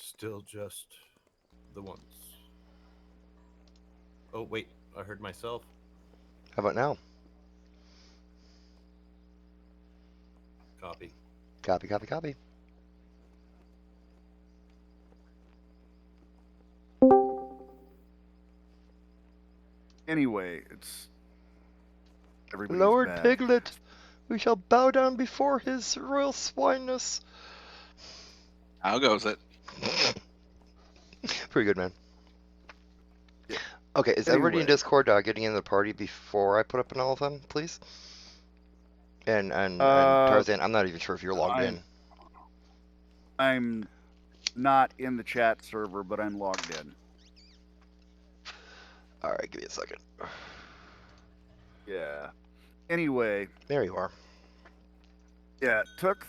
Still just the ones. Oh, wait, I heard myself. How about now? Copy. Copy, copy, copy. Anyway, it's everybody's Lord back. Piglet, we shall bow down before his royal swineness. How goes it? Pretty good, man. Yeah. Okay, is everybody in Anyway, Discord getting in the party before I put up an all of them, please? And uh, Tarzan, I'm not even sure if you're logged I'm in. I'm not in the chat server, but I'm logged in. All right, give me a second. Yeah. Anyway, There you are. yeah, took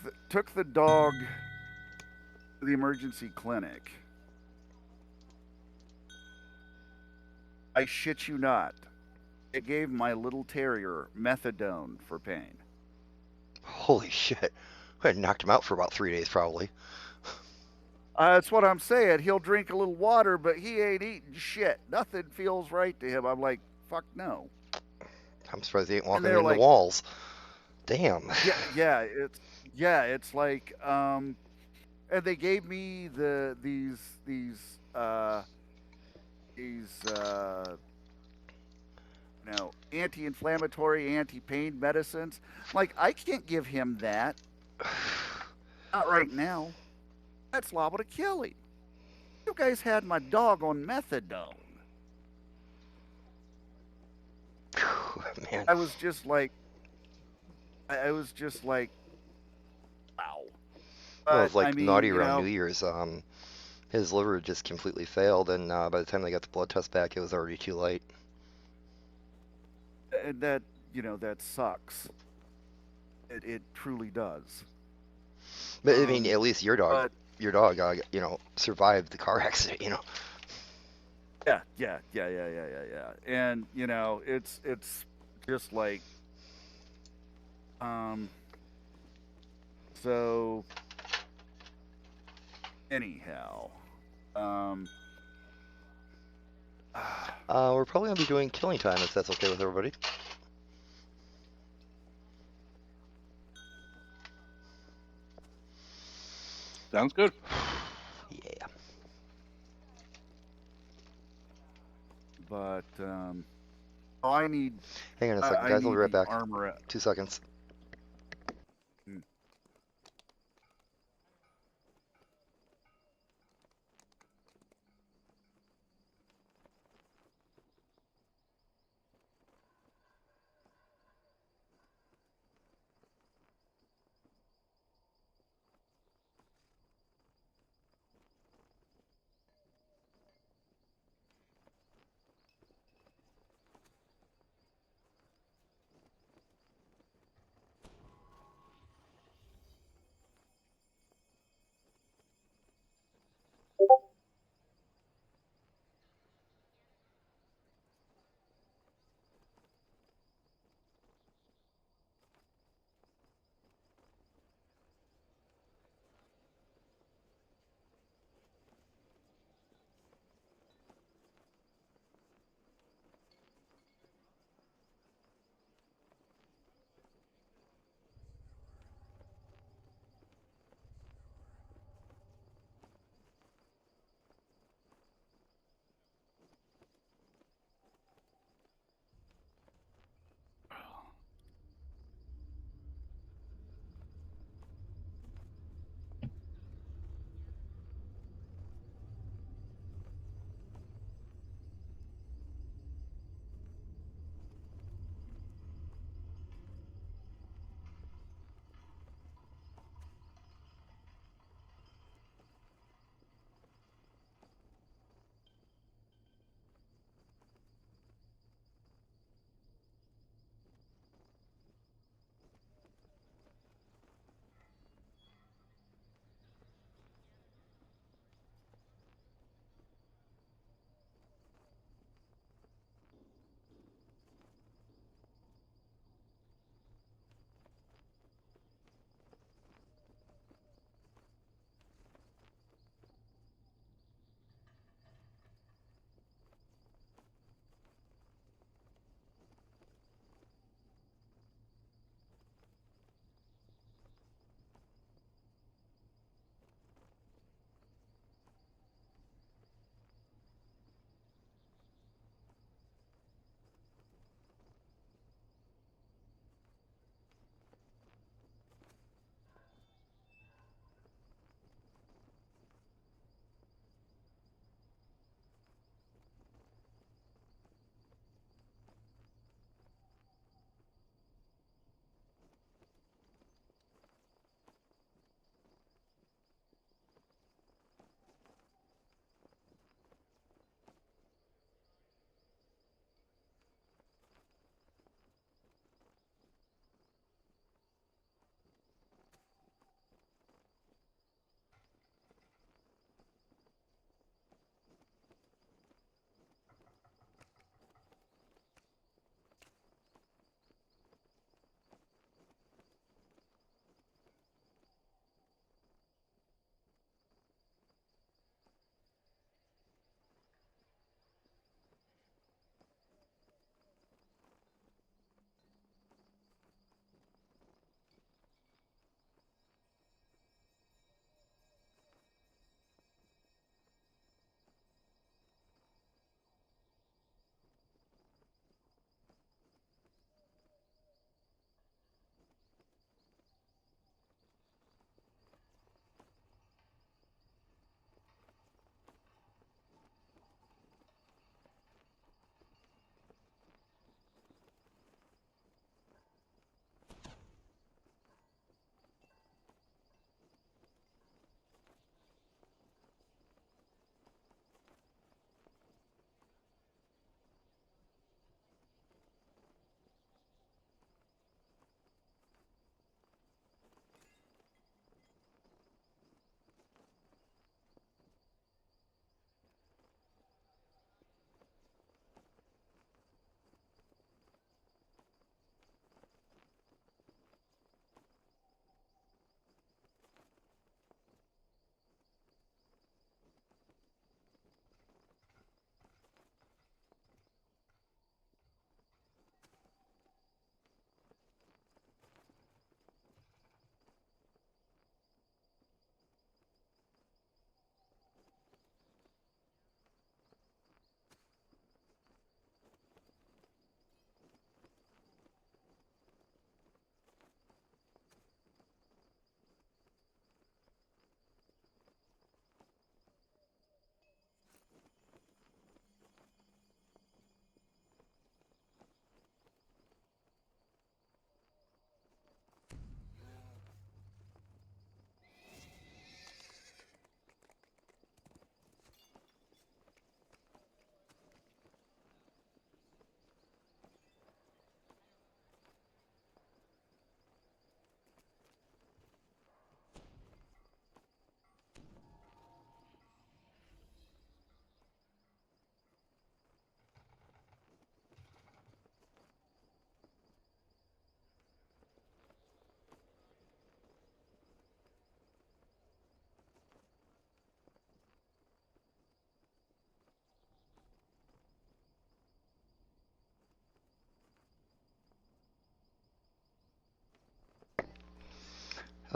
the dog to the emergency clinic. I shit you not. It gave my little terrier methadone for pain. Holy shit. I knocked him out for about 3 days, probably. That's what I'm saying. He'll drink a little water, but he ain't eating shit. Nothing feels right to him. I'm like, fuck no. I'm surprised he ain't And walking they're in the like, walls. Damn. it's and they gave me these anti-inflammatory, anti-pain medicines. Like, I can't give him that. Not right now. That's liable to kill him. You guys had my dog on methadone. Man. I was just like, I was just like, wow. Well, But it's I like mean, naughty around New Year's. His liver just completely failed, and by the time they got the blood test back, it was already too late. that that sucks. It truly does. But I mean, at least But your dog, survived the car accident. yeah. And it's just like, um. So anyhow, um. We're probably gonna be doing killing time if that's okay with everybody. Sounds good. Yeah. But oh, I need Hang on a second, I guys. I'll be need right the back. armor. 2 seconds. Mm.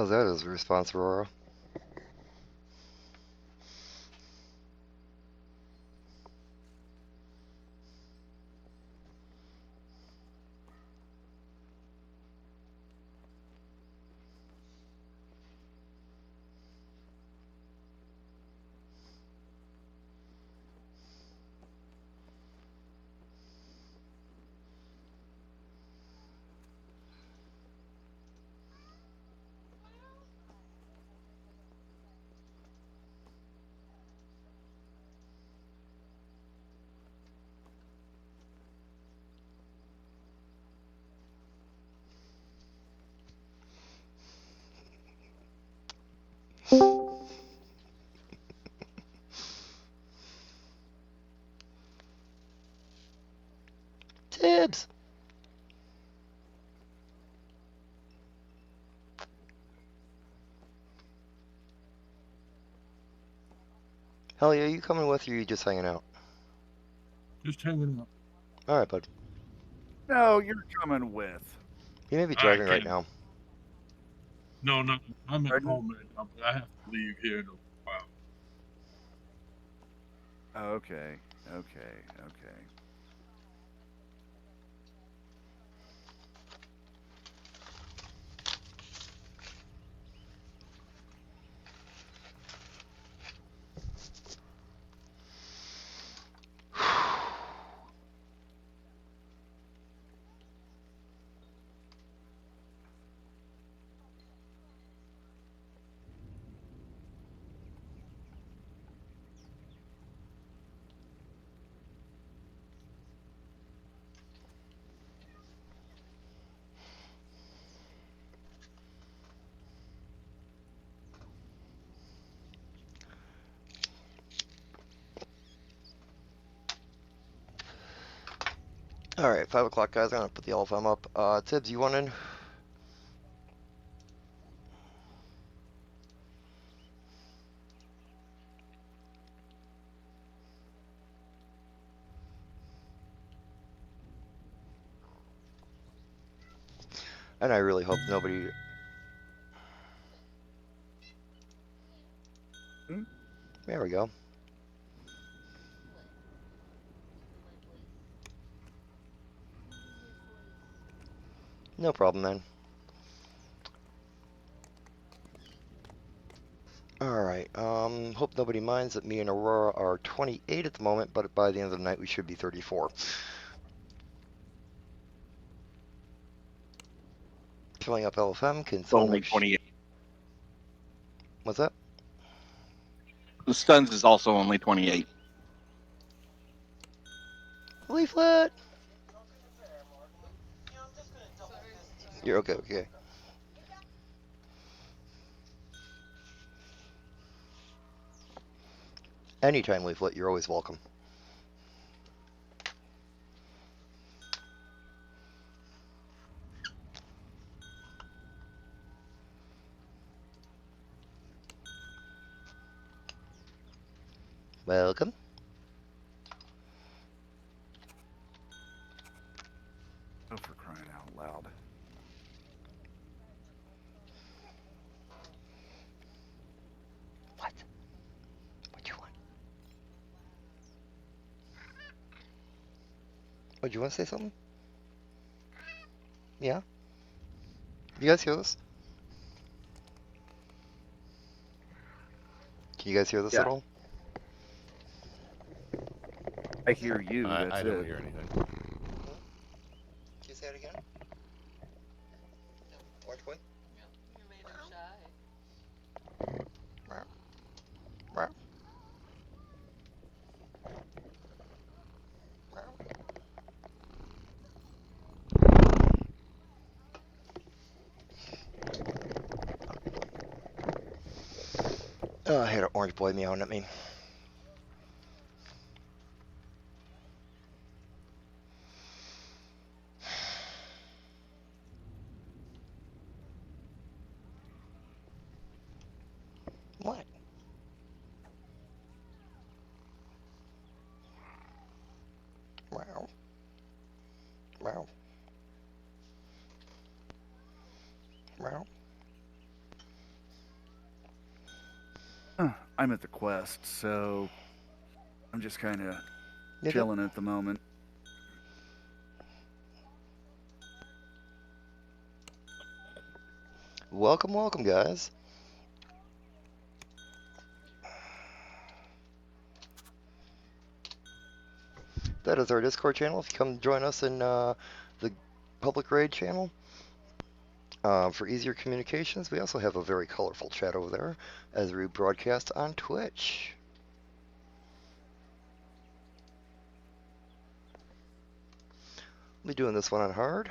How's that as a response, Aurora? Tibbs! Helly, are you coming with or are you just hanging out? Just hanging out. Alright, bud. No, you're coming with. You may be I driving right can't. now. No, no, I'm at Pardon? home and I have to leave here in a while. Okay, okay. Alright, 5 o'clock, guys. I'm gonna put the LFM up. Tibbs, you want in? And I really hope nobody... There we go. No problem, then. Alright, hope nobody minds that me and Aurora are 28 at the moment, but by the end of the night we should be 34. Filling up LFM can It's only make 28. What's that? The stuns is also only 28. Leaflet! You're okay, okay. Anytime, Leaflet, you're always welcome. Welcome. Oh, for crying out loud. What? What you want? Oh, do you want to say something? Yeah? You guys hear this? Can you guys hear this Yeah. at all? I hear you. That's I don't it. hear anything. Can you say it again? Orange boy? You made him shy. Oh, I had an orange boy meowing at me. What? Wow. Wow. Wow. I'm at the quest, so I'm just kind of Yep, yep. chilling at the moment. Welcome, welcome, guys. That is our Discord channel. If you come join us in the public raid channel for easier communications, we also have a very colorful chat over there as we broadcast on Twitch. I'll be doing this one on hard.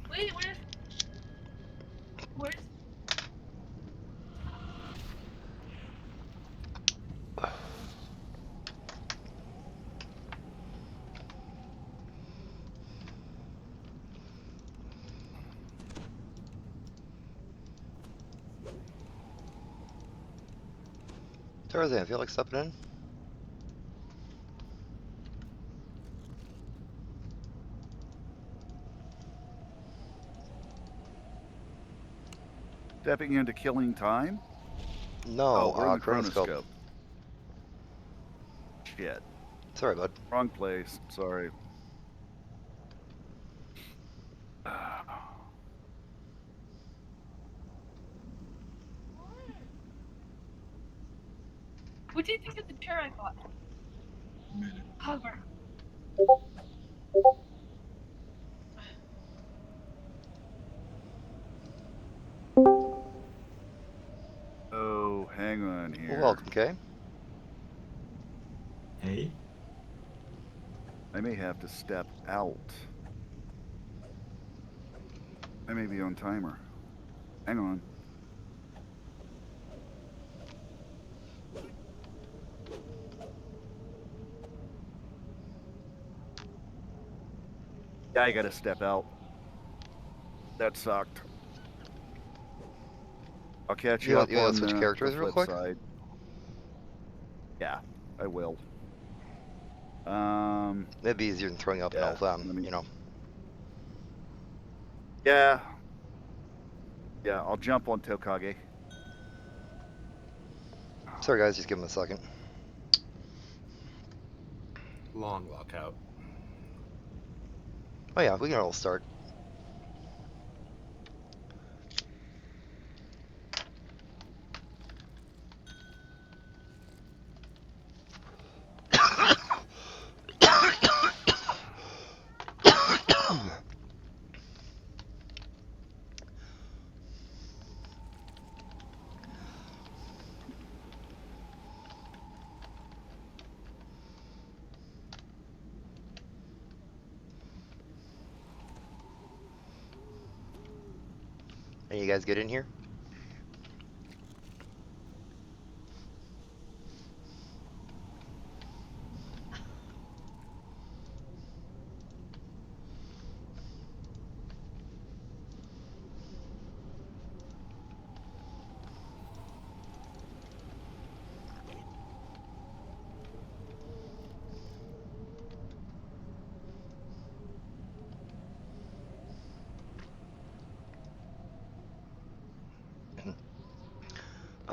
Wait, where's Tarzan, feel like stepping in? Stepping into killing time? No, we're in the Chronoscope. chronoscope. Shit. Sorry, bud. Wrong place. Sorry. what do you think of the chair I bought? Minute. Hover. Oh, hang on here. Welcome, Kay. Hey. I may have to step out. I may be on timer. Hang on. Yeah, I gotta step out. That sucked. I'll catch you, You up wanna on switch the characters real flip quick? side. Yeah, I will. It'd be easier than throwing up Yeah, an LFM, let me- you know. Yeah. Yeah, I'll jump on Tokage. Sorry, guys, just give him a second. Long lockout. Oh yeah, we can all start. And you guys get in here?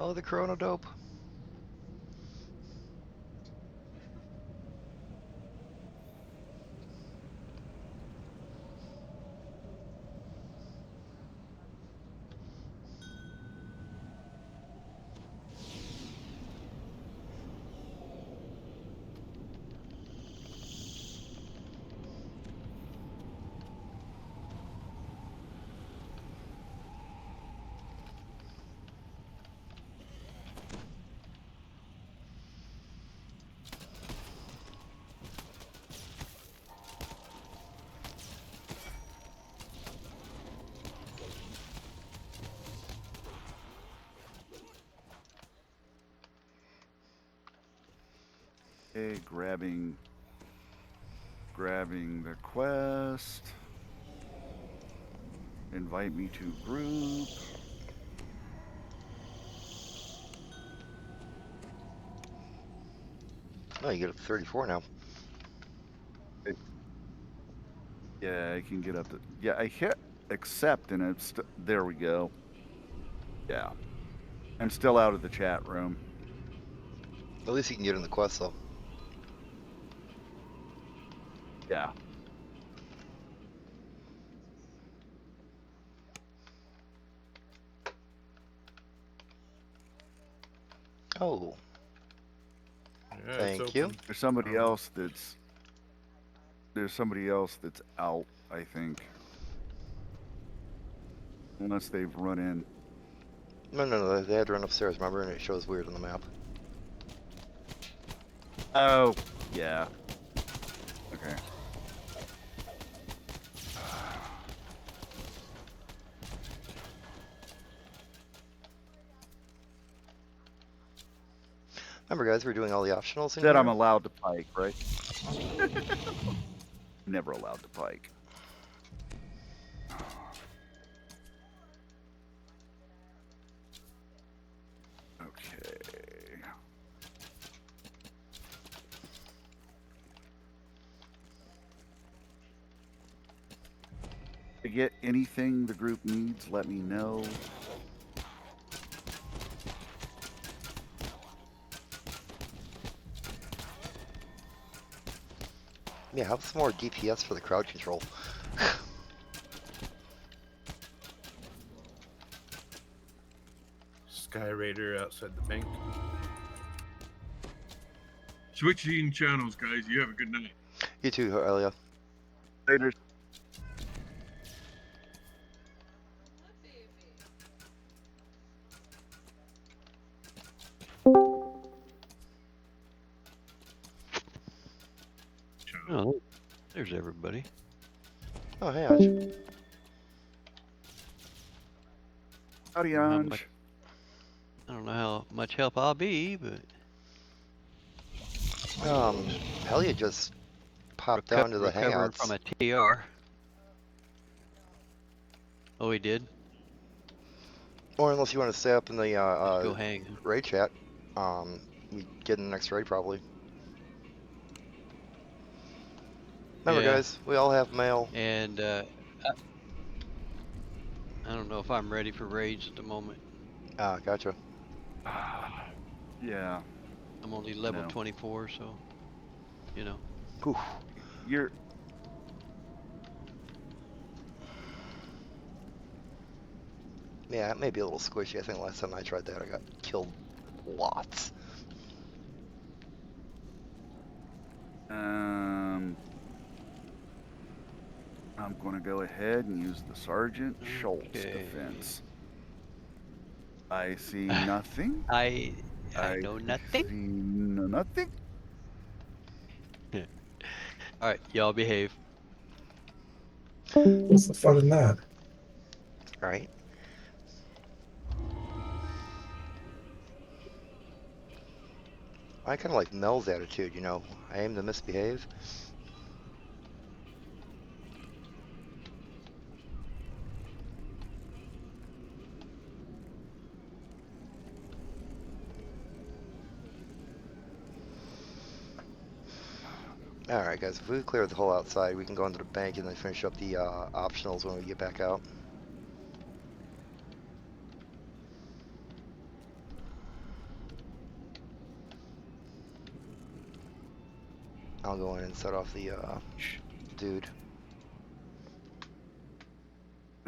Oh, the Chrono Dope. Okay, grabbing the quest. Invite me to group. Oh, you get up to 34 now. Yeah, I can get up to. Yeah, I hit accept and it's. There we go. Yeah. I'm still out of the chat room. At least you can get in the quest, though. Yeah. Oh, Yeah, thank it's you. open. There's somebody Um, else that's. There's somebody else that's out, I think. Unless they've run in. No, they had to run upstairs, remember? And it shows weird on the map. Oh, yeah. Okay. Remember, guys, we're doing all the optionals in Said here. I'm allowed to pike, right? Never allowed to pike. Okay. To get anything the group needs, let me know. Yeah, have some more DPS for the crowd control. Sky Raider outside the bank. Switching channels, guys. You have a good night. You too, Elia. Later. Oh, there's everybody. Oh, hey, Anj. Howdy, How Anj. much- I don't know how much help I'll be, but Elia just popped down to the recovering hangouts. from a TR. Oh, he did? Or unless you want to stay up in the Let's go hang. raid chat. We get in the next raid probably. Remember, Yeah. guys, we all have mail. And I don't know if I'm ready for raids at the moment. Ah, gotcha. Yeah. I'm only level No. 24, so, you know. Whew. You're. Yeah, it may be a little squishy. I think last time I tried that, I got killed lots. I'm going to go ahead and use the Sergeant Schultz Okay. defense. I see nothing. I know nothing. See nothing. Alright, y'all behave. What's the fun in that? Right? I kind of like Mel's attitude, you know. I aim to misbehave. Alright guys, if we clear the whole outside, we can go into the bank and then finish up the optionals when we get back out. I'll go in and set off the dude.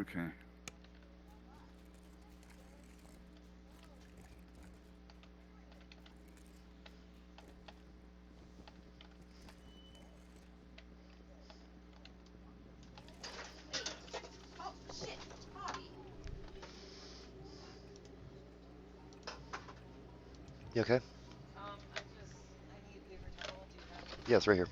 Okay. Oh, shit, Bobby. You okay? I need a paper towel. Do you have it? Yeah, it's right here.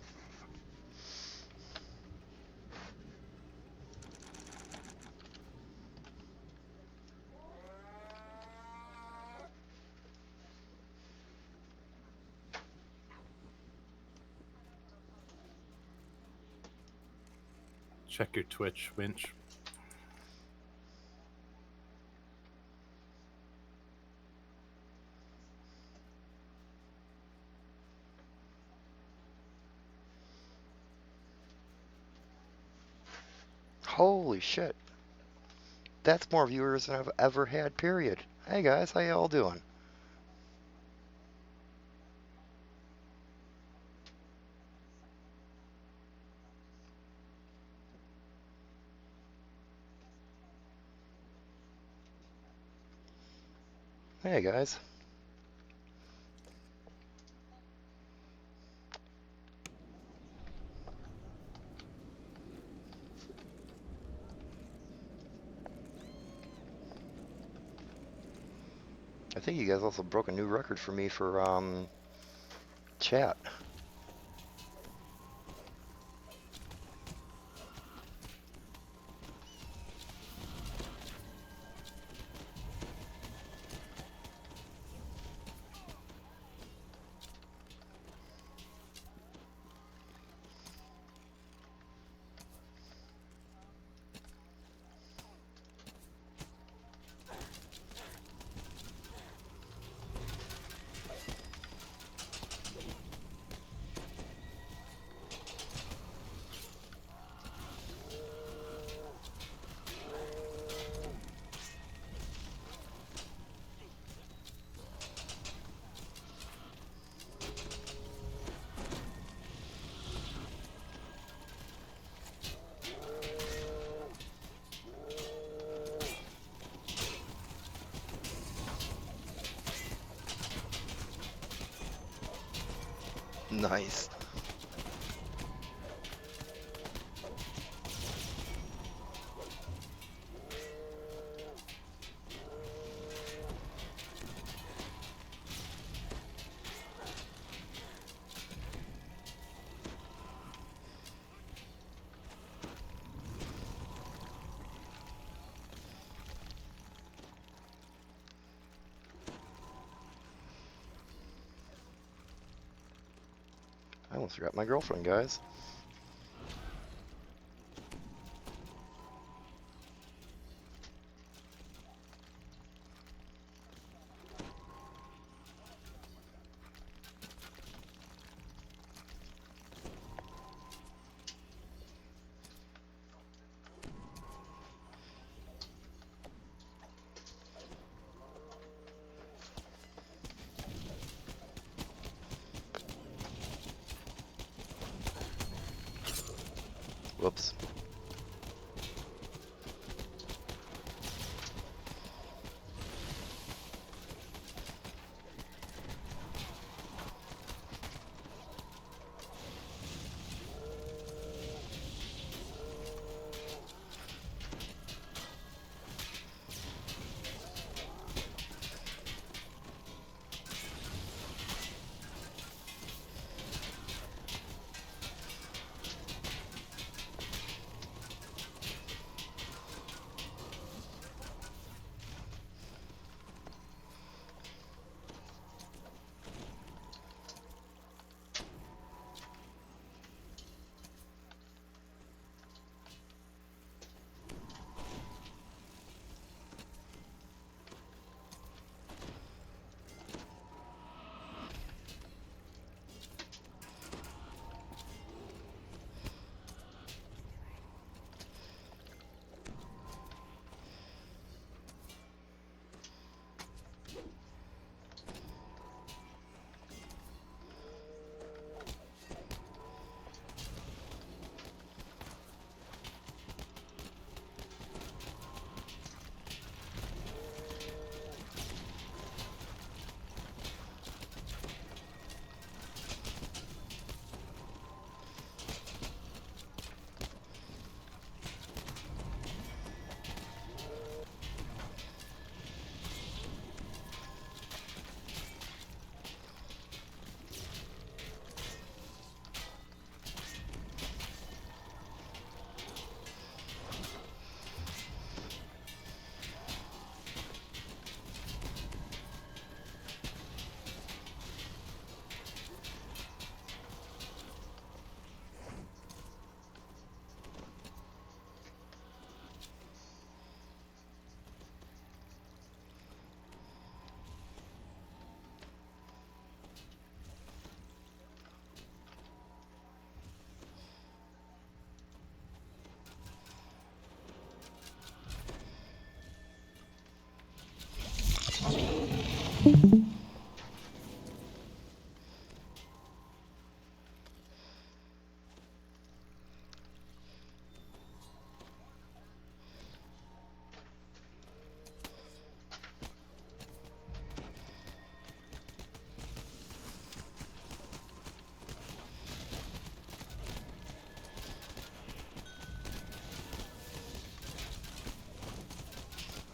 Check your Twitch, Winch. Holy shit. That's more viewers than I've ever had, period. Hey guys, how y'all doing? Hey guys. I think you guys also broke a new record for me for chat. Nice. I almost forgot my girlfriend, guys. Whoops.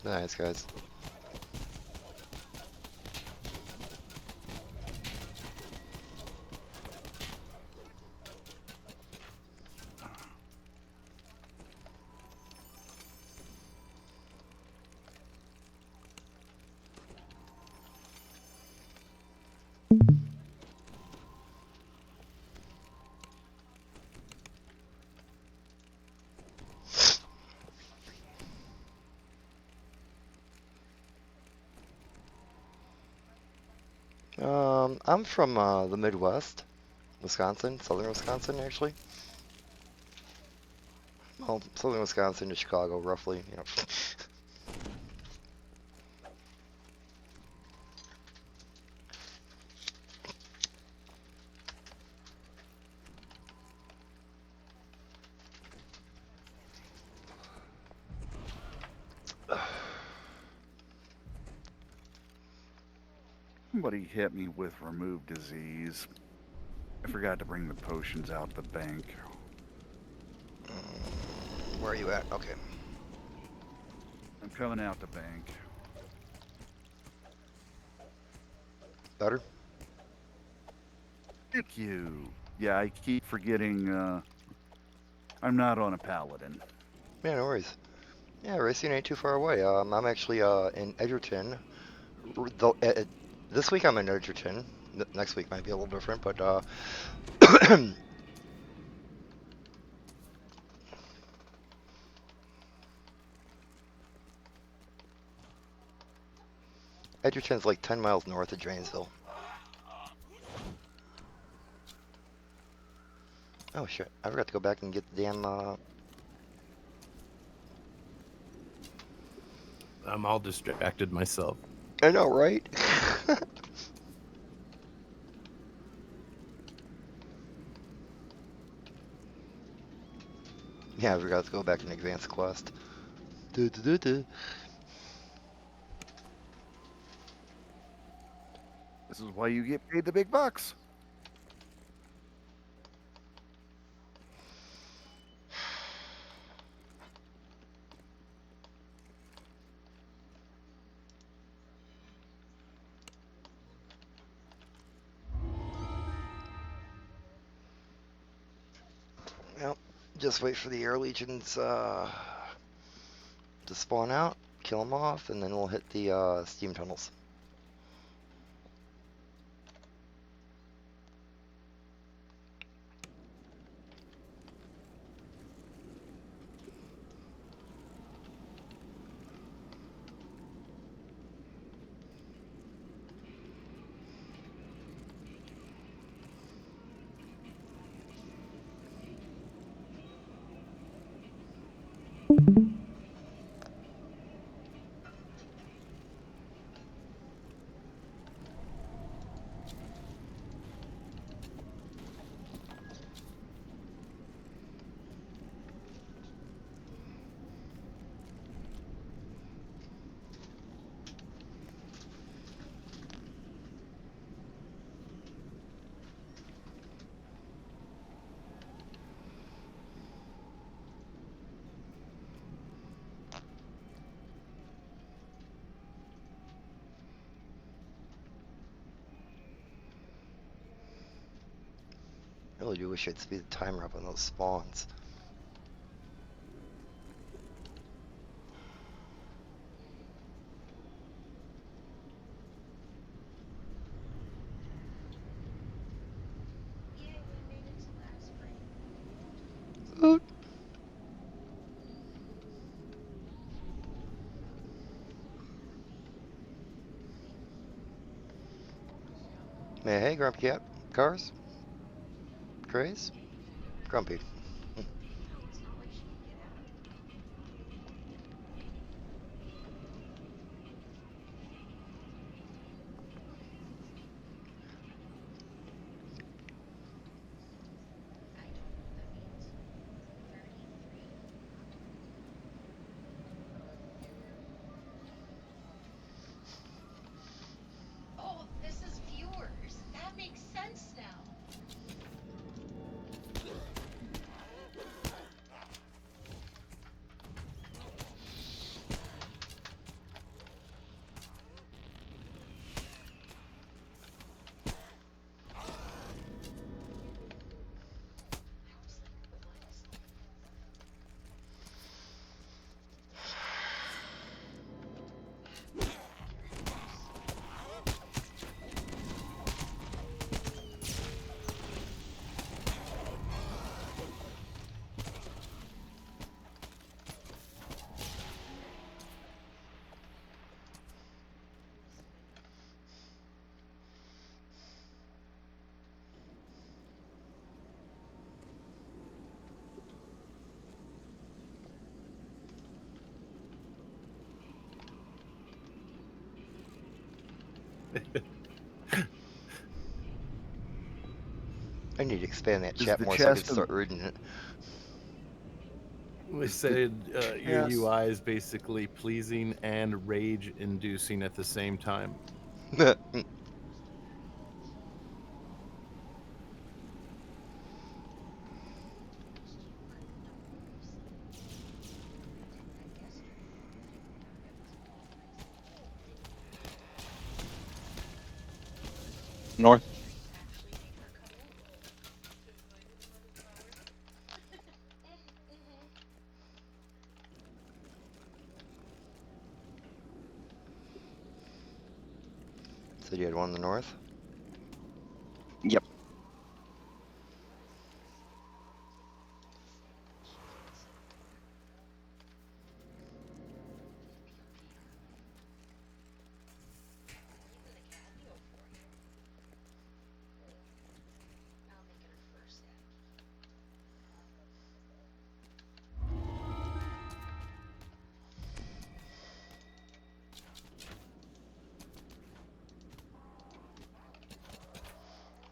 Nice, guys. I'm from the Midwest, Wisconsin, southern Wisconsin, actually. Well, southern Wisconsin to Chicago, roughly, you know. Somebody hit me with remove disease. I forgot to bring the potions out the bank. Where are you at? Okay. I'm coming out the bank. Better? Thank you. Yeah, I keep forgetting I'm not on a paladin. Yeah, no worries. Yeah, Racine ain't too far away. I'm actually in Edgerton. Though, this week I'm in Edgerton. Next week might be a little different, but Edgerton's like 10 miles north of Dranesville. Oh shit, I forgot to go back and get the damn, I'm all distracted myself. I know, right? Yeah, I forgot to go back and advance the quest. Du-du-du-du. This is why you get paid the big bucks. Well, just wait for the air legions to spawn out, kill them off, and then we'll hit the steam tunnels. I really do wish I'd speed the timer up on those spawns. Yay, we made it to last spring. Oot. Hey, Grumpy Cat. Cars? Craze? Grumpy. No, it's not like she can get out. I need to expand that Is chat the more so I can chest of- start reading it. We said your Yes. UI is basically pleasing and rage-inducing at the same time. North. So you had one in the north? Yep.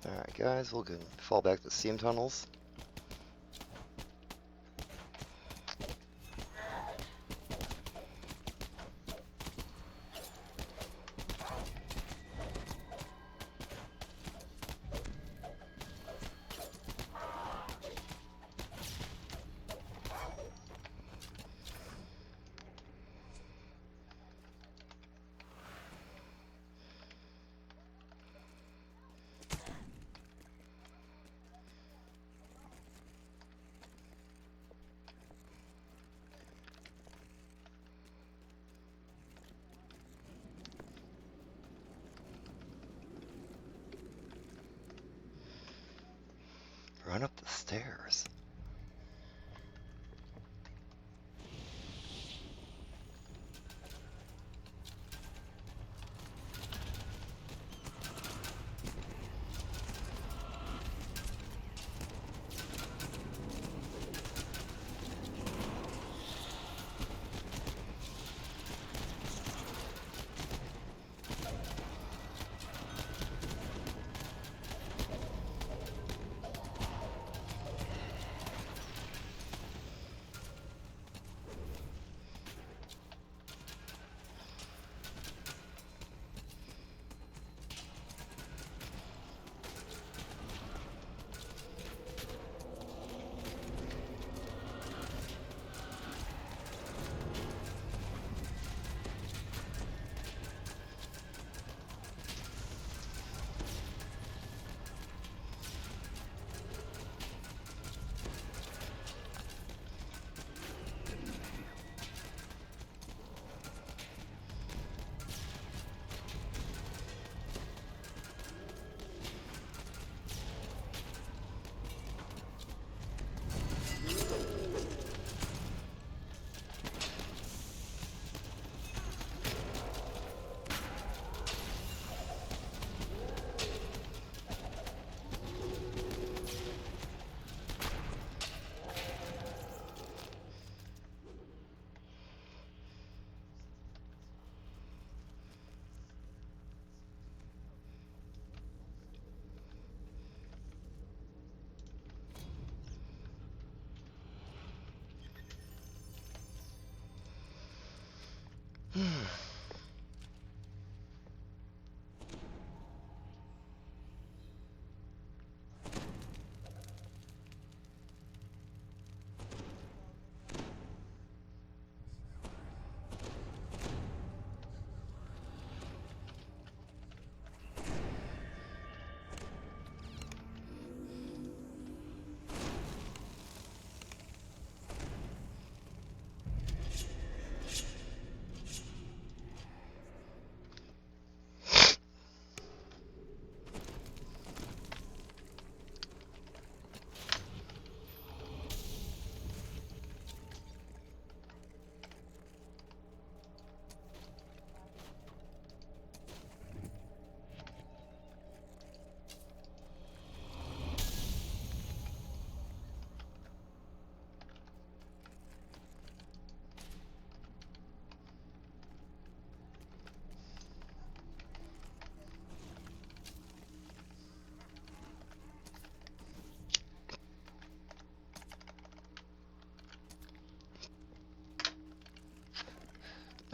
Alright guys, we'll go fall back to steam tunnels. Run up the stairs.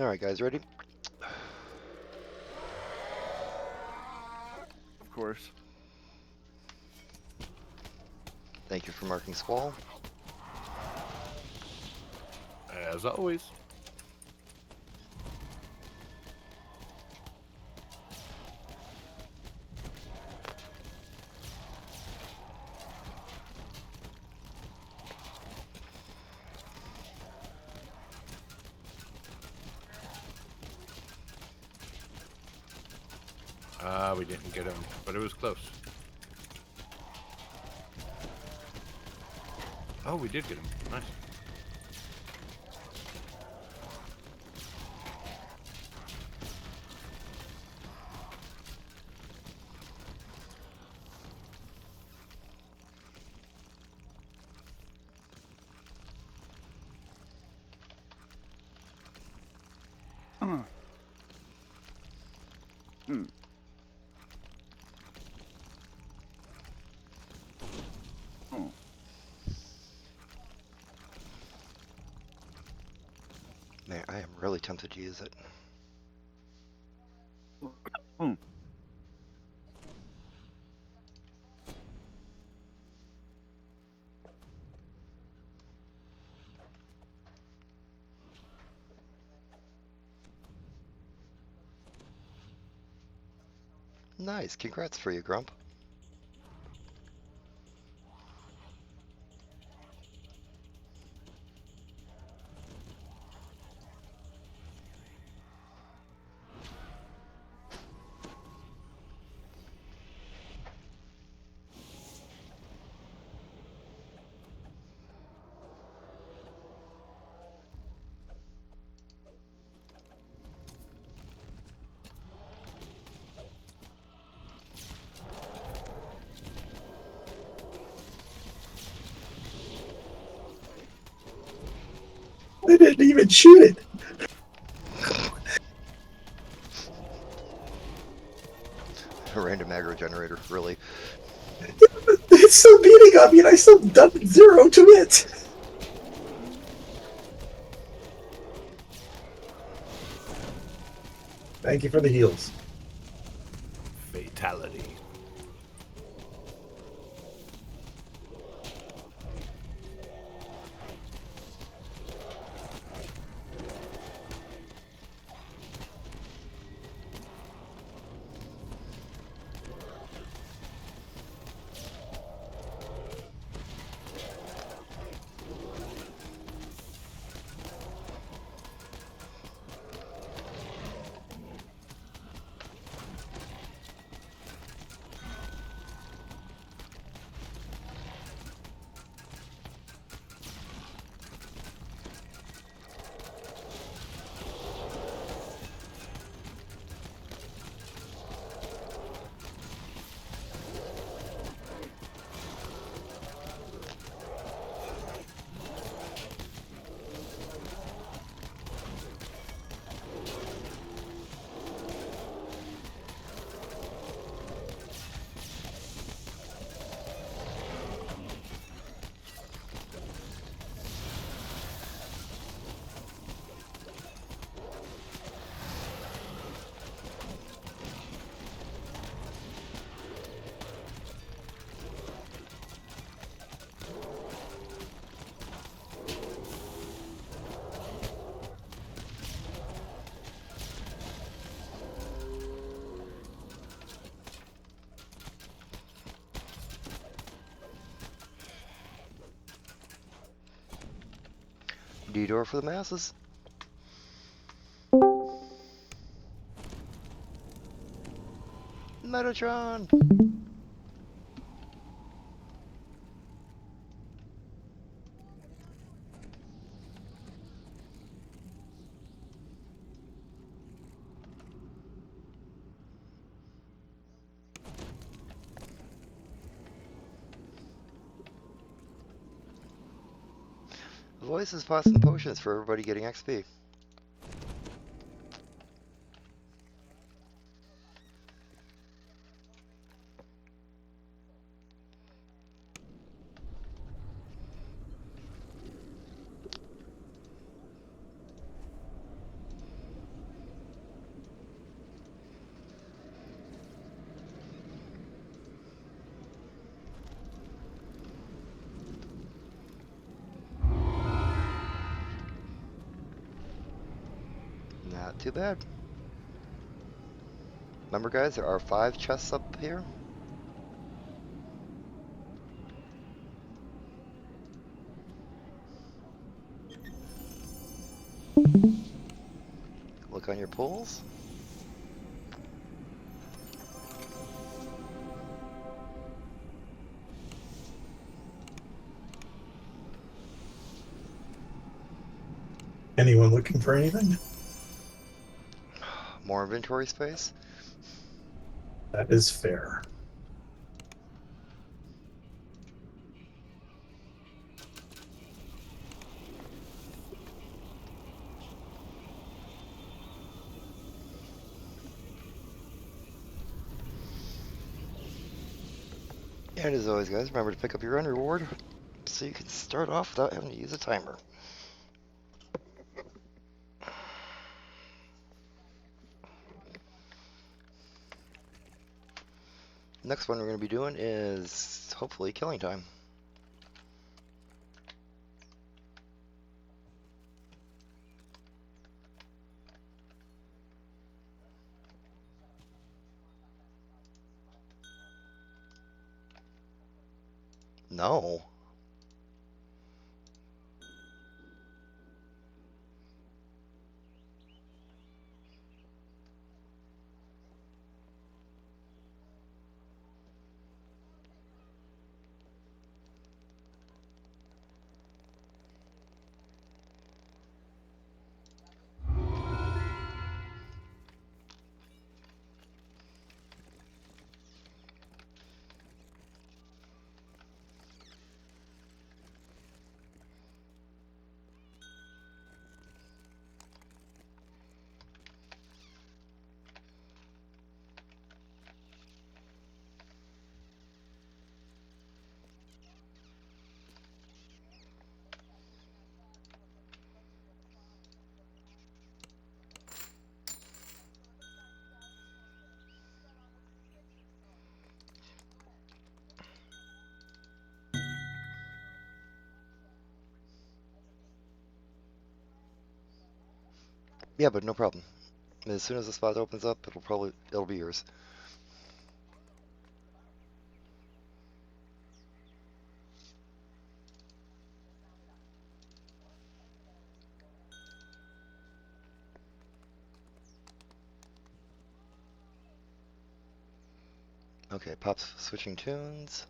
All right, guys, ready? Of course. Thank you for marking Squall. As always. We didn't get him, but it was close. Oh, we did get him. Nice. Hmm. Oh. Man, I am really tempted to use it. Hmm. Nice. Congrats for you, Grump. I didn't even shoot it. A random aggro generator, really. It's still beating on me, and I still done 0 to it. Thank you for the heals. Fatality. Detour for the masses. Metatron! Voices, pots, and potions for everybody getting XP. Not too bad. Remember, guys, there are 5 chests up here. Look on your pulls. Anyone looking for anything? More inventory space. That is fair. And as always, guys, remember to pick up your own reward so you can start off without having to use a timer. Next one we're going to be doing is hopefully killing time. No. Yeah, but no problem. As soon as the spot opens up, it'll be yours. Okay, Pop's switching tunes.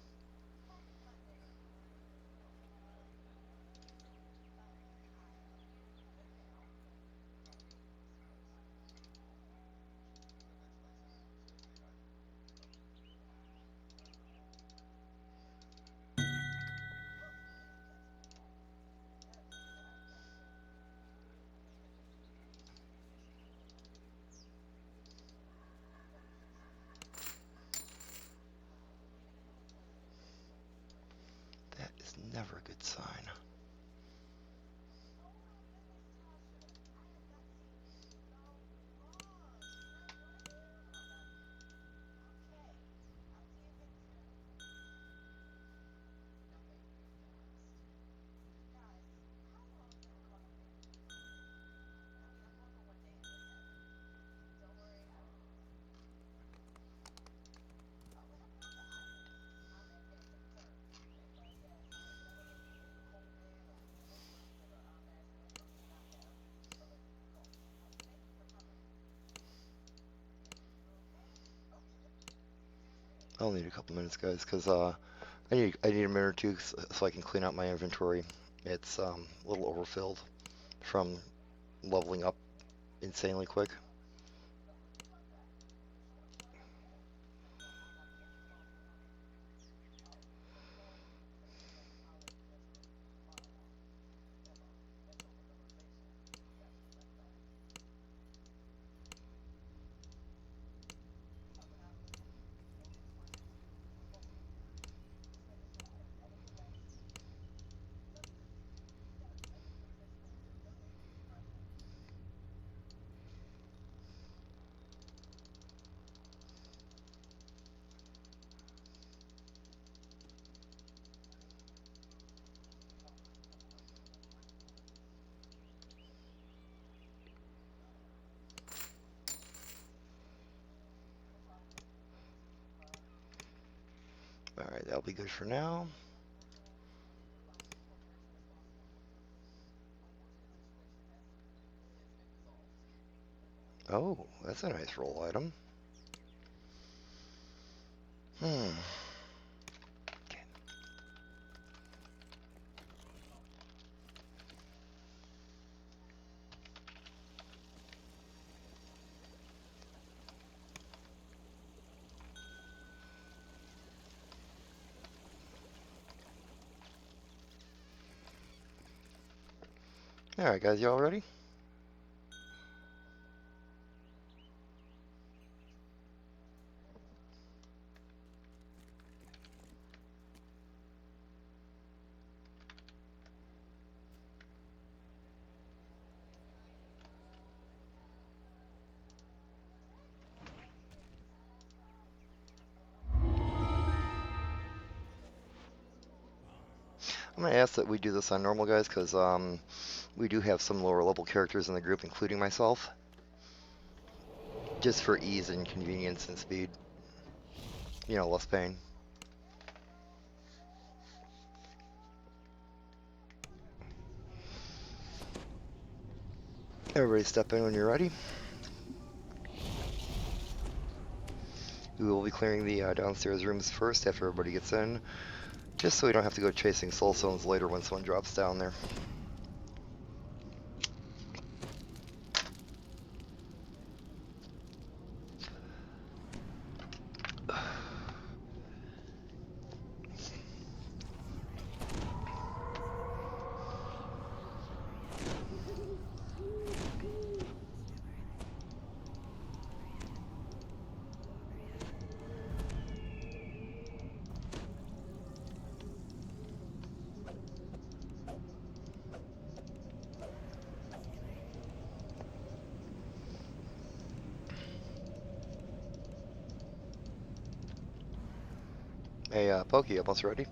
That is never a good sign. I'll need a couple minutes, guys, because I need a minute or two so I can clean out my inventory. It's a little overfilled from leveling up insanely quick. That'll be good for now. Oh, that's a nice roll item. Hmm. Alright guys, y'all ready? I'm going to ask that we do this on normal, guys, because we do have some lower level characters in the group, including myself. Just for ease and convenience and speed. You know, less pain. Everybody step in when you're ready. We will be clearing the downstairs rooms first after everybody gets in, just so we don't have to go chasing soul stones later when someone drops down there. Hey, Pokey, almost ready?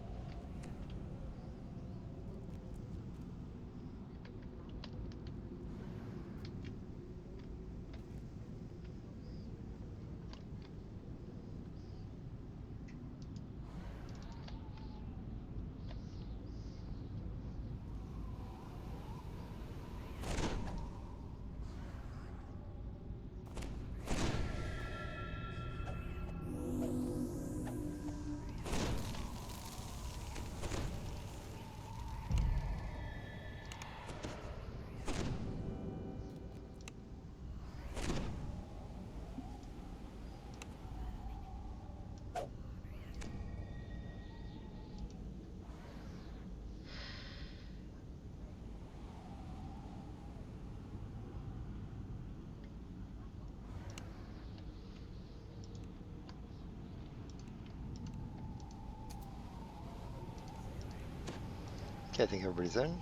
Okay, I think everybody's in.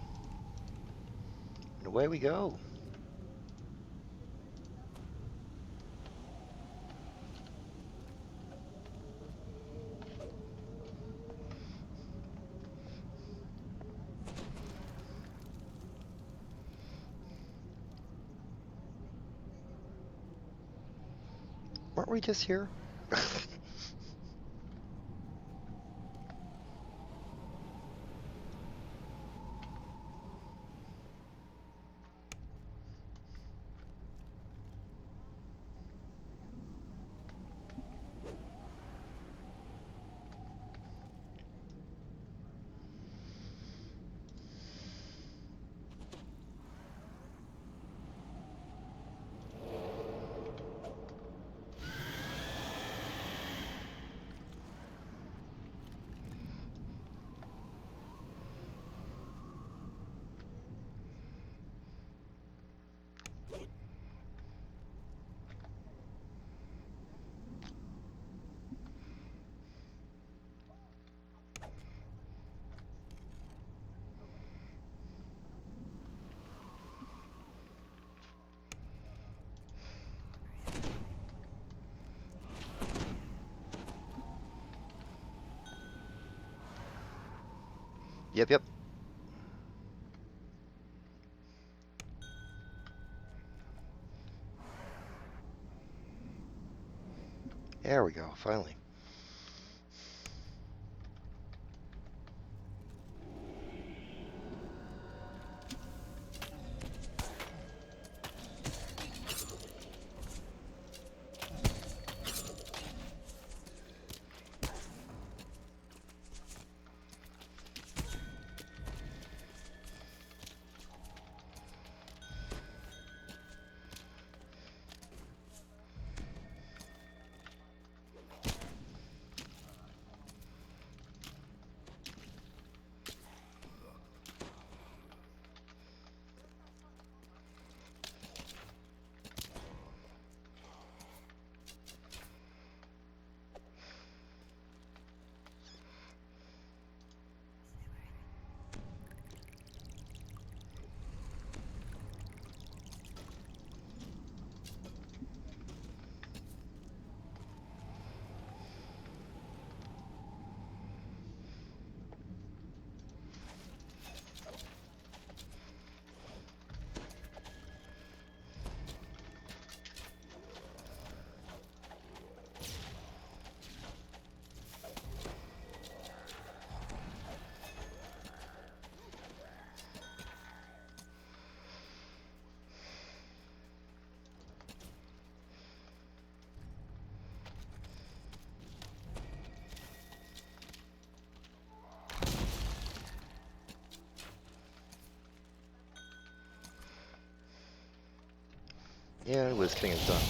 And away we go. Weren't we just here? Yep, yep. There we go, finally. Yeah, Wiz King is done.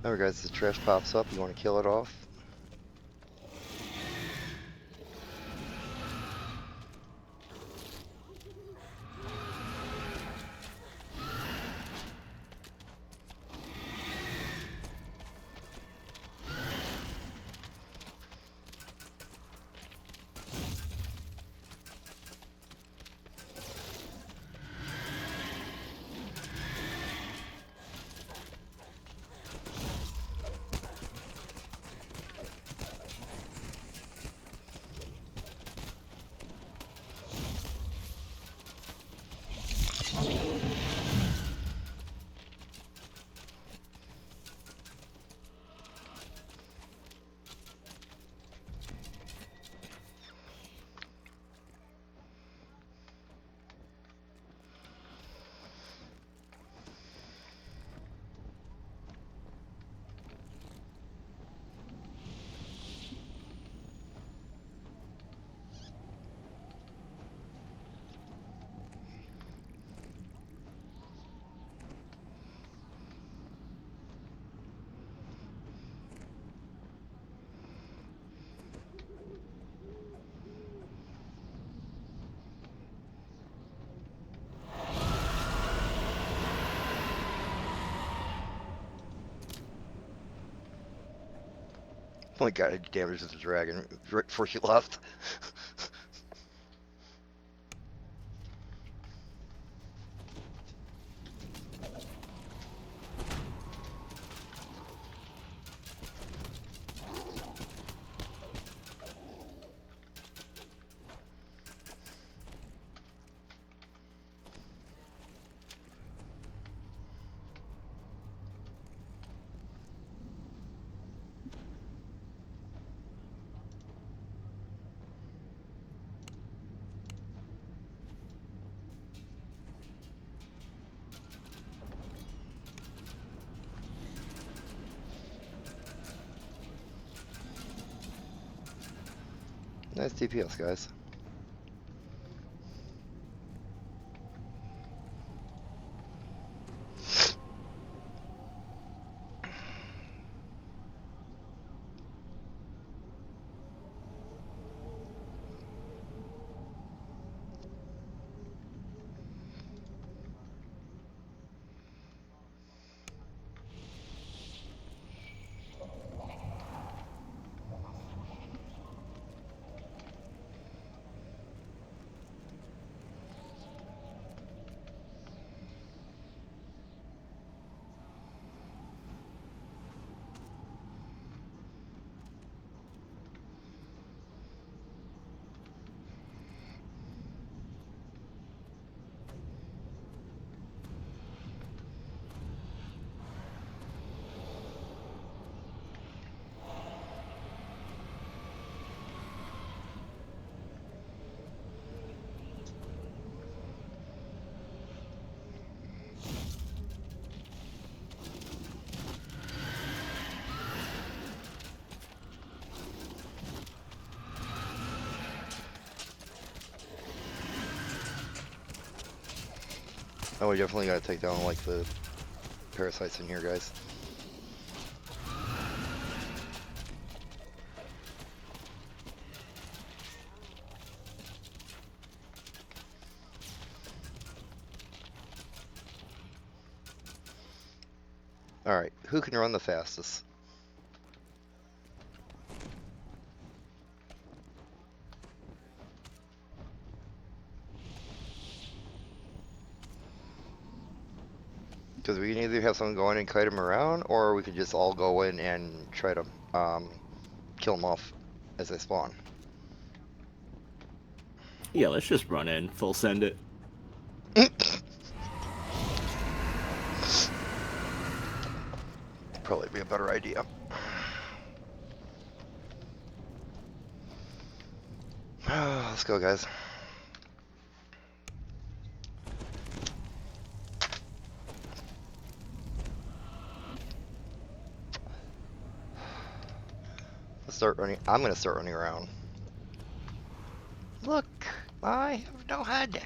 Remember guys, the trash pops up, you want to kill it off. Oh my god, I damaged the dragon right before she left. Nice DPS, guys. Oh, we definitely gotta take down like the parasites in here, guys. All right, who can run the fastest? Because we can either have someone go in and kite them around, or we could just all go in and try to kill them off as they spawn. Yeah, let's just run in, full send it. Probably be a better idea. Let's go, guys. Let's start running. I'm gonna start running around. Look, I have no head.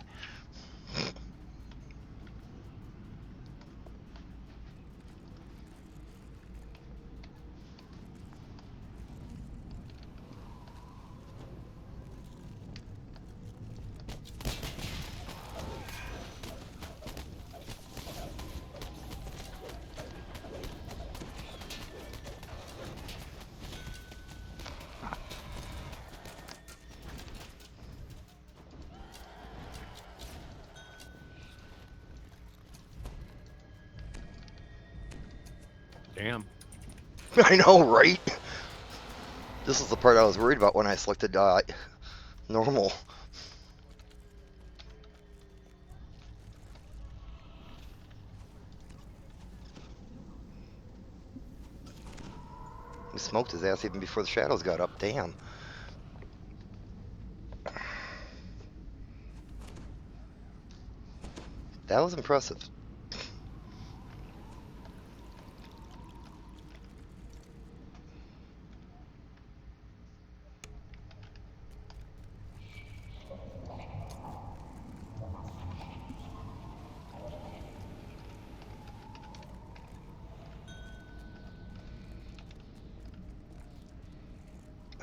Damn. I know, right? This is the part I was worried about when I selected normal. We smoked his ass even before the shadows got up. Damn. That was impressive.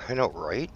I know, right?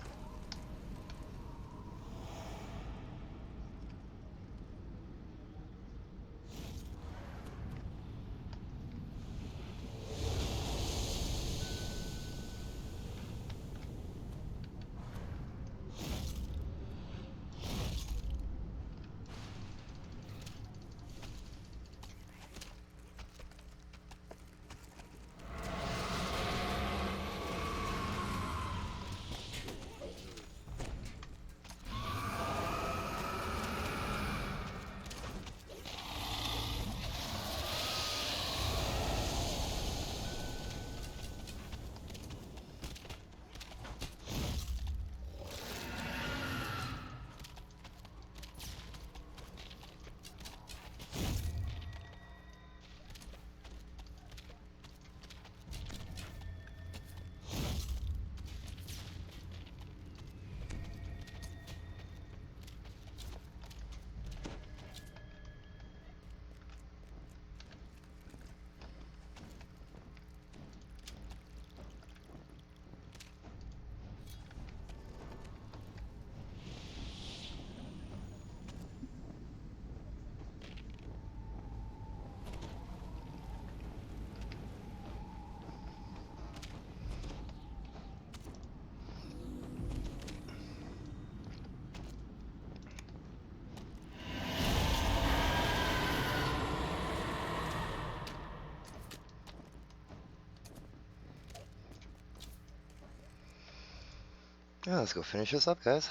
Yeah, let's go finish this up, guys.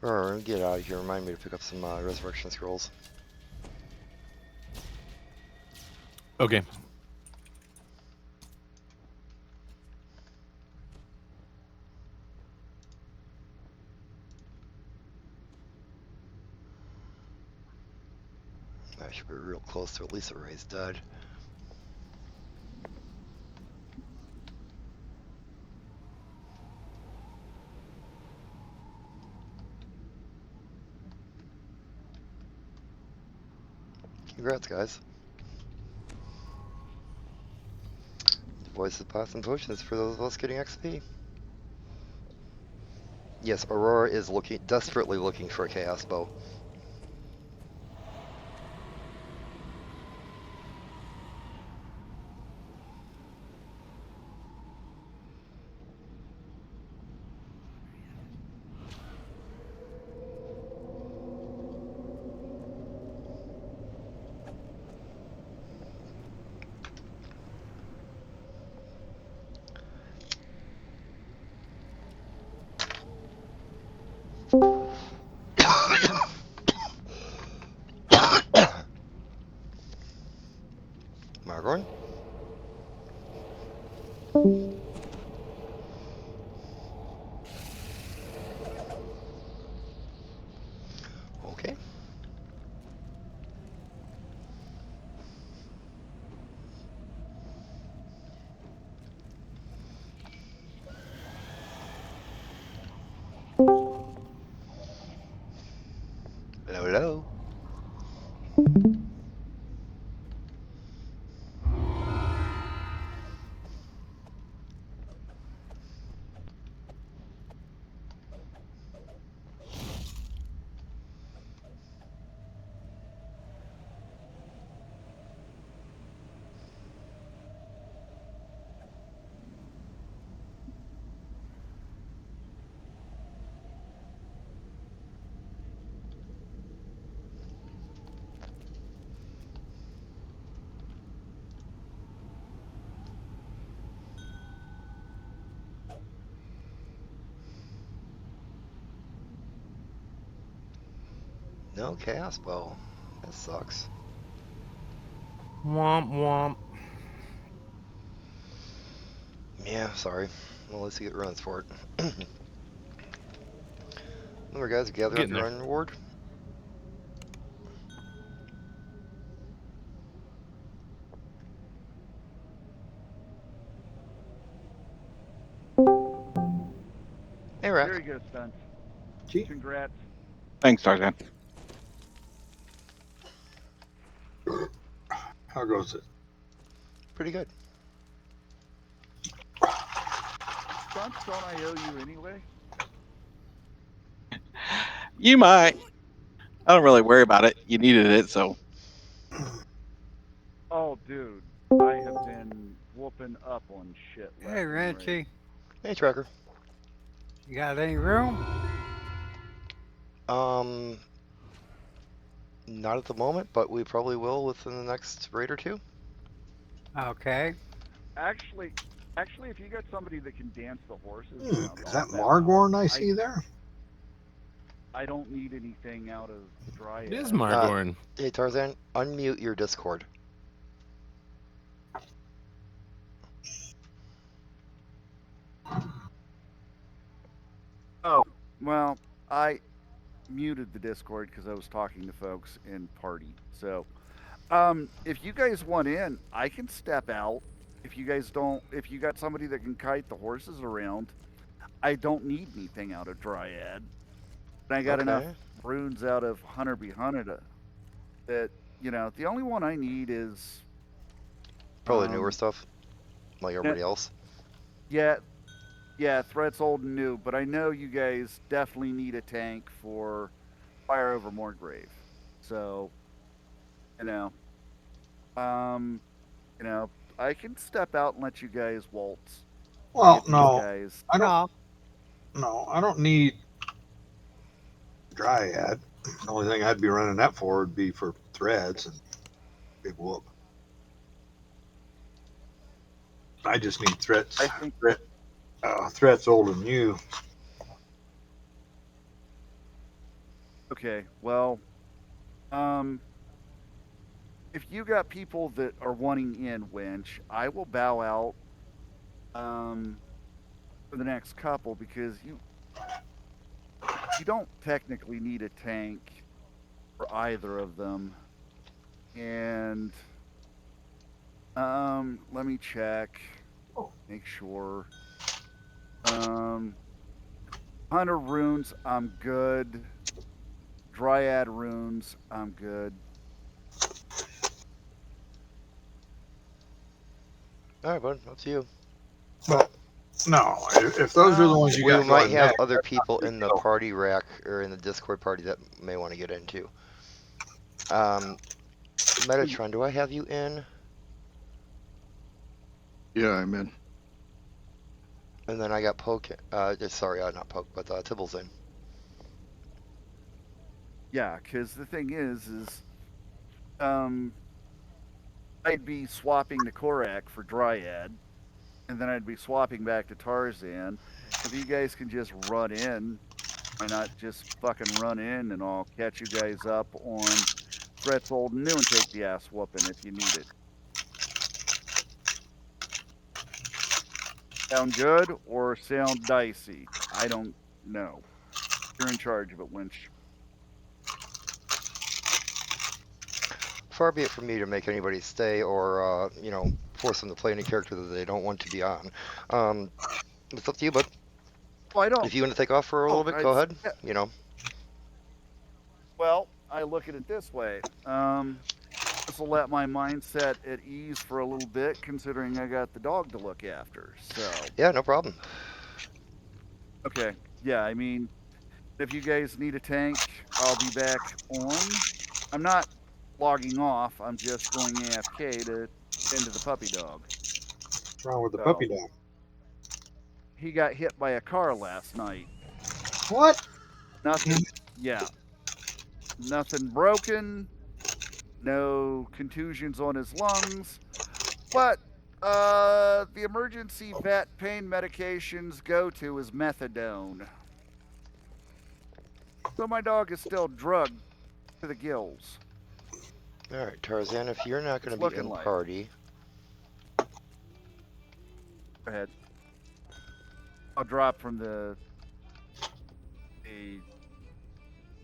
Or get out of here. Remind me to pick up some resurrection scrolls. Okay. I should be real close to at least a raised dead. Congrats, guys. Voice of pots and potions for those of us getting XP. Yes, Aurora is desperately looking for a chaos bow. Margorn? Okay. Hello, hello. No chaos bow. That sucks. Womp womp. Yeah, sorry. Well, let's see what runs for it. Remember, guys, gather up Getting your there. own reward. Hey, Rack. Very good, Stuns. Gee. Congrats. Thanks, Tarzan. How goes it? Pretty good. Stuns, don't I owe you anyway? You might. I don't really worry about it. You needed it, so. Oh, dude. I have been whooping up on shit. left Hey, and right. Renchi, Hey, Tracker. you got any room? Not at the moment, but we probably will within the next raid or two. Okay. Actually, if you got somebody that can dance the horses around, Is that I'll Margorn I see there? I don't need anything out of the Dryad. It is Margorn. Hey, Tarzan, unmute your Discord. Oh, well, I muted the Discord because I was talking to folks in party. So, if you guys want in, I can step out. If you guys don't, if you got somebody that can kite the horses around, I don't need anything out of Dryad. And I got enough Okay. runes out of Hunter be Hunted that, you know, the only one I need is Probably newer Um, stuff, like everybody else. Yeah, threats old and new, but I know you guys definitely need a tank for Fire Over Morgrave. So, you know, I can step out and let you guys waltz. Well, Get these no, guys. I don't. No. No, I don't need Dryad. The only thing I'd be running that for would be for threads and big whoop. I just need threats. I think Threats old and new. Okay, well, if you got people that are wanting in, Winch, I will bow out for the next couple because you don't technically need a tank for either of them. And let me check, make sure. Hunter runes, I'm good. Dryad runes, I'm good. All right, bud. Up to you. Well, no. If those are the ones you We got might going have next, other that's not people a big in the deal. party rack or in the Discord party that may want to get in too. Metatron, do I have you in? Yeah, I'm in. And then I got Poke. Sorry, not Poke, but Tibble's in. Yeah, because the thing is I'd be swapping to Korak for Dryad, and then I'd be swapping back to Tarzan. If you guys can just run in, why not just fucking run in, and I'll catch you guys up on Threats Old and New and take the ass whooping if you need it. Sound good or sound dicey? I don't know. You're in charge of it, Winch. Far be it from me to make anybody stay or, force them to play any character that they don't want to be on. It's up to you, bud. Oh, I don't. If you want to take off for a little bit, go ahead. Yeah. Well, I look at it this way. This will let my mindset at ease for a little bit, considering I got the dog to look after. So. Yeah, no problem. Okay. Yeah, I mean, if you guys need a tank, I'll be back on. I'm not logging off. I'm just going AFK to tend to the puppy dog. What's wrong with the puppy dog? He got hit by a car last night. What? Nothing. Yeah. Nothing broken. No contusions on his lungs. But the emergency vet pain medications go to is methadone. So my dog is still drugged to the gills. All right, Tarzan, if you're not going to be looking in like. party, Go ahead. I'll drop from the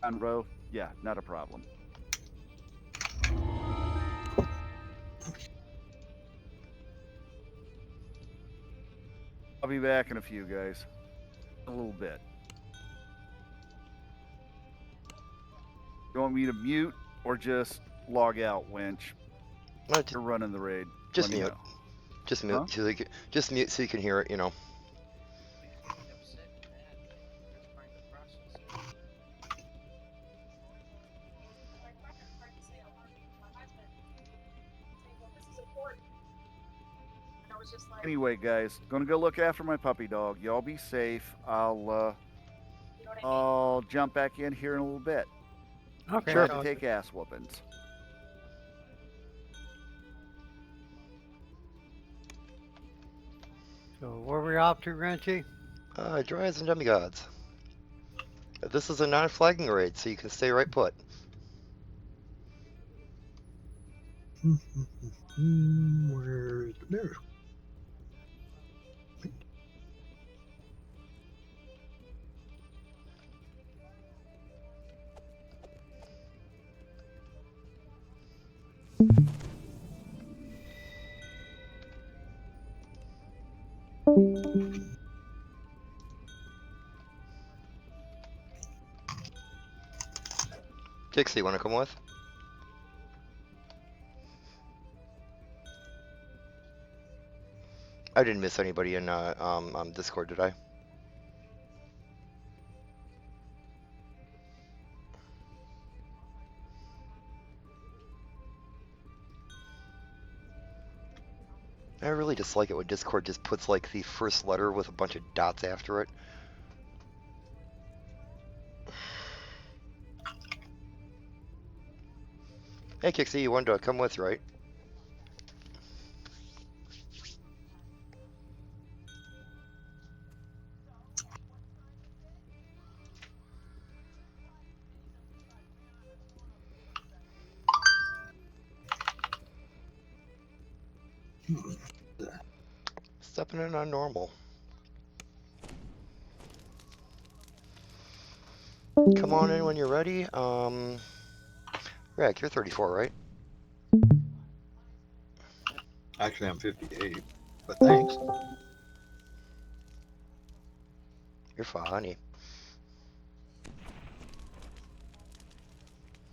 on row. Yeah, not a problem. I'll be back in a few, guys. A little bit. You want me to mute or just log out, Winch? No, You're running the raid. just Let me mute. know. Just mute. Huh? Just mute so you can hear it. Anyway, guys, gonna go look after my puppy dog. Y'all be safe. I'll jump back in here in a little bit. Okay. Try to take ass whoopings. So where we off to, Renchi? Dryads and demigods. This is a non-flagging raid, so you can stay right put. Where's the bear? Dixie, want to come with? I didn't miss anybody in Discord, did I? I really dislike it when Discord just puts like the first letter with a bunch of dots after it. Hey Kixie, you wanted to come with, right? Stepping in on normal. Come on in when you're ready. Rick, you're 34, right? Actually, I'm 58, but thanks. You're funny.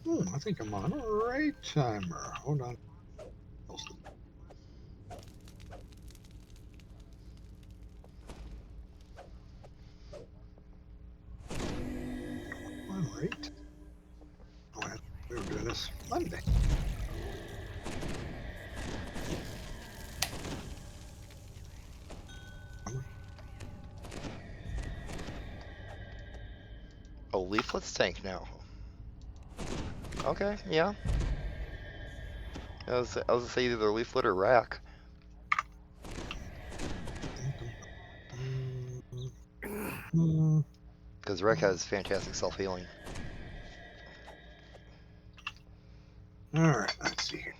I think I'm on a right timer. Hold on. On right. Oh, we were doing this Monday. Oh, Leaflet's tank now. Okay, yeah. I was gonna say either Leaflet or Rack. Because Rack has fantastic self-healing. Alright, let's see here.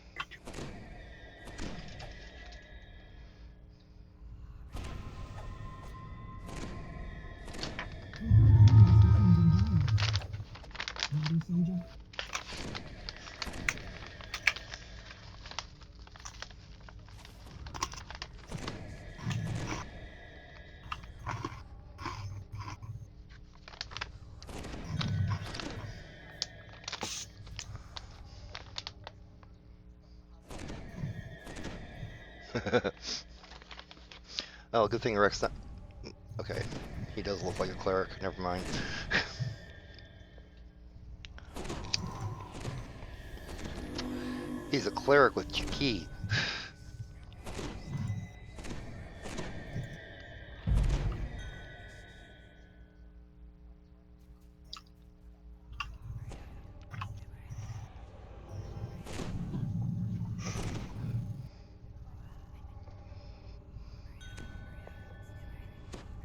Oh, good thing Rack's not... Okay, he does look like a cleric. Never mind. He's a cleric with Chiki.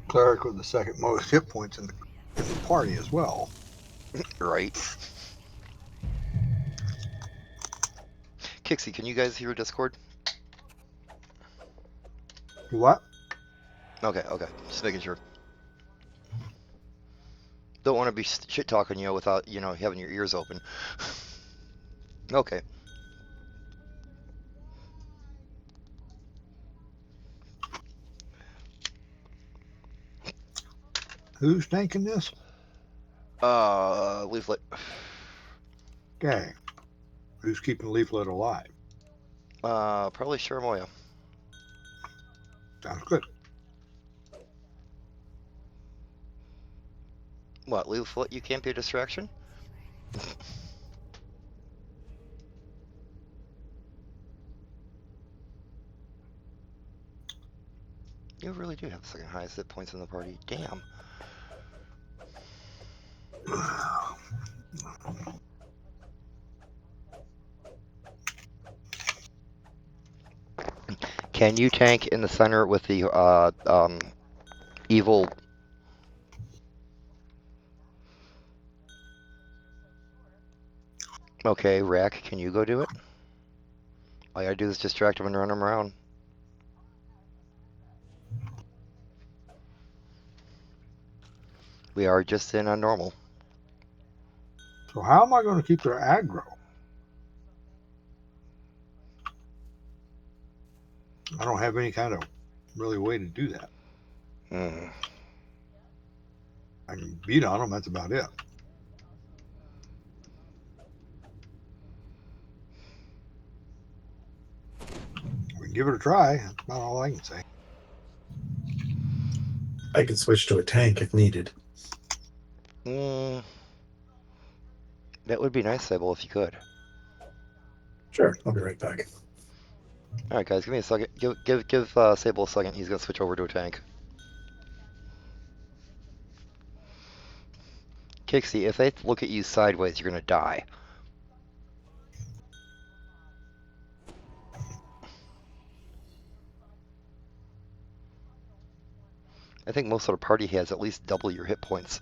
Cleric with the second most hit points in the party as well. Right. Kixie, can you guys hear Discord? What? Okay, just making sure. Don't want to be shit talking you without, having your ears open. Okay. Who's tanking this? Leaflet. Okay. Who's keeping Leaflet alive? Probably Sharamoya. Sounds good. What, Leaflet, you can't be a distraction? You really do have the second highest hit points in the party. Damn. Can you tank in the center with the evil? Okay, Rack, can you go do it? All you gotta do is distract him and run him around. We are just in on normal. So how am I going to keep their aggro? I don't have any kind of really way to do that. I can beat on them, that's about it. We can give it a try, that's about all I can say. I can switch to a tank if needed. That would be nice, Sable, if you could. Sure, I'll be right back. All right, guys, give me a second. Give Sable a second. He's gonna switch over to a tank. Kixie, if they look at you sideways, you're gonna die. I think most of the party has at least double your hit points.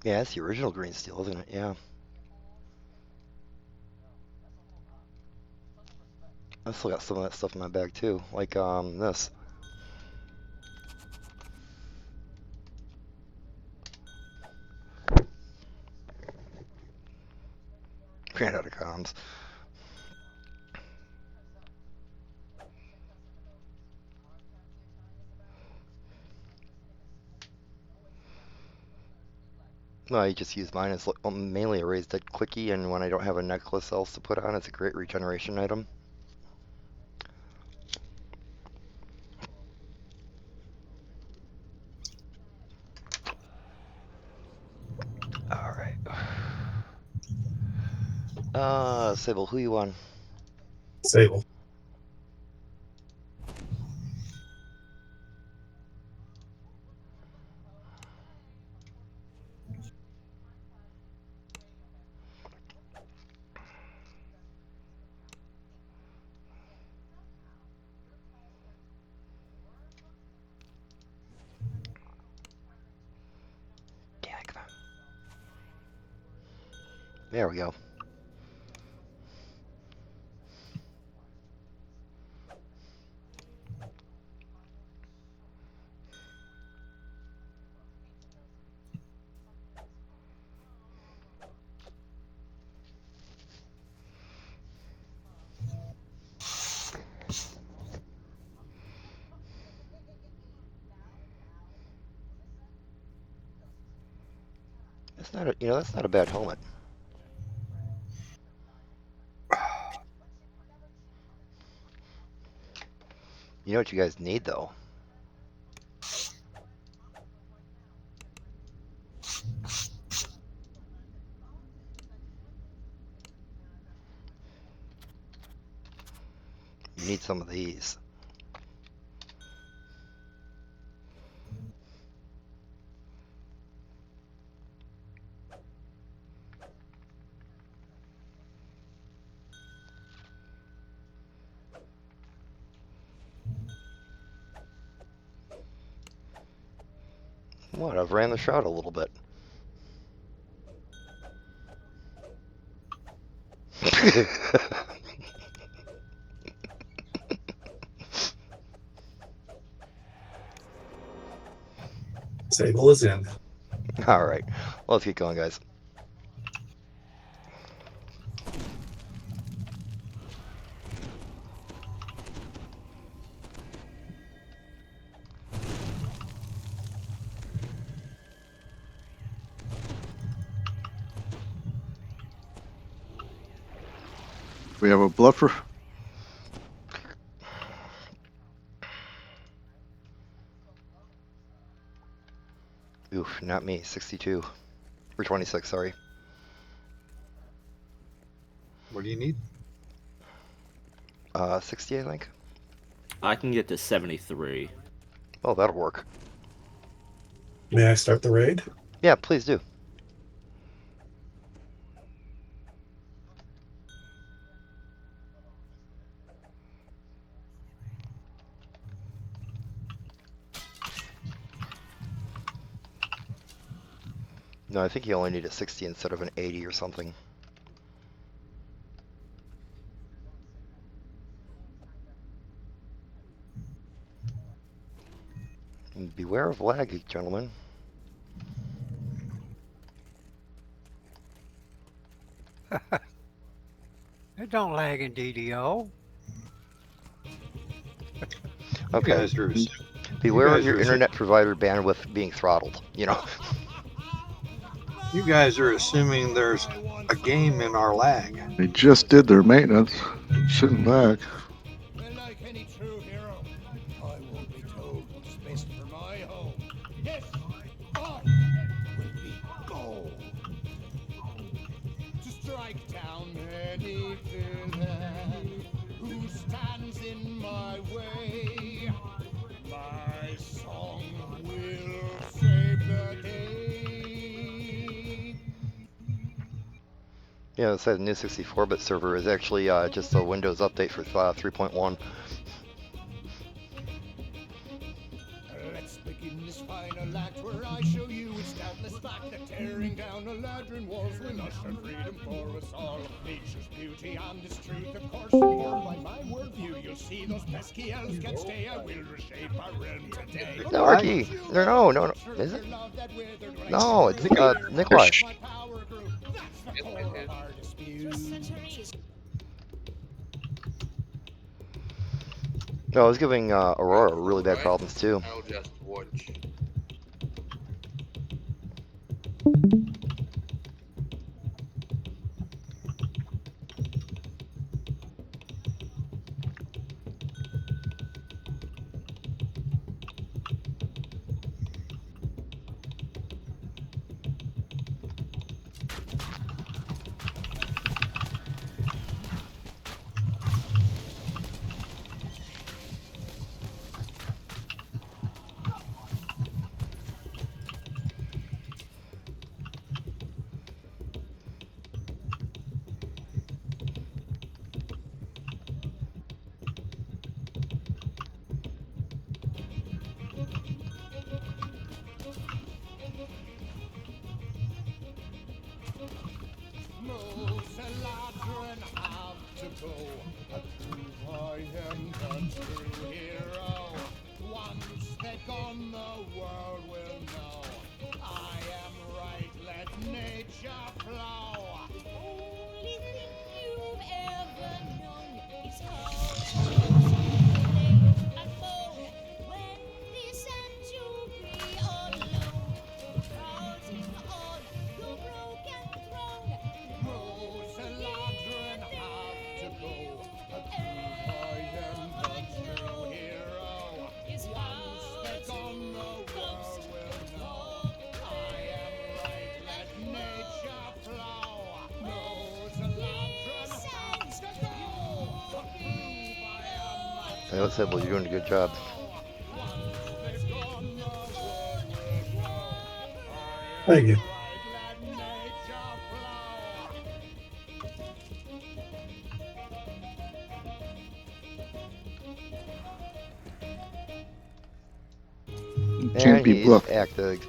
Yeah, that's the original green steel, isn't it? Yeah. I still got some of that stuff in my bag too, like this. Ran out of comms. No, I just use mine as mainly a raised dead quickie, and when I don't have a necklace else to put on, it's a great regeneration item. All right. Sable, who you on? Sable. Damn it, come on. There we go. That's not a, that's not a bad helmet. You know what you guys need though? You need some of these. What? I've ran the shroud a little bit. Sable is in. All right, well, let's get going, guys. We have a bluffer. Oof, not me. 62 or 26. Sorry. What do you need? 60, I think. I can get to 73. Oh, that'll work. May I start the raid? Yeah, please do. No, I think you only need a 60 instead of an 80 or something. And beware of lag, gentlemen. It don't lag in DDO. Okay. You guys are, Beware guys of your are- internet provider bandwidth being throttled, you guys are assuming there's a game in our lag. They just did their maintenance. Shouldn't lag. Like any true hero, I will be told what's best for my home. Yes, I will be bold to strike down any villain who stands in my way. My song will save the day. Yeah, it says new 64-bit server is actually just a Windows update for 3.1. Let's begin this final act where I show you it's doubtless this fact that tearing down the Ladrin walls will usher freedom for us all. Nature's beauty and its truth, of course, informed by my worldview. You'll see those pesky elves can't stay. I will reshape our realm today. No, Arky. No. Is it? No, it's Nikolai. My power grew. That's the core of our dispute. No, I was giving Aurora really bad problems too. I'll just watch. Ladrin have to go. I am the true hero. Once they're gone, the world will know. I am right, let nature flow. The only thing you've ever known is how to play and moan. When this ends, you'll be alone. Crowding on your broken throne. Ladrin have to go. I am the true hero. Once they're gone, the world will know. I am right, let nature flow. Ladrin have to go. Hey, what's up, Well, you're doing a good job. Thank you. And he's active.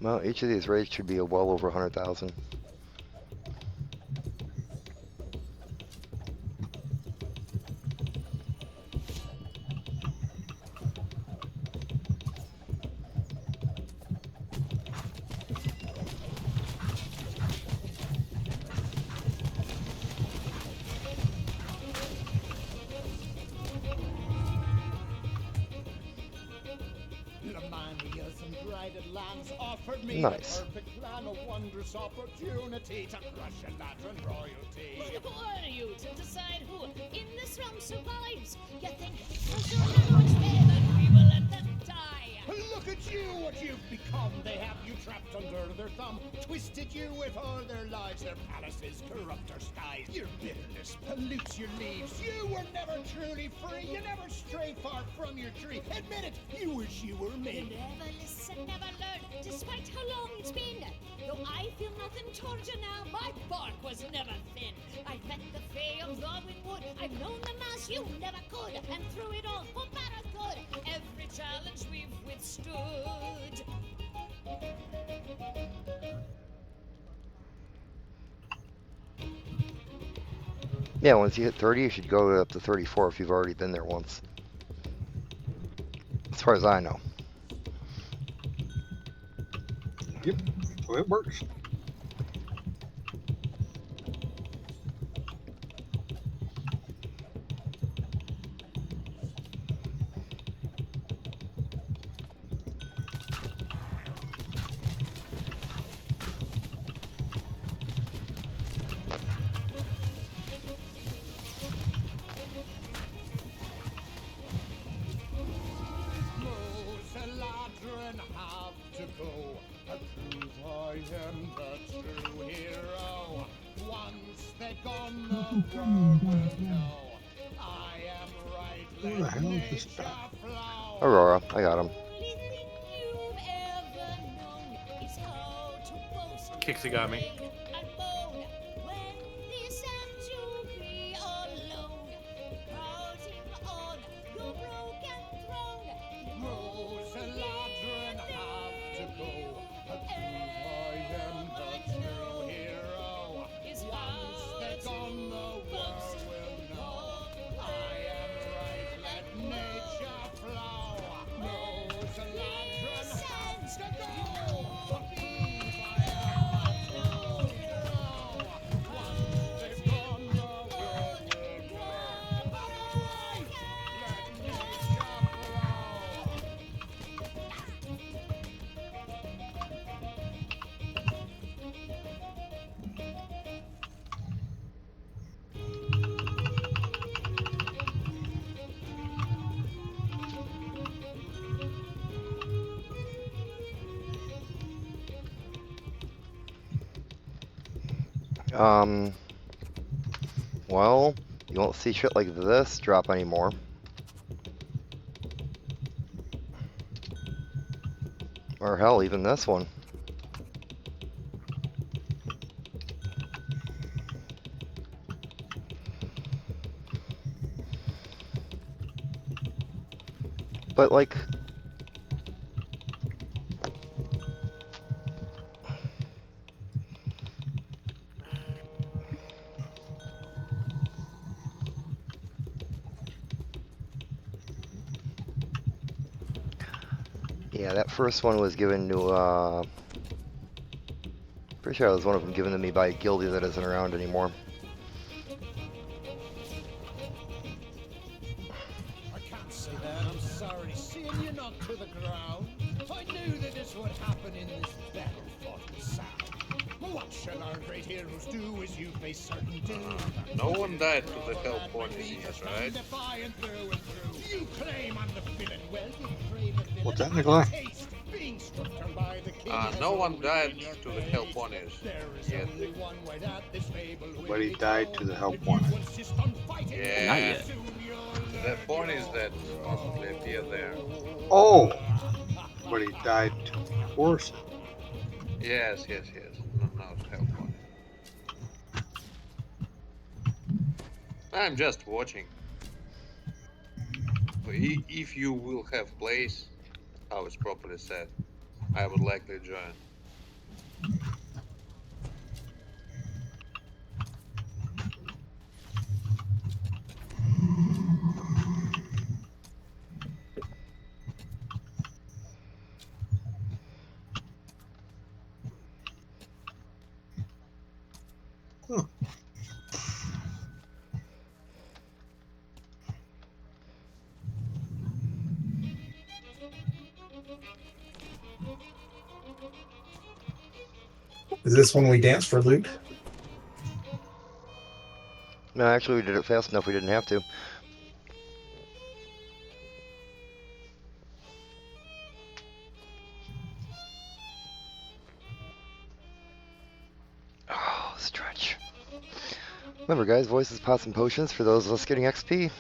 Well, each of these raids should be well over 100,000. Nice. A wondrous opportunity to crush a Ladrin royalty. Who are you to decide who in this realm survives? You think because your knowledge fair that we will let them die? Look at you, what you've become. They have you trapped under their thumb, twisted you with all their lives. Their palaces corrupt our skies. Your bitterness pollutes your leaves. You were never truly free. You never strayed far from your tree. Admit it, you wish you were me. You never listen, never learn, despite how long it's been. Though I feel nothing towards you now, my bark was never thin. I've met the Fae of Lawing Wood. I've known them as you never could, and through it all, for better good, every challenge we've withstood. Yeah, once you hit 30, you should go up to 34 if you've already been there once. far as I know. Yep, so it works. Children have to go to prove I am the true hero. Once they're gone, the world will know I am right. Where the Let hell is this nature stuff? flow. Aurora, I got him. You've ever known is how to boast. Kixie got me. And moan when this and to be alone. Crowding on your broken throne. Children have to go to prove I am the true hero. Once they're gone, the world will know I am right. Let nature flow. Children have to go. Be my true hero. Once they're gone, the world will know I am right. Let nature flow. Well, you won't see shit like this drop anymore. Or hell, even this one. But like, yeah, that first one was given to, pretty sure that was one of them given to me by a guildie that isn't around anymore. I can't say that, I'm sorry. Seeing you knocked to the ground, I knew that this would happen in this battle fought with sound. What shall our great heroes do as you face certain doom? No one died to the hell ponies yet, right? Defiant through and through. You claim I'm the villain. Well, you crave a villain. What's that, Nikolai? Taste being struck down by the king. No one died to the hell ponies There is yet. only one way that this fable will Nobody be died to told. the help If you one. insist on fighting, Yeah. Not yet. soon you'll The ponies that constantly appear there. Oh! But he died to horse. Yes. No, it's hell ponies. I'm just watching. If you will have place, how it's properly said, I would likely join. Is this when we dance for loot? No, actually, we did it fast enough. We didn't have to. Oh, stretch. Remember, guys, voices, pots, and potions for those of us getting XP.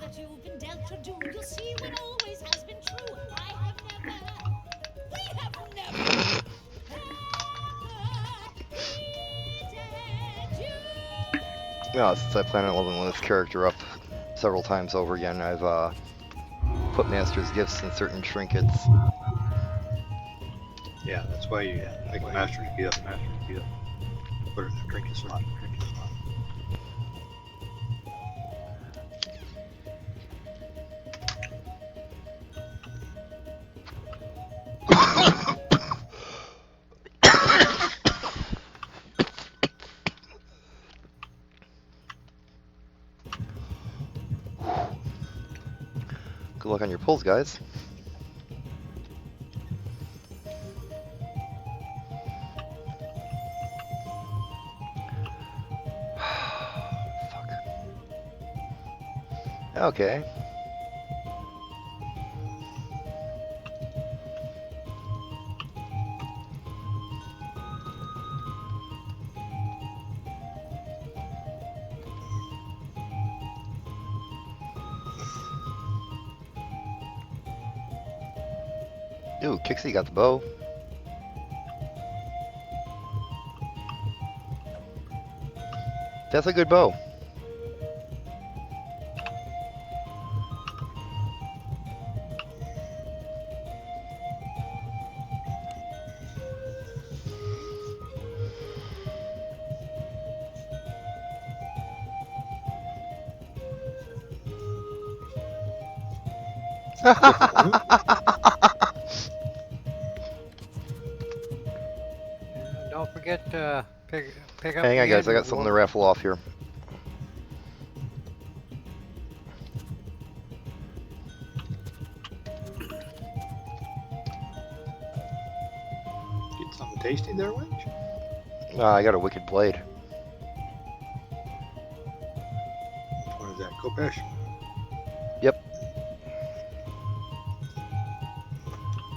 that you've been dealt your due. You'll see what always has been true. I have never, we have never, ever needed you. Yeah, since I plan on leveling this character up several times over again, I've put Master's Gifts in certain trinkets. Yeah, that's why you make a master's gift. Put it in the trinket slot. Good luck on your pulls, guys. Fuck. Okay. Ooh, Kixie got the bow. That's a good bow. Don't forget to pick up. Hang on, the guys. I end got something to one. raffle off here. Get something tasty there, Winch? I got a wicked blade. Which one is that? Kopesh? Yep.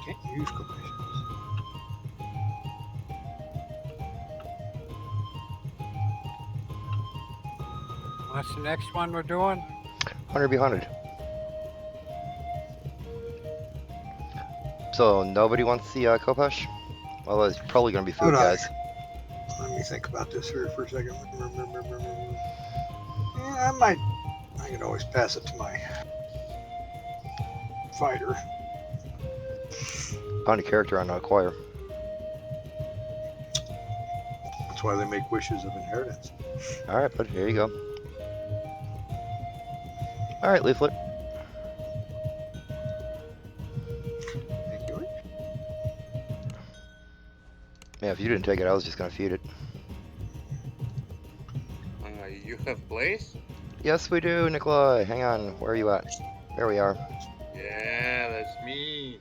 Can't use Kopesh. What's the next one we're doing? Hunter be hunted. So nobody wants the Kopesh? Well, it's probably gonna be food, Good eye. guys. Let me think about this here for a second. Yeah, I could always pass it to my fighter. Found a character on Acquire. That's why they make wishes of inheritance. Alright, bud, here you go. Alright, Leaflet. Thank you. Yeah, if you didn't take it, I was just gonna feed it. You have place? Yes, we do, Nikolai. Hang on, where are you at? There we are. Yeah, that's me.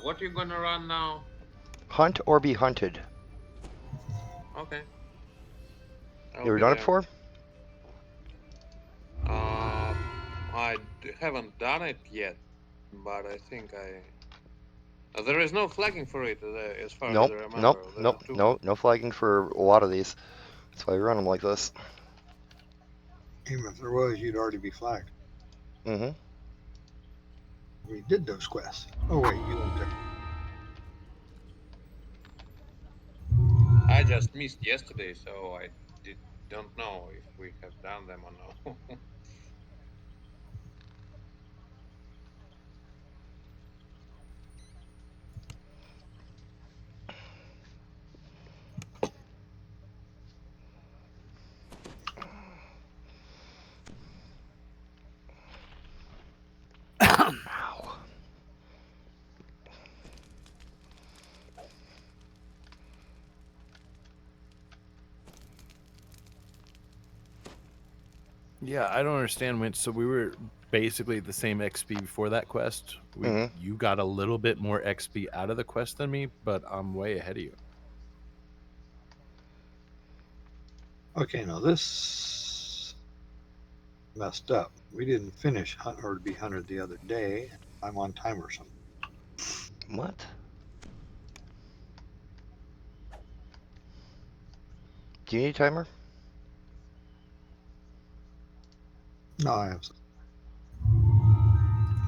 What you gonna run now? Hunt or be hunted. Okay. You ever done it before? I haven't done it yet, but I think there is no flagging for it as far Nope, as I remember. nope, no flagging for a lot of these. That's why we run them like this. Even if there was, you'd already be flagged. Mm-hmm. We did those quests. Oh wait, you don't take. I just missed yesterday, so I don't know if we have done them or no. Ow. Yeah, I don't understand, Winch. So we were basically the same XP before that quest. You got a little bit more XP out of the quest than me, but I'm way ahead of you. Okay, now this messed up. We didn't finish Hunt or to be hunted the other day. I'm on time or something. What? Do you need a timer? No, I have some.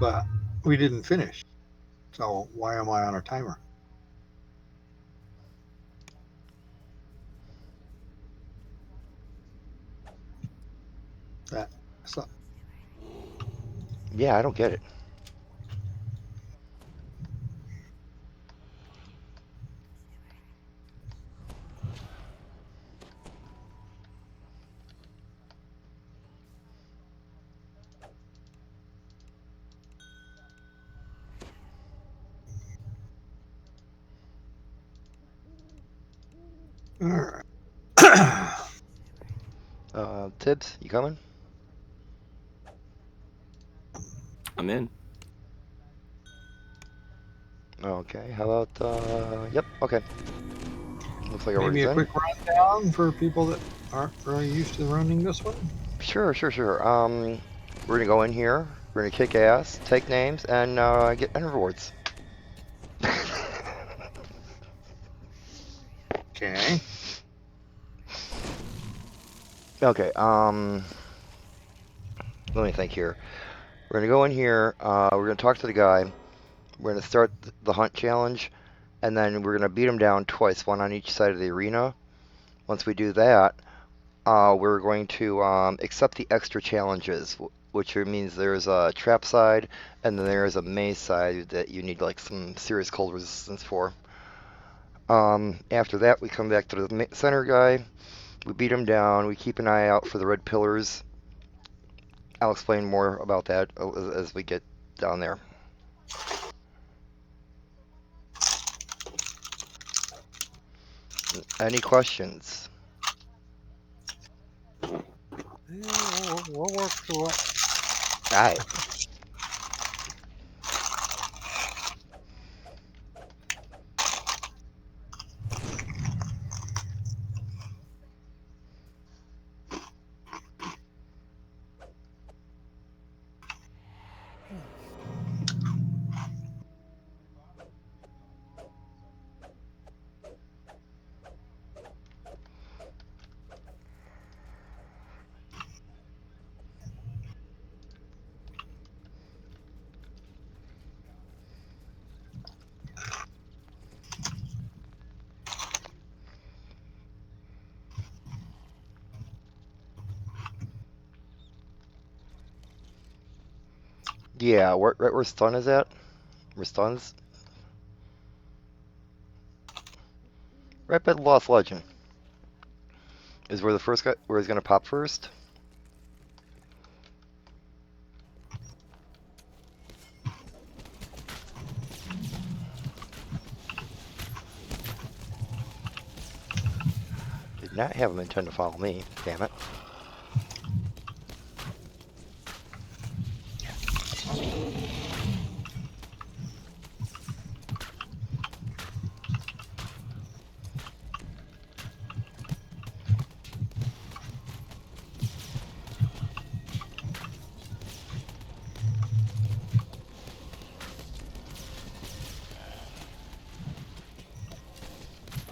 But we didn't finish. So why am I on a timer? That's up. Yeah, I don't get it. All right. Tibbs, you coming? I'm in. Okay, how about, yep, okay. Looks like Maybe everybody's a in. quick rundown for people that aren't really used to running this one. Sure. We're gonna go in here, we're gonna kick ass, take names, and get end rewards. Okay. Okay, let me think here. We're gonna go in here, we're gonna talk to the guy, we're gonna start the hunt challenge, and then we're gonna beat him down twice, one on each side of the arena. Once we do that, we're going to accept the extra challenges, which means there's a trap side, and then there's a maze side that you need like some serious cold resistance for. After that, we come back to the center guy, we beat him down, we keep an eye out for the red pillars. I'll explain more about that as we get down there. Any questions? Yeah, we'll work through it. Alright. Yeah, right where stun is at? Where stun's? Right by the Lost Legend. Is where the first guy, where he's gonna pop first. Did not have him intend to follow me, damn it.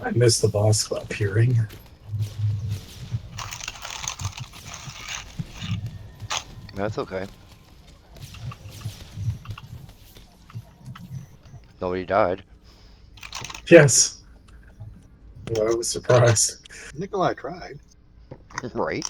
I missed the boss appearing. That's okay. Nobody died. Yes. Well, I was surprised. Nikolai tried. Right.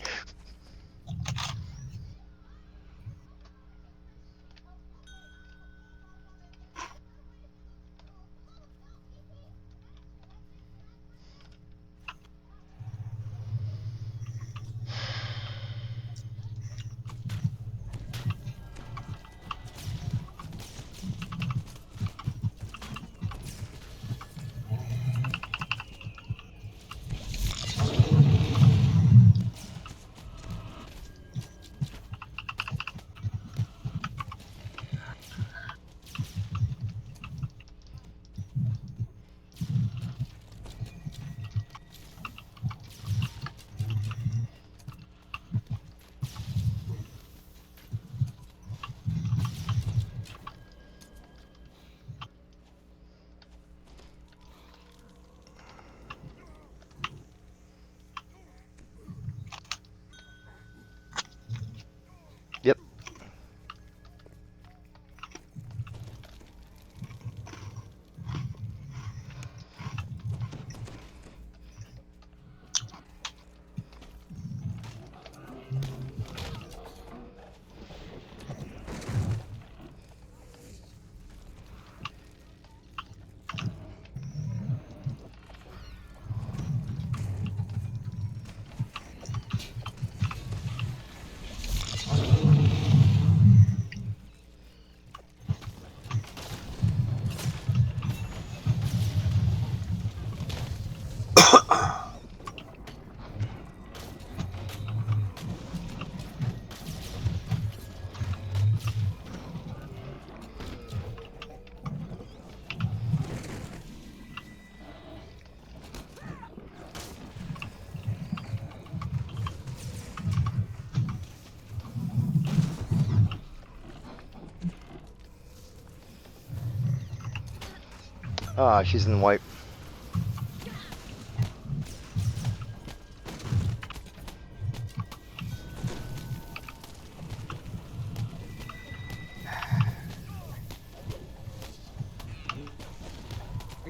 Ah, she's in white.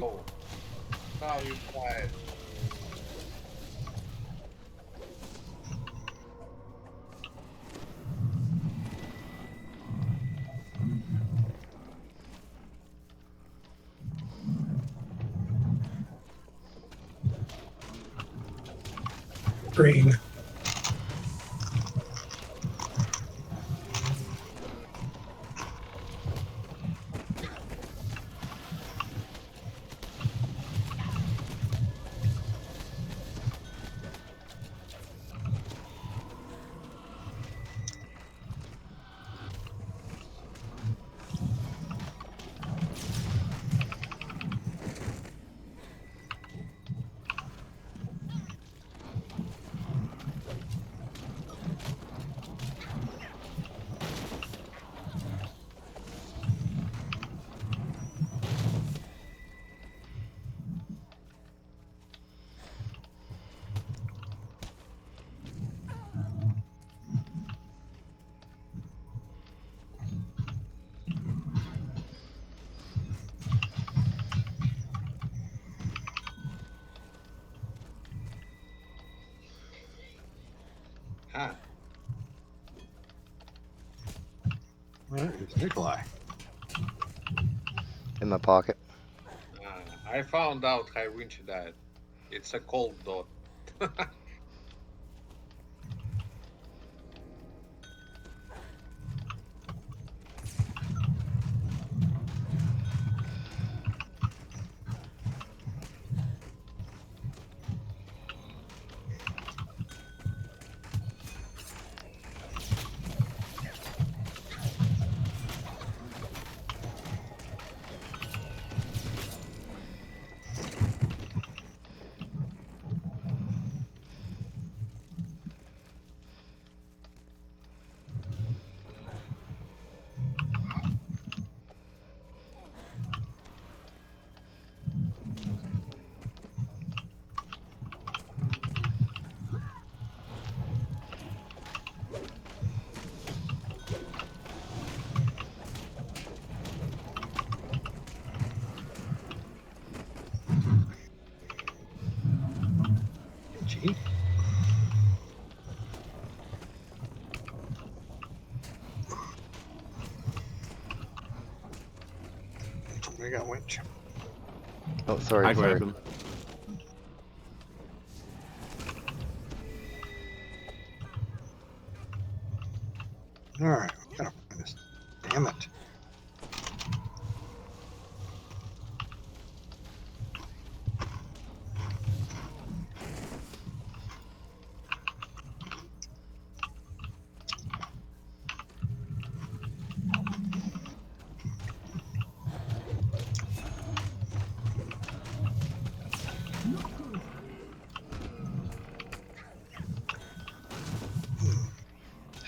Oh, now you quiet. Green. Huh. Where is Nikolai? In my pocket. I found out how Vinci died. It's a cold dot. Gee. Somebody got winch. Oh, sorry, I sorry. grabbed him. Alright, we gotta find this. Damn it.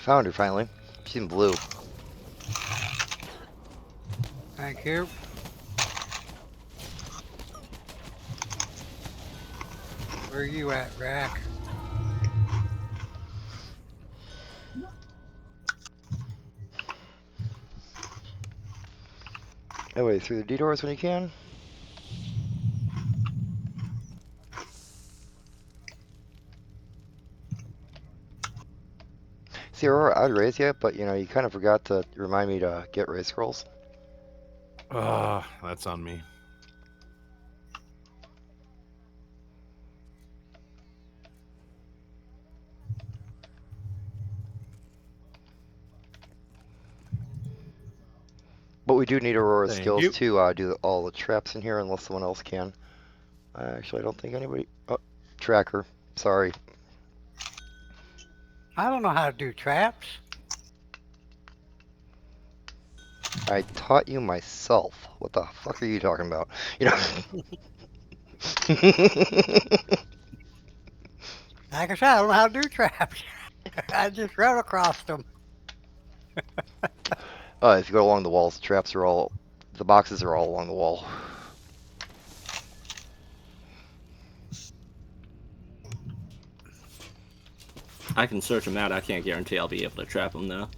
Found her finally. She's in blue. Thank you. Where are you at, Rack? Anyway, through the detours when you can. See, Aurora, I'd raise you, but you know, you kind of forgot to remind me to get raise scrolls. That's on me. But we do need Aurora Thank skills you. to do all the traps in here, unless someone else can. Actually, I don't think anybody. Oh, tracker. Sorry. I don't know how to do traps. I taught you myself. What the fuck are you talking about? You know. Like I said, I don't know how to do traps. I just run across them. If you go along the walls, the traps are all. The boxes are all along the wall. I can search them out. I can't guarantee I'll be able to trap them though.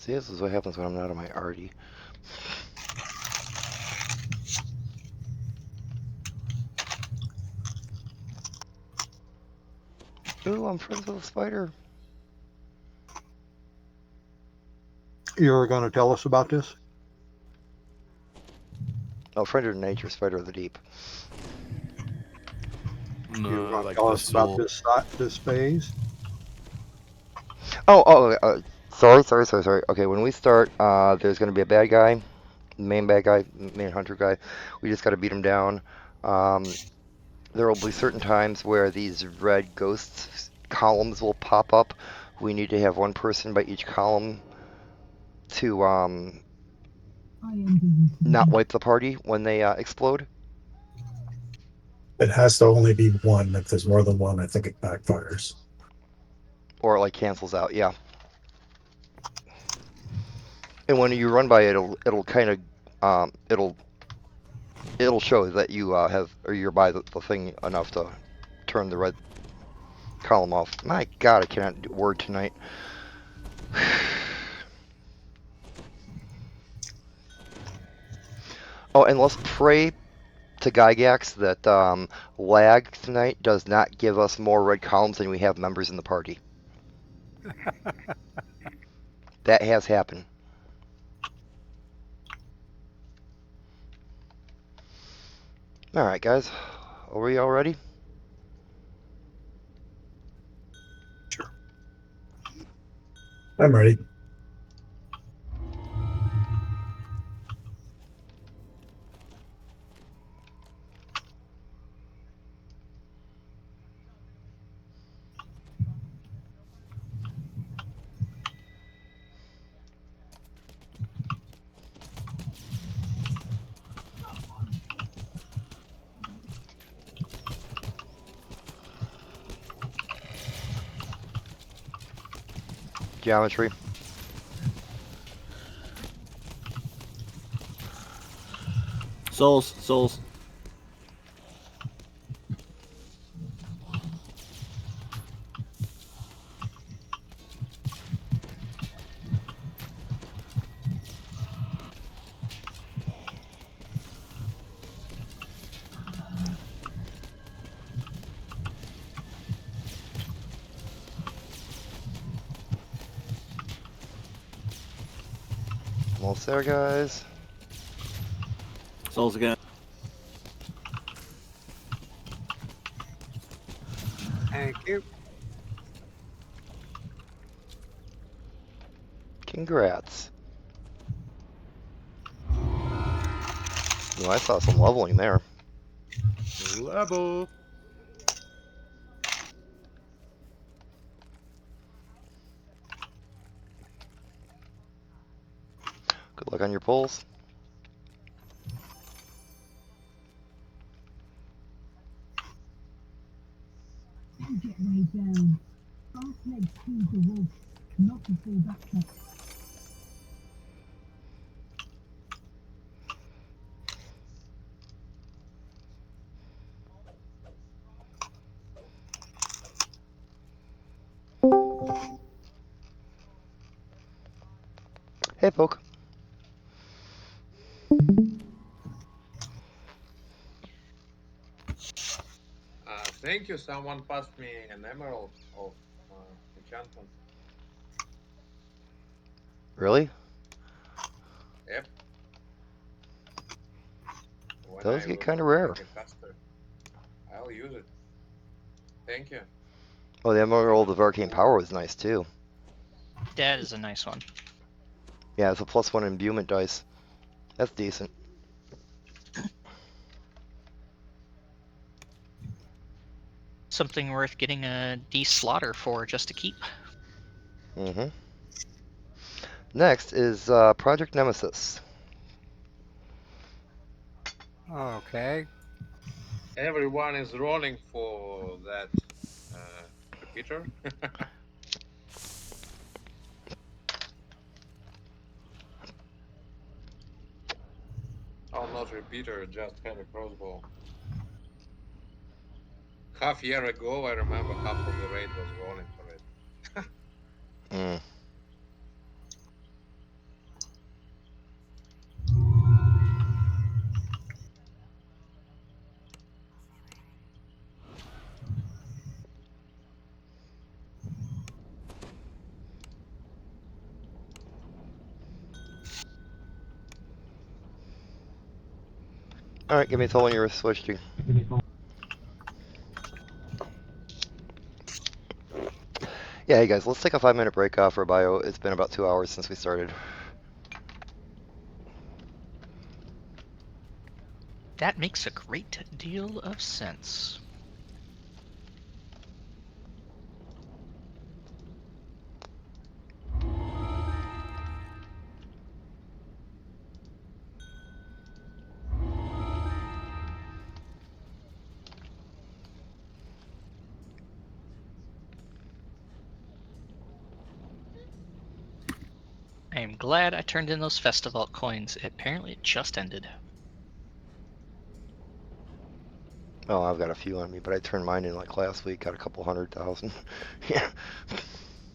See, this is what happens when I'm not on my arty. Ooh, I'm friends with a spider. You were going to tell us about this? Oh, friend of nature, spider of the deep. You were No, going to like tell the us about soul. this phase? Sorry. Okay, when we start, there's going to be a bad guy, main hunter guy. We just got to beat him down. There will be certain times where these red ghosts columns will pop up. We need to have one person by each column to not wipe the party when they explode. It has to only be one. If there's more than one, I think it backfires. Or it like cancels out, yeah. And when you run by it, it'll kind of it'll show that you you're by the thing enough to turn the red column off. My God, I cannot do word tonight. Oh, and let's pray to Gygax that lag tonight does not give us more red columns than we have members in the party. That has happened. Alright, guys. Are we all ready? Sure. I'm ready. Geometry. Souls. Almost there, guys. Souls again. Thank you. Congrats. Oh, I saw some leveling there. Level. Good luck on your pulls. Get way down. Half legs through the wolf, not before that. Hey, folk. Thank you. Someone passed me an emerald of enchantment. Really? Yep. When Those I get will kind of make rare. it faster, I'll use it. Thank you. Oh, the Emerald of Arcane Power was nice too. That is a nice one. Yeah, it's a +1 imbuement dice. That's decent. Something worth getting a de-slaughter for just to keep. Mm-hmm. Next is Project Nemesis. Okay. Everyone is rolling for that repeater. Oh, not repeater, just heavy crossbow. Half year ago, I remember half of the raid was rolling for it. Mm. Alright, give me a total when you're switching. Yeah, hey guys, let's take a 5-minute break for a bio. It's been about 2 hours since we started. That makes a great deal of sense. I am glad I turned in those Festival coins. Apparently it just ended. Oh, I've got a few on me, but I turned mine in like last week, got a couple 100,000. Yeah.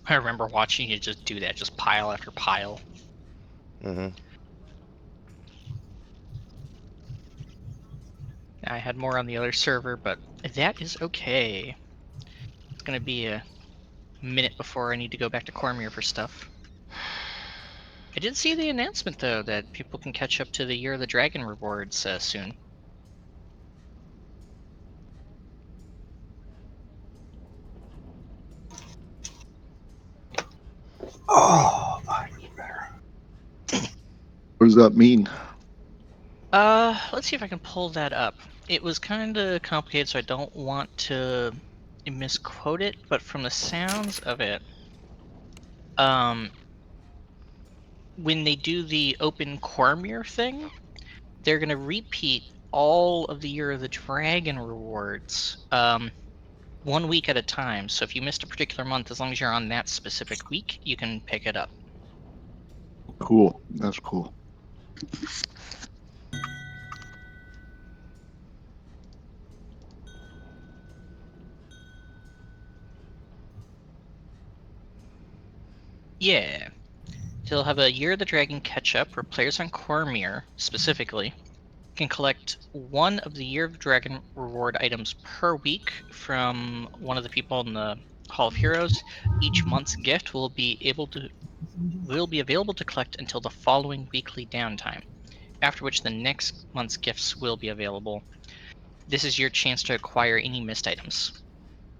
I remember watching you just do that, just pile after pile. Mm-hmm. I had more on the other server, but that is okay. It's gonna be a minute before I need to go back to Cormier for stuff. I did see the announcement, though, that people can catch up to the Year of the Dragon rewards soon. Oh, I knew better. What does that mean? Let's see if I can pull that up. It was kind of complicated, so I don't want to misquote it, but from the sounds of it, when they do the open Cormier thing, they're going to repeat all of the Year of the Dragon rewards 1 week at a time. So if you missed a particular month, as long as you're on that specific week, you can pick it up. Cool. That's cool. Yeah. They'll have a Year of the Dragon catch-up where players on Cormier, specifically, can collect one of the Year of the Dragon reward items per week from one of the people in the Hall of Heroes. Each month's gift will be available to collect until the following weekly downtime, after which the next month's gifts will be available. This is your chance to acquire any missed items.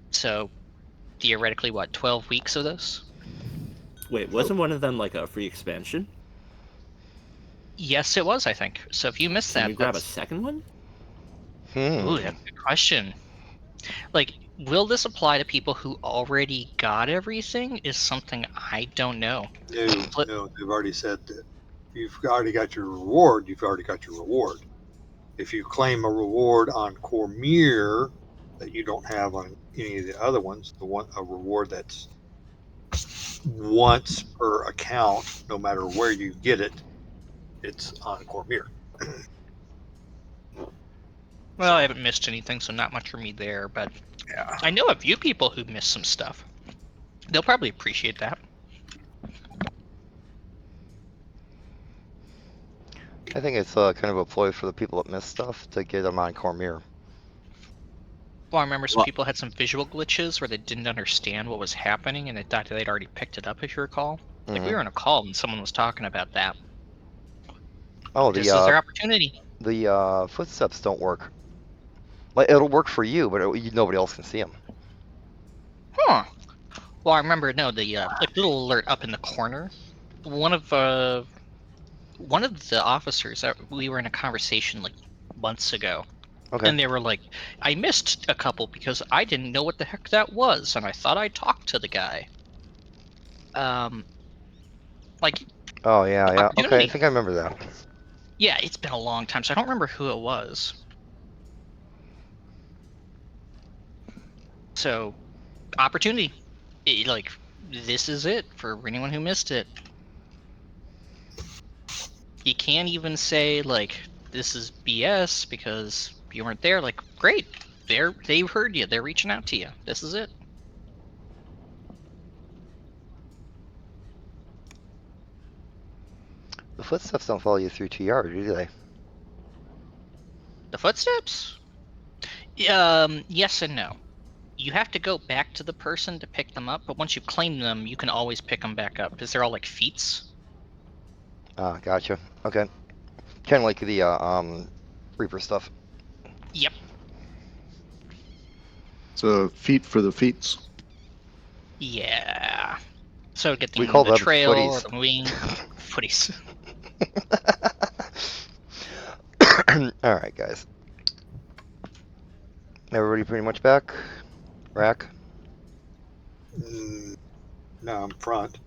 So, theoretically, what, 12 weeks of this? Wait, wasn't one of them like a free expansion? Yes, it was, I think. So if you missed that, Can you grab a second one? Ooh, that's a good question. Like, will this apply to people who already got everything? Is something I don't know. No, they've already said that if you've already got your reward, you've already got your reward. If you claim a reward on Cormier that you don't have on any of the other ones, a reward that's once per account, no matter where you get it, it's on Cormier. Well, I haven't missed anything, so not much for me there, but yeah. I know a few people who missed some stuff. They'll probably appreciate that. I think it's kind of a ploy for the people that miss stuff to get them on Cormier. Well, I remember some people had some visual glitches where they didn't understand what was happening and they thought they'd already picked it up, if you recall. Like, we were in a call and someone was talking about that. Oh, this is their opportunity. The footsteps don't work. Like, it'll work for you, but nobody else can see them. Huh. Well, I remember, no, the like little alert up in the corner one of the officers that we were in a conversation like months ago. Okay. And they were like, I missed a couple because I didn't know what the heck that was, and I thought I talked to the guy. Like, Oh yeah, yeah. Okay, I opportunity. think I remember that. Yeah, it's been a long time, so I don't remember who it was. So, opportunity. Like, this is it for anyone who missed it. You can't even say, like, this is BS because you weren't there. Like, great. They've heard you. They're reaching out to you. This is it. The footsteps don't follow you through TR, do they? The footsteps? Yes and no. You have to go back to the person to pick them up, but once you claim them, you can always pick them back up because they're all like feats. Ah, gotcha. Okay. Kind of like the Reaper stuff. Yep. So feet for the feats. Yeah. So get We the call them trail or footies. the wing. Footies. All right, guys. Everybody pretty much back? Rack? No, I'm front.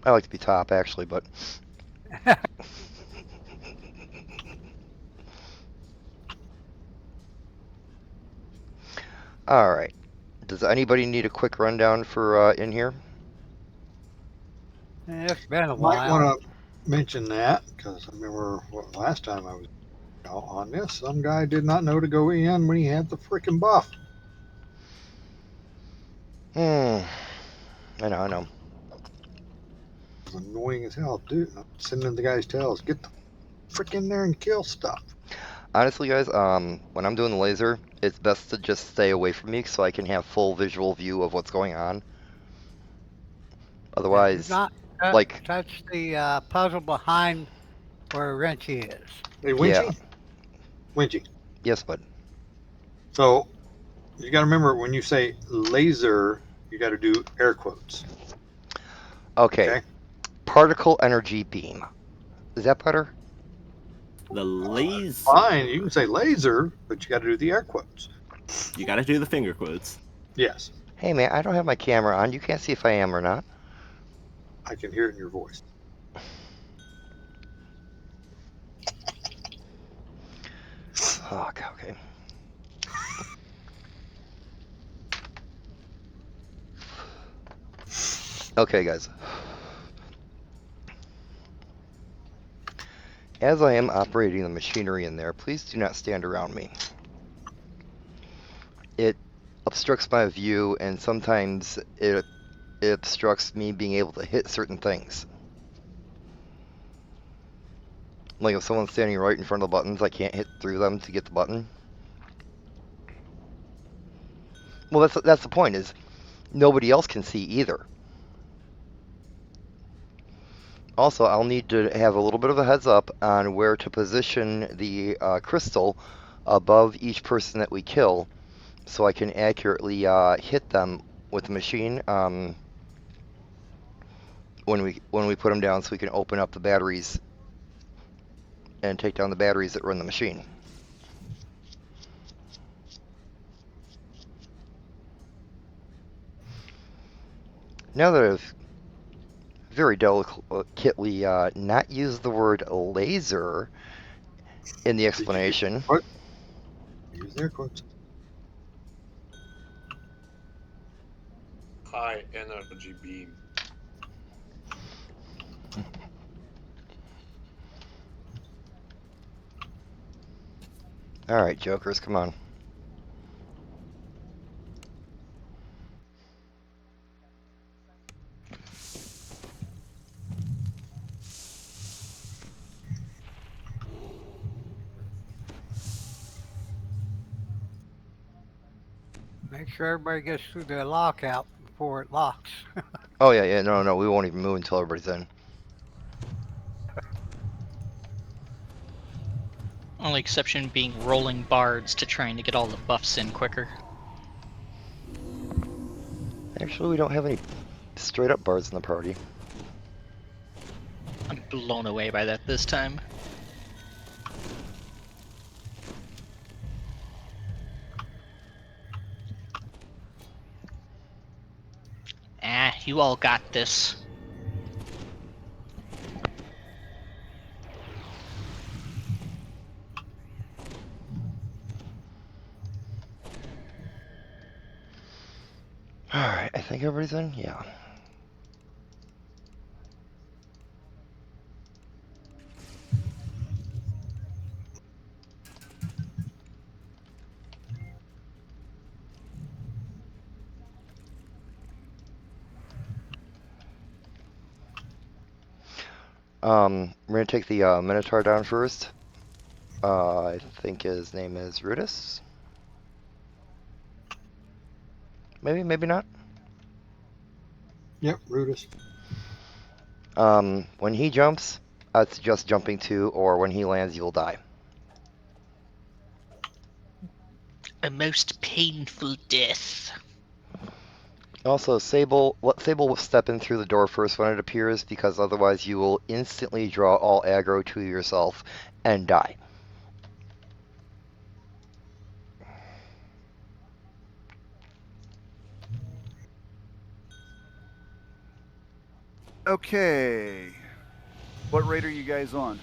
I like to be top, actually, but... All right. Does anybody need a quick rundown for in here? It's been a Might while. want to mention that because I remember last time I was on this, some guy did not know to go in when he had the freaking buff. I know. It was annoying as hell, dude. I'm sending the guys tells, get the frick in there and kill stuff. Honestly, guys, when I'm doing the laser, it's best to just stay away from me so I can have full visual view of what's going on. Otherwise, Not like... touch the puzzle behind where Wrenchy is. Hey, Winchy? Yeah. Winchy. Yes, bud. So, you got to remember when you say laser, you got to do air quotes. Okay. Particle energy beam. Is that better? The laser. Fine, you can say laser, but you got to do the air quotes. You got to do the finger quotes. Yes. Hey, man, I don't have my camera on. You can't see if I am or not. I can hear it in your voice. Okay. Okay, guys. As I am operating the machinery in there, please do not stand around me. It obstructs my view, and sometimes it obstructs me being able to hit certain things. Like if someone's standing right in front of the buttons, I can't hit through them to get the button. Well, that's the point, is nobody else can see either. Also, I'll need to have a little bit of a heads up on where to position the crystal above each person that we kill, so I can accurately hit them with the machine when we put them down, so we can open up the batteries and take down the batteries that run the machine. Now that I've very delicately not use the word laser in the explanation. What? Use their quotes. High energy beam. All right, jokers, come on. Make sure everybody gets through the lockout before it locks. Oh yeah, no, we won't even move until everybody's in. Only exception being rolling bards to trying to get all the buffs in quicker. Actually, we don't have any straight up bards in the party. blown away by that this time. Ah, you all got this. Alright, I think everybody's in? Yeah. We're gonna take the Minotaur down first. I think his name is Rudis. Maybe, maybe not. Yep, Rudis. When he jumps, it's just jumping 2, or when he lands, you'll die. A most painful death. Also, Sable will step in through the door first when it appears, because otherwise you will instantly draw all aggro to yourself and die. Okay. What raid are you guys on?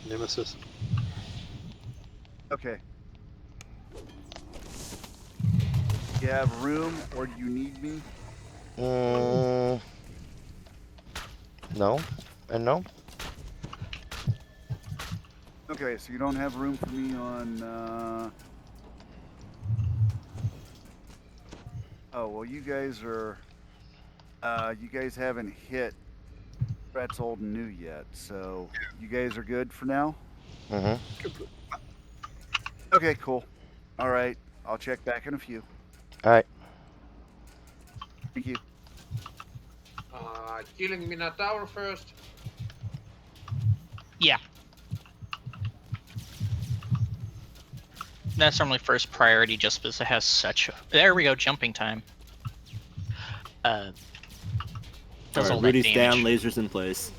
Nemesis. Okay. You have room, or do you need me? No. And no. Okay, so you don't have room for me on, Oh, well, you guys are... you guys haven't hit Brett's Old and New yet, so you guys are good for now? Mm-hmm. Okay, cool. All right, I'll check back in a few. Alright. Thank you. Killing Minotaur first. Yeah. That's normally first priority just because it has such a... There we go, jumping time. Does all that Rudy's damage. down, lasers in place.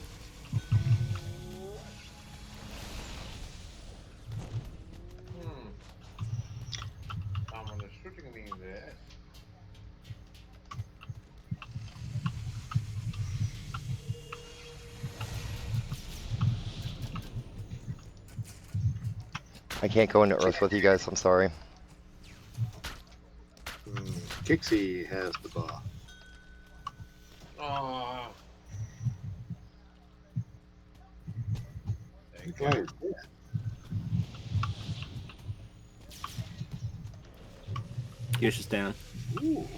Someone is shooting me in the ass. I can't go into Earth with you guys, I'm sorry. Kixie has the ball. Oh. Thank Gears is down. Ooh.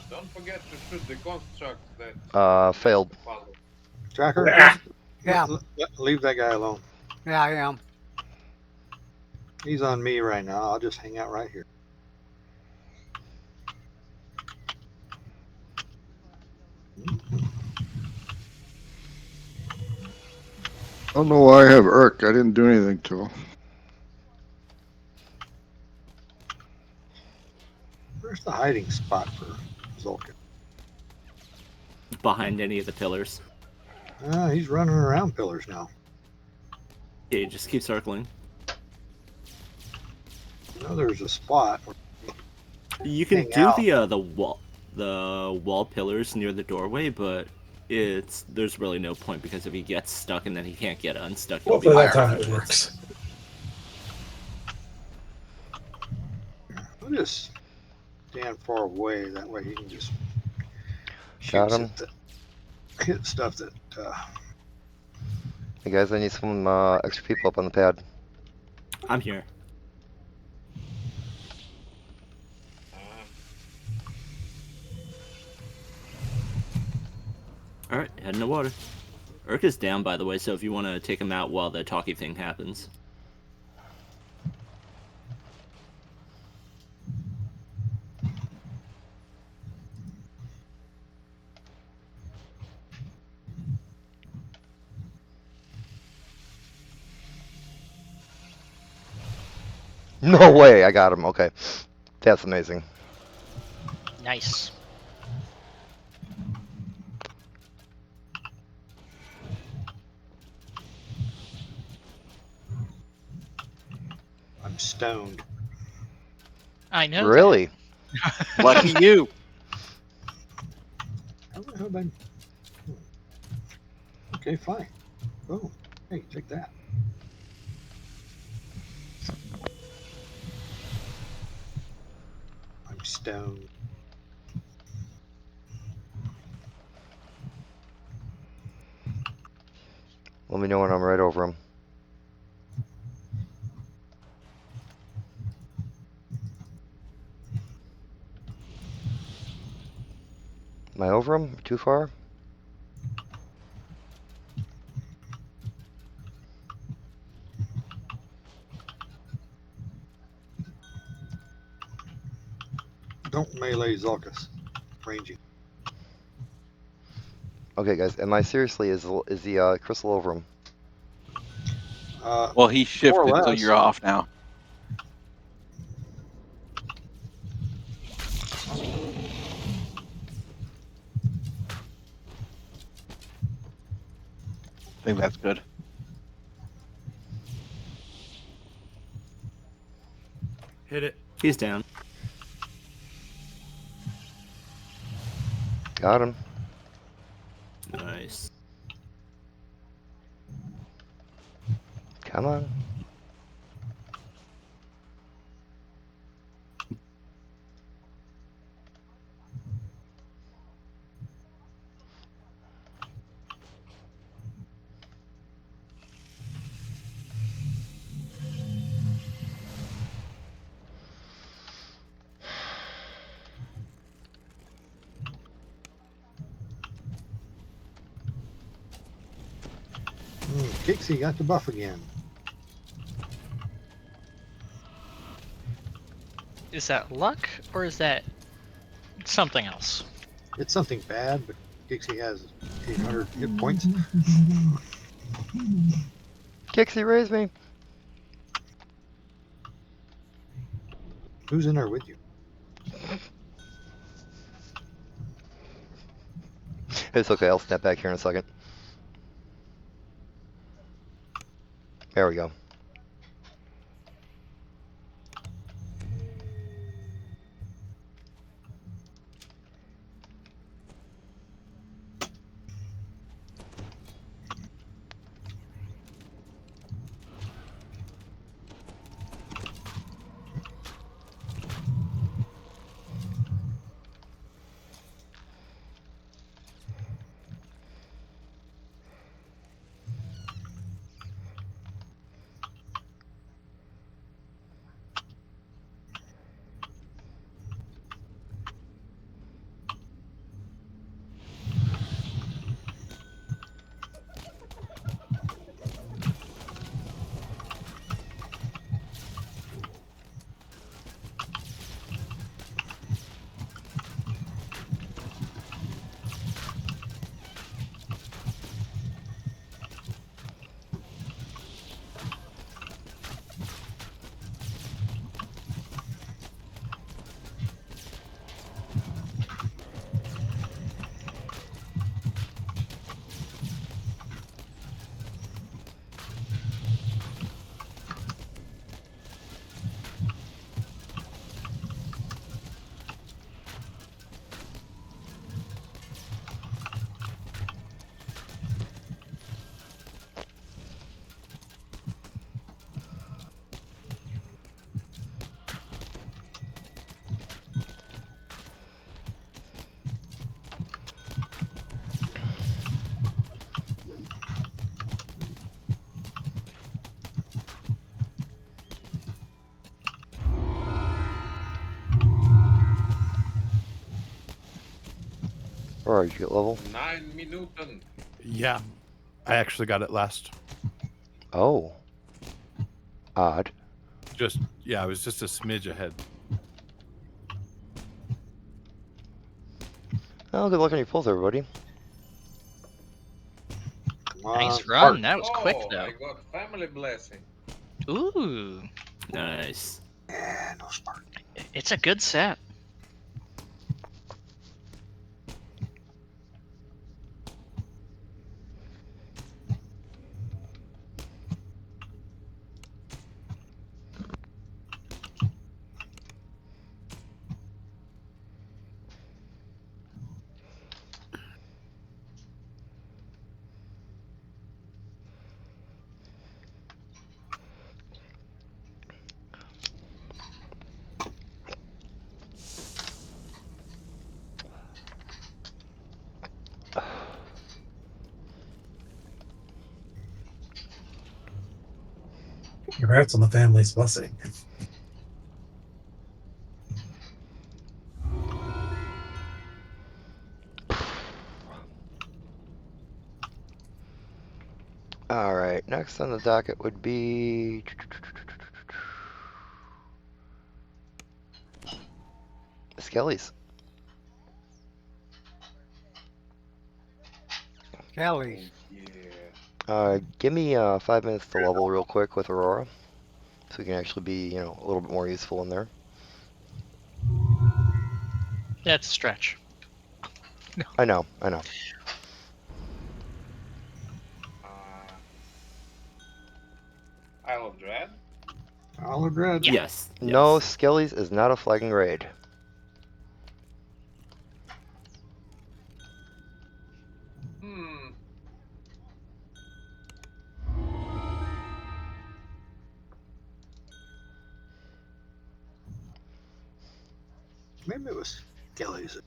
Don't forget to shoot the construct that... Failed. Tracker? Yeah. Leave that guy alone. Yeah, I am. He's on me right now. I'll just hang out right here. I don't know why I have Urk. I didn't do anything to him. Where's the hiding spot for Zulkin? Behind any of the pillars. He's running around pillars now. Yeah, just keep circling. I know there's a spot. You can Hang do out. the wall pillars near the doorway, but there's really no point because if he gets stuck and then he can't get unstuck, he'll be Hopefully that's fire. how it works. I'll just stand far away. That way he can just Got shoot him. hit stuff that. Hey guys, I need some extra people up on the pad. I'm here. Alright, head in the water. Urk is down, by the way, so if you want to take him out while the talkie thing happens. No way, I got him. Okay. That's amazing. Nice. stoned. I know. Really? Lucky you. How have I... Okay, fine. Oh, hey, take that. I'm stoned. Let me know when I'm right over him. Am I over him? Too far? Don't melee Zulkus. Ranging. Okay, guys. Am I seriously? Is the crystal over him? Well, he shifted, more or so less. you're off now. I think that's good. Hit it. He's down. Got him. Nice. Come on. Kixie got the buff again. Is that luck or is that something else? It's something bad, but Kixie has 800 hit points. Kixie, raise me. Who's in there with you? It's okay. I'll snap back here in a second. There we go. Where are you? Get level? 9 Minuten. Yeah, I actually got it last. Oh. Odd. I was just a smidge ahead. Oh, good luck on your pulls, everybody. Nice run. That was quick, Oh, though. I got family blessing. Ooh. Nice. Yeah, no spark. It's a good set. Congrats on the family's blessing. All right, next on the docket would be Skelly's. Kelly's. Give me 5 minutes to level real quick with Aurora, so we can actually be, a little bit more useful in there. Yeah, it's a stretch. I know. Isle of Dread? Isle of Dread? Yes. No, Skelly's is not a flagging raid. Maybe it was Kelly's.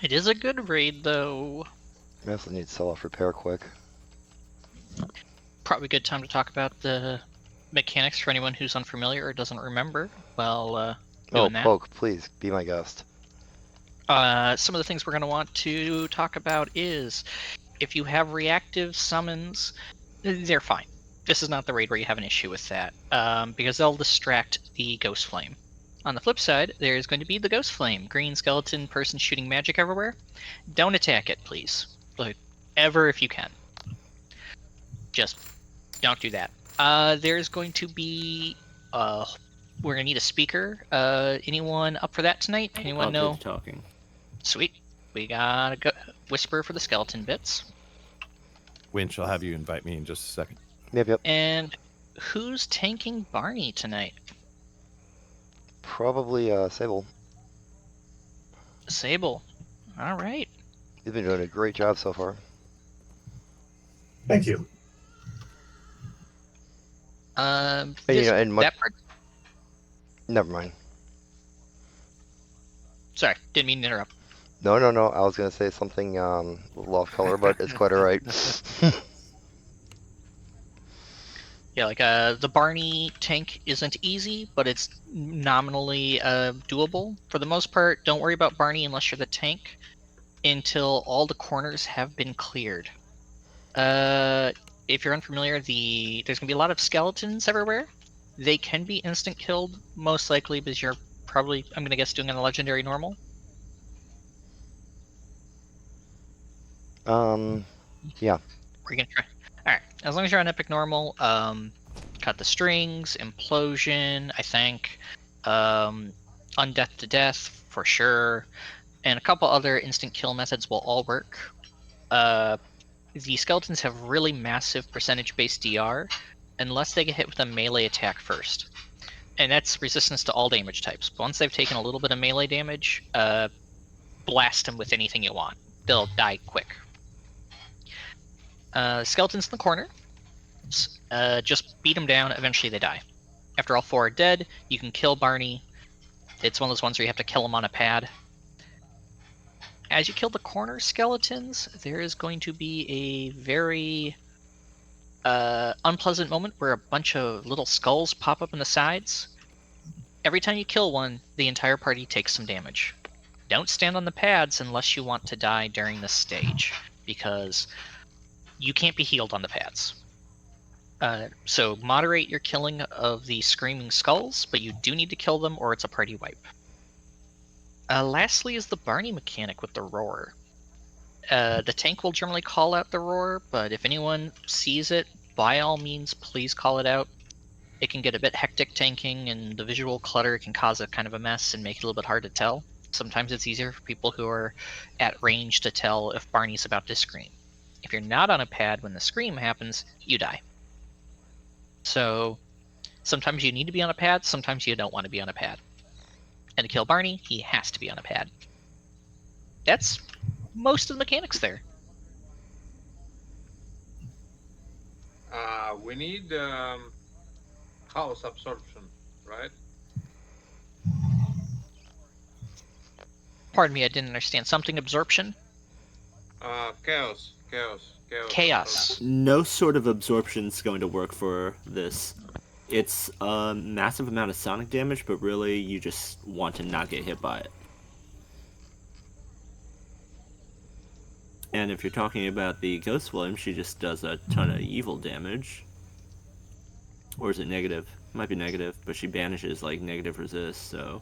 It is a good raid, though. We also need to sell off repair quick. Probably a good time to talk about the mechanics for anyone who's unfamiliar or doesn't remember. Well, doing that. Poke, please be my guest. Some of the things we're going to want to talk about is if you have reactive summons, they're fine. This is not the raid where you have an issue with that, because they'll distract the Ghost Flame. On the flip side, there's going to be the Ghost Flame, green skeleton person shooting magic everywhere. Don't attack it, please. Like, ever if you can. Just don't do that. There's going to be we're gonna need a speaker. Anyone up for that tonight? Anyone I'll do know? the talking. Sweet. We got a whisper for the skeleton bits. Winch, I'll have you invite me in just a second. Yep. And who's tanking Barney tonight? Probably Sable. Sable. All right. He's been doing a great job so far. Thank you. And, that part... Never mind. Sorry, didn't mean to interrupt. No. I was gonna say something a little off color, but it's quite alright. Yeah, like the Barney tank isn't easy, but it's nominally doable. For the most part, don't worry about Barney unless you're the tank until all the corners have been cleared. If you're unfamiliar, there's going to be a lot of skeletons everywhere. They can be instant killed, most likely, because you're probably, I'm going to guess, doing a legendary normal. Yeah. We're going to try. Alright, as long as you're on epic normal, cut the strings, implosion, I think, undeath to death, for sure, and a couple other instant kill methods will all work. The skeletons have really massive percentage-based DR, unless they get hit with a melee attack first. And that's resistance to all damage types. But once they've taken a little bit of melee damage, blast them with anything you want. They'll die quick. Skeletons in the corner. Just beat them down, eventually they die. After all four are dead, you can kill Barney. It's one of those ones where you have to kill him on a pad. As you kill the corner skeletons, there is going to be a very unpleasant moment where a bunch of little skulls pop up in the sides. Every time you kill one, the entire party takes some damage. Don't stand on the pads unless you want to die during this stage, because you can't be healed on the pads. So moderate your killing of the screaming skulls, but you do need to kill them or it's a party wipe. Lastly is the Barney mechanic with the roar. The tank will generally call out the roar, but if anyone sees it, by all means, please call it out. It can get a bit hectic tanking, and the visual clutter can cause a kind of a mess and make it a little bit hard to tell. Sometimes it's easier for people who are at range to tell if Barney's about to scream. If you're not on a pad when the scream happens, you die. So sometimes you need to be on a pad, sometimes you don't want to be on a pad. And to kill Barney, he has to be on a pad. That's most of the mechanics there. We need house absorption, right? Pardon me, I didn't understand. Something absorption? Chaos. Chaos. No sort of absorption's going to work for this. It's a massive amount of sonic damage, but really you just want to not get hit by it. And if you're talking about the Ghost Flame, she just does a ton of evil damage. Or is it negative? It might be negative, but she banishes like negative resist, so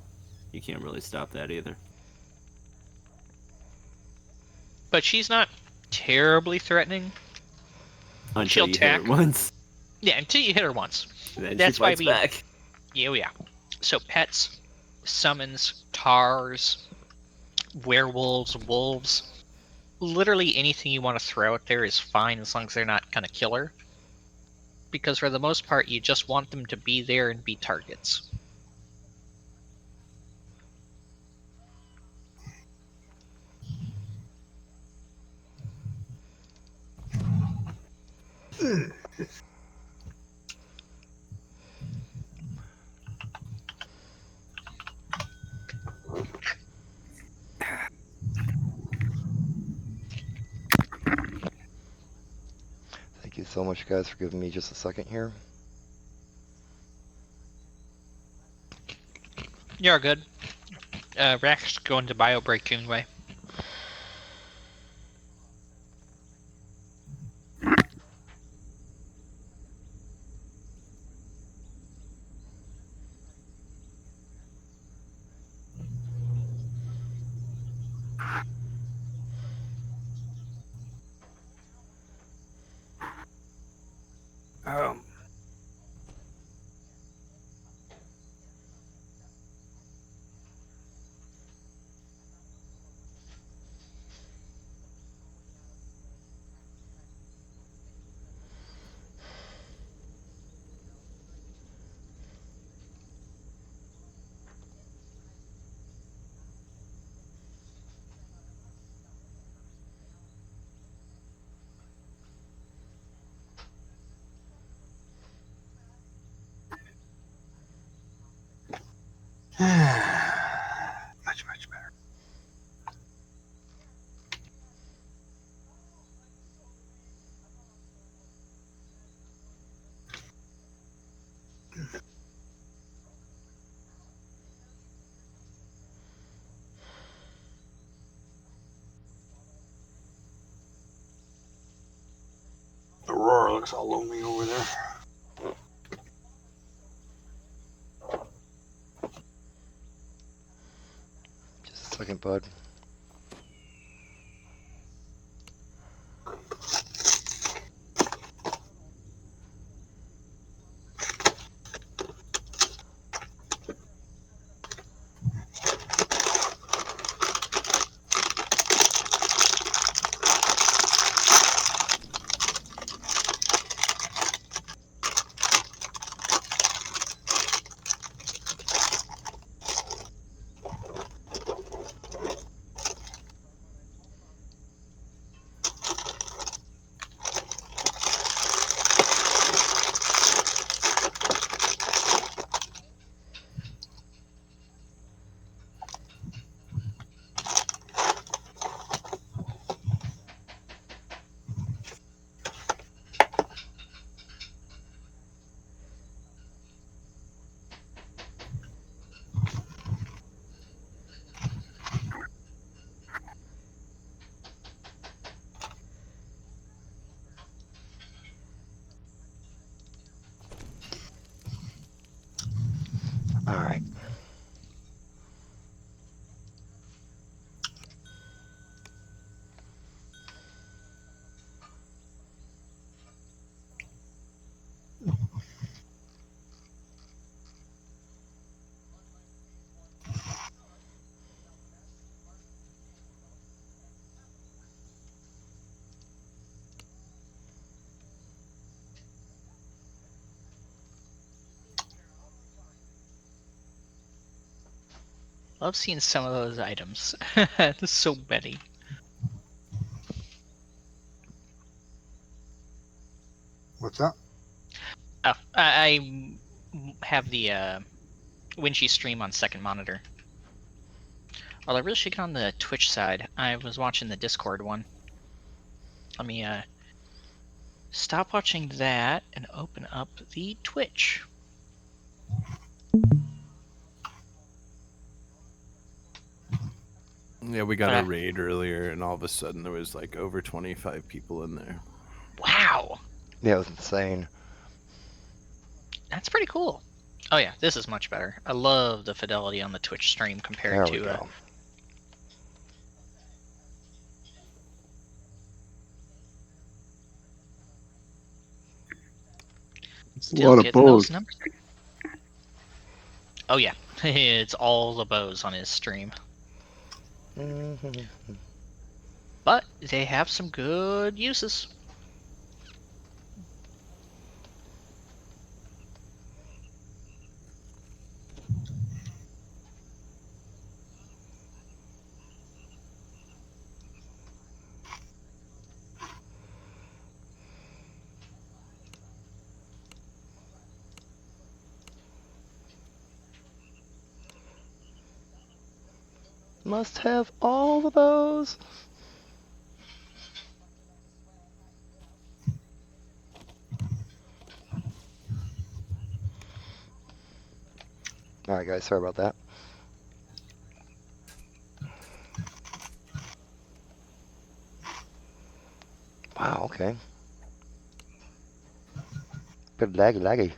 you can't really stop that either. But she's not terribly threatening. Until She'll you hit her attack. once. Yeah, until you hit her once. Then That's she why fights we. back. Yeah. So pets, summons, tars, werewolves, wolves. Literally anything you want to throw out there is fine as long as they're not gonna kill her. Because for the most part, you just want them to be there and be targets. Thank you so much, guys, for giving me just a second here. You're good. Rack's going to bio break anyway. Much better. Aurora looks all lonely over there. Just a second, bud. All right. Love seeing some of those items. There's so many. What's up? Oh, I have the Winchy stream on second monitor. Well, I really should get on the Twitch side. I was watching the Discord one. Let me stop watching that and open up the Twitch. Yeah, we got a raid earlier, and all of a sudden there was like over 25 people in there. Wow. Yeah, it was insane. That's pretty cool. Oh yeah, this is much better. I love the fidelity on the Twitch stream compared There we to go. still lot of getting those bows. numbers. Oh yeah, it's all the bows on his stream. But they have some good uses. Must have all the bows. Alright guys, sorry about that. Wow, okay. Bit laggy.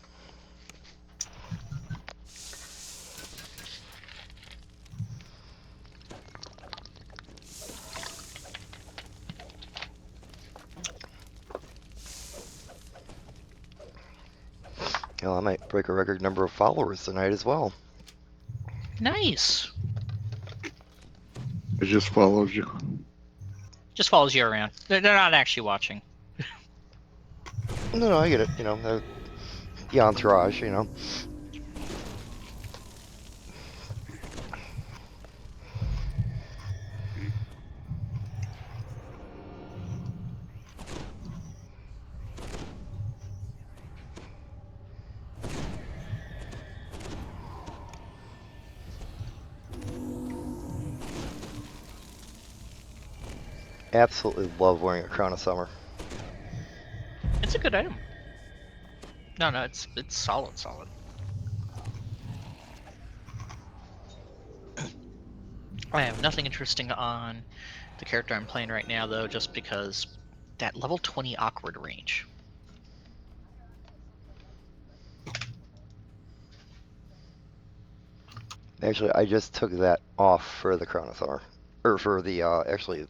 Hell, I might break a record number of followers tonight as well. Nice. It just follows you. Just follows you around. They're not actually watching. No, I get it. You know, the entourage. You know. Absolutely love wearing a Crown of Summer. It's a good item. No, it's solid. I have nothing interesting on the character I'm playing right now, though, just because that level 20 awkward range. Actually, I just took that off for the Crown of Summer, or for the actually.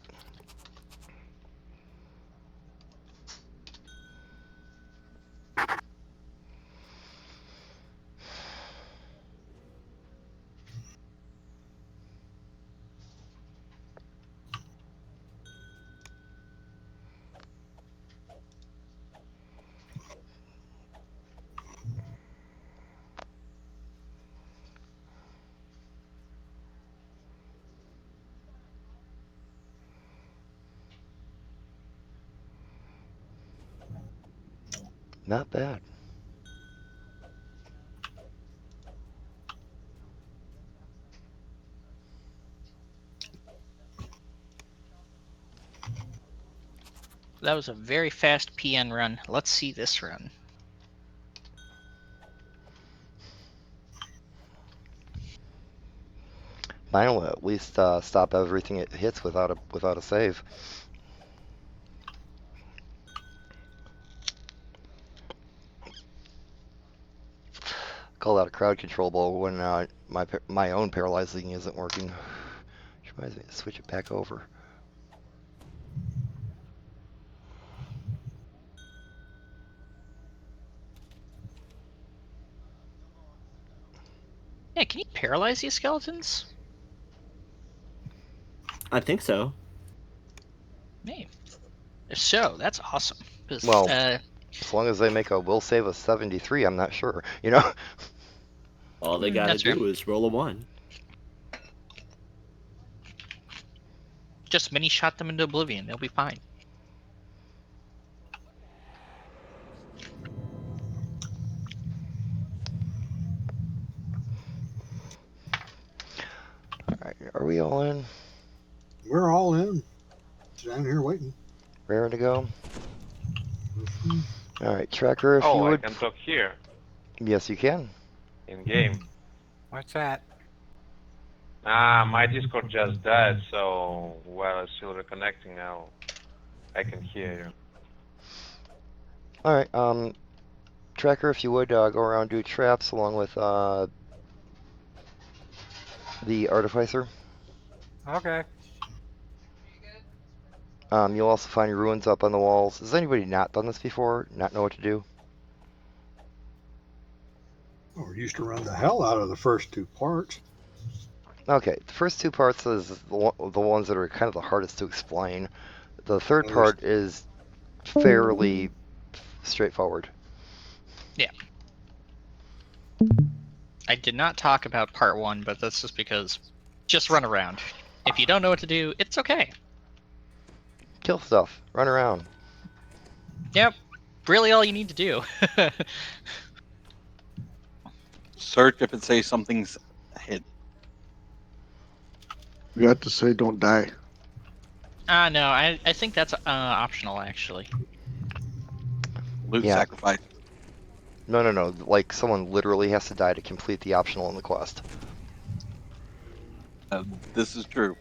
Not bad. That was a very fast PN run. Let's see this run. Mine will at least stop everything it hits without a save. Call that a crowd control bow when my own paralyzing isn't working. Which reminds me to switch it back over. Yeah, can you paralyze these skeletons? I think so. Hey. If so, that's awesome. Well, as long as they make a will save of 73, I'm not sure. You know. All they gotta That's do fair. is roll a 1. Just mini shot them into oblivion. They'll be fine. Down here waiting. Raring to go. All right, Tracker, if you Oh, I would. can talk here Yes, you can. in game. What's that? My Discord just died, so while I'm still reconnecting now, I can hear you. All right, Tracker, if you would go around and do traps along with the Artificer. Okay. You'll also find your ruins up on the walls. Has anybody not done this before? Not know what to do? Oh, we used to run the hell out of the first two parts. Okay, the first two parts is the ones that are kind of the hardest to explain. The third part is fairly straightforward. Yeah. I did not talk about part 1, but that's just because just run around. If you don't know what to do, it's okay. Kill stuff. Run around. Yep. Really all you need to do. Search if it says something's hidden. You got to say don't die. No, I think that's optional, actually. Loot Yeah. sacrifice. No. Like, someone literally has to die to complete the optional in the quest. This is true.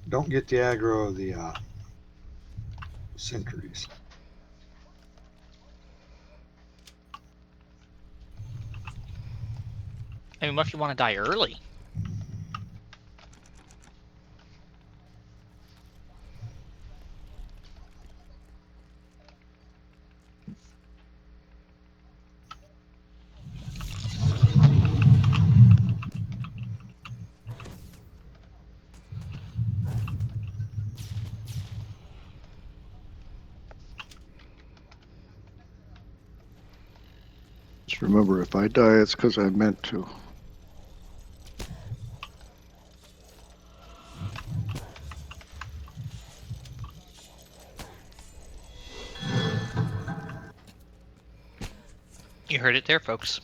Don't get the aggro of the sentries. I mean, what if you want to die early? Just remember, if I die, it's because I meant to. You heard it there, folks.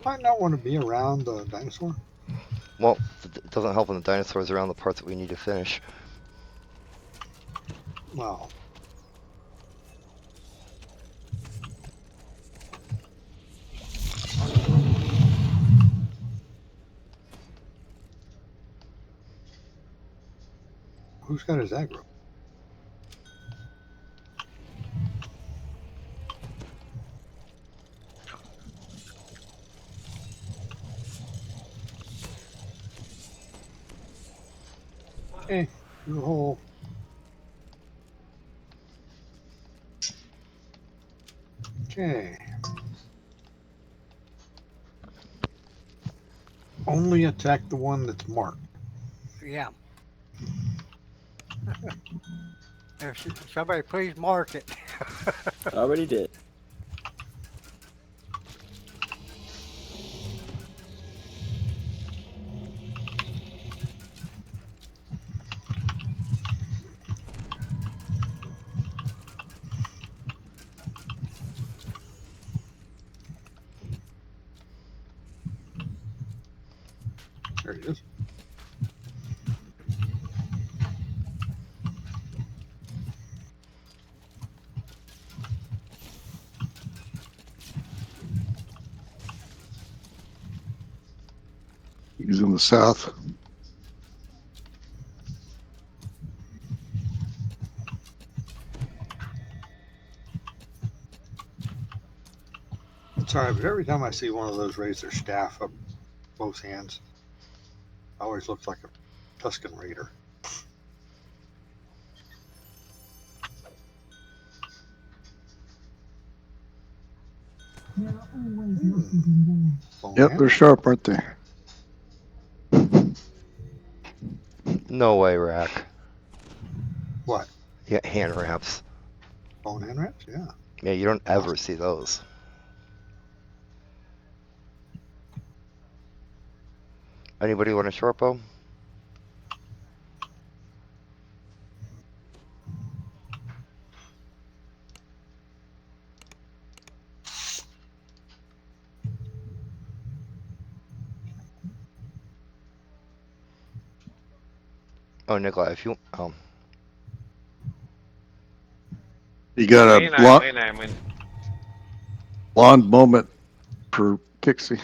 Might not want to be around the dinosaur. Well, it doesn't help when the dinosaurs are around the parts that we need to finish. Well, who's got his aggro? Hey, through the hole. Okay. Only attack the one that's marked. Yeah. Somebody please mark it. Already did. There he is. He's in the south. Sorry, but every time I see one of those raise their staff up both hands, it always looks like a Tusken Raider. Yep, they're sharp, aren't they? No way, Rack. What? Yeah, hand wraps. Phone hand wraps? Yeah. Yeah, you don't ever see those. Anybody want a short bow? Oh, Nikolai, if you You got a blonde moment for Kixie.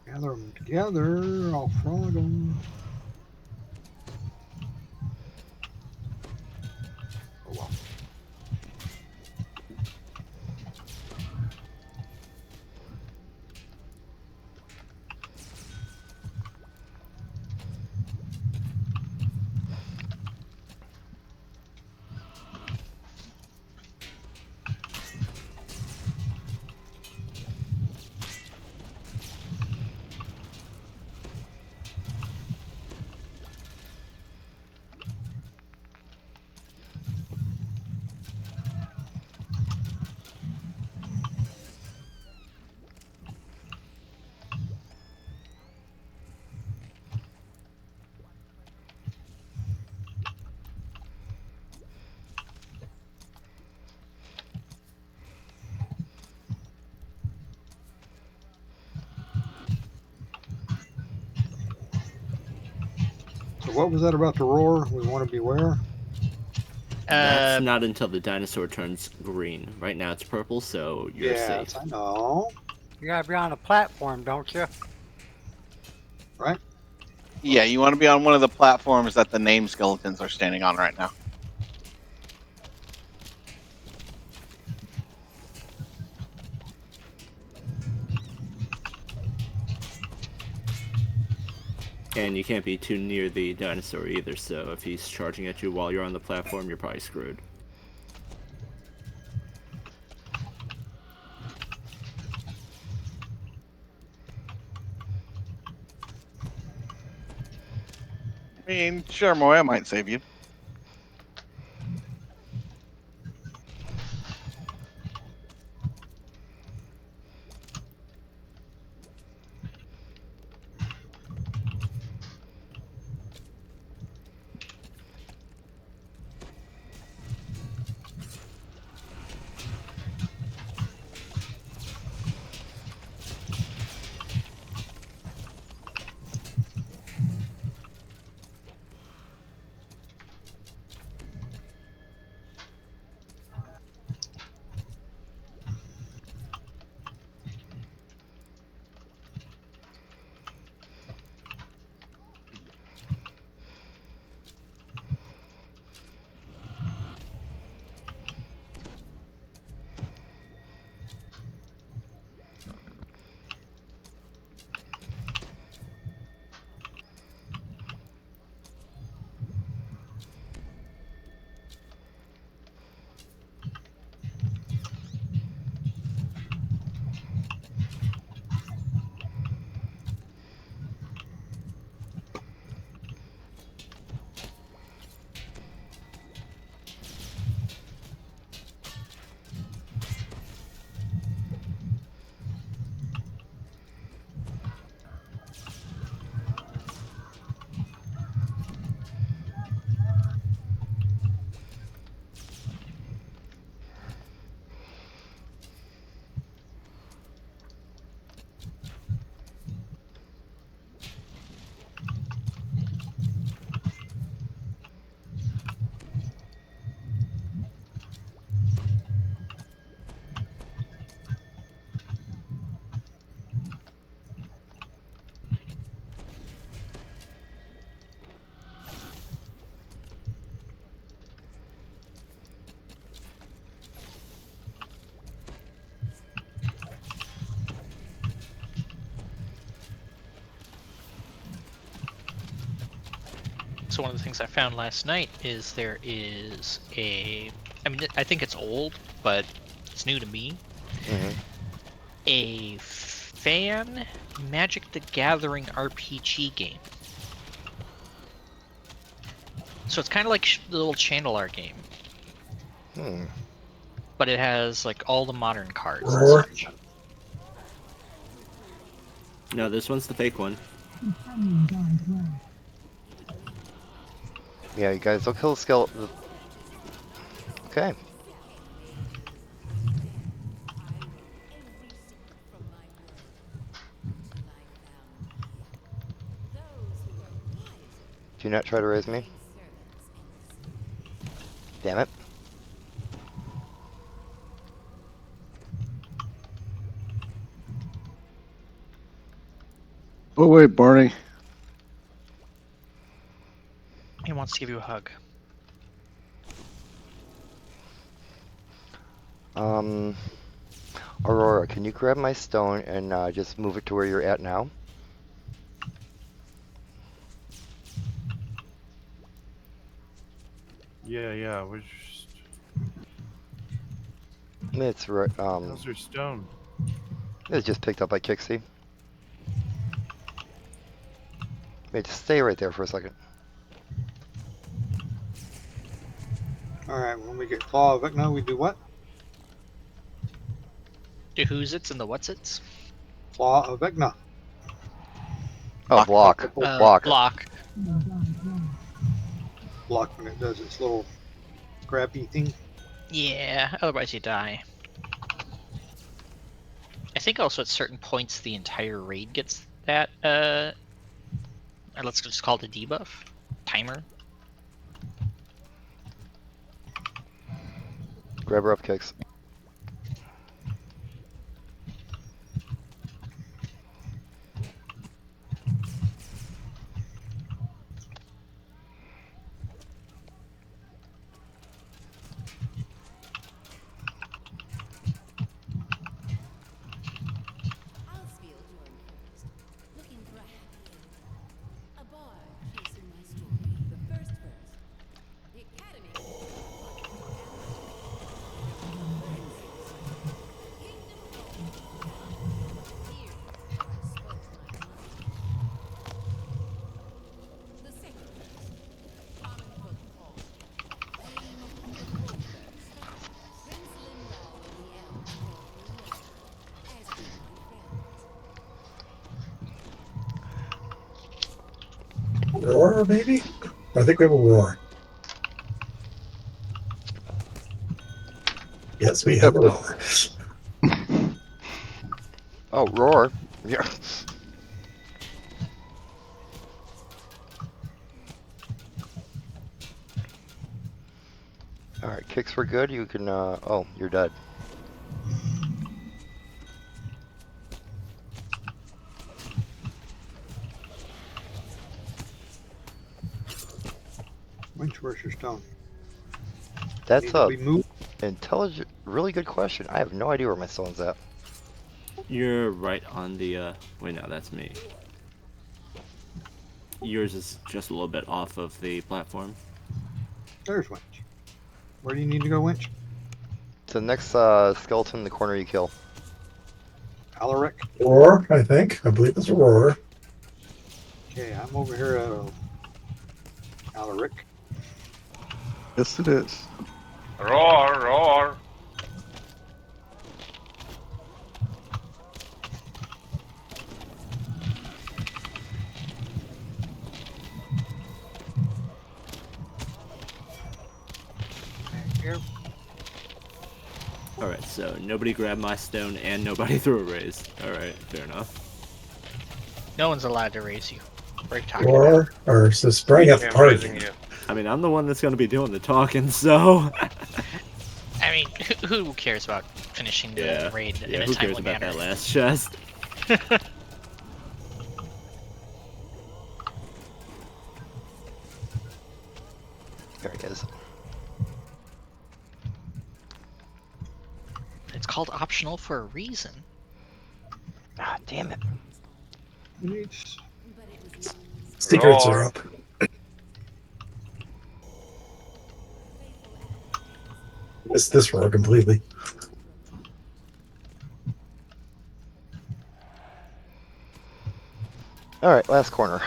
Gather them together. I'll frog them. Oh, well. So what was that about the roar? We want to beware? That's not until the dinosaur turns green. Right now it's purple, so you're Yes, safe. I know. You gotta be on a platform, don't you? Right? Yeah, you want to be on one of the platforms that the name skeletons are standing on right now. And you can't be too near the dinosaur either, so if he's charging at you while you're on the platform, you're probably screwed. I mean, sure, Moya might save you. So one of the things I found last night is there is a, I mean, I think it's old, but it's new to me. A fan Magic the Gathering RPG game. So it's kind of like the little channel art game. But it has like all the modern cards and such. No, this one's the fake one. Yeah, you guys, they'll kill the skeleton. Okay. Do not try to raise me. Damn it. Oh wait, Barney. He wants to give you a hug. Aurora, can you grab my stone and just move it to where you're at now? Yeah, we're just... It's right, How's your stone? it's just picked up by Kixie. Wait, just stay right there for a second. Alright, when we get Claw of Vecna, we do what? Do who's its and the what's its? Claw of Vecna. Oh, block. Block. Block. Block when it does its little scrappy thing. Yeah, otherwise you die. I think also at certain points the entire raid gets that, or let's just call it a debuff. Timer. Grab her up, Kix. Roar, maybe? I think we have a roar. Yes, we have a roar. Oh, roar. Yeah. Alright, Kix, we're good. You can, oh, you're dead. Winch, where's your stone? That's Need to a be moved? intelligent, really good question. I have no idea where my stone's at. You're right on the, wait, no, that's me. Yours is just a little bit off of the platform. There's Winch. Where do you need to go, Winch? It's the next skeleton in the corner you kill. Alaric? Roar, I think. I believe it's a roar. Okay, I'm over here at Alaric. Yes, it is. Roar, roar. Here. Alright, so nobody grabbed my stone and nobody threw a raise. Alright, fair enough. No one's allowed to raise you. What are you talking Roar, about? or so spraying up the party. I mean, I'm the one that's going to be doing the talking, so... I mean, who cares about finishing the raid in a who timely cares about manner? that last chest? There he is. It's called optional for a reason. Ah, damn it. Secrets are up. Missed this row completely. All right, last corner.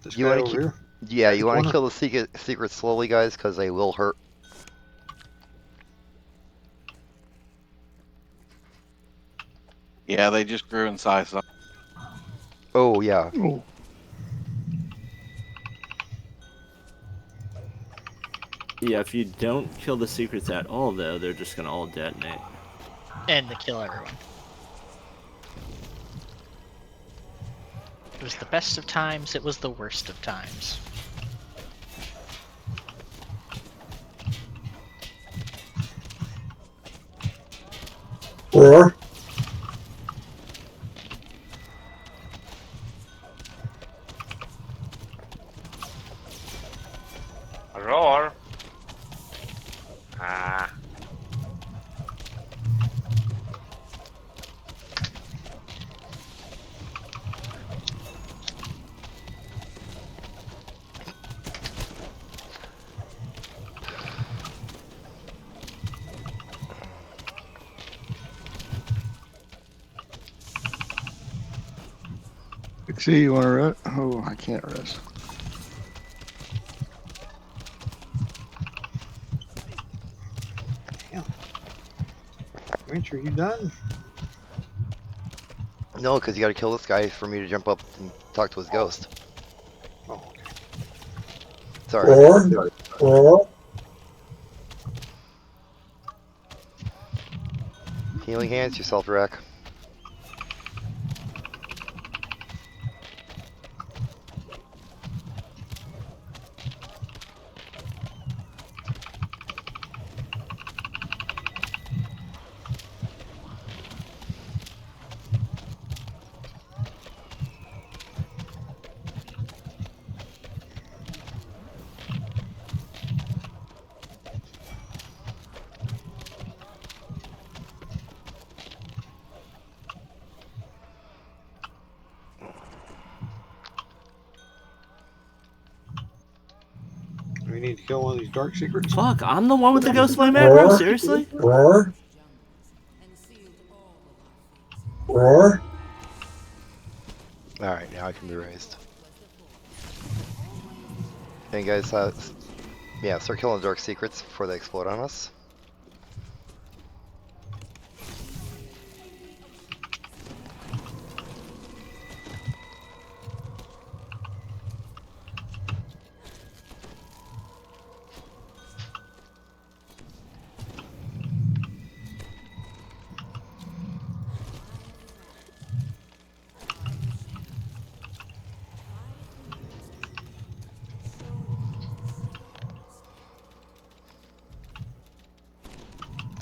This You guy want over to keep? here. Yeah, in you the want to corner? kill the secret slowly, guys, because they will hurt. Yeah, they just grew in size. So. Oh yeah. Yeah, if you don't kill the secrets at all, though, they're just gonna all detonate. And to kill everyone. It was the best of times, it was the worst of times. Roar. Roar. Ah. See, you want to rest? Oh, I can't rest. Winch, are you done? No, because you got to kill this guy for me to jump up and talk to his ghost. Oh, okay. Sorry. Roar. Roar. Healing hands yourself, Rack. We need to kill one of these dark secrets. Fuck, I'm the one with the ghost flame aggro? Roar. Seriously? Roar. Roar. All right, now I can be raised. And guys, yeah, start killing dark secrets before they explode on us.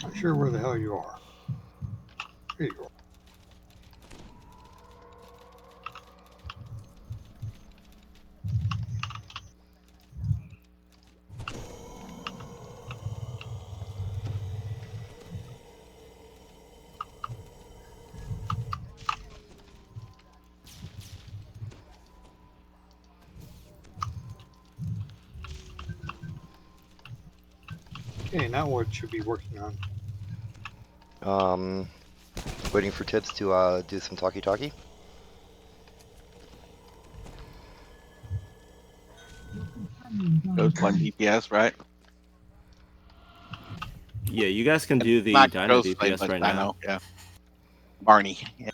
Not sure where the hell you are. Here you go. Okay, now what should be working on? Waiting for tips to do some talkie-talkie. Ghost Flame DPS, right? Yeah, you guys can do the Not Dino Ghost Flame, DPS but right Dino, now. yeah. Barney. Yeah.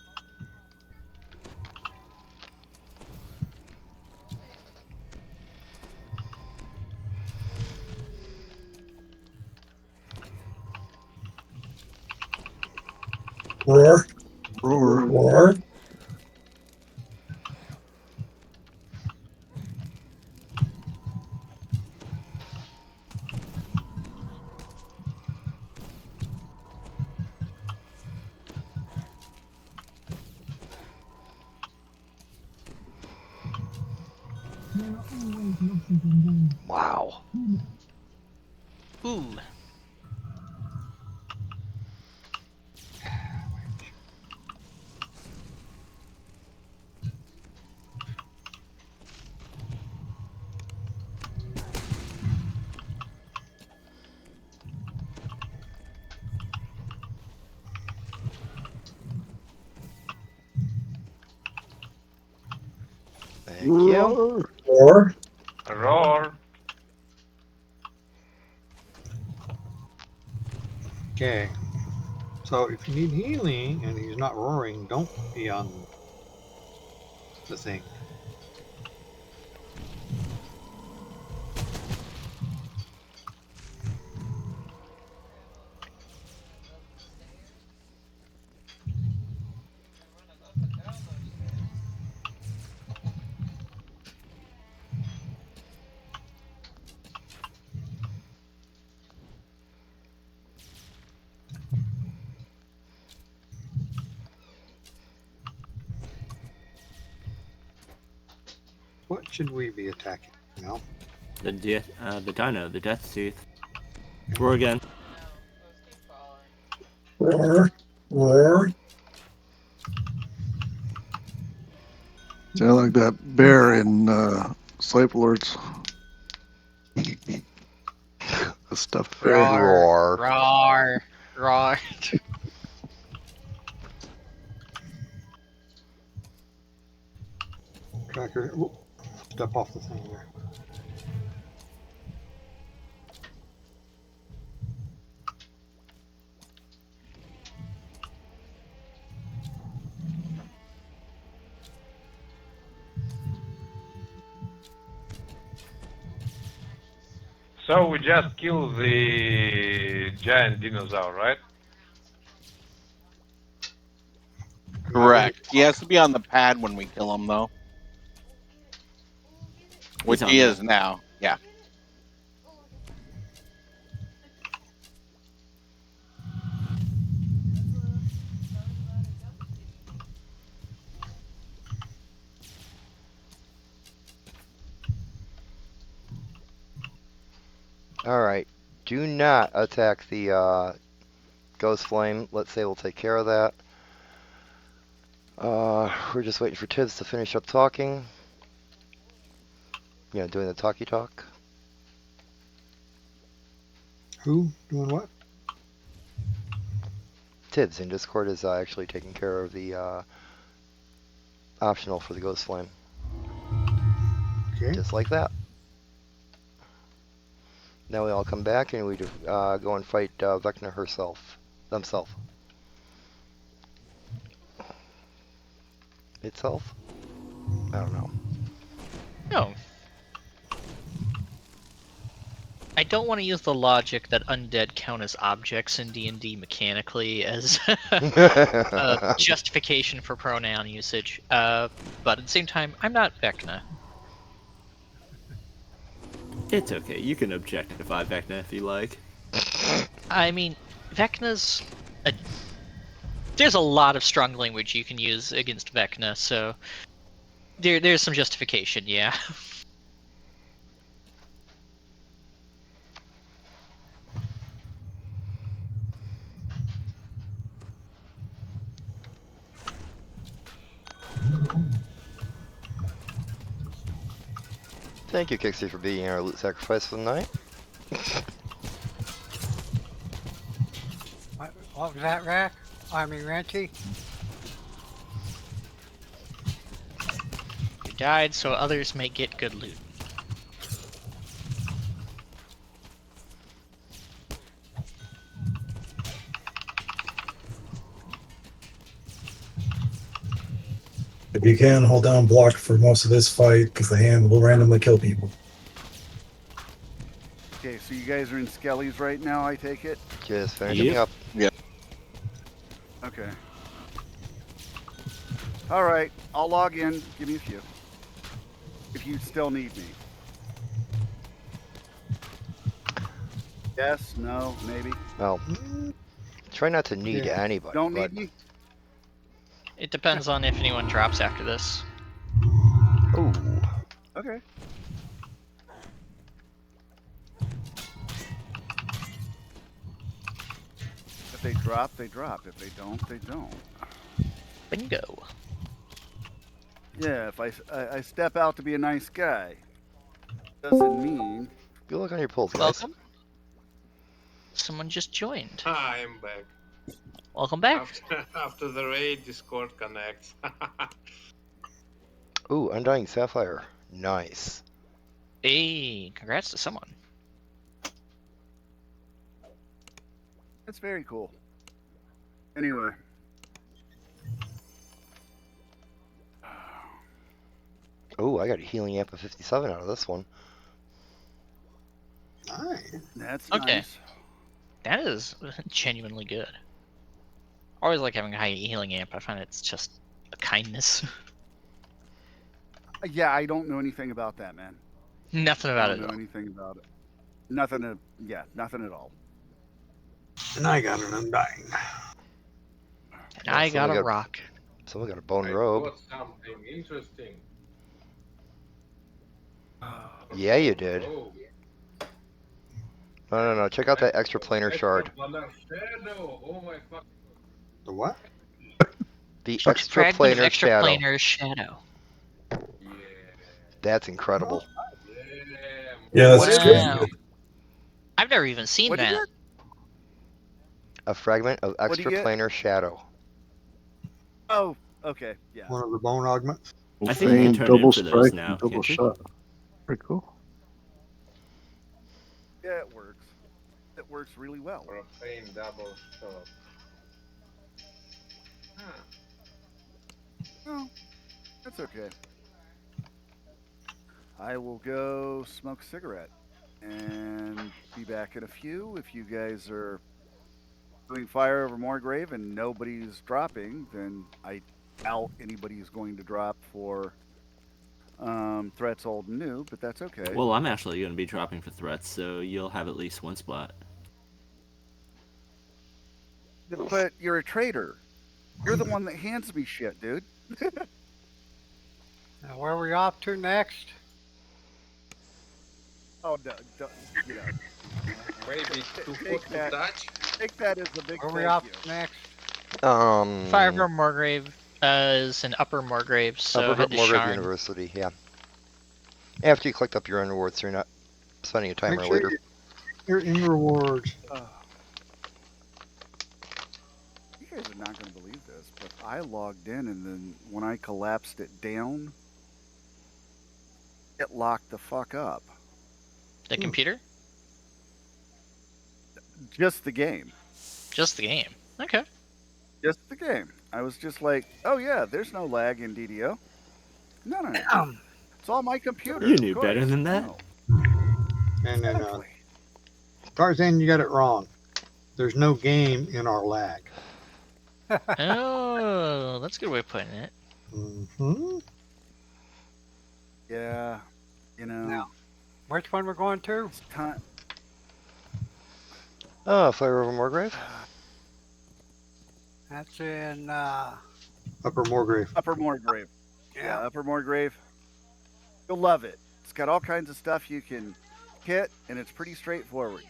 Roar. Roar. Roar. Wow. Ooh. Thank you. Or Roar. Okay. So if you need healing and he's not roaring, don't be on the thing. What should we be attacking now? The dino, the death tooth. Roar again. roar, roar. Sound like that bear in Slave Lords. The stuffed bear. Roar. Roar. Roar. Tracker. Ooh, step off the thing there. So we just killed the giant dinosaur, right? Correct. He has to be on the pad when we kill him, though. Which on he that. is now. Yeah. Alright. Do not attack the Ghost Flame. Let's say we'll take care of that. We're just waiting for Tibbs to finish up talking. You know, doing the talkie talk. Who? Doing what? Tibbs in Discord is actually taking care of the optional for the Ghost Flame. Okay. Just like that. Now we all come back and we go and fight Vecna themselves. Itself? I don't know. No. I don't want to use the logic that undead count as objects in D&D mechanically as a justification for pronoun usage, but at the same time, I'm not Vecna. It's okay. You can objectify Vecna if you like. I mean, Vecna's there's a lot of strong language you can use against Vecna, so there's some justification, yeah. Thank you, Kixie, for being our loot sacrifice for the night. What was that, Rack? I mean, Ranty? You died so others may get good loot. If you can, hold down block for most of this fight, because the hand will randomly kill people. Okay, so you guys are in Skelly's right now, I take it? Just finishing up. Yep. Okay. Alright, I'll log in. Give me a few. If you still need me. Yes, no, maybe. Well, try not to need anybody. Don't but... need me? It depends on if anyone drops after this. Ooh. Okay. If they drop, they drop. If they don't, they don't. Bingo. Yeah, if I step out to be a nice guy, doesn't mean... Good luck on your pulls, guys. Welcome. Someone just joined. Hi, I'm back. Welcome back. After the raid, Discord connects. Ooh, Undying Sapphire. Nice. Hey, congrats to someone. That's very cool. Anyway. Ooh, I got a healing amp of 57 out of this one. Nice. That's Okay. nice. That is genuinely good. I always like having a high healing amp. I find it's just a kindness. Yeah, I don't know anything about that, man. Nothing about I it don't at know all. anything about it. Nothing. Yeah, nothing at all. And I got an Undying. And I got a rock. Someone got a bone I robe. got something interesting. Yeah, you did. Oh, No. Check out that extra planar shard. Extraplanar shadow. Oh my fuck. The what? The Fragment extra of planar extra shadow. planar shadow. That's incredible. Yeah, that's Wow. good. I've never even seen What do you that. A fragment of do you extra get? planar shadow. Oh, okay. Yeah. One of the bone augments. I think you can Fang, turn double in for those strike, now, and double can't you? shot. Pretty cool. Yeah, it works. It works really well. Profane double shot. Huh. Oh, that's okay. I will go smoke a cigarette and be back in a few. If you guys are doing fire over Moorgrave and nobody's dropping, then I doubt anybody's going to drop for threats old and new, but that's okay. Well, I'm actually going to be dropping for threats, so you'll have at least one spot. But you're a traitor. You're the one that hands me shit, dude. Now, where are we off to next? Oh, no, you know. Maybe too Take hot that. to touch. Take that as a big Where are we thank off you. to next? Fire over Moorgrave is an upper Moorgrave, so Upper head to Moorgrave Sharn. University, yeah. After you collect up your own rewards, so you're not spending a timer Make sure later. you're in rewards. You guys are not going to believe this, but I logged in, and then when I collapsed it down, it locked the fuck up. The computer? Just the game. Just the game. Okay. Just the game. I was just like, oh yeah, there's no lag in DDO. No. It's all my computer. You of knew course. better than that. No. And then, Tarzan, you got it wrong. There's no game in our lag. Oh, that's a good way of putting it. Mm-hmm. Yeah. You know. Now, which one we're going to? It's time. Fire over Moorgrave. That's in, Upper Moorgrave. Upper Moorgrave. Yeah, Upper Moorgrave. You'll love it. It's got all kinds of stuff you can hit, and it's pretty straightforward.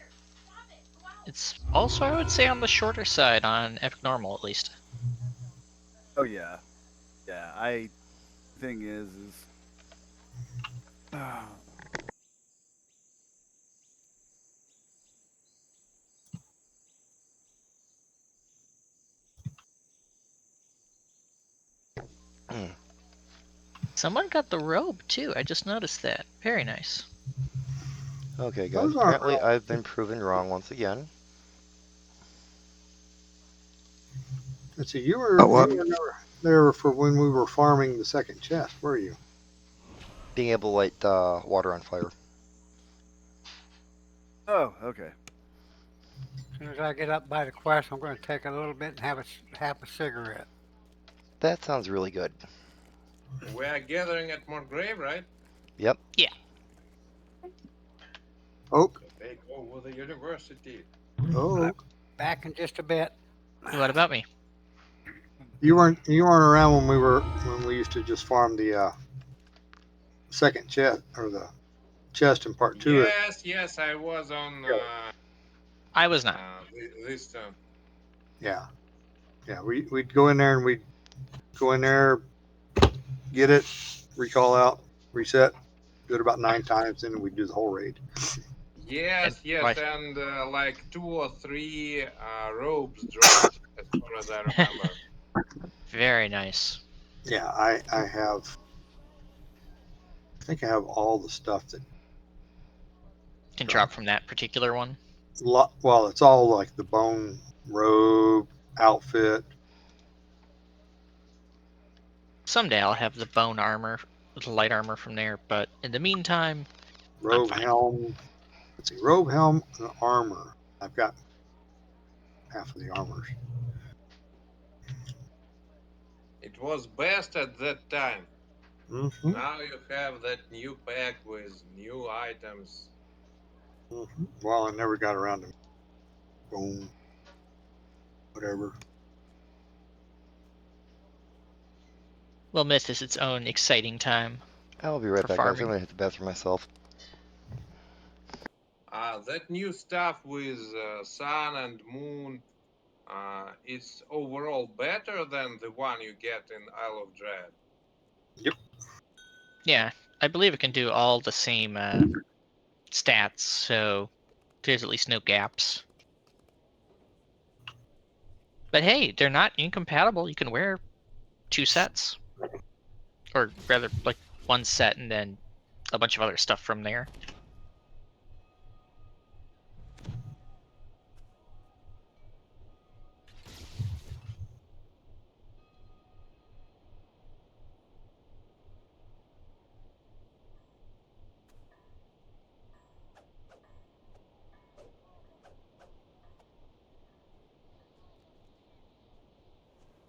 It's also, I would say, on the shorter side on Epic Normal, at least. Oh yeah. Yeah, thing is Someone got the robe, too. I just noticed that. Very nice. Okay, guys. Those aren't Apparently, wrong. I've been proven wrong once again. Let's see, you were never there for when we were farming the second chest, were you? Being able to light water on fire. oh, okay. as soon as I get up by the quest, I'm going to take a little bit and have a cigarette. That sounds really good. We are gathering at Moorgrave, right? Yep. Yeah. Oak. Take over the university. Oak. Back in just a bit. What about me? You weren't around when we used to just farm the second chest or the chest in part 2. Yes, I was on I was not. this time. Yeah. We'd go in there and we'd go in there, get it, recall out, reset, do it about 9 times, and then we'd do the whole raid. Yes, right. and like 2 or 3 robes dropped, as far as I remember. Very nice. Yeah, I have think I have all the stuff that Can drop from that particular one. well, it's all like the bone robe outfit. Someday I'll have the bone armor, the light armor from there, but in the meantime, Robe helm. Let's see, robe helm and armor. I've got half of the armors. It was best at that time. Mm-hmm. Now you have that new pack with new items. Mm-hmm. Well, I never got around to bone, whatever. well, Myth is its own exciting time. I'll be right for back, guys. I'm farming. gonna hit the bathroom myself. That new stuff with sun and moon, is overall better than the one you get in Isle of Dread. Yep. Yeah, I believe it can do all the same stats, so there's at least no gaps. But hey, they're not incompatible. You can wear 2 sets. Or rather, like 1 set and then a bunch of other stuff from there.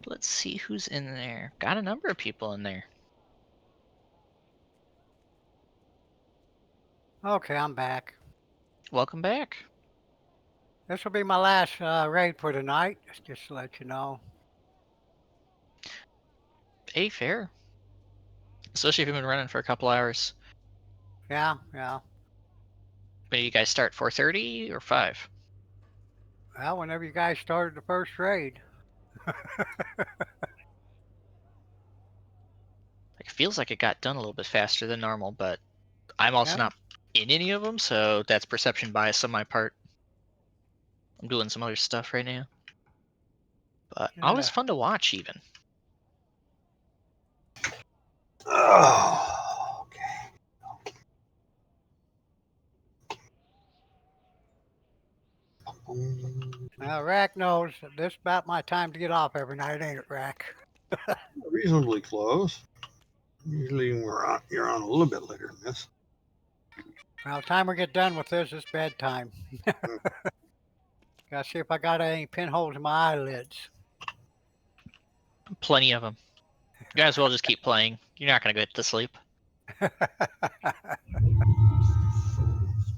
Let's see who's in there. Got a number of people in there. Okay, I'm back. Welcome back. This will be my last raid for the night, just to let you know. Hey, fair. Especially if you've been running for a couple hours. Yeah, yeah. Maybe you guys start 4:30 or 5? Well, whenever you guys started the first raid. It feels like it got done a little bit faster than normal, but I'm also Yeah. not in any of them, so that's perception bias on my part. I'm doing some other stuff right now. But always Yeah. fun to watch, even. Oh, okay. Now, Rack knows that this is about my time to get off every night, ain't it, Rack? Reasonably close. Usually you're on a little bit later than this. By the time we get done with this, it's bedtime. Gotta see if I got any pinholes in my eyelids. Plenty of them. You guys well just keep playing. You're not going to get to sleep.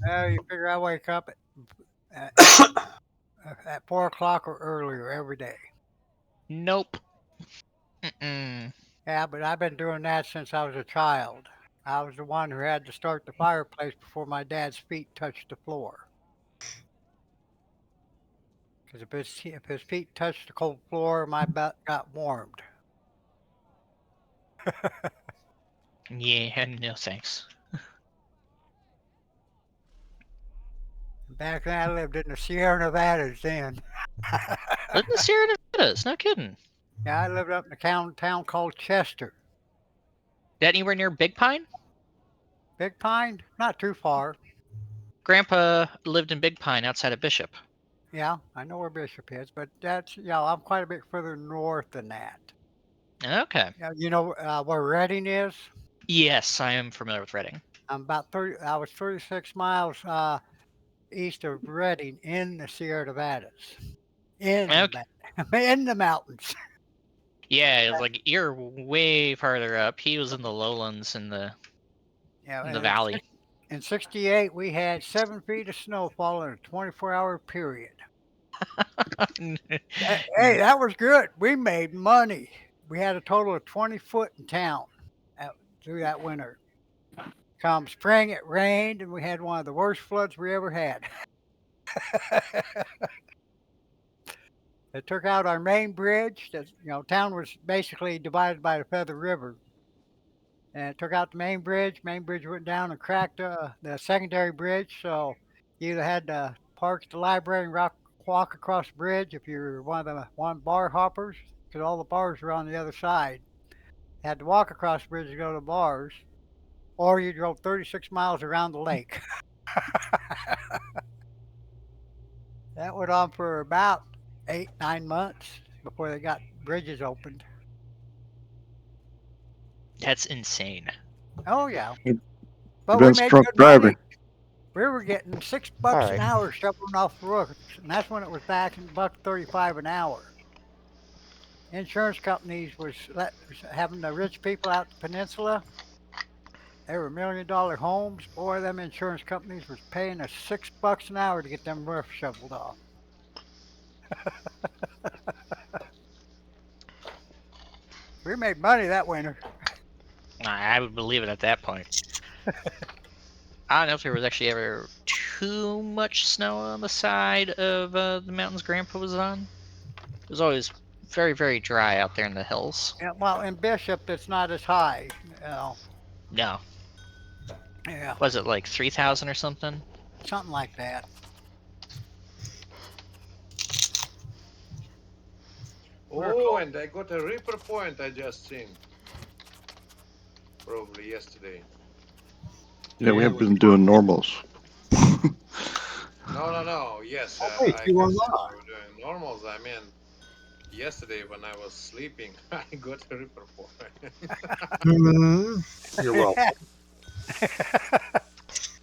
Well, you figure I wake up at 4 o'clock or earlier every day. Nope. Mm-mm. Yeah, but I've been doing that since I was a child. I was the one who had to start the fireplace before my dad's feet touched the floor. Because if his feet touched the cold floor, my butt got warmed. Yeah, no thanks. Back then, I lived in the Sierra Nevadas then. Lived in the Sierra Nevadas, no kidding. Yeah, I lived up in a town called Chester. That anywhere near Big Pine? Big Pine? Not too far. Grandpa lived in Big Pine outside of Bishop. Yeah, I know where Bishop is, but that's, I'm quite a bit further north than that. Okay. You know where Redding is? Yes, I am familiar with Redding. I'm about 30. I was 36 miles east of Redding in the Sierra Nevadas, in the mountains. Yeah, it was like you're way farther up. He was in the lowlands in the valley. In '68, we had 7 feet of snowfall in a 24-hour period. Hey, that was good. We made money. We had a total of 20 foot in town through that winter. Come spring, it rained, and we had one of the worst floods we ever had. It took out our main bridge. Town was basically divided by the Feather River. And it took out the main bridge. Main bridge went down and cracked the secondary bridge. So you either had to park at the library and walk across the bridge if you're one of the bar hoppers, because all the bars were on the other side. You had to walk across the bridge to go to the bars. or you drove 36 miles around the lake. That went on for about 8-9 months before they got bridges opened. That's insane. Oh yeah, You've but been we made drunk good driving. money. We were getting $6 Alright. an hour shoveling off roofs, and that's when it was back in $1.35 an hour. Insurance companies was having the rich people out the peninsula. They were $1 million homes. Boy, them insurance companies was paying us $6 an hour to get them roofs shoveled off. We made money that winter. I would believe it at that point. I don't know if there was actually ever too much snow on the side of the mountains Grandpa was on. It was always very, very dry out there in the hills. Yeah, well, in Bishop, it's not as high. You know. No. Yeah. Was it like 3,000 or something? Something like that. Oh, and I got a Reaper point I just seen. Probably yesterday. Yeah, we have been doing normals. No. Yes, wait, I you were guess not. we were doing normals. I mean, yesterday when I was sleeping, I got a Reaper point. You're welcome.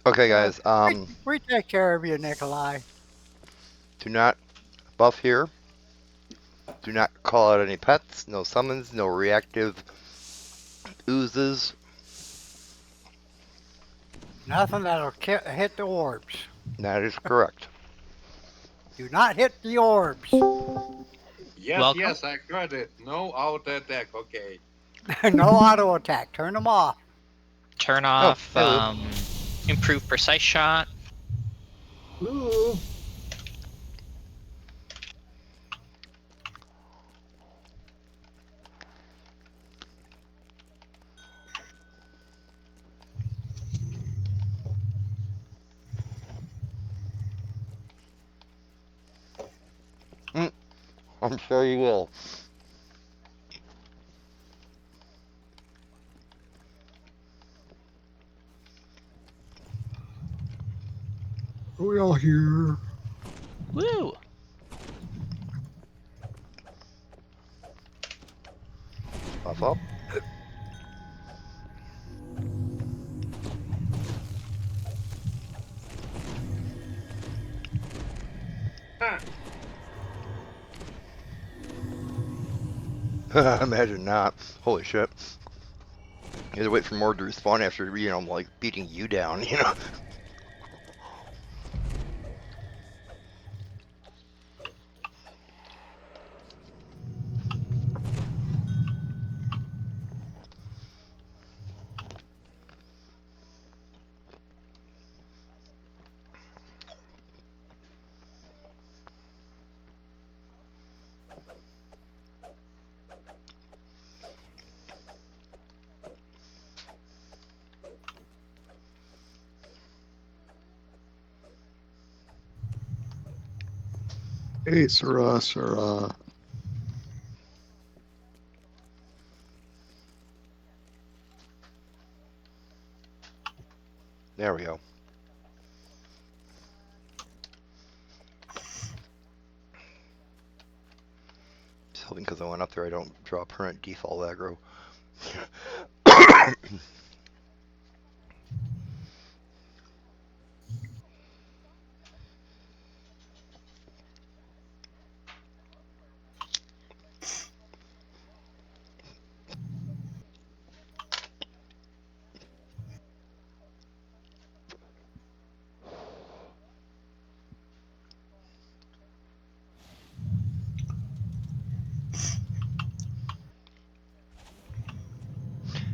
Okay, guys. We take care of you, Nikolai. Do not buff here. Do not call out any pets. No summons. No reactive oozes. Nothing that'll hit the orbs. That is correct. Do not hit the orbs. Yes, Welcome. yes, I heard it. No auto attack. Okay. No auto attack. Turn them off. Turn off, hello. improve precise shot. Ooh. I'm sure you will. Are we all here? Woo! Buff up. Imagine not. Holy shit. You had to wait for more to respawn after, you know, like beating you down, you know? Hey, Sarah. There we go. Just hoping because I went up there I don't draw permanent default aggro.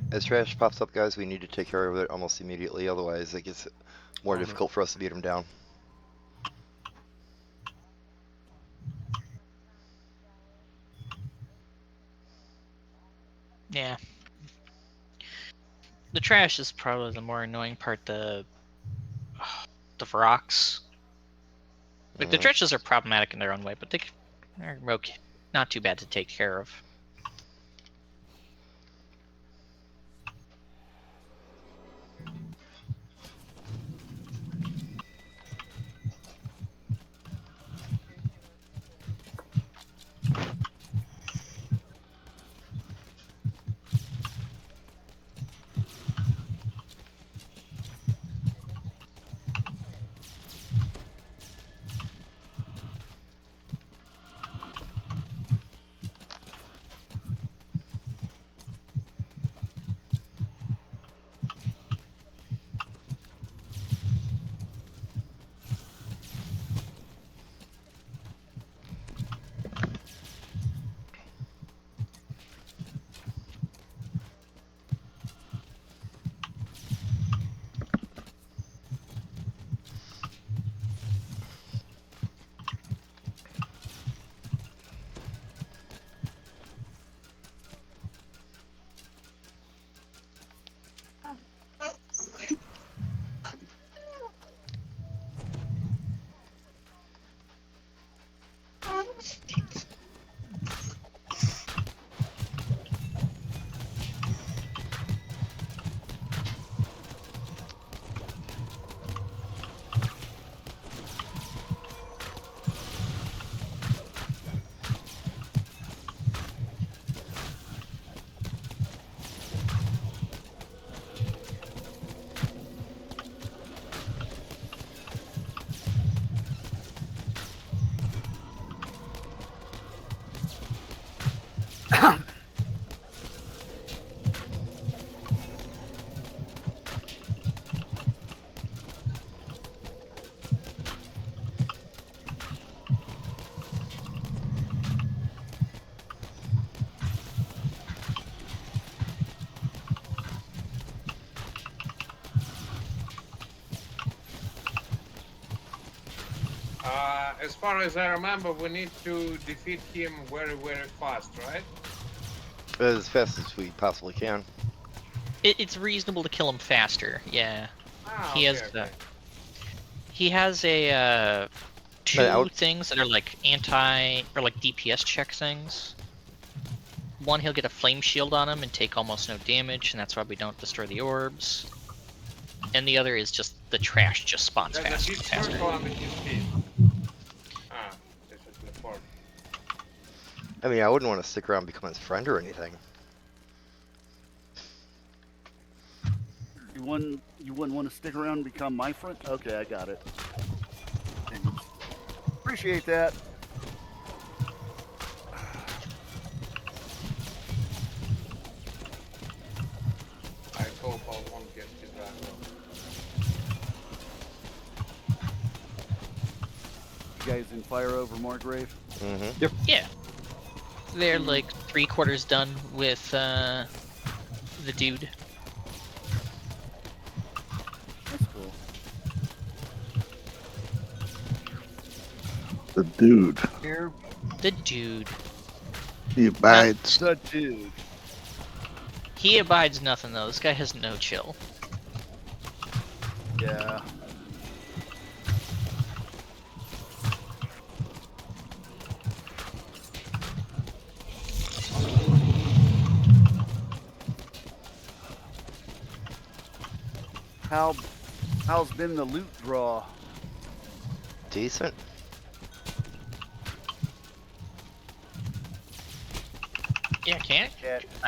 As trash pops up, guys, we need to take care of it almost immediately, otherwise it gets more difficult for us to beat them down. Yeah. The trash is probably the more annoying part. The rocks. Like the dredges are problematic in their own way, but they're okay. Not too bad to take care of. As far as I remember, we need to defeat him very, very fast, right? As fast as we possibly can. It's reasonable to kill him faster. Yeah. Ah, He okay, has okay. he has a two I would- things that are like anti or like DPS check things. One, he'll get a flame shield on him and take almost no damage, and that's why we don't destroy the orbs. And the other is just the trash just spawns There's a faster. big faster. circle under his feet. Ah, this is the port. I mean, I wouldn't want to stick around and become his friend or anything. You wouldn't want to stick around and become my friend? Okay, I got it. Thanks. Appreciate that. I hope I won't get his aggro. You guys in fire over Margrave? Mm-hmm. Yep. Yeah. They're like 3/4 done with the dude. That's cool. The dude. Here. The dude. He abides. The dude. He abides nothing though. This guy has no chill. Yeah. How's been the loot draw? Decent. Yeah, can't.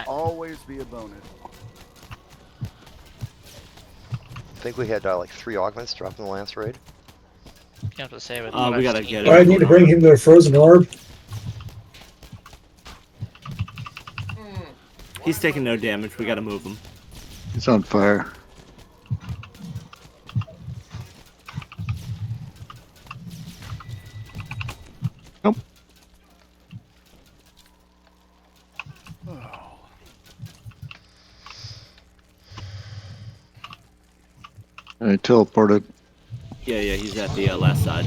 Always be a bonus. I think we had like 3 augments dropped in the last raid. You have to say with We what I've gotta seen. get Do I need to bring him to a frozen orb? He's taking no damage. We gotta move him. He's on fire. Nope. I teleported. Yeah, he's at the last side.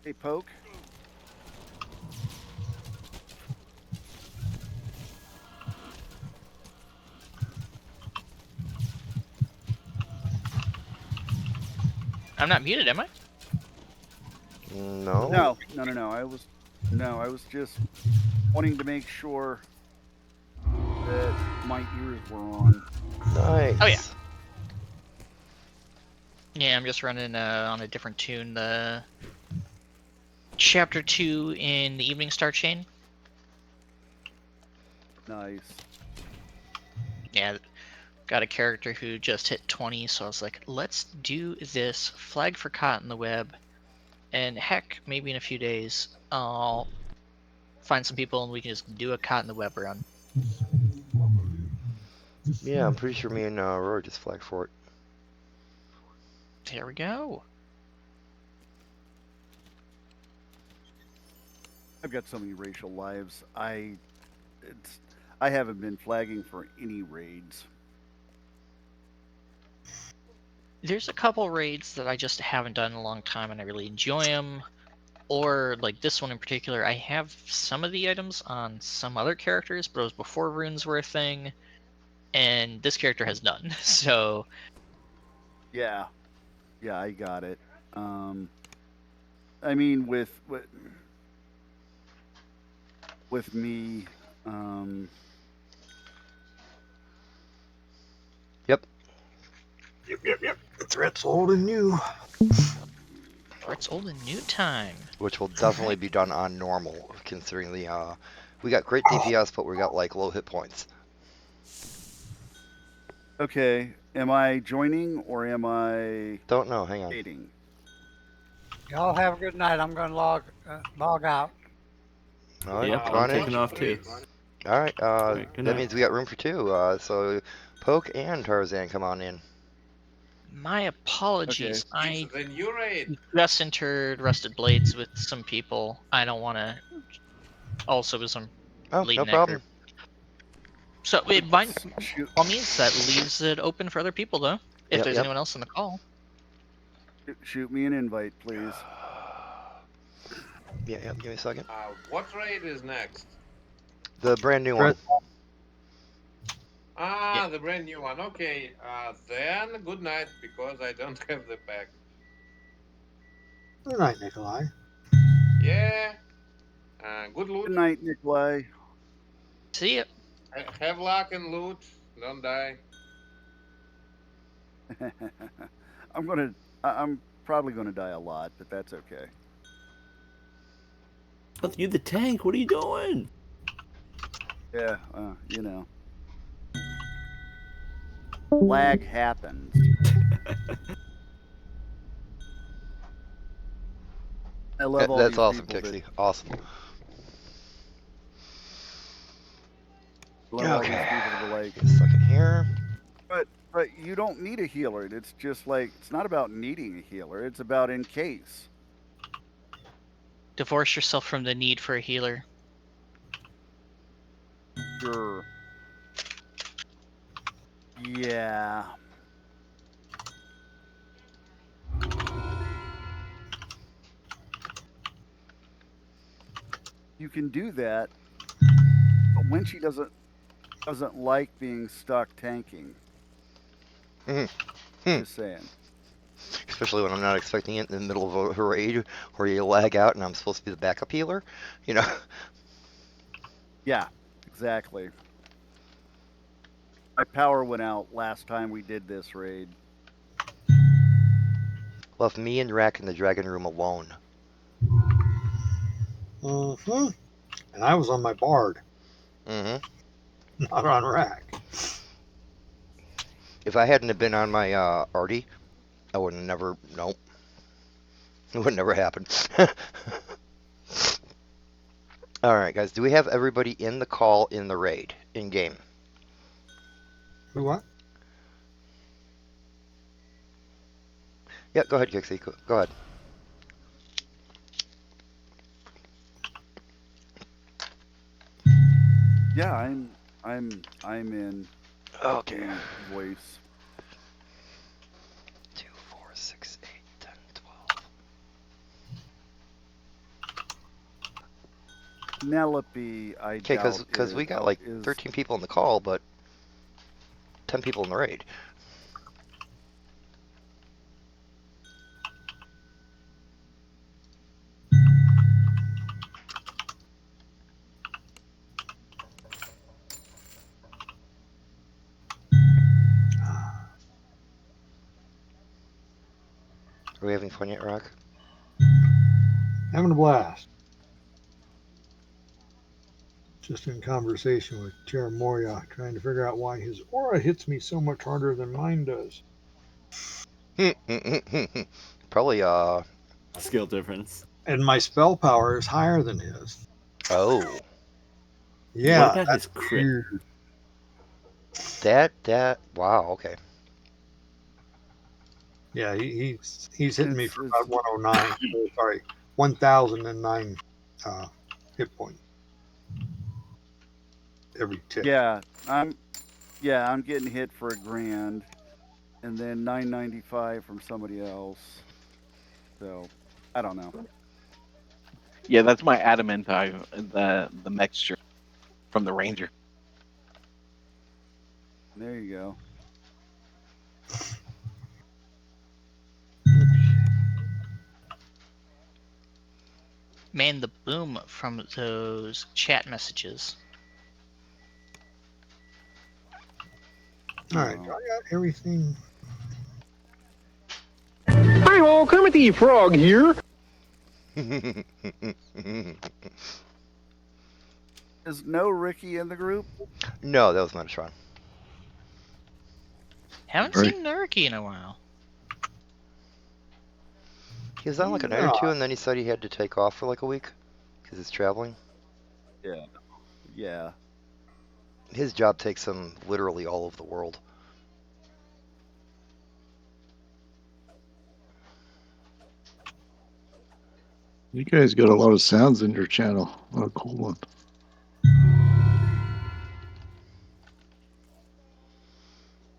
Hey, Poke. I'm not muted, am I? No. No. I was just wanting to make sure that my ears were on. Nice. Oh yeah. Yeah, I'm just running on a different tune. The Chapter 2 in the Evening Star Chain. Nice. Yeah, got a character who just hit 20, so I was like, let's do this. Flag for Caught in the Web. And heck, maybe in a few days, I'll find some people and we can just do a Caught in the Web run. Yeah, I'm pretty sure me and Rory just flagged for it. There we go. I've got so many racial lives. I haven't been flagging for any raids. There's a couple raids that I just haven't done in a long time and I really enjoy them. Or like this one in particular, I have some of the items on some other characters, but it was before runes were a thing. And this character has none, so... Yeah, I got it. I mean, with me, Yep. Yep. The threat's old and new. Threat's old and new time. Which will definitely be done on normal, considering the we got great DPS, but we got like low hit points. Okay, am I joining or am I? Don't know. Hang on. Dating? Y'all have a good night. I'm going to log out. All right, Yep, come I'm on in. taking off too. All right. Alright, good That night. means we got room for 2. So Poke and Tarzan, come on in. My apologies. I It's the new raid. just entered Rusted Blades with some people. I don't want to. Also, as I'm leading no that problem. group. So it by all means that leaves it open for other people, though. If Yep, there's yep. anyone else on the call. Shoot me an invite, please. Yeah, give me a second. What raid is next? The brand new one. Ah, the brand new one. Okay. Then good night, because I don't have the pack. Good night, Nikolai. Yeah. Good loot. Good night, Nikolai. See ya. Have luck and loot. Don't die. I'm probably gonna die a lot, but that's okay. Oh, you the tank. What are you doing? Yeah, you know. Lag happens. I love all That's these awesome, people Kixie. Awesome. Love all these Okay. people that are like, Give me a second here. But you don't need a healer. It's just like, it's not about needing a healer. It's about in case. Divorce yourself from the need for a healer. Sure. Yeah. You can do that, but when she doesn't like being stuck tanking. Just saying. Especially when I'm not expecting it in the middle of a raid where you lag out and I'm supposed to be the backup healer, you know? Yeah, exactly. My power went out last time we did this raid. Left me and Rack in the dragon room alone. Mm-hmm. And I was on my bard. Mm-hmm. Not on Rack. If I hadn't have been on my Artie, I would have never. Nope. It would never happen. All right, guys. Do we have everybody in the call in the raid in game? Who what? Yeah, go ahead, Kixie. Go ahead. Yeah, I'm in. Okay. Voice. 2, 4, 6, 8, 10, 12. Penelope, I Okay, because we got like 13 people in the call, but 10 people in the raid. Are we having fun yet, Rock? Having a blast. Just in conversation with Cheramoria, trying to figure out why his aura hits me so much harder than mine does. Probably skill difference. And my spell power is higher than his. Oh. Yeah. What about his crit? Weird. That wow, okay. Yeah, he's hitting me for about 109. Sorry, 1,009 hit points every tick. Yeah, I'm getting hit for $1,000, and then $995 from somebody else. So, I don't know. Yeah, that's my adamantine, the mixture from the ranger. There you go. Man, the boom from those chat messages. All right, I got everything. Hi, all, Kermit the Frog here. Is no Ricky in the group? No, that was Metatron. Haven't Right. seen Nurki in a while. He was on like a night or two, and then he said he had to take off for like a week because he's traveling. Yeah. Yeah. His job takes him literally all over the world. You guys got a lot of sounds in your channel. What a cool one.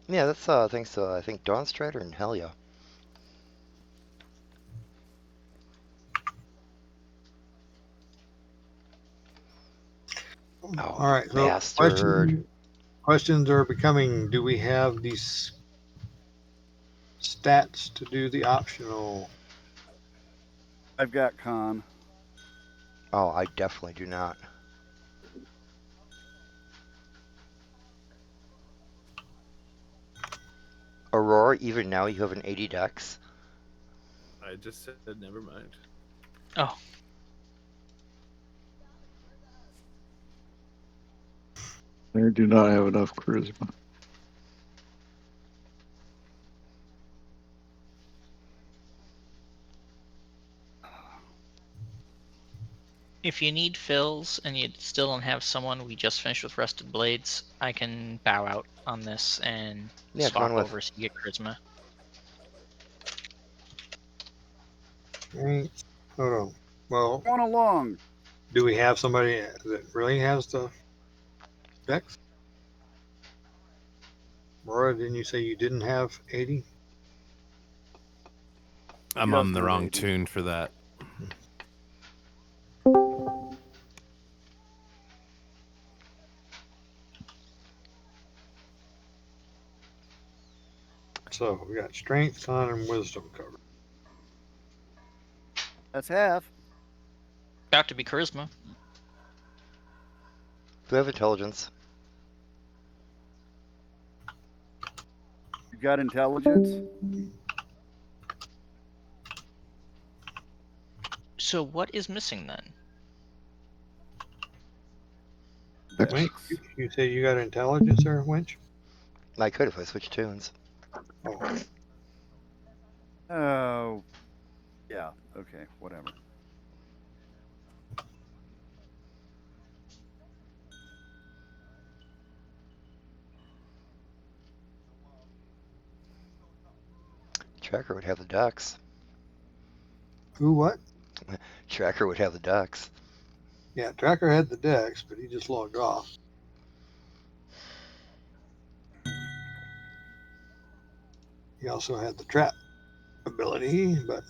Yeah, that's thanks to I think Dawn Strider and Helia. Oh, All right. So bastard. questions are becoming: do we have these stats to do the optional? I've got con. Oh, I definitely do not. Aurora, even now you have an 80 dex. I just said never mind. Oh. I do not have enough charisma. If you need fills and you still don't have someone, we just finished with Rusted Blades, I can bow out on this and Yeah, swap come on with. over so you get charisma. Right. Hold on. Well, Going along. do we have somebody that really has the dex? Aurora, didn't you say you didn't have 80? I'm on the wrong tune for that. So we got strength, con, and wisdom covered. That's half. About to be charisma. Do we have intelligence? You got intelligence? So what is missing then? Winch, you say you got intelligence there, Winch? I could if I switched tunes. Oh. Oh. Yeah. Okay. Whatever. Tracker would have the dex. Who what? Tracker would have the dex. Yeah, Tracker had the dex, but he just logged off. He also had the trap ability, but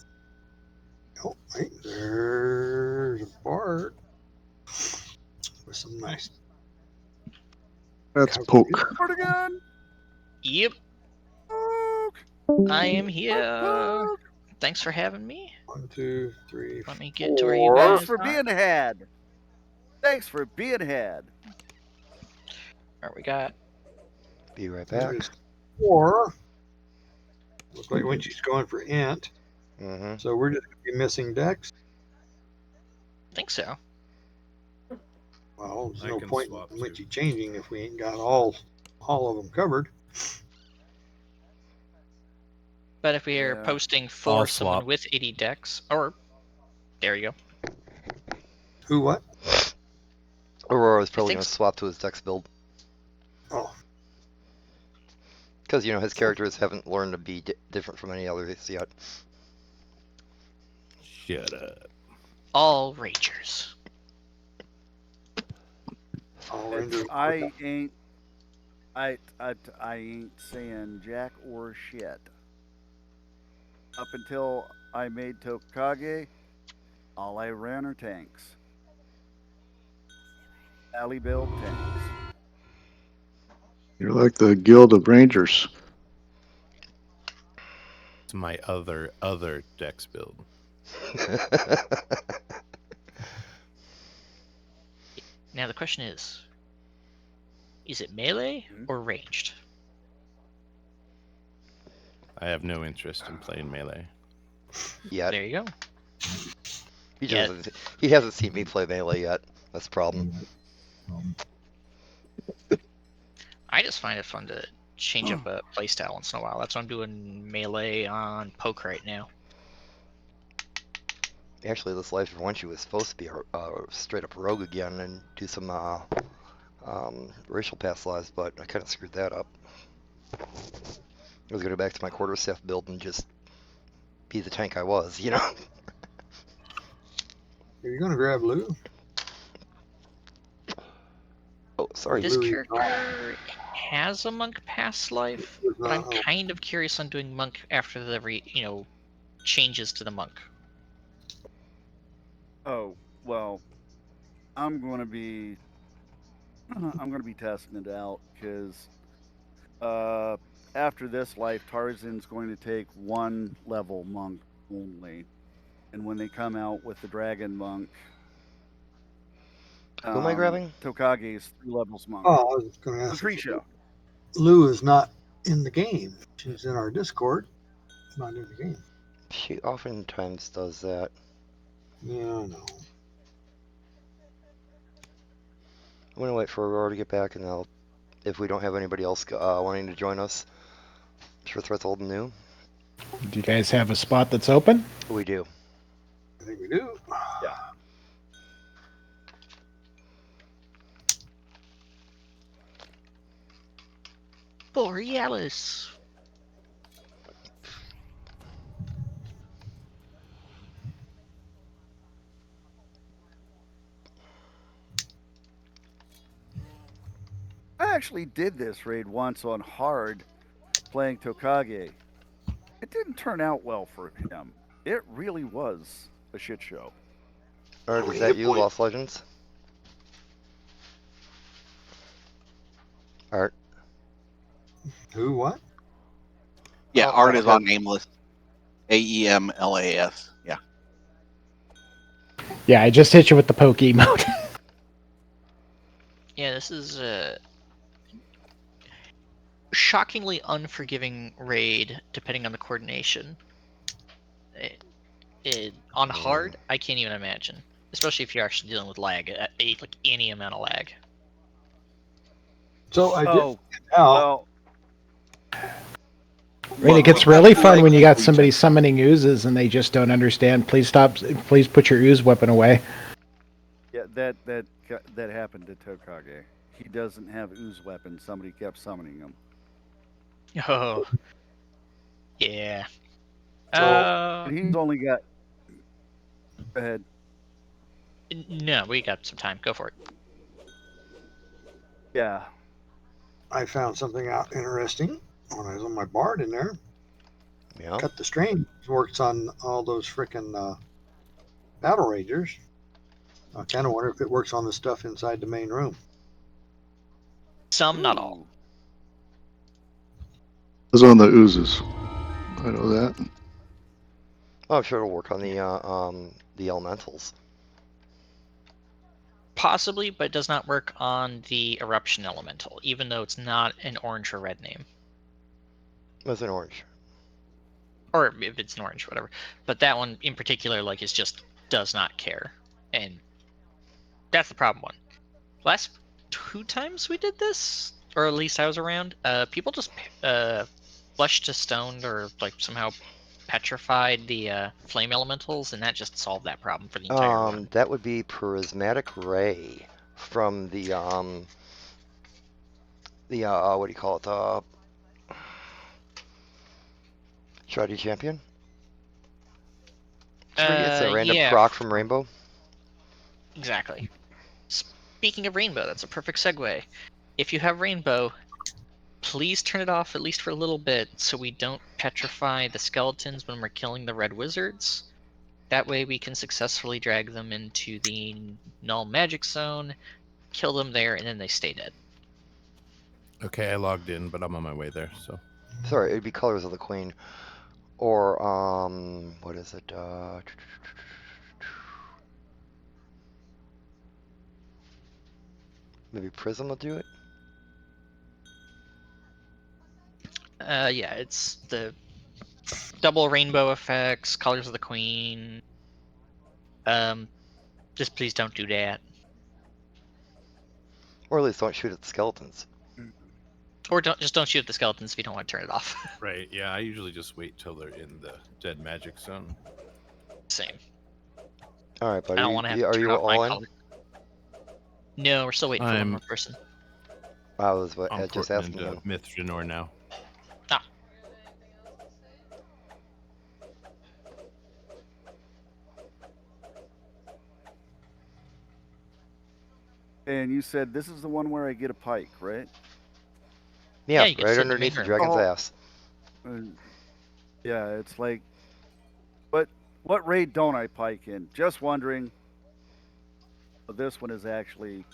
oh wait, there's a Bart with some nice. That's poke. Part again. Yep. I am here. Thanks for having me. 1, 2, 3. Let me get to where you guys Thanks for being ahead. Thanks for being ahead. Alright, we got. Be right back. There's 4. Looks like when she's going for int. Mm-hmm. So we're just gonna be missing dex. I think so. Well, there's I no can point swap in which you changing if we ain't got all of them covered. But if we are posting for I'll someone swap. with 80 decks, or there you go. Who what? Aurora's probably think going to swap to his dex build. Oh. Because, you know, his characters haven't learned to be different from any others yet. Shut up. All Ragers. All I ain't saying jack or shit. Up until I made Tokage, all I ran are tanks. Alley build tanks. You're like the Guild of Rangers. It's my other dex build. Now the question is it melee or ranged? I have no interest in playing melee. Yet. There you go. He hasn't seen me play melee yet. That's the problem. I just find it fun to change up a playstyle once in a while. That's why I'm doing melee on poke right now. Actually, this Life of Wenchu was supposed to be a straight up rogue again and do some racial past lives, but I kind of screwed that up. I was going to go back to my quarterstaff build and just be the tank I was, you know? Are you gonna grab Lou? Oh, sorry. This Louis. character has a monk past life, but I'm kind of curious on doing monk after the changes to the monk. Oh well, I'm going to be testing it out because after this life, Tarzan's going to take 1 level monk only, and when they come out with the dragon monk, Who am I grabbing? Tokage's 3 levels monk. Oh, I was gonna ask. Lucretia. Lou is not in the game. She's in our Discord. Not in the game. She oftentimes does that. Yeah, I know. I'm gonna wait for Aurora to get back, and if we don't have anybody else wanting to join us, Sure Threats Old and New. Do you guys have a spot that's open? We do. I think we do. Yeah. Borealis. I actually did this raid once on hard, playing Tokage. It didn't turn out well for him. It really was a shit show. Alright, is that you, Lost Legends? Art. Who? What? Yeah, Oh, Art is okay. on Nameless. AEMLAS. Yeah. Yeah, I just hit you with the poke emote. Yeah, this is a shockingly unforgiving raid, depending on the coordination. On hard, I can't even imagine. Especially if you're actually dealing with lag, like any amount of lag. So I did. Oh, Out. I mean, it gets really fun when you got somebody summoning oozes and they just don't understand. Please stop. Please put your ooze weapon away. yeah, that happened to Tokage. He doesn't have ooze weapons. Somebody kept summoning him. Oh. Yeah. And he's only got. Go ahead. No, we got some time. Go for it. Yeah. I found something out interesting when I was on my bard in there. Yeah. Cut the String works on all those frickin' Battle Rangers. I kind of wonder if it works on the stuff inside the main room. Some, not all. It's on the oozes. I know that. Oh, I'm sure it'll work on the elementals. Possibly, but it does not work on the eruption elemental, even though it's not an orange or red name. It's an orange. Or if it's an orange, whatever. But that one in particular, like, is just does not care. And that's the problem one. Last 2 times we did this, or at least I was around, people just flushed to stone or like somehow petrified the flame elementals, and that just solved that problem for the entire one. That would be Prismatic Ray from the what do you call it? Shreddy Champion? It's a random proc from Rainbow. Exactly. Speaking of Rainbow, that's a perfect segue. If you have Rainbow, please turn it off at least for a little bit so we don't petrify the skeletons when we're killing the red wizards. That way we can successfully drag them into the null magic zone, kill them there, and then they stay dead. Okay, I logged in, but I'm on my way there, so. Sorry, it'd be Colors of the Queen. Or, what is it? Maybe Prism will do it? Yeah, it's the double rainbow effects, Colors of the Queen. Just please don't do that. Or at least don't shoot at the skeletons. Or don't shoot at the skeletons if you don't want to turn it off. Right, yeah, I usually just wait till they're in the dead magic zone. Same. Alright, buddy. I don't want to have to Are turn you off my all in? color. No, we're still waiting for one more person. I was I'm just porting asking into him. Myth Janor now. Ah. And you said this is the one where I get a pike, right? Yeah, you get right to sit in the underneath the main room. dragon's Oh. ass. Yeah, it's like, but what raid don't I pike in? Just wondering. But this one is actually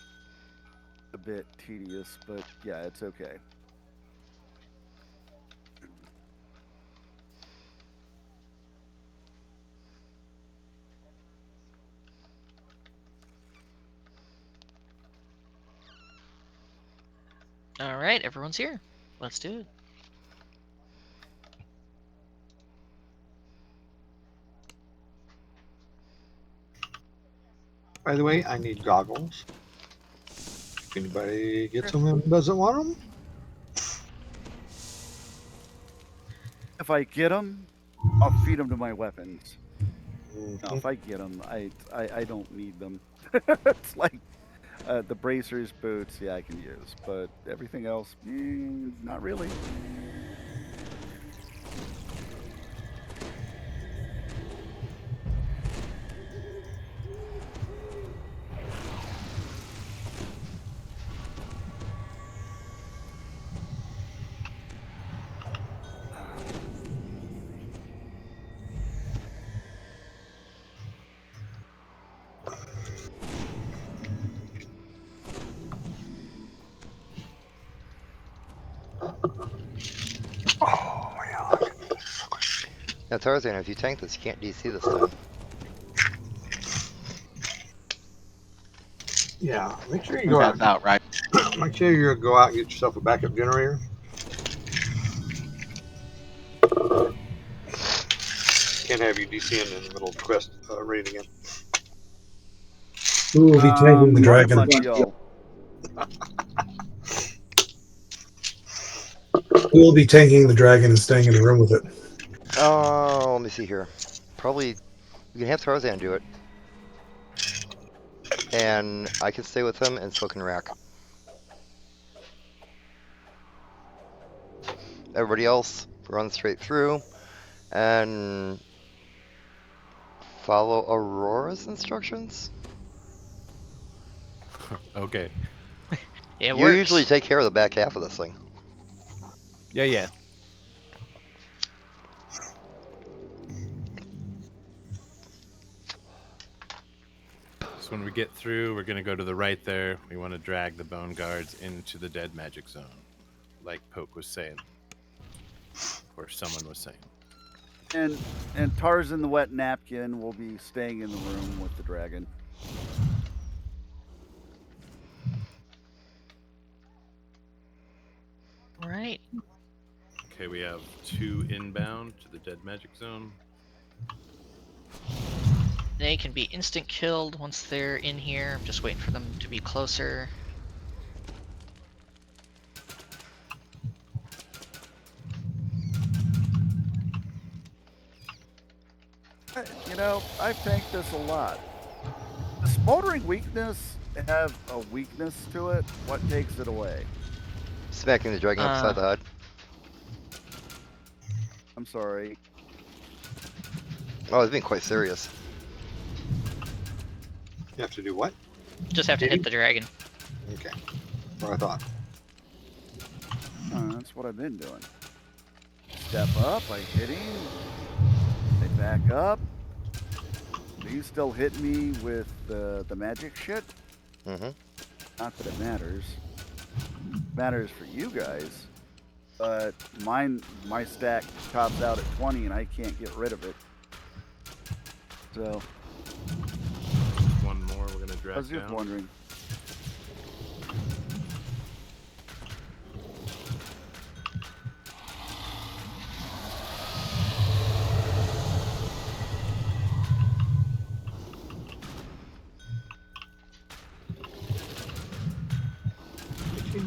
a bit tedious, but yeah, it's okay. All right, everyone's here. Let's do it. By the way, I need goggles. If anybody gets them and doesn't want them, If I get them, I'll feed them to my weapons. No, if I get them, I don't need them. It's like the bracers, boots, yeah, I can use, but everything else, not really. Now Tarzan, if you tank this, you can't DC this time. yeah, make sure you go out. That's out, right? Make sure you go out and get yourself a backup generator. Can't have you DCing in the middle of the quest raid again. Who will be tanking the dragon? Montreal. Who will be tanking the dragon and staying in the room with it? Oh, let me see here. Probably you can have Tarzan do it, and I can stay with him, and so can Rack. Everybody else run straight through and follow Aurora's instructions. Okay. It You works. usually take care of the back half of this thing. Yeah. So when we get through, we're gonna go to the right there. We want to drag the bone guards into the dead magic zone, like Poke was saying, or someone was saying. And Tarzan the Wet Napkin will be staying in the room with the dragon. All right. Okay, we have 2 inbound to the dead magic zone. They can be instant killed once they're in here. I'm just waiting for them to be closer. You know, I've tanked this a lot. Does Smoldering Weakness have a weakness to it? What takes it away? Smacking the dragon upside the head. I'm sorry. Oh, it's being quite serious. You have to do what? Just have to hit the dragon. Okay. What I thought. That's what I've been doing. Step up, I hit him. They back up. Do you still hit me with the magic shit? Mm-hmm. Not that it matters. It matters for you guys. But my stack tops out at 20 and I can't get rid of it. So. One more we're gonna drag I was just down. wondering.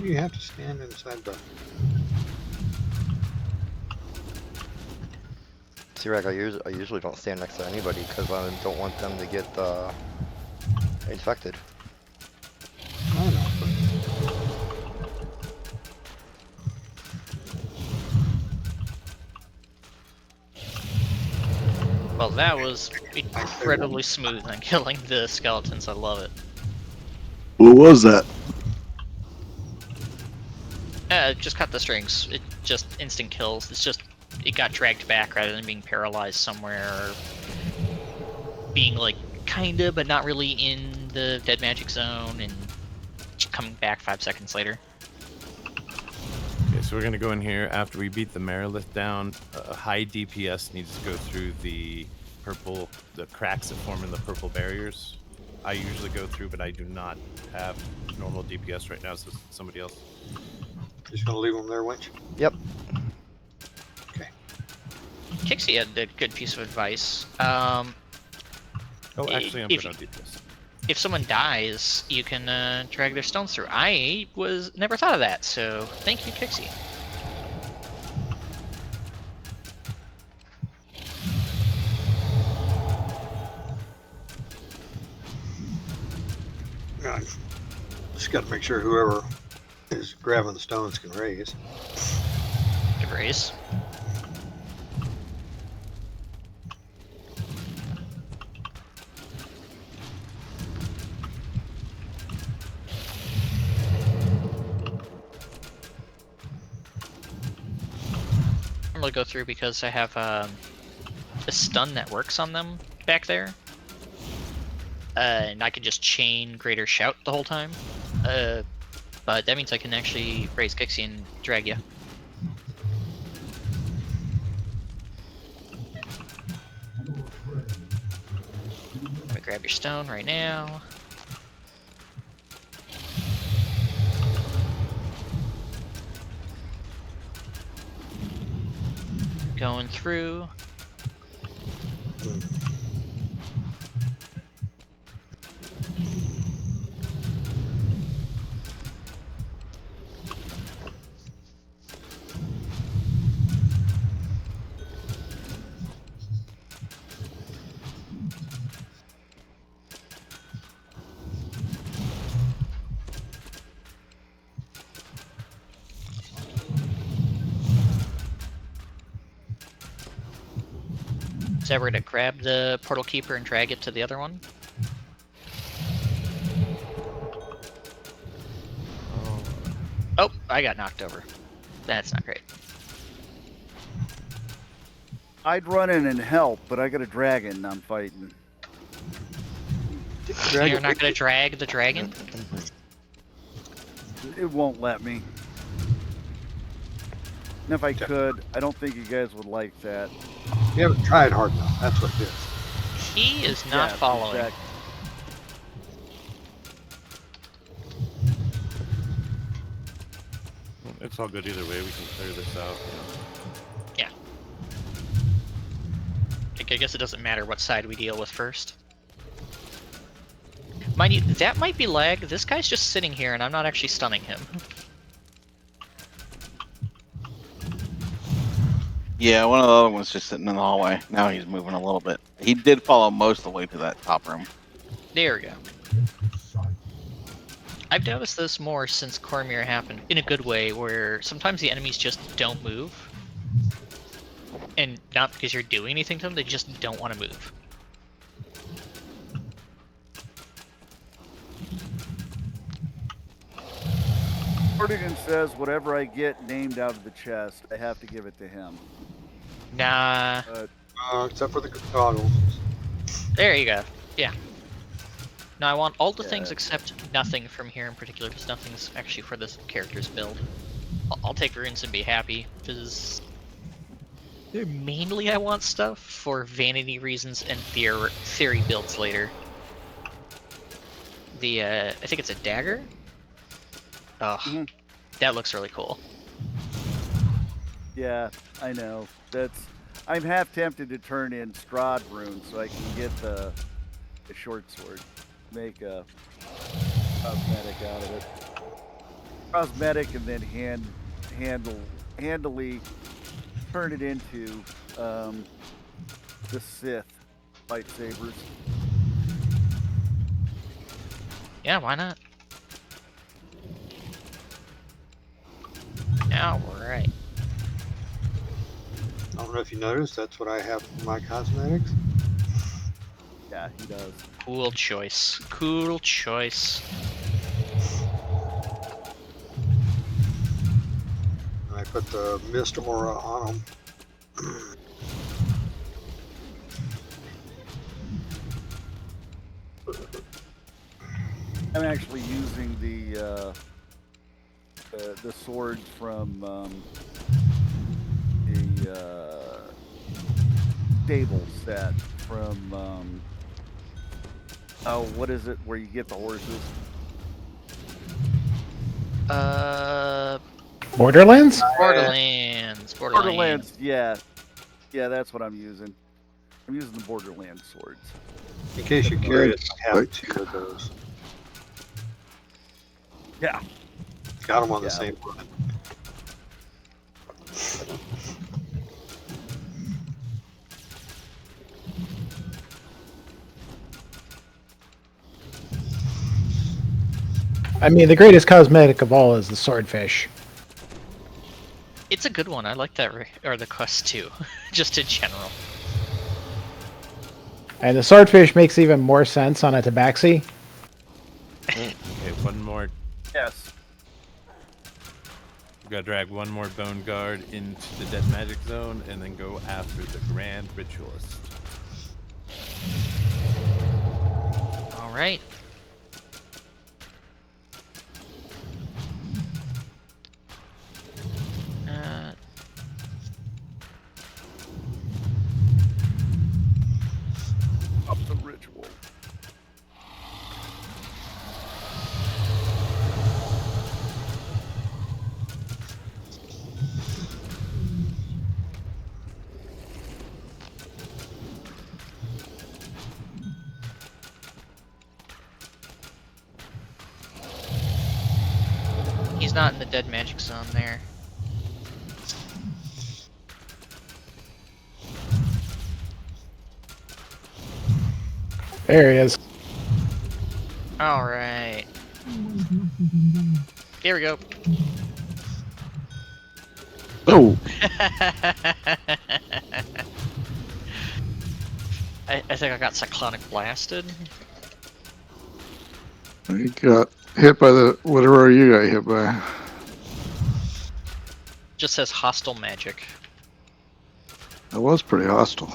You have to stand inside the. See, Rack, I usually don't stand next to anybody because I don't want them to get infected. I know. Well, that was incredibly smooth on killing the skeletons. I love it. What was that? Just cut the strings. It just instant kills. It's just it got dragged back rather than being paralyzed somewhere or being like kinda but not really in the dead magic zone and coming back 5 seconds later. Okay, so we're gonna go in here after we beat the Merilith down. High DPS needs to go through the cracks that form in the purple barriers. I usually go through, but I do not have normal DPS right now, so somebody else. Just gonna leave them there, Winch? Yep. Kixie had a good piece of advice. Oh, actually, I'm if, good on DPS. if someone dies, you can drag their stones through. I never thought of that, so thank you, Kixie. Yeah, just got to make sure whoever is grabbing the stones can raise. Good raise. I'm gonna go through because I have a stun that works on them back there. And I can just chain Greater Shout the whole time. But that means I can actually raise Kixie and drag you. Let me grab your stone right now. Going through. So we're gonna grab the Portal Keeper and drag it to the other one. Oh, I got knocked over. That's not great. I'd run in and help, but I got a dragon I'm fighting. You're not gonna drag the dragon? It won't let me. And if I could, I don't think you guys would like that. You haven't tried hard enough. That's what it is. He is not following. Exactly. It's all good either way. We can clear this out. Yeah. I guess it doesn't matter what side we deal with first. Mind you, that might be lag. This guy's just sitting here and I'm not actually stunning him. Yeah, one of the other ones just sitting in the hallway. Now he's moving a little bit. He did follow most of the way to that top room. There we go. I've noticed this more since Cormyr happened, in a good way, where sometimes the enemies just don't move. And not because you're doing anything to them, they just don't want to move. Cordigan says whatever I get named out of the chest, I have to give it to him. Nah. Except for the goggles. There you go. Yeah. Now I want all the things except nothing from here in particular, because nothing's actually for this character's build. I'll take runes and be happy, because mainly I want stuff for vanity reasons and theory builds later. I think it's a dagger? Oh, that looks really cool. Yeah, I know. I'm half tempted to turn in Strahd runes so I can get the short sword. Make a cosmetic out of it. Cosmetic and then handily turn it into the Sith lightsabers. Yeah, why not? Alright. I don't know if you noticed, that's what I have for my cosmetics. Yeah, he does. Cool choice. Cool choice. I put the mist aura on them. I'm actually using the swords from the stable set from oh, what is it where you get the horses? Borderlands? Borderlands. Yeah, yeah, that's what I'm using. I'm using the Borderlands swords. In case you're curious, I have 2 of those. Yeah. Got them on the same run. I mean, the greatest cosmetic of all is the swordfish. It's a good one. I like that, or the quest too, just in general. And the swordfish makes even more sense on a tabaxi. Okay, one more. Yes. We gotta drag one more bone guard into the dead magic zone and then go after the grand ritualist. Alright. Up the ritual. He's not in the dead magic zone there. There he is. Alright. Here we go. Oh. I think I got cyclonic blasted. He got hit by the whatever you got hit by. Just says hostile magic. That was pretty hostile.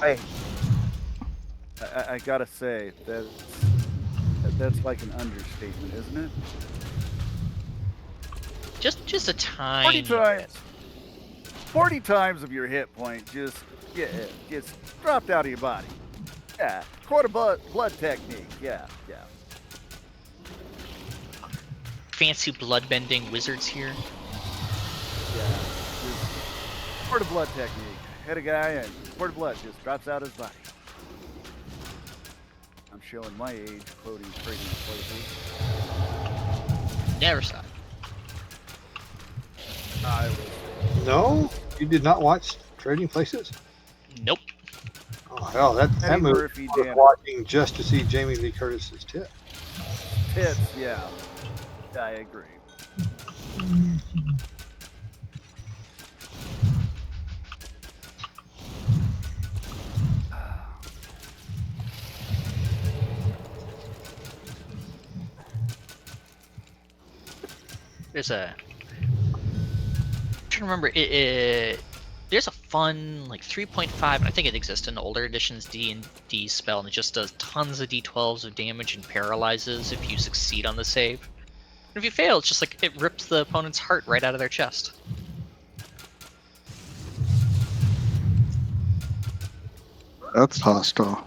I gotta say that's like an understatement, isn't it? Just a tiny 40 times. 40 times of your hit point just dropped out of your body. Yeah, quarter blood technique. Yeah. fancy blood-bending wizards here. Yeah, just quarter blood technique. Hit a guy and quarter blood just drops out his body. I'm showing my age, quoting Trading Places. Never saw it. I was. No, you did not watch Trading Places. Nope. Oh hell, that Eddie movie. Murphy, I was Dan- watching just to see Jamie Lee Curtis's tit. Tits, yeah. I agree. There's a. I'm trying to remember. There's a fun like 3.5, and I think it exists in older editions D&D spell, and it just does tons of D12s of damage and paralyzes if you succeed on the save. And if you fail, it's just like it rips the opponent's heart right out of their chest. That's hostile.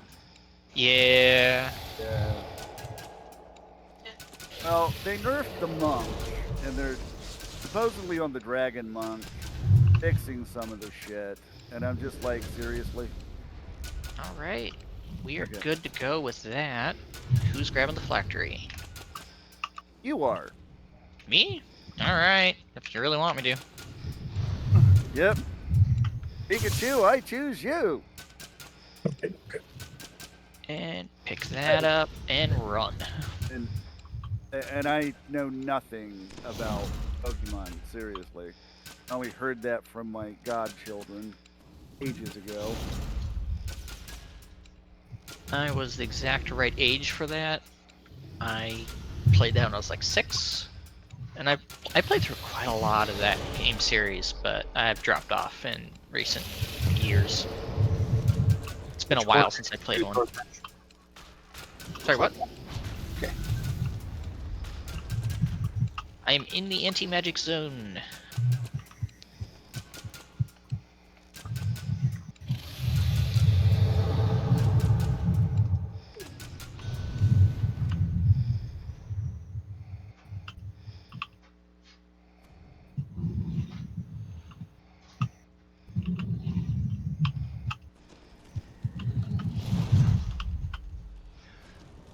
Yeah. Yeah. Well, they nerfed the monk, and they're supposedly on the dragon monk, fixing some of the shit. And I'm just like, seriously? All right. We are Okay. good to go with that. Who's grabbing the phylactery? You are. Me? All right. If you really want me to. Yep. Pikachu, I choose you. And pick that up and run. And I know nothing about Pokemon, seriously. I only heard that from my godchildren ages ago. I was the exact right age for that. I played that when I was like 6. And I played through quite a lot of that game series, but I've dropped off in recent years. It's been a while since I played one. Sorry, what? Okay. I am in the anti-magic zone.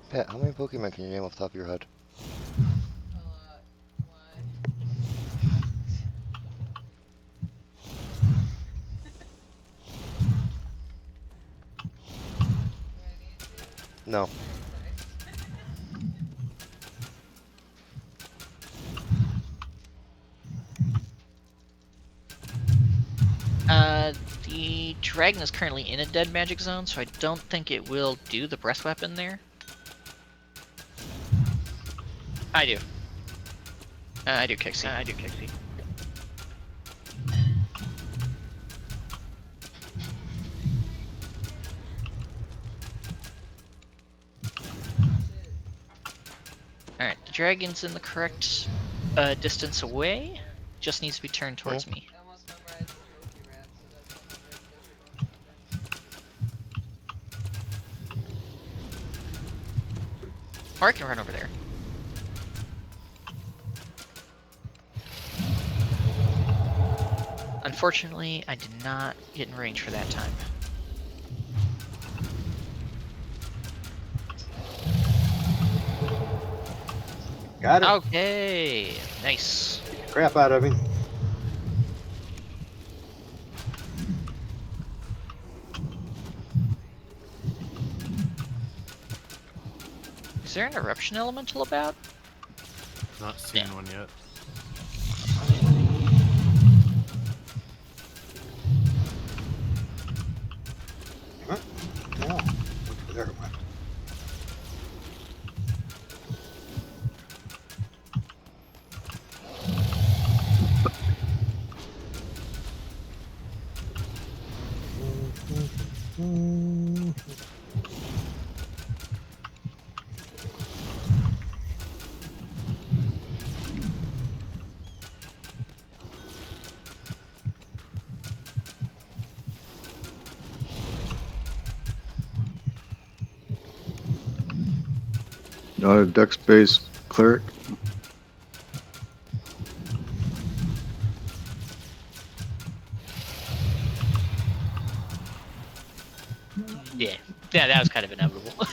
Pat, how many Pokemon can you name off the top of your head? No. The dragon is currently in a dead magic zone, so I don't think it will do the breath weapon there. I do. I do Kixie. Alright, the dragon's in the correct distance away. Just needs to be turned towards me. Or I can run over there. Unfortunately, I did not get in range for that time. Got it. Okay, nice. Crap out of him. Is there an eruption elemental about? Not seen one yet. Huh? No. There it went. Not a dex-based cleric. Yeah, that was kind of inevitable.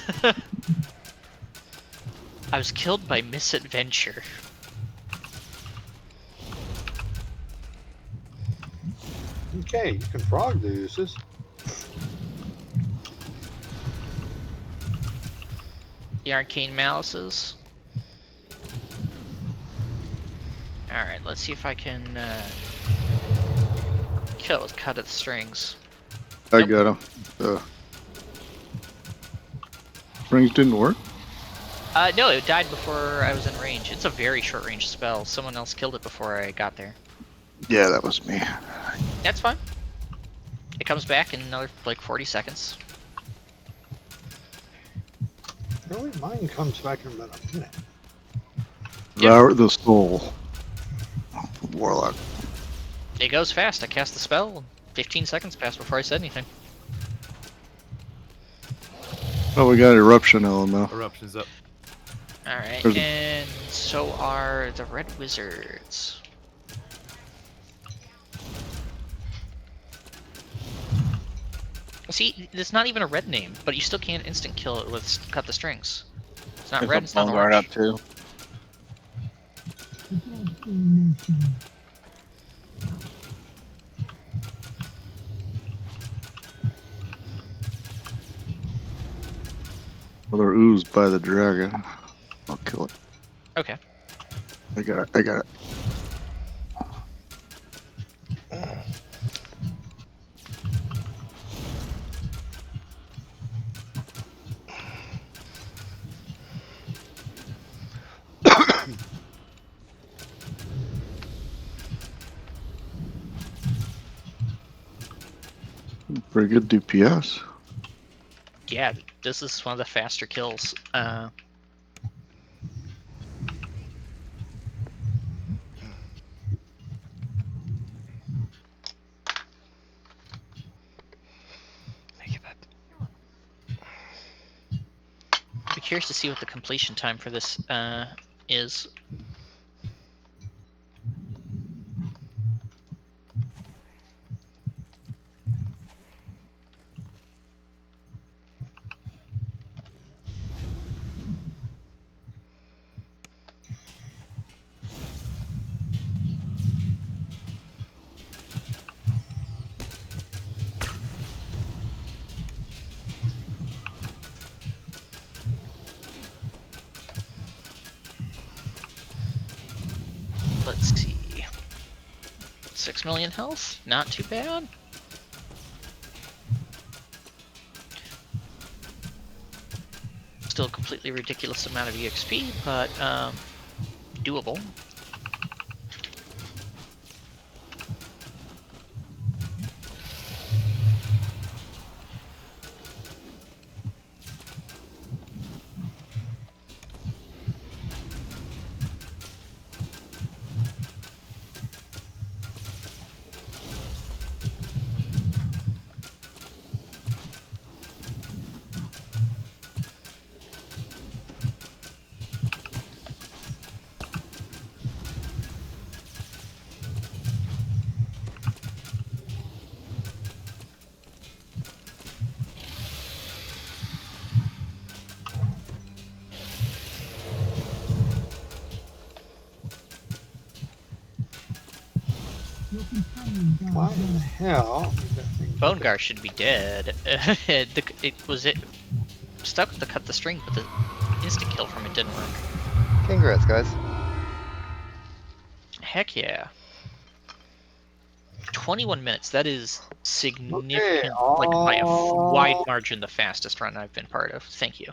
I was killed by misadventure. Okay, you can frog the uses. The arcane malices. Alright, let's see if I can kill it with cut of the strings. I got him. Rings didn't work? No, it died before I was in range. It's a very short range spell. Someone else killed it before I got there. Yeah, that was me. That's fine. It comes back in another, like, 40 seconds. Really? Mine comes back in about a minute. Devour the soul. Warlock. It goes fast. I cast the spell. 15 seconds passed before I said anything. Oh, we got eruption element. Eruption's up. Alright, There's and so are the red wizards. See, it's not even a red name, but you still can't instant kill it with cut the strings. It's not There's red, a it's not Bone Guard orange. up too. Well, they're oozed by the dragon. I'll kill it. Okay. I got it. I got it. Pretty good DPS. Yeah, this is one of the faster kills. Be curious to see what the completion time for this is. Let's see. 6 million health? Not too bad. Still a completely ridiculous amount of EXP, but doable. Why in the hell? Bone Gar should be dead. it stuck with the cut the string, but the instant kill from it didn't work. Congrats, guys. Heck yeah. 21 minutes. That is significant, like by a wide margin, the fastest run I've been part of. Thank you.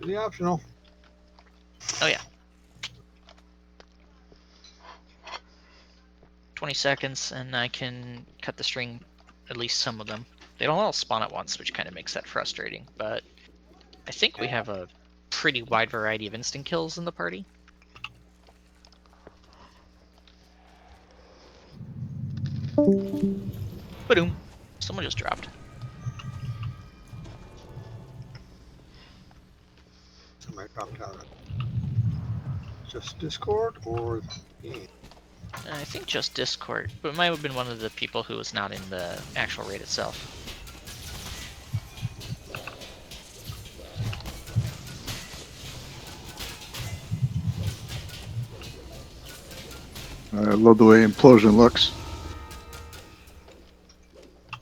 Do the optional. Oh yeah. 20 seconds, and I can cut the string, at least some of them. They don't all spawn at once, which kind of makes that frustrating, but I think we have a pretty wide variety of instant kills in the party. Ba-doom. Someone just dropped. Somebody dropped out of it. Just Discord or game? I think just Discord, but it might have been one of the people who was not in the actual raid itself. I love the way Implosion looks.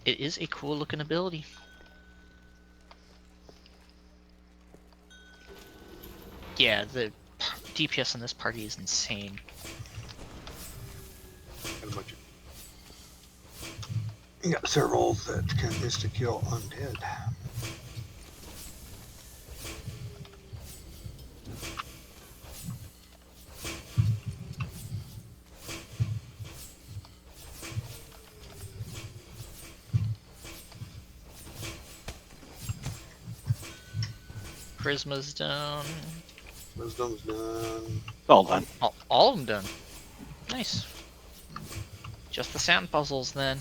It is a cool looking ability. Yeah, the DPS in this party is insane. You got several that can insta kill undead. Charisma's done. Wisdom's done. All done. All of them done. Nice. Just the sound puzzles then.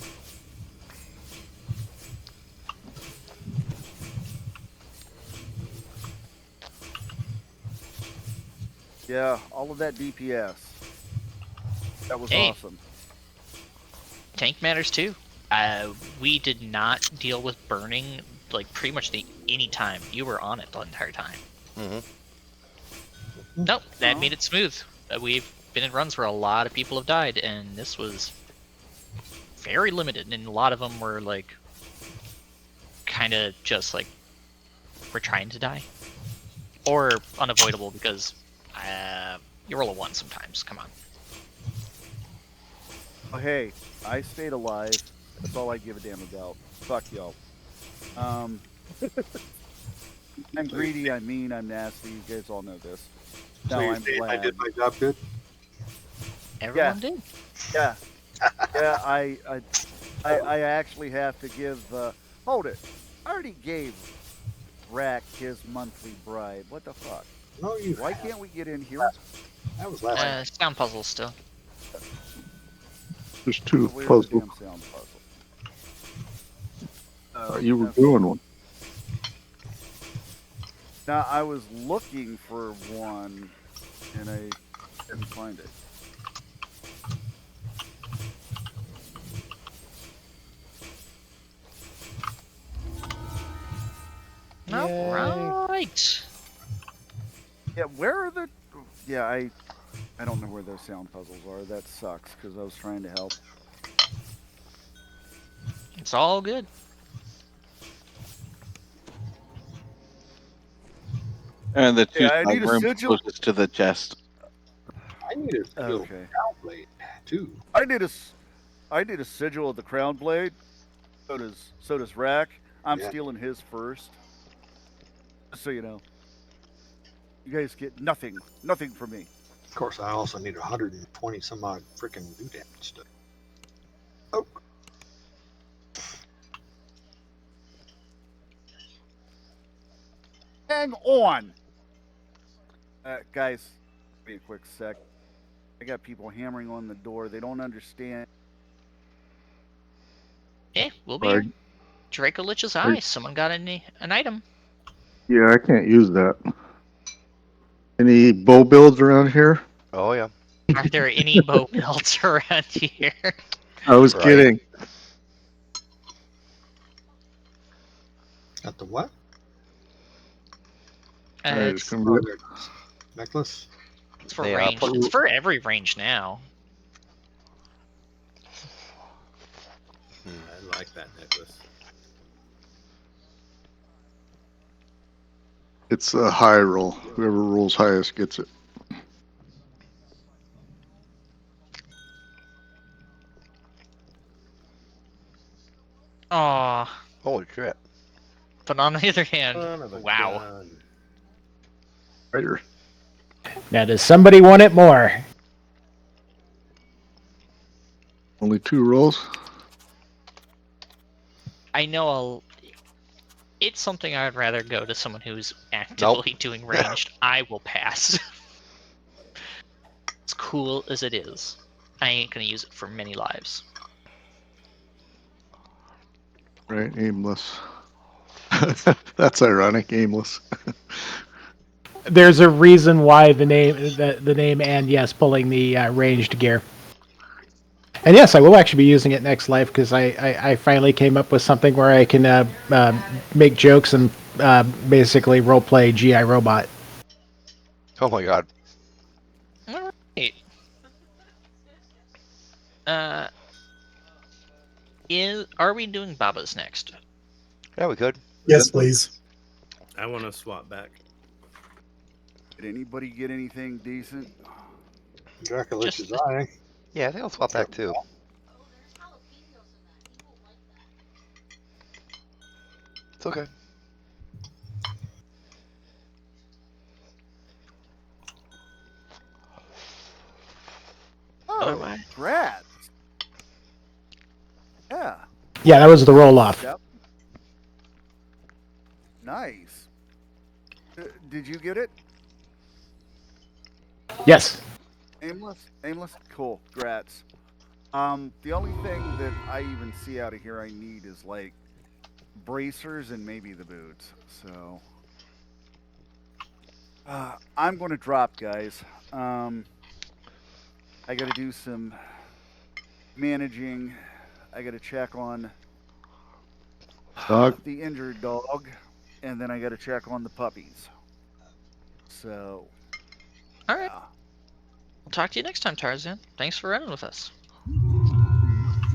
Yeah, all of that DPS. That was Hey. awesome. Tank matters too. We did not deal with burning like pretty much any time. You were on it the entire time. Mm-hmm. Nope, that made it smooth. We've been in runs where a lot of people have died, and this was very limited, and a lot of them were like kind of just like we're trying to die, or unavoidable because you roll a 1 sometimes. Come on. Oh, hey, I stayed alive. That's all I give a damn about. Fuck y'all. I'm greedy, I'm mean, I'm nasty. You guys all know this. So No, you're I'm saying I glad. did my job good? Everyone did. Yeah. Yeah, I I actually have to give. Hold it. I already gave Rack his monthly bribe. What the fuck? No, you. Why can't we get in here? That was last. Sound puzzle still. There's two Where's the puzzles. damn sound puzzle? You were doing one. Now I was looking for one, and I didn't find it. All right. Yeah, where are the? Yeah, I don't know where those sound puzzles are. That sucks because I was trying to help. It's all good. And the two Yeah, I need side a room sigil. closest to the chest. I need a steel Okay. crown blade too. I need a sigil of the crown blade. So does Rack. I'm Yeah. stealing his first. Just so you know. You guys get nothing from me. Of course, I also need 120 some odd freaking do damage stuff. Oh, Hang on, guys. Give me a quick sec. I got people hammering on the door. They don't understand. Hey, we'll be Right. here. Draco Lich's eye. Someone got an item. Yeah, I can't use that. Any bow builds around here? Oh yeah. Are there any bow builds around here? I was Right. kidding. got the what? It's, gonna Oh, be- there it is. Necklace. it's for They, range. put- It's for every range now. I like that necklace. It's a high roll. Whoever rolls highest gets it. Aw. Holy crap. But on the other hand, Son of a wow. gun. Right. Now, does somebody want it more? Only 2 rolls. I know it's something I'd rather go to someone who's actively doing ranged. I will pass. As cool as it is, I ain't gonna use it for many lives. Right, aimless. That's ironic, aimless. There's a reason why the name, and yes, pulling the ranged gear. And yes, I will actually be using it next life because I finally came up with something where I can make jokes and basically roleplay GI Robot. Oh my god. All right. Are we doing Babas next? Yeah, we could. Yes, please. I want to swap back. Did anybody get anything decent? Dracolich's eye. Yeah, I think I'll swap back too. It's okay. Oh, Brad. Yeah. Yeah, that was the roll off. Yep. Nice. Did you get it? Yes. Aimless? Cool. Grats. The only thing that I even see out of here I need is like bracers and maybe the boots. So I'm going to drop, guys. I got to do some managing. I got to check on Dog. the injured dog, and then I got to check on the puppies. So, all right. We'll talk to you next time, Tarzan. Thanks for running with us.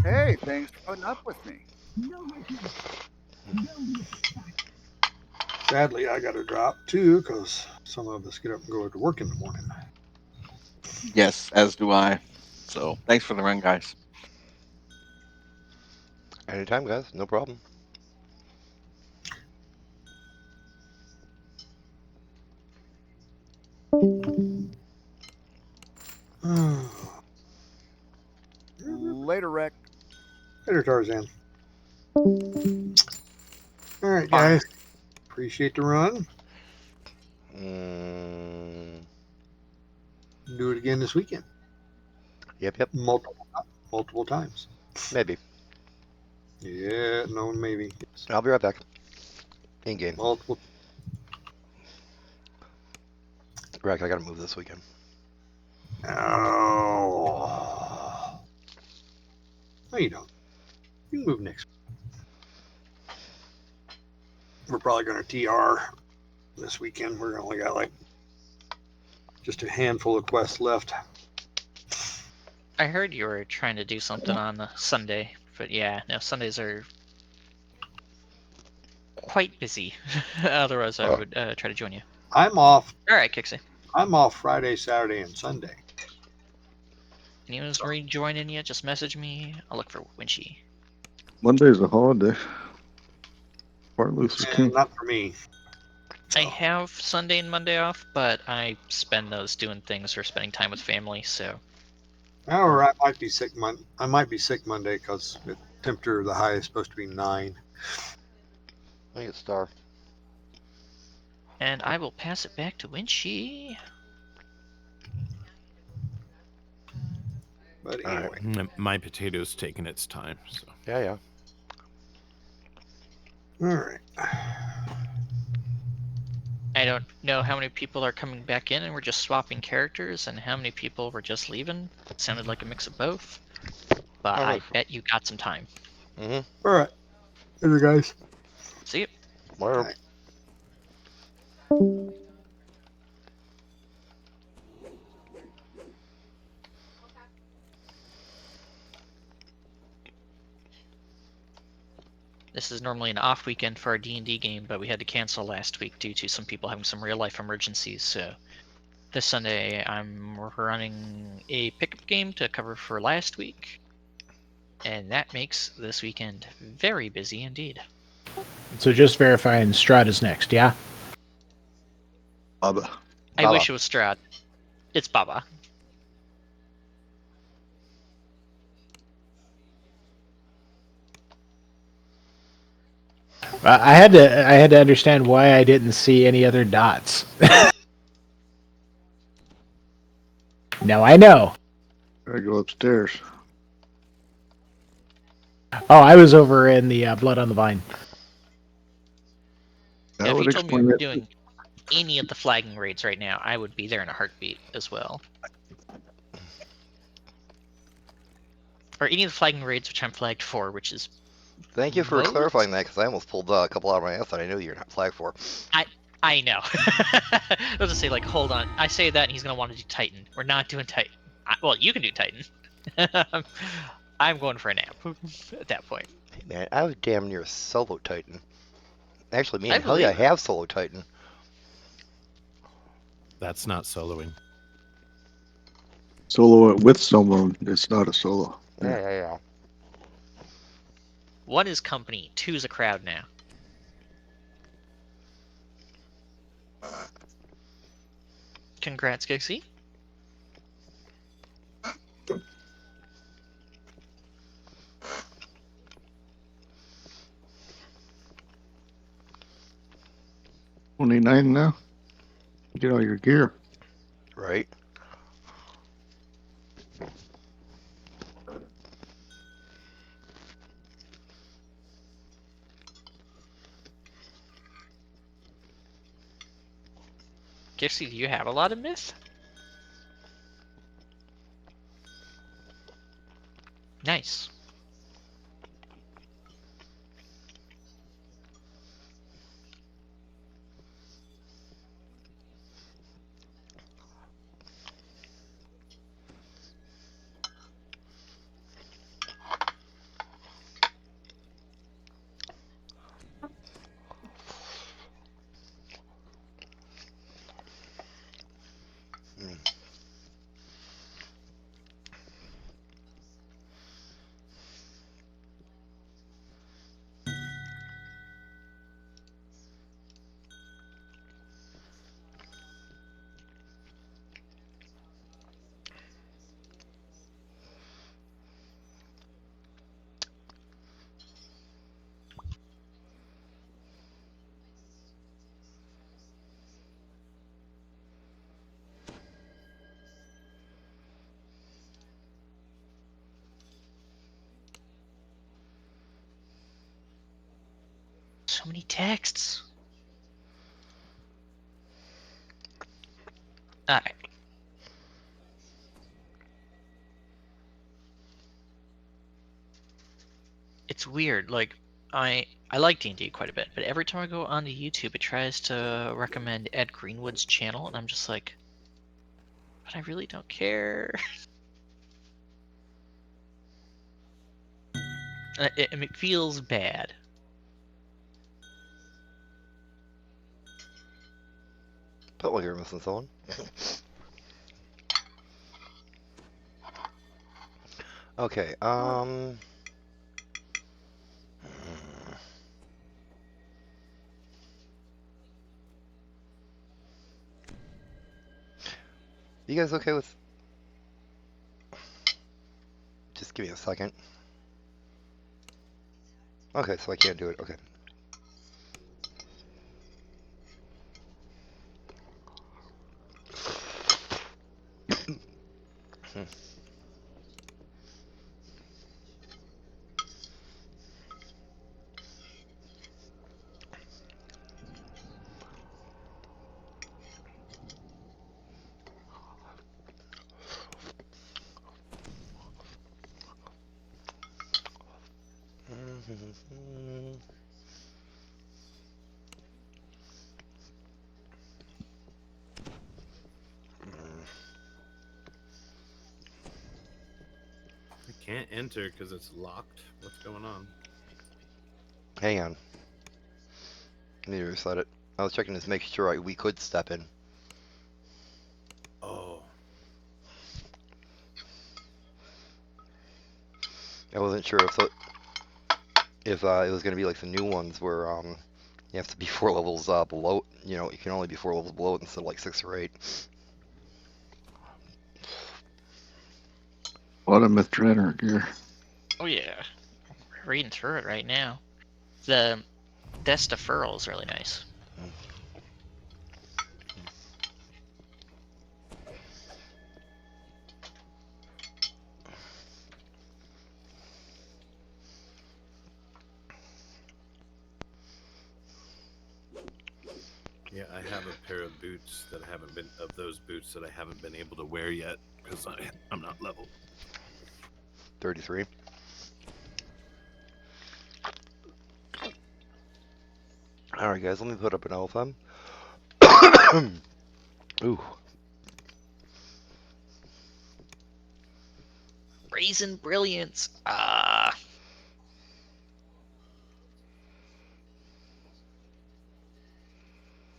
Hey, thanks for putting up with me. Sadly, I got to drop too because some of us get up and go to work in the morning. Yes, as do I. So thanks for the run, guys. Anytime, guys. No problem. Later, Rick. Later, Tarzan. All right, guys. Appreciate the run. Do it again this weekend. Yep. Multiple times. Maybe. Yeah, no, maybe. I'll be right back. In game. Multiple. Rack, I gotta move this weekend. Oh. No, you don't. You can move next. We're probably going to TR this weekend. We're only got like just a handful of quests left. I heard you were trying to do something on Sunday, but yeah, no, Sundays are quite busy. Otherwise, I would try to join you. I'm off. All right, Kixie. I'm off Friday, Saturday, and Sunday. Anyone's rejoining you? Just message me. I'll look for Winchy. Monday's a holiday. Martin Luther And King. not for me. I have Sunday and Monday off, but I spend those doing things or spending time with family. So. Or I might be sick. I might be sick Monday because the temperature of the high is supposed to be 9. I think it's star. And I will pass it back to Winchy. But anyway, my potato's taking its time. So. Yeah. All right. I don't know how many people are coming back in and we're just swapping characters and how many people were just leaving. It sounded like a mix of both. But I bet you got some time. Mm-hmm. All right. Later, guys. See you. Where? This is normally an off weekend for our D&D game, but we had to cancel last week due to some people having some real-life emergencies. So this Sunday, I'm running a pickup game to cover for last week, and that makes this weekend very busy indeed. So just verifying Strahd is next, yeah? Baba. I wish it was Strahd. It's Baba. I had to understand why I didn't see any other dots. Now I know. I go upstairs. Oh, I was over in the Blood on the Vine. That If would you told me explain we were it. doing any of the flagging raids right now, I would be there in a heartbeat as well. Or any of the flagging raids which I'm flagged for, which is Thank you for both? clarifying that, because I almost pulled a couple out of my ass that I knew you're not flagged for. I know. I was gonna say, like, hold on. I say that and he's gonna want to do Titan. We're not doing Titan. Well, you can do Titan. I'm going for a nap at that point. Hey, man, I was damn near solo Titan. Actually, me I and Helly, I believe it. have solo Titan. That's not soloing. Solo it with someone. It's not a solo. Yeah. One is company, two is a crowd now. Congrats, Gixie. $29 now. Get all your gear. Right. Gixie, do you have a lot of myth? Nice. So many texts. Alright. It's weird, like I like D&D quite a bit, but every time I go onto YouTube it tries to recommend Ed Greenwood's channel and I'm just like, but I really don't care. It feels bad. Felt like you're missing someone. Okay, you guys okay with... Just give me a second. Okay, so I can't do it. Okay. I can't enter because it's locked. What's going on? Hang on. I need to reset it. I was checking to make sure we could step in. Oh. I wasn't sure if it was going to be like the new ones where you have to be 4 levels below. You know, you can only be 4 levels below it instead of like 6 or 8. A lot of Mythrander gear. Oh yeah. We're reading through it right now. The Desta Furl is really nice. Yeah, I have a pair of boots that I haven't been able to wear yet because I'm not level 33. Alright guys, let me put up an LFM. Ooh. Raisin Brilliance. Ah.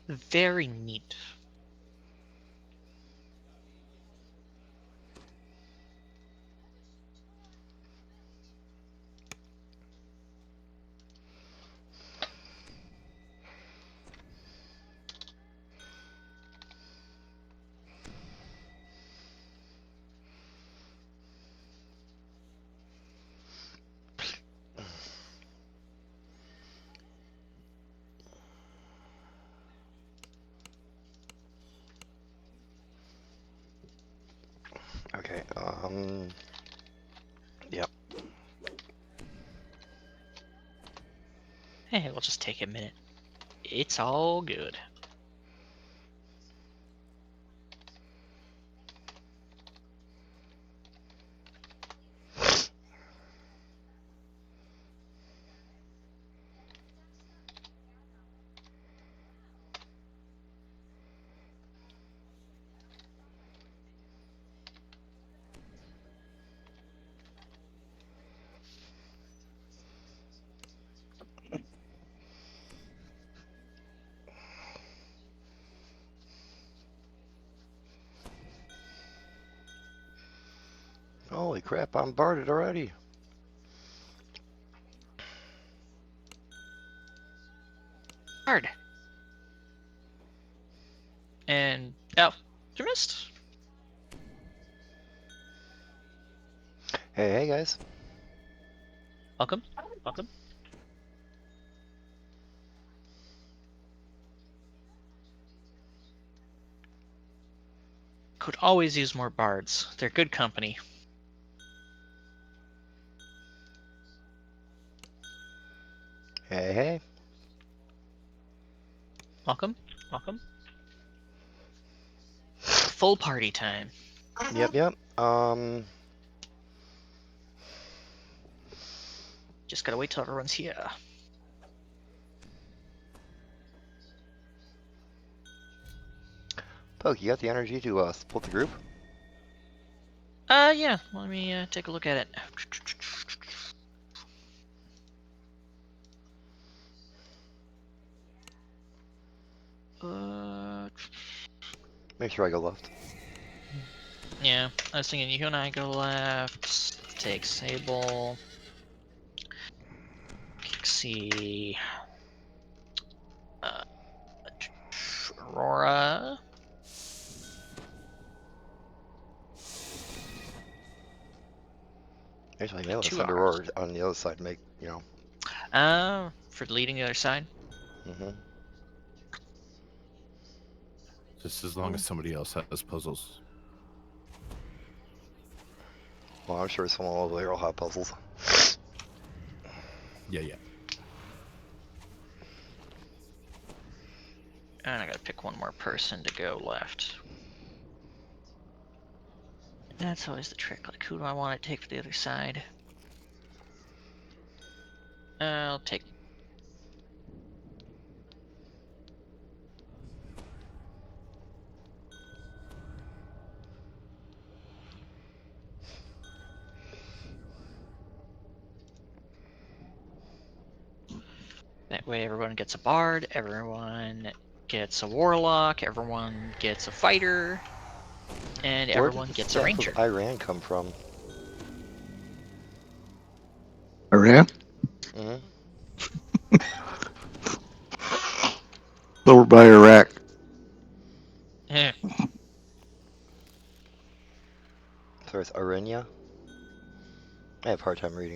Very neat. Okay, yep. Hey, we'll just take a minute. It's all good. Holy crap, I'm bombarded already. Hard. And oh, you missed. Hey guys. Welcome. Welcome. Could always use more bards. They're good company. Hey. Welcome. Welcome. Full party time. Yep. Just gotta wait till everyone's here. Poke, you got the energy to split the group? Yeah. Let me take a look at it. Make sure I go left. Yeah, I was thinking you and I go left. Take Sable. Kixie. Aurora. Actually, maybe let's 2 send hours. Aurora on the other side. Make For leading the other side. Just as long as somebody else has puzzles. Well, I'm sure someone over there will have puzzles. Yeah. And I gotta pick one more person to go left. That's always the trick. Like, who do I want to take for the other side? I'll take. That way everyone gets a bard, everyone gets a warlock, everyone gets a fighter, and Where everyone did the gets a staff ranger. of Iran come from? Iran? Mm-hmm. Over by Iraq. Yeah. So it's Arenya? I have a hard time reading.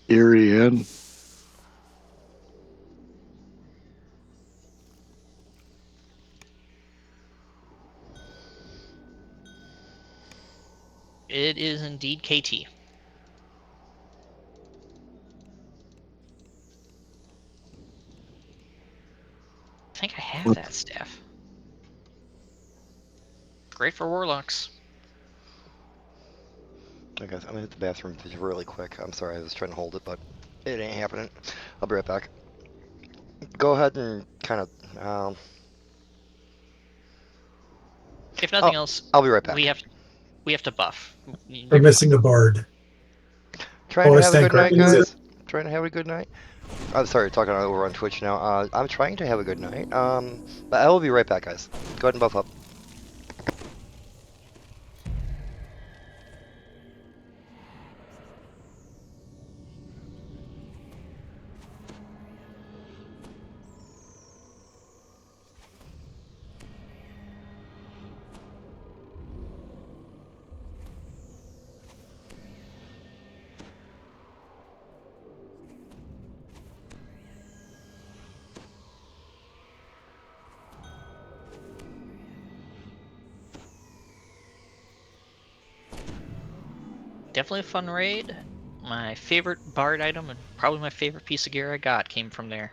Irian. It is indeed KT. I think I have that staff. Great for warlocks. Okay, guys, I'm gonna hit the bathroom just really quick. I'm sorry, I was trying to hold it, but it ain't happening. I'll be right back. Go ahead and kind of. If nothing else, I'll be right back. We have to buff. We're missing a bard. Trying to I have a stand good night, corrected, is guys. Trying to have a good night. I'm sorry, talking over on Twitch now. I'm trying to have a good night. But I will be right back, guys. Go ahead and buff up. Definitely a fun raid. My favorite bard item and probably my favorite piece of gear I got came from there.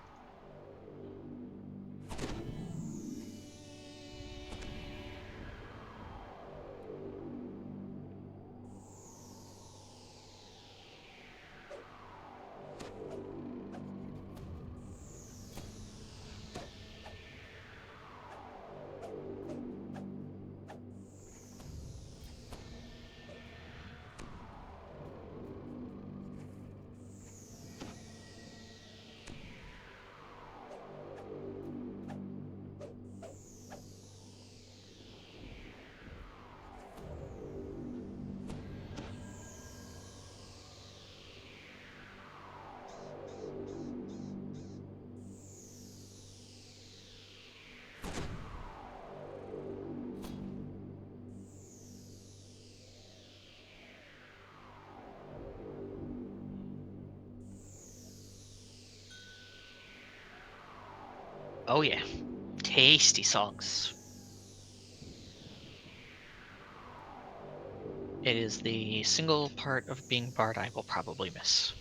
Oh yeah, tasty songs. It is the single part of being bard I will probably miss.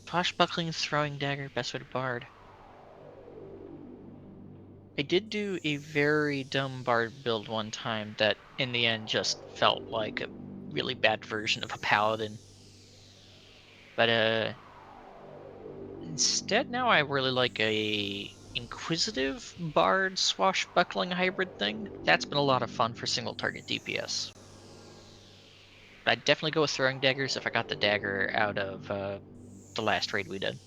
Swashbuckling throwing dagger, best way to bard. I did do a very dumb bard build one time that in the end just felt like a really bad version of a paladin. But instead now I really like a inquisitive bard swashbuckling hybrid thing. That's been a lot of fun for single target DPS. But I'd definitely go with throwing daggers if I got the dagger out of the last raid we did.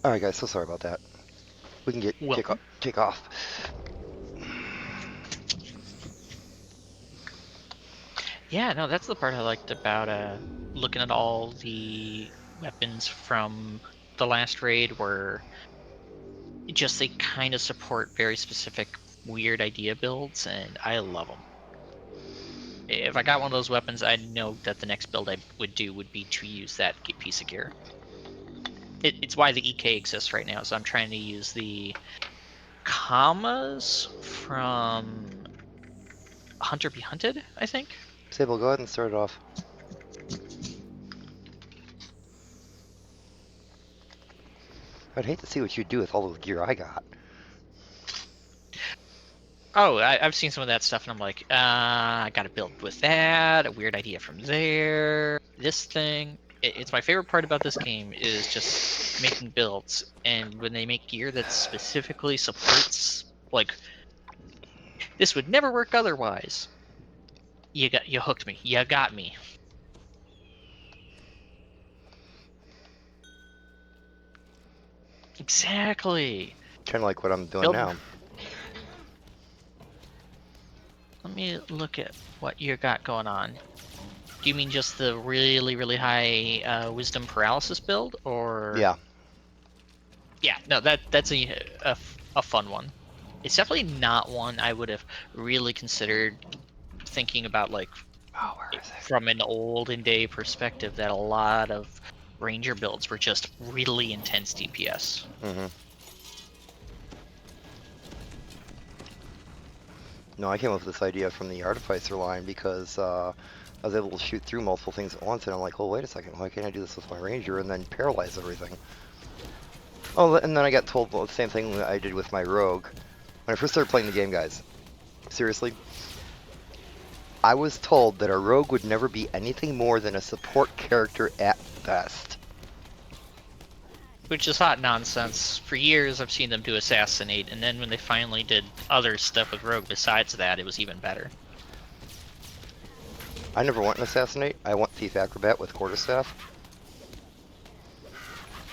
All right, guys. So sorry about that. We can kick off. Yeah, no, that's the part I liked about looking at all the weapons from the last raid, where just they kind of support very specific weird idea builds, and I love them. If I got one of those weapons, I know that the next build I would do would be to use that piece of gear. It's why the EK exists right now, so I'm trying to use the commas from Hunter Be Hunted, I think. Sable, go ahead and start it off. I'd hate to see what you do with all the gear I got. Oh, I've seen some of that stuff, and I'm like, I gotta build with that, a weird idea from there, this thing. It's my favorite part about this game is just making builds, and when they make gear that specifically supports, like, this would never work otherwise. You hooked me. You got me. Exactly. Kind of like what I'm doing now. Let me look at what you got going on. Do you mean just the really, really high wisdom paralysis build, or? Yeah. Yeah, no, that's a fun one. It's definitely not one I would have really considered thinking about, like, from an olden day perspective, that a lot of ranger builds were just really intense DPS. Mm-hmm. No, I came up with this idea from the Artificer line because I was able to shoot through multiple things at once, and I'm like, oh, wait a second, why can't I do this with my ranger and then paralyze everything? Oh, and then I got told the same thing that I did with my rogue. When I first started playing the game, guys, seriously, I was told that a rogue would never be anything more than a support character at best. Which is hot nonsense. For years I've seen them do Assassinate, and then when they finally did other stuff with Rogue besides that, it was even better. I never want an Assassinate. I want Thief Acrobat with Quarterstaff.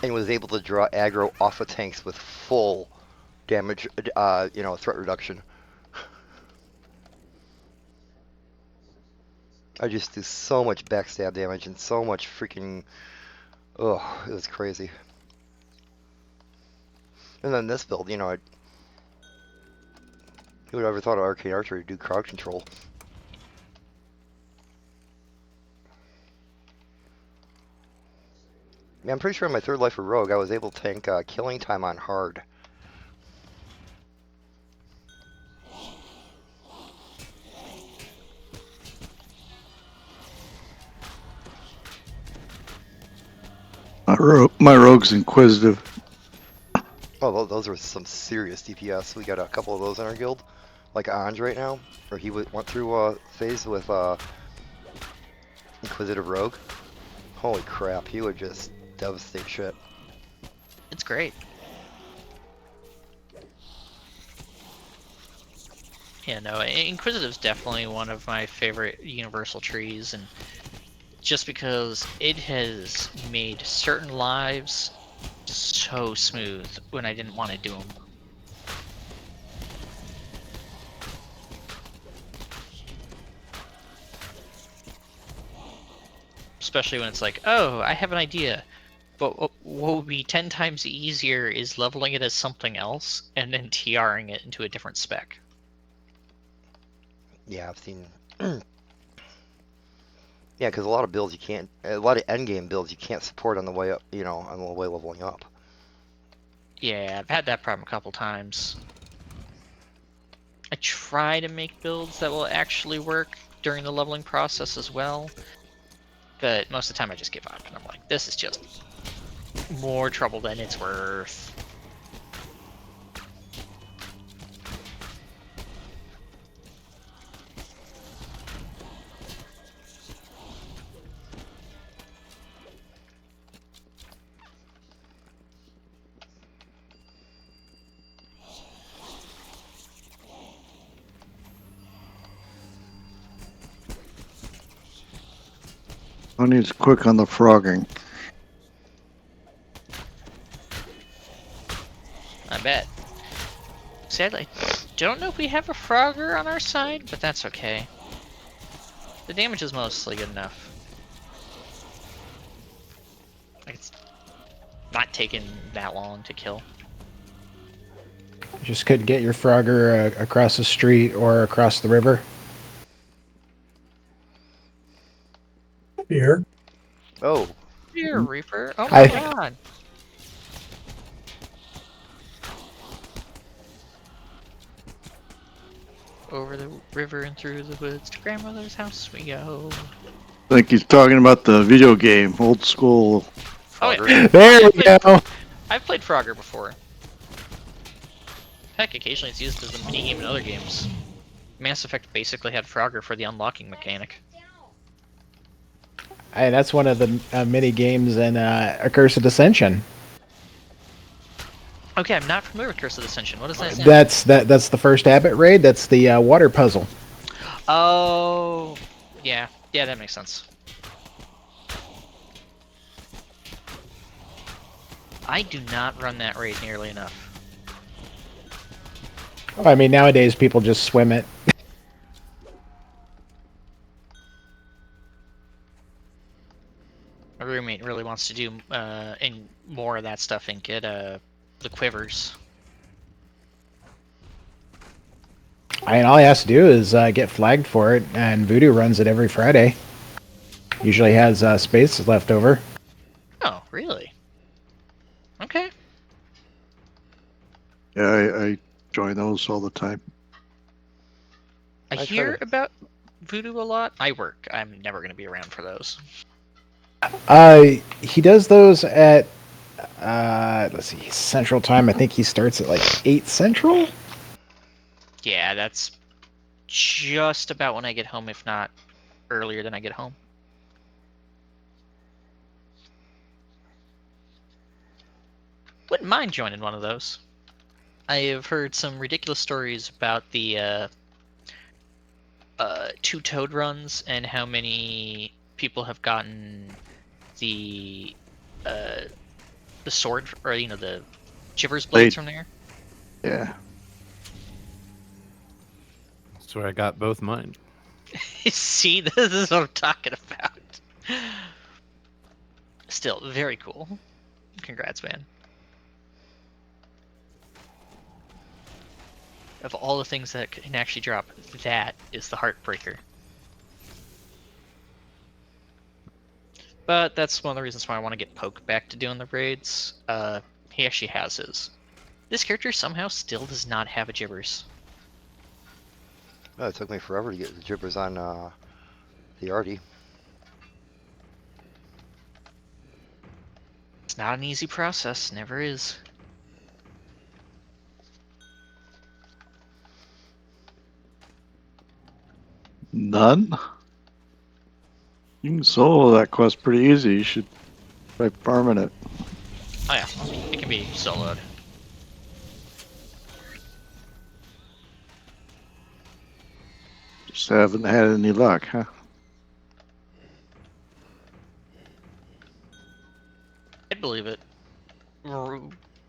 And was able to draw aggro off of tanks with full damage, threat reduction. I just do so much backstab damage and so much freaking... Oh, it was crazy. And then this build, who would have ever thought of Arcane Archery to do crowd control? Yeah, I'm pretty sure in my third life of Rogue, I was able to tank killing time on hard. My rogue's inquisitive. Oh, those are some serious DPS. We got a couple of those in our guild, like Anj right now, where he went through a phase with Inquisitive Rogue. Holy crap, he would just devastate shit. It's great. Yeah, no, Inquisitive's definitely one of my favorite universal trees, and just because it has made certain lives so smooth when I didn't want to do them. Especially when it's like, oh, I have an idea, but what would be 10 times easier is leveling it as something else and then TRing it into a different spec. Yeah, I've seen. Yeah, because a lot of builds you can't, a lot of endgame builds you can't support on the way up, you know, on the way leveling up. Yeah, I've had that problem a couple times. I try to make builds that will actually work during the leveling process as well, but most of the time I just give up and I'm like, this is just more trouble than it's worth. Honey's quick on the frogging. I bet. Sadly, I don't know if we have a Frogger on our side, but that's okay. The damage is mostly good enough. Like, it's not taking that long to kill. Just couldn't get your Frogger across the street or across the river. Here. Oh. Here, Reaper. Oh my god. Over the river and through the woods to grandmother's house we go. I think he's talking about the video game, old school. Oh, yeah. There we go. I've played Frogger before. Heck, occasionally it's used as a minigame in other games. Mass Effect basically had Frogger for the unlocking mechanic. Hey, that's one of the mini games in Accursed Ascension. Okay, I'm not familiar with Curse of Ascension. What does that say? That's the first Abbot raid. That's the water puzzle. Oh, yeah, that makes sense. I do not run that raid nearly enough. I mean, nowadays people just swim it. My roommate really wants to do in more of that stuff and get the quivers. I mean, all he has to do is get flagged for it, and Voodoo runs it every Friday. Usually has space left over. Oh, really? Okay. Yeah, I join those all the time. I hear about Voodoo a lot. I work. I'm never going to be around for those. He does those at let's see, Central Time. I think he starts at like 8 Central. Yeah, that's just about when I get home, if not earlier than I get home. Wouldn't mind joining one of those. I have heard some ridiculous stories about the 2 Toad runs and how many people have gotten the sword, or the Chivers blades from there. Yeah. That's where I got both mine. See, this is what I'm talking about. Still, very cool. Congrats, man. Of all the things that can actually drop, that is the heartbreaker. But that's one of the reasons why I want to get Poke back to doing the raids. He actually has his. This character somehow still does not have a Gibbers. Oh, it took me forever to get the Gibbers on the Artie. It's not an easy process, never is. None? You can solo that quest pretty easy. You should try farming it. Oh yeah, it can be soloed. Just haven't had any luck, huh? I'd believe it.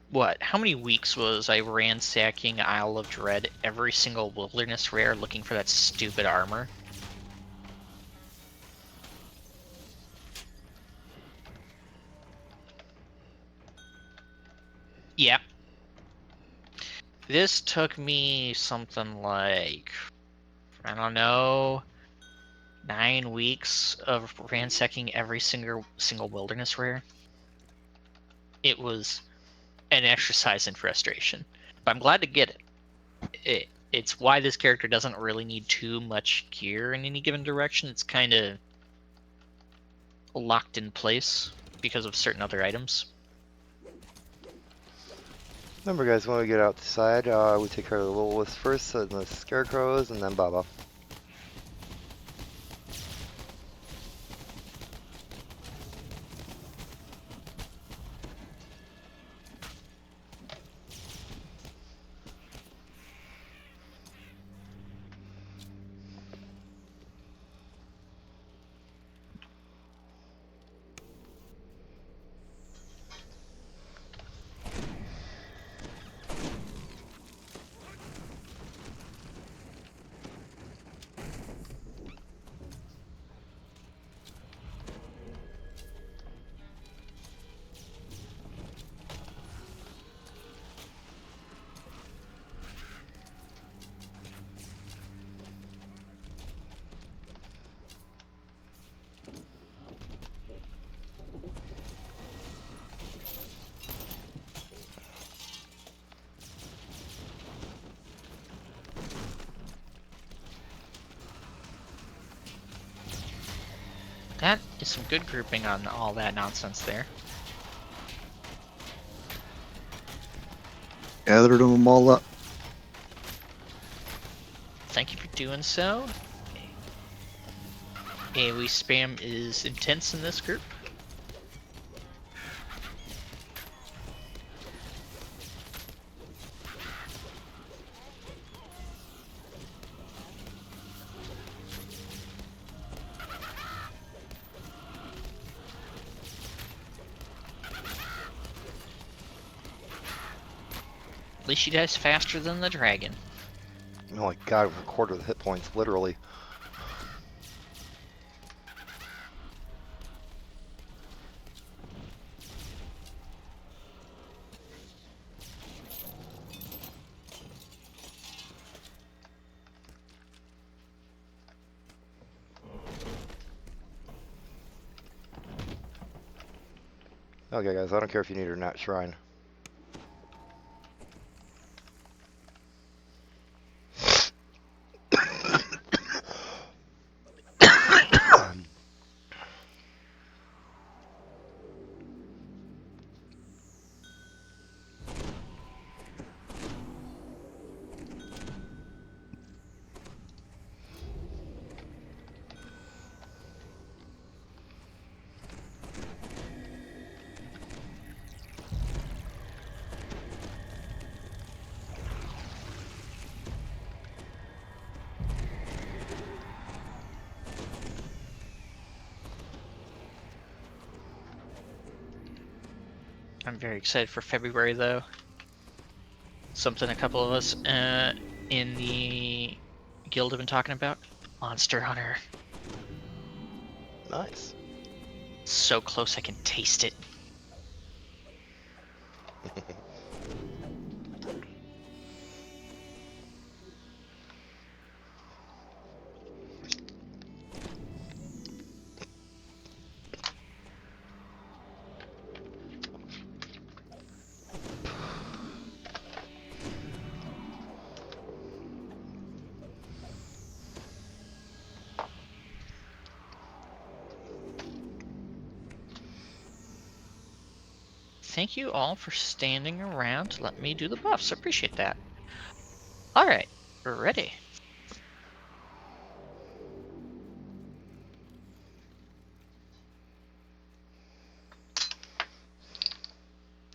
What? How many weeks was I ransacking Isle of Dread every single wilderness rare looking for that stupid armor? Yeah. This took me something like I don't know, 9 weeks of ransacking every single wilderness rare. It was an exercise in frustration, but I'm glad to get it. It's why this character doesn't really need too much gear in any given direction. It's kind of locked in place because of certain other items. Remember, guys, when we get outside, we take care of the Lilith first, and the scarecrows, and then Baba. That is some good grouping on all that nonsense there. Gathered them all up. Thank you for doing so. AoE spam is intense in this group. At least she dies faster than the dragon. Oh my god, with a quarter of the hit points, literally. Okay, guys, I don't care if you need or not shrine. I'm very excited for February, though. Something a couple of us in the guild have been talking about. Monster Hunter. Nice. So close I can taste it. Thank you all for standing around to let me do the buffs. I appreciate that. Alright, we're ready.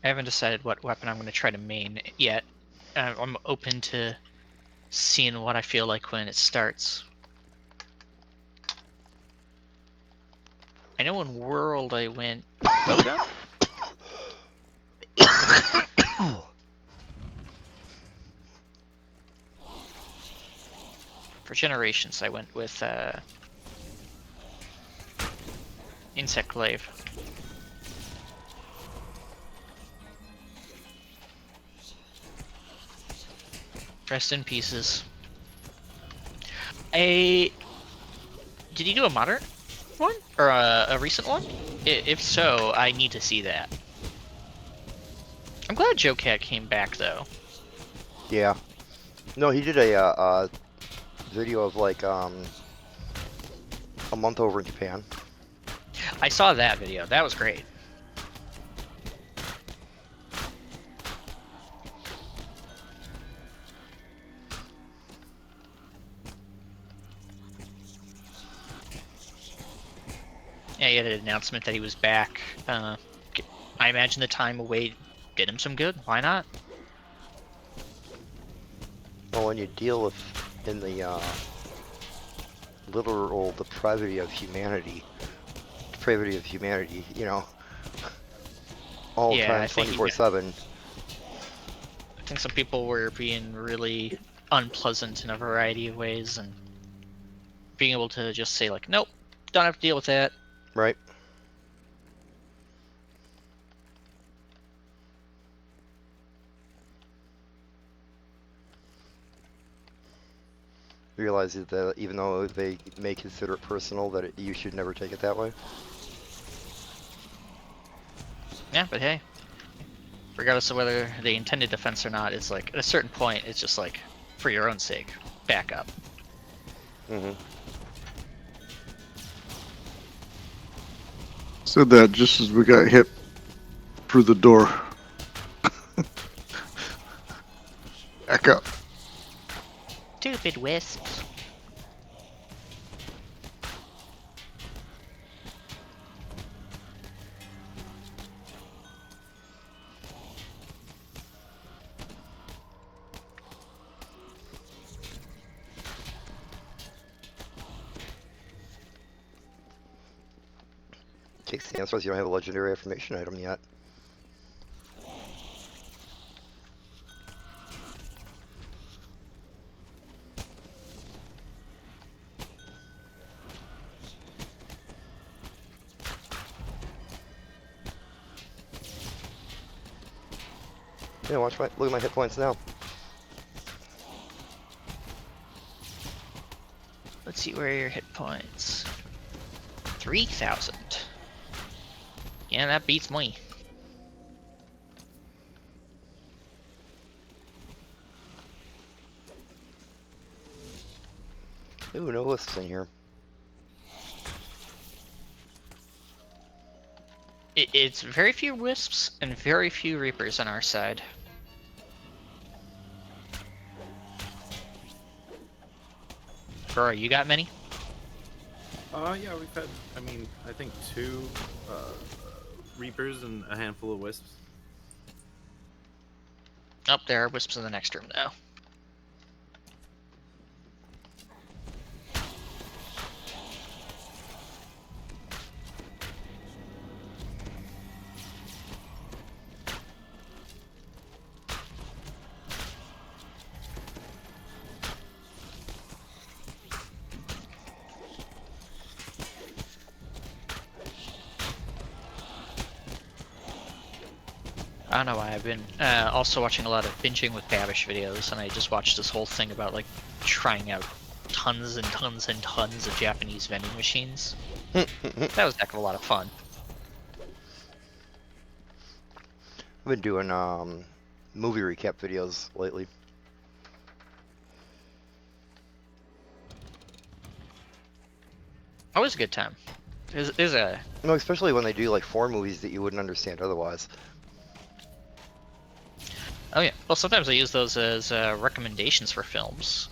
I haven't decided what weapon I'm going to try to main yet. I'm open to seeing what I feel like when it starts. I know in World I went Boda. For Generations I went with Insect Glaive. Rest in pieces. Did you do a modern one or a recent one? If so, I need to see that. I'm glad Joe Cat came back though. Yeah. No, he did a video of like a month over in Japan. I saw that video. That was great. Yeah, he had an announcement that he was back. I imagine the time away did him some good. Why not? Well, when you deal with in the literal depravity of humanity, you know, all the Yeah, time, I think he- 24/7. I think some people were being really unpleasant in a variety of ways, and being able to just say like, nope, don't have to deal with that. Right. Realize that even though they may consider it personal, that you should never take it that way. Yeah, but hey, regardless of whether they intended defense or not, it's like at a certain point, it's just like for your own sake, back up. Mm-hmm. Said that just as we got hit through the door. Back up. Stupid wisps. Takes the answer is you don't have a legendary affirmation item yet. Yeah, look at my hit points now. Let's see where are your hit points. 3,000. Yeah, that beats me. Ooh, no lists in here. It's very few wisps and very few reapers on our side. Bro, you got many? Yeah, we've had, I think 2 Reapers and a handful of Wisps. Oh, there are wisps in the next room now. I don't know why I've been also watching a lot of binging with Babish videos, and I just watched this whole thing about like trying out tons and tons and tons of Japanese vending machines. That was a heck of a lot of fun. I've been doing movie recap videos lately. Always a good time. There's a No, especially when they do like foreign movies that you wouldn't understand otherwise. Oh yeah. Well, sometimes I use those as recommendations for films.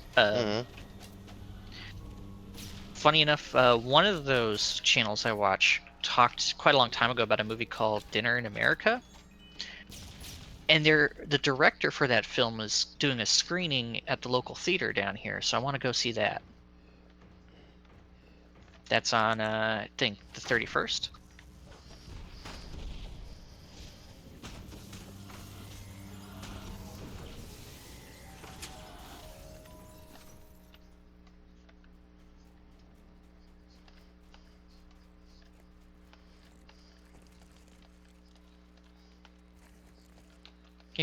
Funny enough, one of those channels I watch talked quite a long time ago about a movie called Dinner in America. And the director for that film is doing a screening at the local theater down here, so I want to go see that. That's on, I think, the 31st.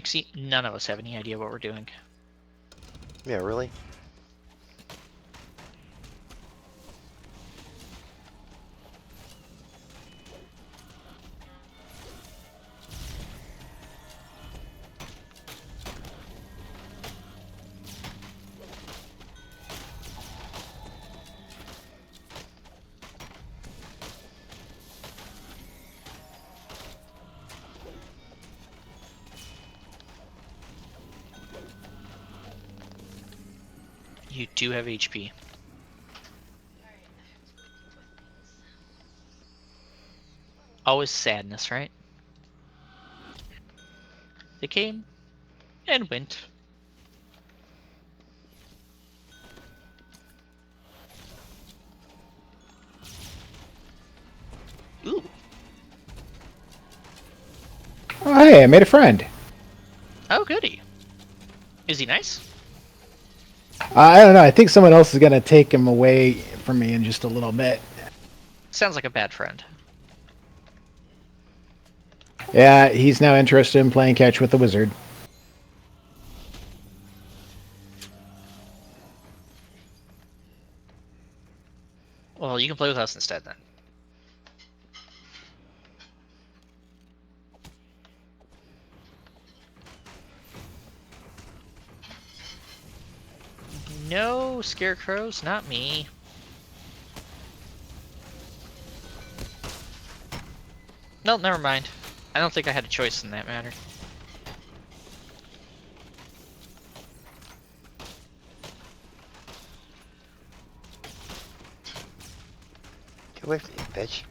See, none of us have any idea what we're doing. Yeah, really? You do have HP. Always sadness, right? They came and went. Ooh. Oh, hey, I made a friend. Oh, goody. Is he nice? I don't know. I think someone else is gonna take him away from me in just a little bit. Sounds like a bad friend. Yeah, he's now interested in playing catch with the wizard. Well, you can play with us instead then. No, scarecrows, not me. No, never mind. I don't think I had a choice in that matter. Get away from me, bitch.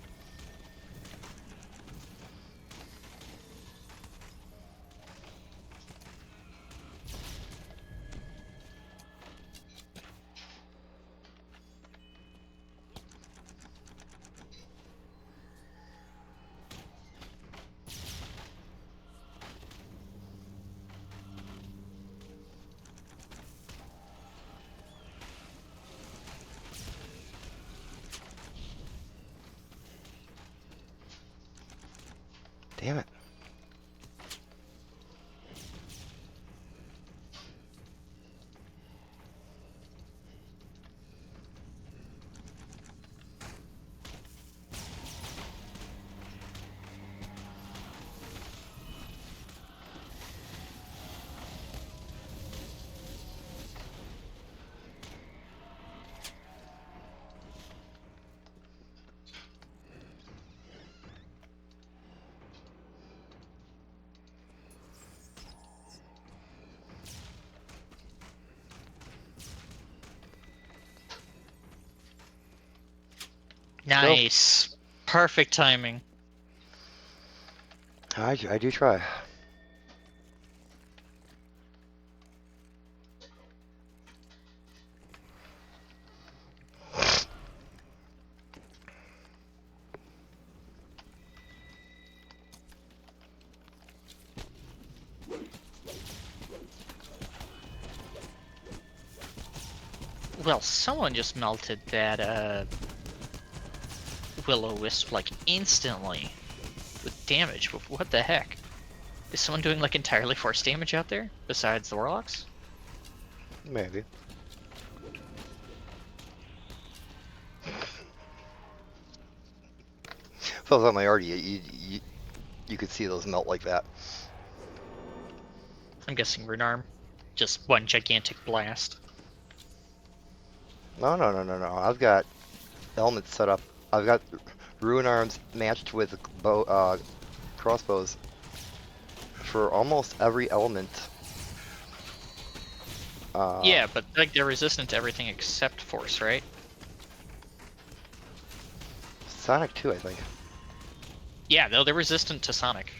Damn it. Nice. Perfect timing. I do try. Well, someone just melted that Will-O-Wisp like instantly with damage. What the heck? Is someone doing like entirely force damage out there besides the Warlocks? Maybe. If I was on my arty, you could see those melt like that. I'm guessing Runarm. Just one gigantic blast. No. I've got elements set up. I've got ruin arms matched with crossbows for almost every element. Yeah, but like they're resistant to everything except force, right? Sonic too, I think. Yeah, though they're resistant to Sonic.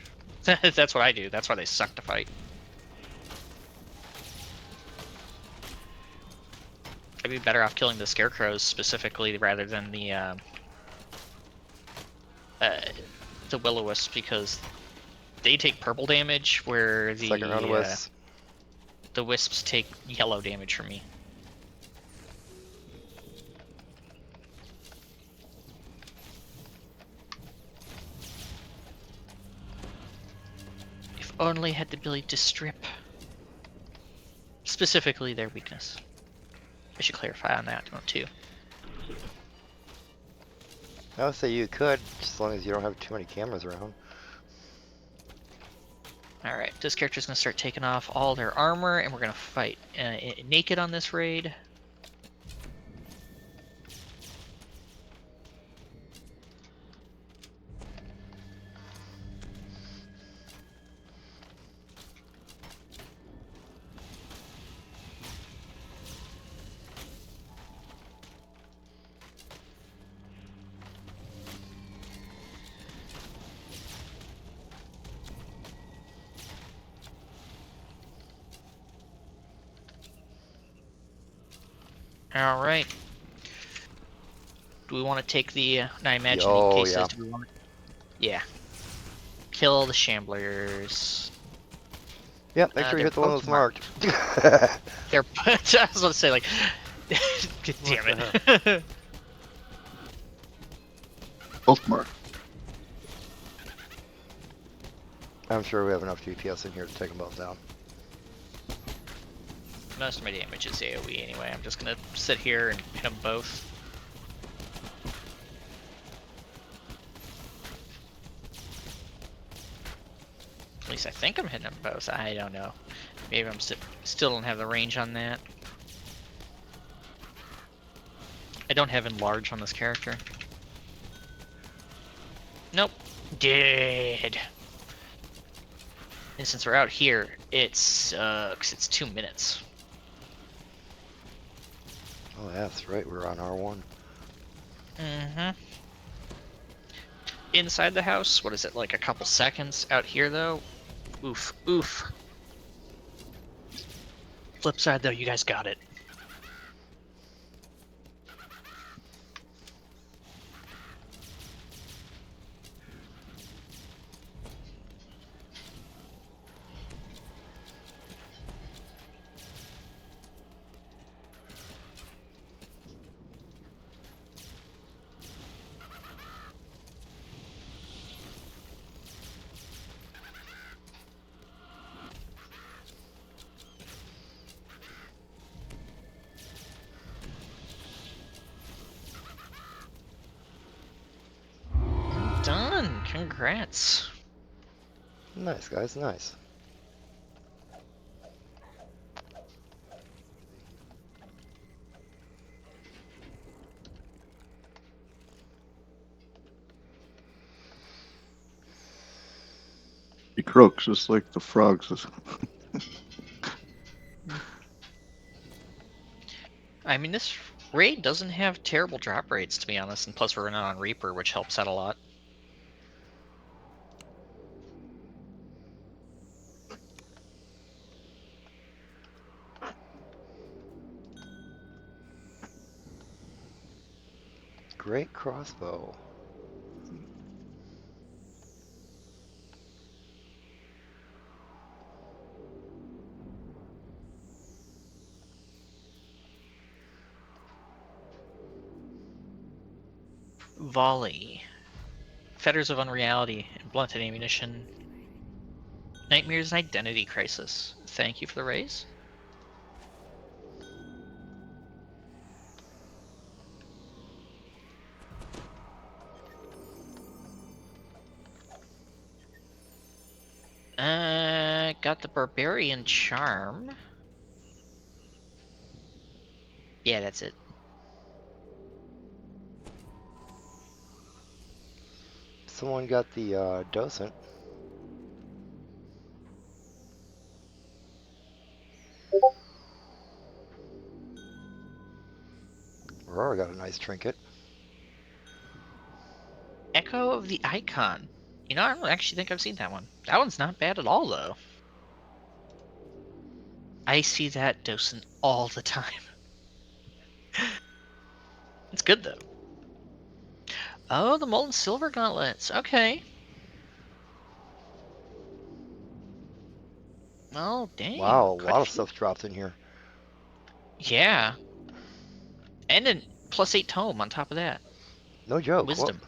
That's what I do. That's why they suck to fight. I'd be better off killing the scarecrows specifically rather than the Will-O-Wisp because they take purple damage where the Second round wisps. The wisps take yellow damage from me. If only had the ability to strip. Specifically their weakness. I should clarify on that one too. I would say you could, just as long as you don't have too many cameras around. Alright, this character's gonna start taking off all their armor, and we're gonna fight naked on this raid. All right. Do we want to take the? I imagine Oh, in case yeah. do we want to? Yeah. Kill the shamblers. Yep, make sure you they're hit the one both that's marked. They're. I was going to say like. Damn it. Both marked. I'm sure we have enough DPS in here to take them both down. Most of my damage is AoE anyway. I'm just gonna sit here and hit them both. At least I think I'm hitting them both. I don't know. Maybe I'm still don't have the range on that. I don't have enlarge on this character. Nope. Dead. And since we're out here, it sucks. It's 2 minutes. Oh, yeah, that's right. We're on R1. Mm-hmm. Inside the house, what is it, like a couple seconds? Out here, though, oof, oof. Flip side, though, you guys got it. Done. Congrats. Nice, guys, nice. He croaks just like the frogs. I mean, this raid doesn't have terrible drop rates, to be honest, and plus we're running on Reaper, which helps out a lot. Great crossbow. Volley. Fetters of Unreality and Blunted Ammunition. Nightmares and Identity Crisis. Thank you for the raise. Got the Barbarian Charm. Yeah, that's it. Someone got the docent. Aurora got a nice trinket. Echo of the Icon. You know, I don't actually think I've seen that one. That one's not bad at all, though. I see that docent all the time. It's good, though. Oh, the Molten Silver Gauntlets. Okay. Oh, dang. Wow, a Quite lot of few. stuff dropped in here. Yeah. And a +8 tome on top of that. No joke. Wisdom.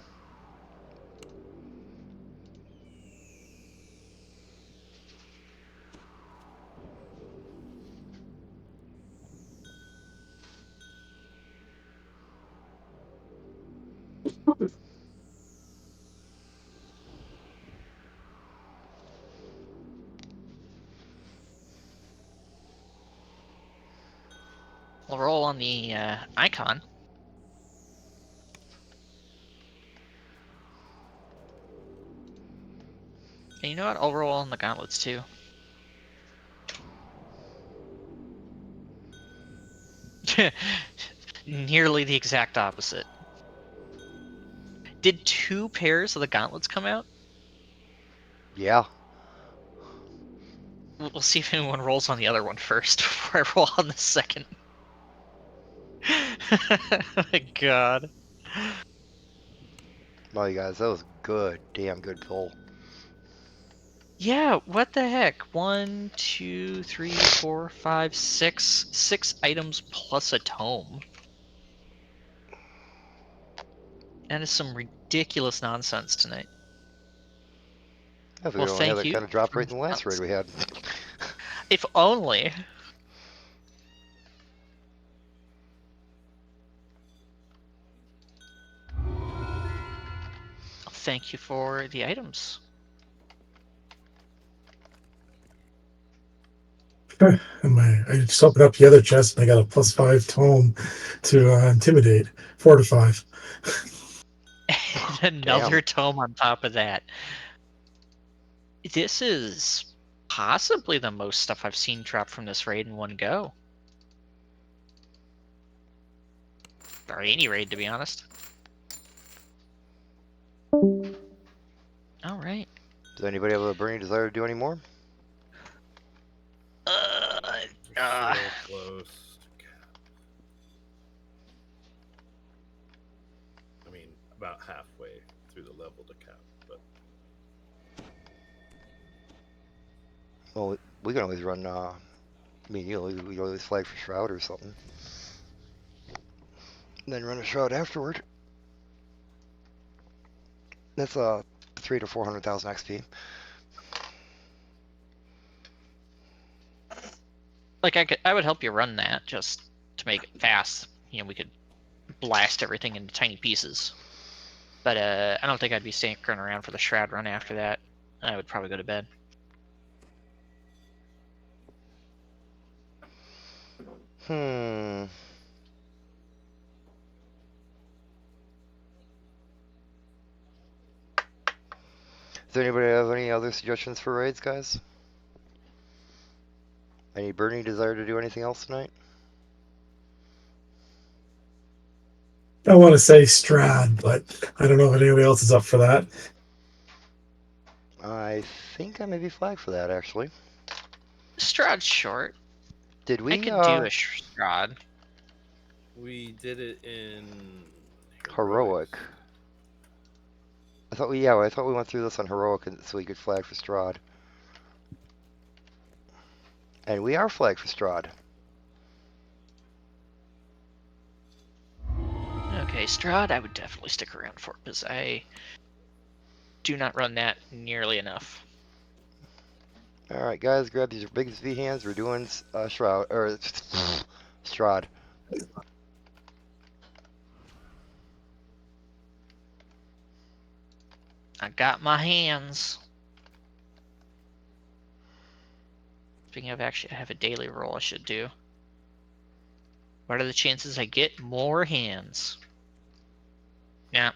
We'll roll on the icon. And you know what? I'll roll on the gauntlets too. Nearly the exact opposite. Did 2 pairs of the gauntlets come out? Yeah. We'll see if anyone rolls on the other one first before I roll on the second. Oh my god. Wow, you guys, that was good. Damn good pull. Yeah, what the heck? 1, 2, 3, 4, 5, 6. 6 items plus a tome. That is some ridiculous nonsense tonight. If we Well, only had thank that you. kind of drop for rate in the last raid we had. If only. Thank you for the items. I just opened up the other chest and I got a +5 tome to intimidate, fortify. Another tome on top of that. This is possibly the most stuff I've seen drop from this raid in one go. Or any raid, to be honest. Alright. Does anybody have a burning desire to do any more? So close to cap. I mean, about halfway through the level to cap, but Well, we can always run. I mean, we can always flag for Shroud or something. And then run a Shroud afterward. That's 300,000 to 400,000 XP. Like, I would help you run that, just to make it fast. You know, we could blast everything into tiny pieces. But, I don't think I'd be staying around for the Shroud run after that. I would probably go to bed. Does anybody have any other suggestions for raids, guys? Any burning desire to do anything else tonight? I want to say Strad, but I don't know if anybody else is up for that. I think I may be flagged for that, actually. Strahd's short. Did we? I could do a Strahd. we did it in Heroic. I thought we went through this on Heroic so we could flag for Strahd. And we are flagged for Strahd. Okay, Strahd I would definitely stick around for, because I do not run that nearly enough. Alright, guys, grab these big V hands. We're doing Shroud, or Strahd. I got my hands. Speaking of, actually, I have a daily roll I should do. What are the chances I get more hands? Yeah.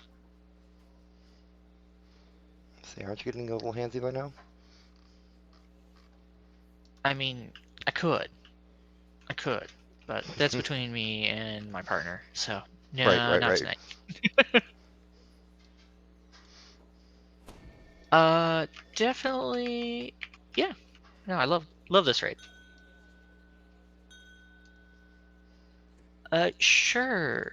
See, aren't you getting a little handsy by now? I mean, I could, but that's between me and my partner. So no, not tonight. Definitely, yeah. No, I love this raid. Sure.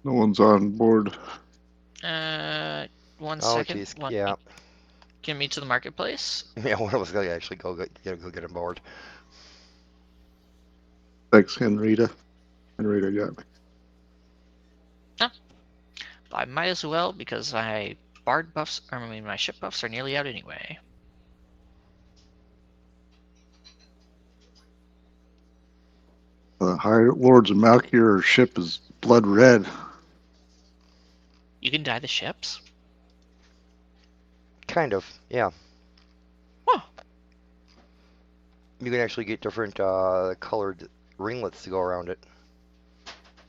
No one's on board. 1 Oh, second. geez, yeah. Get me to the marketplace. Yeah, one of us gotta actually go get him board. Thanks, Henrita. Henrita got me. I might as well, because my bard buffs, or I mean my ship buffs are nearly out anyway. The High Lords of Malkier ship is blood red. You can dye the ships? Kind of, yeah. Huh. You can actually get different colored ringlets to go around it.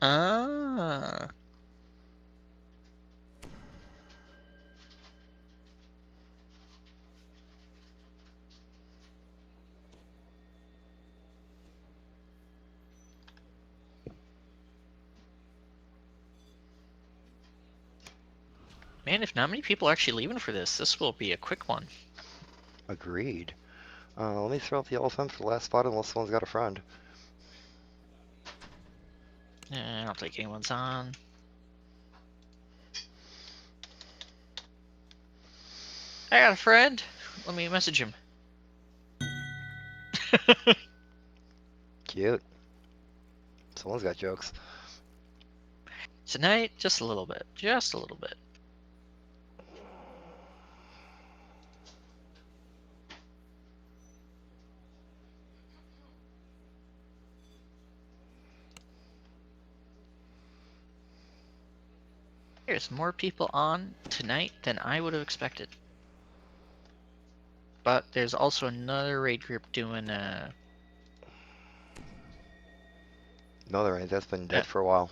Ah. Man, if not many people are actually leaving for this, this will be a quick one. Agreed. Let me throw out the elephant for the last spot unless someone's got a friend. I don't think anyone's on. I got a friend. Let me message him. Cute. Someone's got jokes. Tonight, just a little bit. Just a little bit. There's more people on tonight than I would have expected. But there's also another raid group doing Another raid that's been dead for a while.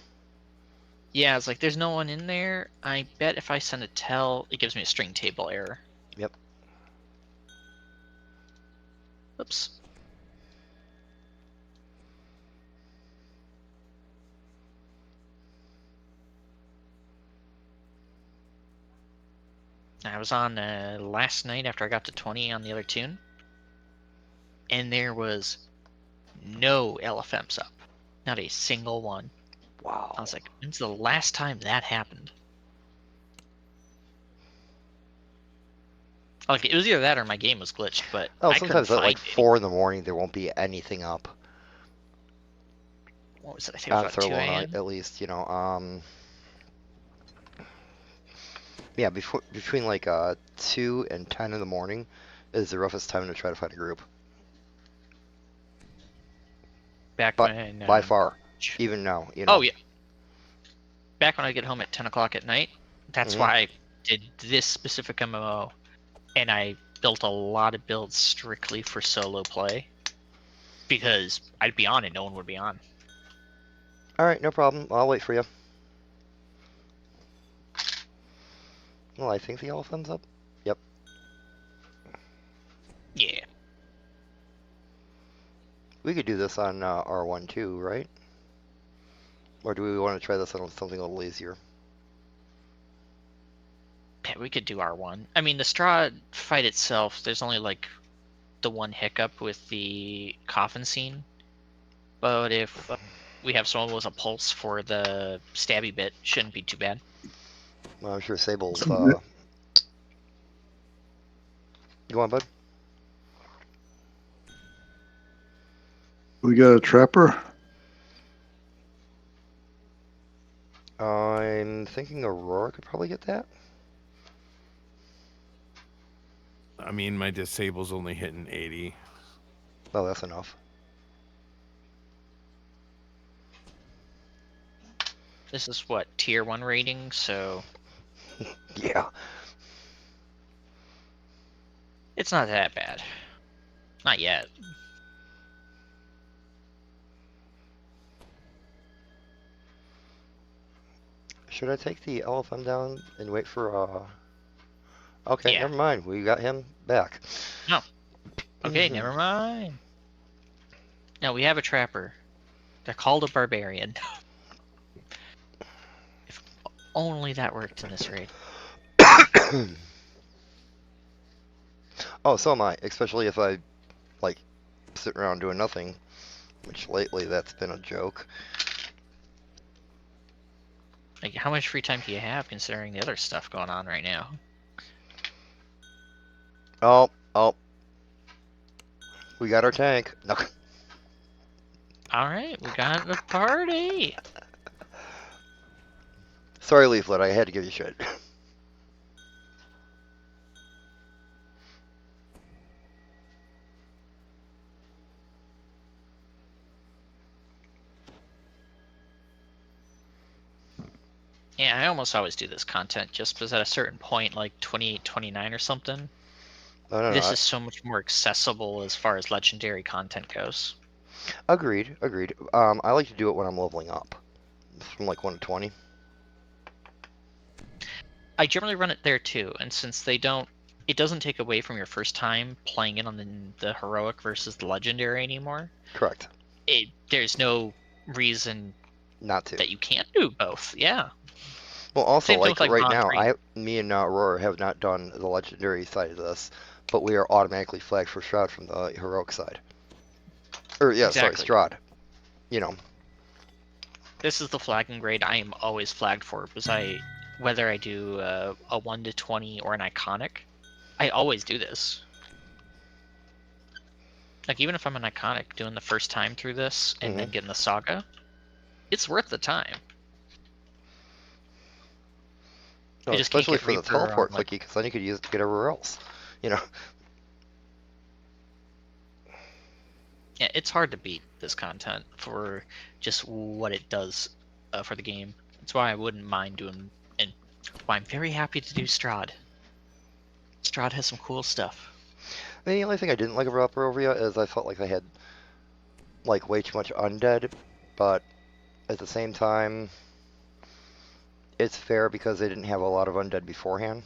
yeah, it's like there's no one in there. I bet if I send a tell, it gives me a string table error. Yep. Oops. I was on last night after I got to 20 on the other tune, and there was no LFMs up. Not a single one. Wow. I was like, when's the last time that happened? Like, it was either that or my game was glitched, but Oh, I sometimes couldn't at like find 4 in the morning there won't be anything up. What was it? I think it was about 2 Thermal a.m. night, at least, you know. Yeah, between like 2 and 10 in the morning is the roughest time to try to find a group. Back when by far, even now, you know. Oh yeah. Back when I get home at 10 o'clock at night, that's Mhm. why I did this specific MMO, and I built a lot of builds strictly for solo play, because I'd be on and no one would be on. All right, no problem. I'll wait for you. Well, I think the elephant's up. Yep. Yeah. We could do this on R1 too, right? Or do we want to try this on something a little easier? Yeah, we could do R1. I mean, the Strahd fight itself, there's only like the one hiccup with the coffin scene. But if we have someone with a pulse for the stabby bit, shouldn't be too bad. Well, I'm sure Sable's. Go on, bud. We got a trapper. I'm thinking Aurora could probably get that. I mean, my disable's only hitting 80. Oh, that's enough. This is what, tier 1 rating, so Yeah. it's not that bad. Not yet. Should I take the elephant down and wait for Okay, Yeah. never mind. We got him back. No. Okay, never mind. No, we have a trapper. They're called a barbarian. If only that worked in this raid. Oh, so am I. Especially if I, like, sit around doing nothing. Which lately that's been a joke. Like, how much free time do you have considering the other stuff going on right now? Oh. We got our tank. No. Alright, we got the party! Sorry, Leaflet. I had to give you shit. Yeah, I almost always do this content just because at a certain point, like 28, 29 or something, No, this is so much more accessible as far as legendary content goes. Agreed. I like to do it when I'm leveling up. From like 1 to 20. I generally run it there too, and since it doesn't take away from your first time playing it on the heroic versus the legendary anymore. Correct. There's no reason not to that you can't do both. Yeah. Well, also, Same thing like with, right Bond now, 3. me and Aurora have not done the legendary side of this, but we are automatically flagged for Strahd from the heroic side. Or yeah, Exactly. sorry, Strahd. You know. This is the flagging grade I am always flagged for, because whether I do a 1 to 20 or an iconic, I always do this. Like, even if I'm an iconic doing the first time through this and then getting the saga, it's worth the time. No, I just can't especially get for the Reaper on, teleport like- clicky, because then you could use it to get everywhere else. You know. Yeah, it's hard to beat this content for just what it does for the game. That's why I wouldn't mind doing, and why I'm very happy to do Strahd. Strahd has some cool stuff. The only thing I didn't like about Barovia is I felt like they had like way too much undead, but at the same time, it's fair because they didn't have a lot of undead beforehand.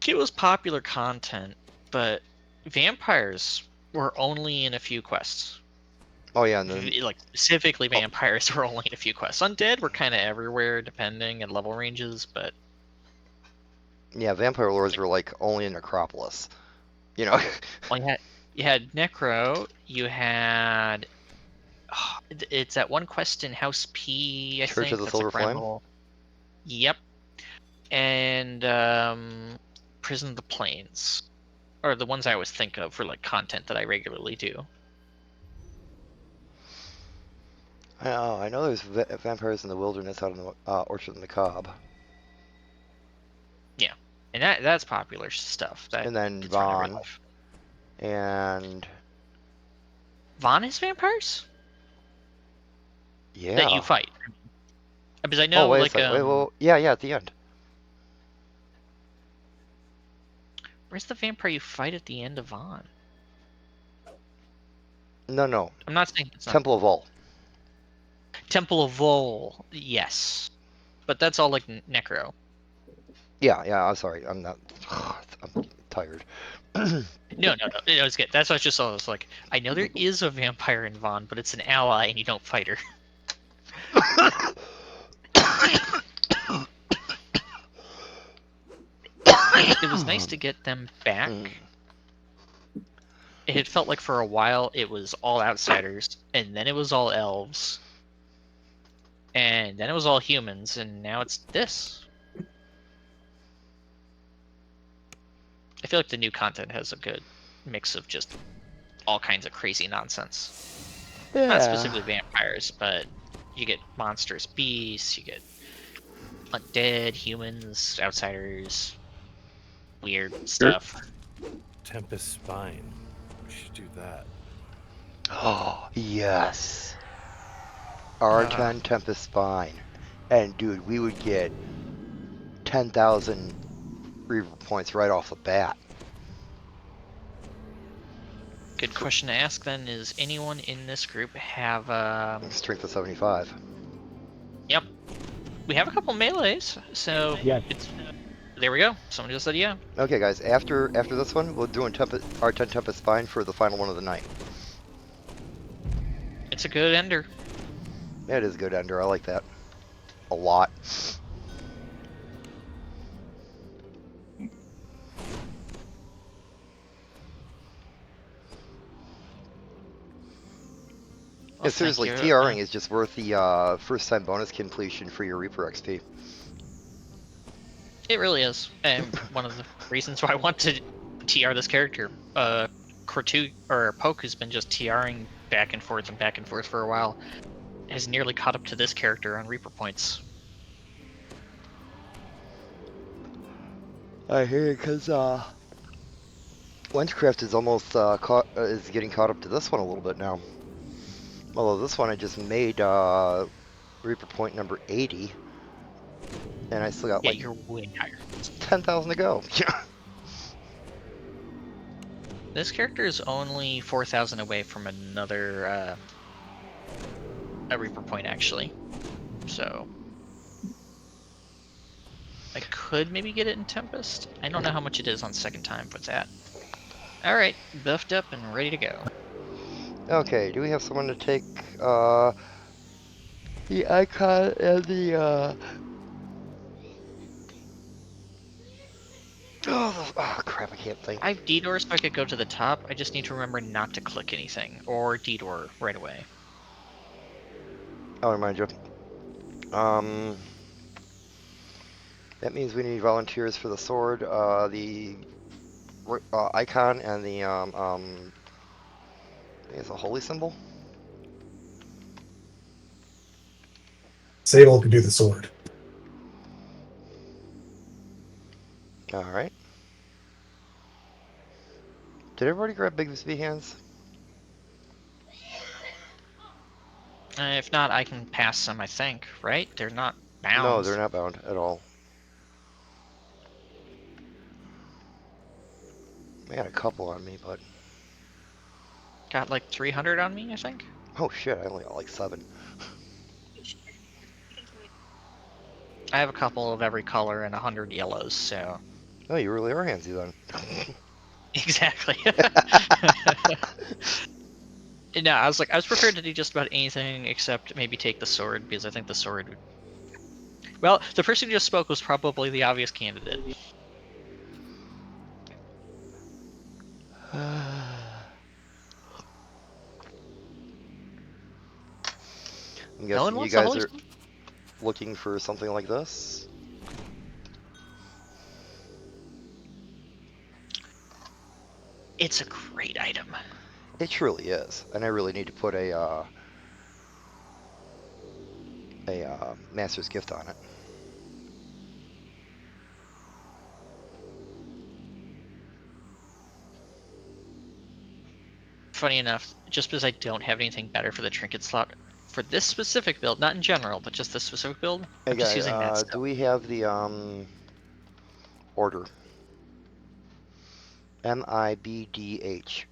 It was popular content, but vampires were only in a few quests. Oh yeah, and then Like, specifically vampires were only in a few quests. Undead were kind of everywhere, depending on level ranges, but yeah, vampire lords were like only in Necropolis. You know. well, you had Necro, you had it's that one quest in House P, I Church think. of the That's Silver like Grand Flame? Hall. Yep. And Prison of the Plains, or the ones I always think of for like content that I regularly do. I know there's vampires in the wilderness out in the Orchard and the Cobb. Yeah, and that's popular stuff. That And then gets around every Vaughn. life. And Vaughn is vampires yeah. that you fight. Because I know, oh, wait like, a second. Wait, well, yeah, at the end. where's the vampire you fight at the end of Vaughn? No. I'm not saying it's not. Temple of Vol. Temple of Vol, yes, but that's all like Necro. Yeah, I'm sorry. I'm not. I'm tired. No, it was good. That's what I was like, I know there is a vampire in Vaughn, but it's an ally and you don't fight her. It was nice to get them back. It had felt like for a while it was all outsiders, and then it was all elves, and then it was all humans, and now it's this. I feel like the new content has a good mix of just all kinds of crazy nonsense. Yeah. Not specifically vampires, but you get monsters, beasts, you get undead, humans, outsiders, weird stuff. Tempest Spine. We should do that. Oh, yes. R10 Tempest Spine. And dude, we would get 10,000 Reaver points right off the bat. Good question to ask then is, anyone in this group have Strength of 75. Yep. We have a couple melees, so Yeah. there we go. Someone just said yeah. Okay, guys, after this one, we'll do R10 Tempest Spine for the final one of the night. It's a good ender. Yeah, it is a good ender. I like that a lot. Well, seriously, thank you. TRing is just worth the first time bonus completion for your Reaper XP. It really is, and one of the reasons why I want to TR this character. Cortu or Poke has been just TRing back and forth for a while. Has nearly caught up to this character on Reaper points. I hear it, because Witchcraft is almost is getting caught up to this one a little bit now. Although this one I just made Reaper point number 80, and I still got like you're way higher. 10,000 to go. This character is only 4,000 away from another a Reaper point actually, so I could maybe get it in Tempest. I don't know how much it is on second time with that. All right, buffed up and ready to go. Okay, do we have someone to take the icon and the oh crap, I can't think. I have D-Door, so I could go to the top. I just need to remember not to click anything or D-Door right away. I'll remind you. That means we need volunteers for the sword, the icon, and the I think it's a holy symbol. Sable can do the sword. All right. Did everybody grab Bigsby hands? If not, I can pass some, I think, right? They're not bound. No, they're not bound at all. I got a couple on me, but Got like 300 on me, I think. oh shit, I only got like 7. I have a couple of every color and 100 yellows, so. Oh, you really are handsy then. Exactly. No, I was prepared to do just about anything except maybe take the sword, because I think the sword would... Well, the person who just spoke was probably the obvious candidate. I'm No one guessing you wants the guys holy are looking for something like this. It's a great item. It truly is, and I really need to put a master's gift on it. Funny enough, just because I don't have anything better for the trinket slot for this specific build, not in general, but just this specific build, Hey I'm just guys, using that do still. we have the order? MIBDH.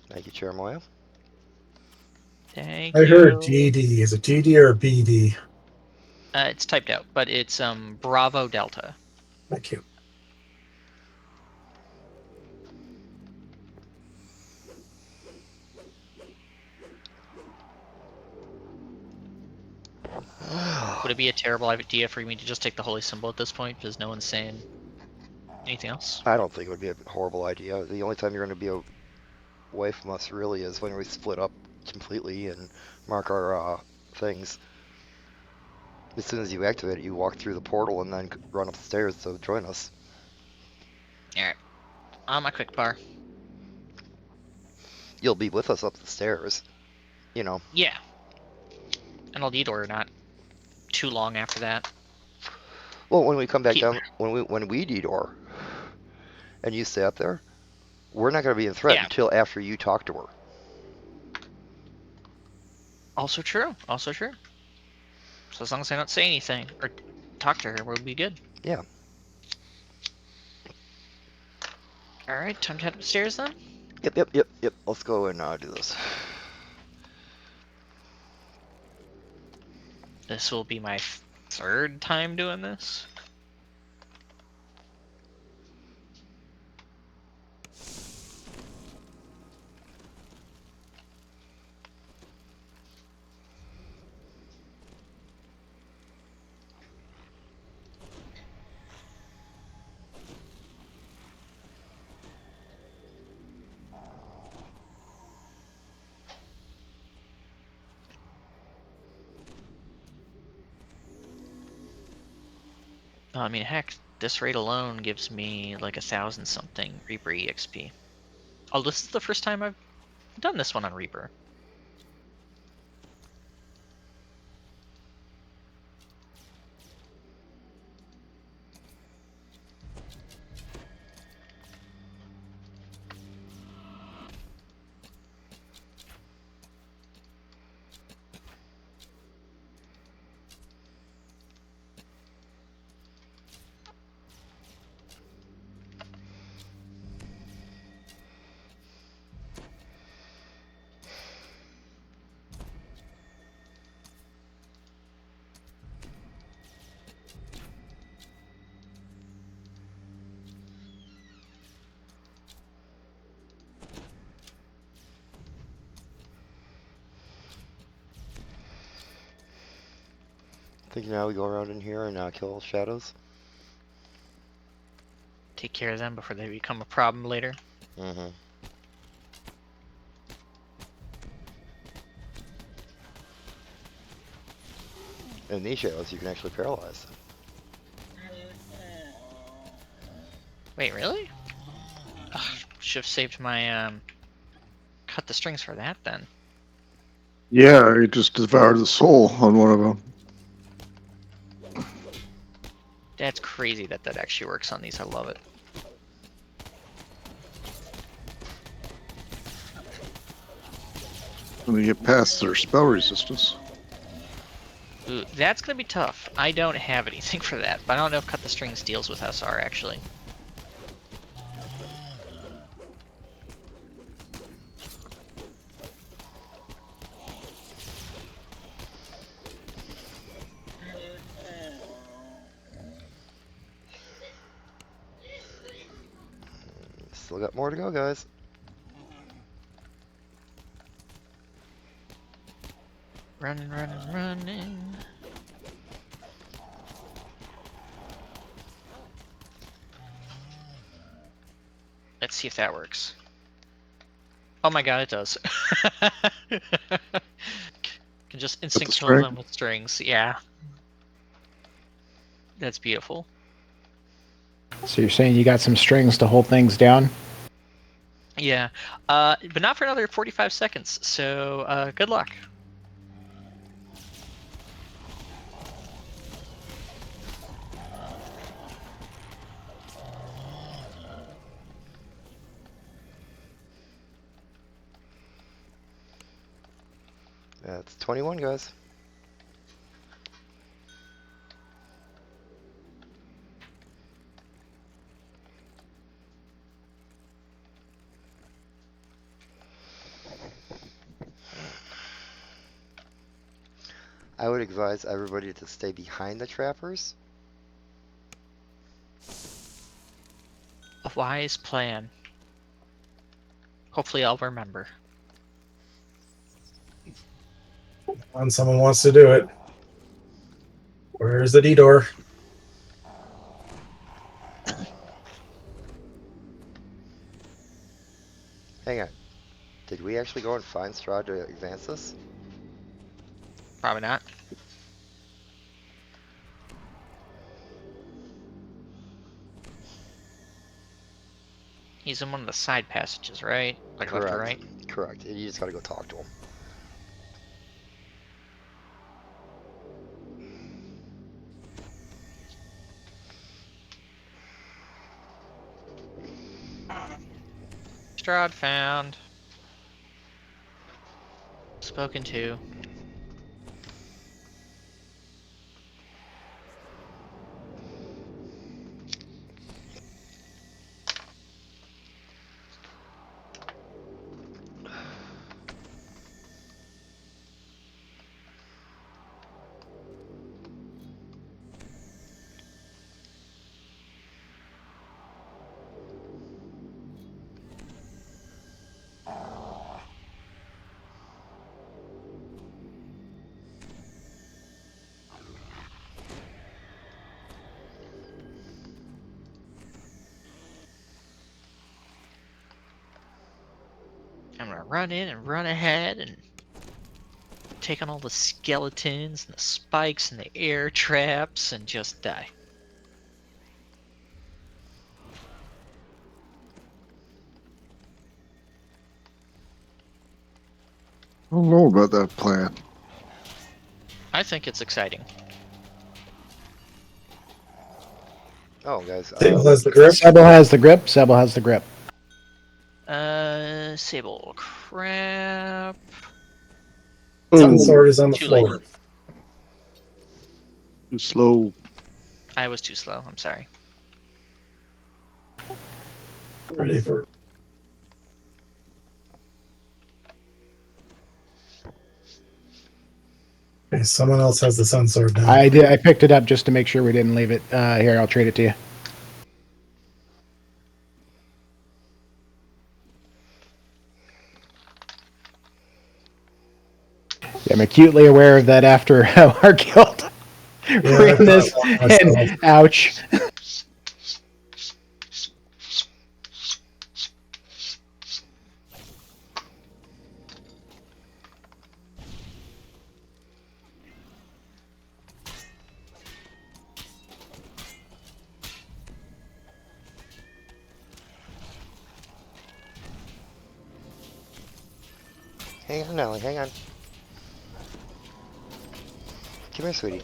Thank you, Chair Moya. Thank I you. heard DD. Is it DD or BD? It's typed out, but it's Bravo Delta. Thank you. Would it be a terrible idea for me to just take the holy symbol at this point, because no one's saying anything else? I don't think it would be a horrible idea. The only time you're going to be away from us really is when we split up completely and mark our things. As soon as you activate it, you walk through the portal and then run up the stairs to join us. Alright. On my quick bar. You'll be with us up the stairs, you know. Yeah. And I'll detour not too long after that. Well, when we come back down, when we detour, and you stay up there, we're not going to be in threat until after you talk to her. Also true. Also true. So as long as I don't say anything or talk to her, we'll be good. Yeah. Alright, time to head upstairs then? Yep. Let's go and do this. This will be my 3rd time doing this. I mean, heck, this raid alone gives me like 1,000 something Reaper EXP. Oh, this is the first time I've done this one on Reaper. I think now we go around in here and kill shadows. Take care of them before they become a problem later. Mm-hmm. In these shadows, you can actually paralyze. Wait, really? Should have saved my cut the strings for that then. Yeah, he just devoured the soul on one of them. That's crazy that that actually works on these. I love it. When they get past their spell resistance. Ooh, that's gonna be tough. I don't have anything for that, but I don't know if Cut the Strings deals with SR actually. Still got more to go, guys. Running, running, running. Let's see if that works. Oh my god, it does. Can just instant kill string? them with strings. Yeah. That's beautiful. So you're saying you got some strings to hold things down? Yeah. But not for another 45 seconds, so good luck. That's 21, guys. I would advise everybody to stay behind the trappers. A wise plan. Hopefully I'll remember. When someone wants to do it. Where's the D-door? Hang on. Did we actually go and find Strahd to advance this? Probably not. He's in one of the side passages, right? Like left or right? Correct. You just gotta go talk to him. Strahd found. Spoken to. I'm gonna run in and run ahead and take on all the skeletons and the spikes and the air traps and just die. I don't know about that plan. I think it's exciting. Oh, guys. Sable has the grip. Sable has the grip. Sable has the grip. Sable crap. Sun sword is on the Too floor. late. Too slow. I was too slow. I'm sorry. Ready for. Okay, someone else has the sun sword now. I did. I picked it up just to make sure we didn't leave it. Here, I'll trade it to you. I'm acutely aware of that after our guild ran this, and ouch. Hang on, Nelly, hang on. Come here, sweetie.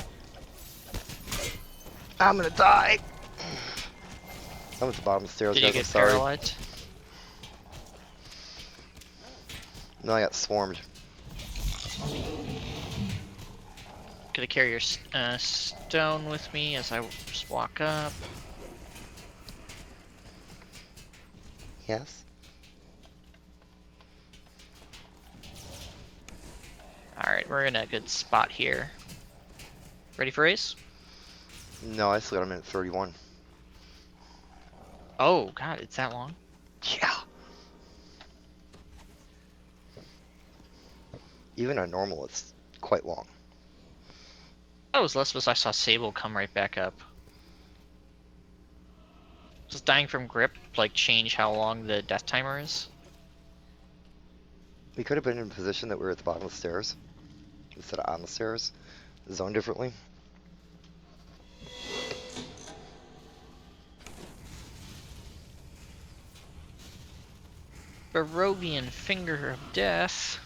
I'm gonna die! I'm at the bottom of the stairs, Did you guys, I'm get sorry. paralyzed? No, I got swarmed. Gonna carry your stone with me as I just walk up. Yes? Alright, we're in a good spot here. Ready for race? No, I still got a minute 31. Oh, God, it's that long? Yeah. Even on normal, it's quite long. That was less because I saw Sable come right back up. Does dying from grip, like, change how long the death timer is? We could have been in a position that we were at the bottom of the stairs instead of on the stairs, zoned differently. Barovian Finger of Death.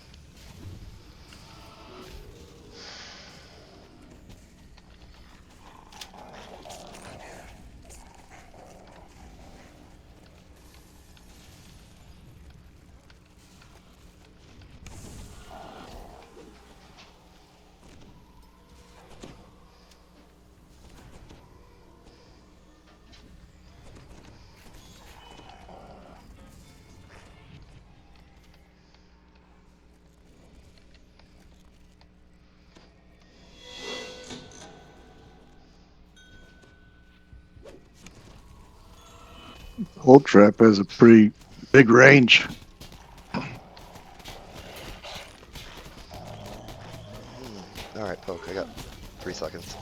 Old Trap has a pretty big range. Alright, Poke, I got 3 seconds.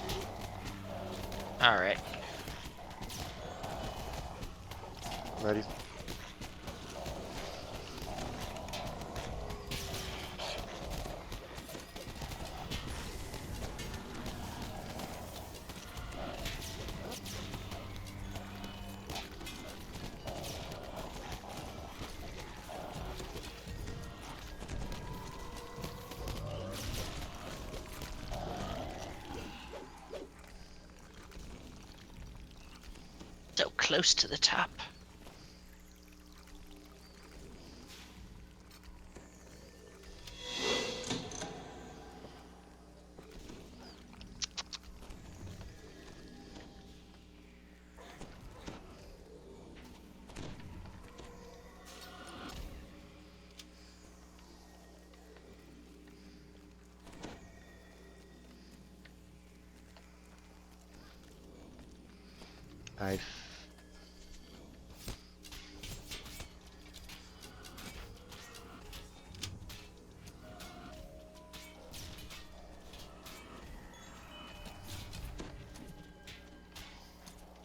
Alright. Ready? So close to the top.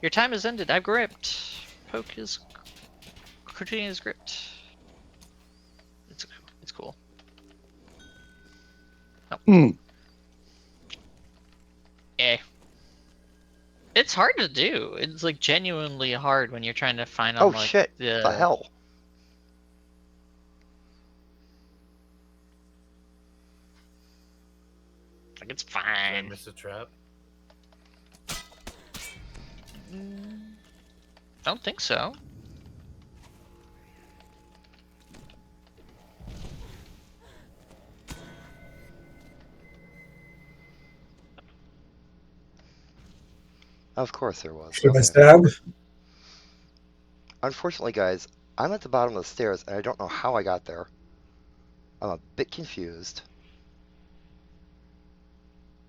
Your time has ended. I've gripped. Poke is Cortina is gripped. It's cool. Oh. Yeah. It's hard to do. It's like genuinely hard when you're trying to find Oh on like shit! the The hell? Like it's Did I fine. miss a trap? Don't think so. Of course there was. Should I Okay. stab? Unfortunately, guys, I'm at the bottom of the stairs and I don't know how I got there. I'm a bit confused.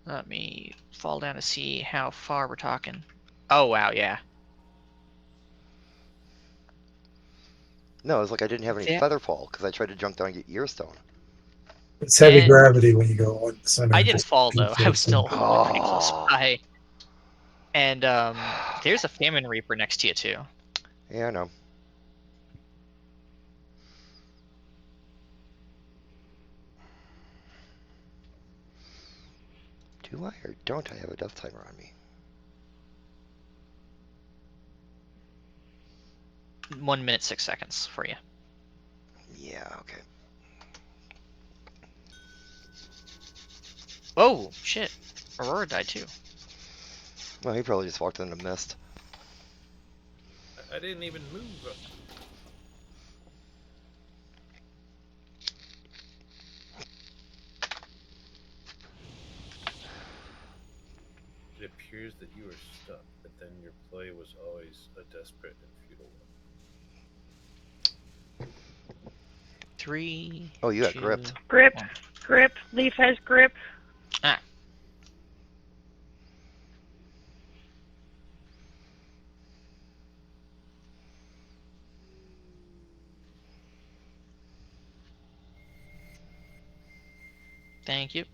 Let me fall down to see how far we're talking. Oh wow, yeah. No, it's like I didn't have any Yeah. feather fall because I tried to jump down and get Earstone. It's heavy And- gravity when you go on the center. I didn't Just fall though. I was still Oh. pretty close by. And there's a Famine Reaper next to you too. Yeah, I know. Do I or don't I have a death timer on me? 1 minute 6 seconds for you. Yeah, okay. Oh, shit. Aurora died too. Well, he probably just walked in the mist. I didn't even move. It appears that you are stuck, but then your play was always a desperate and futile one. 3. Oh, you got 2, gripped. Grip. 1. Grip. Leaf has grip. Ah. Thank you.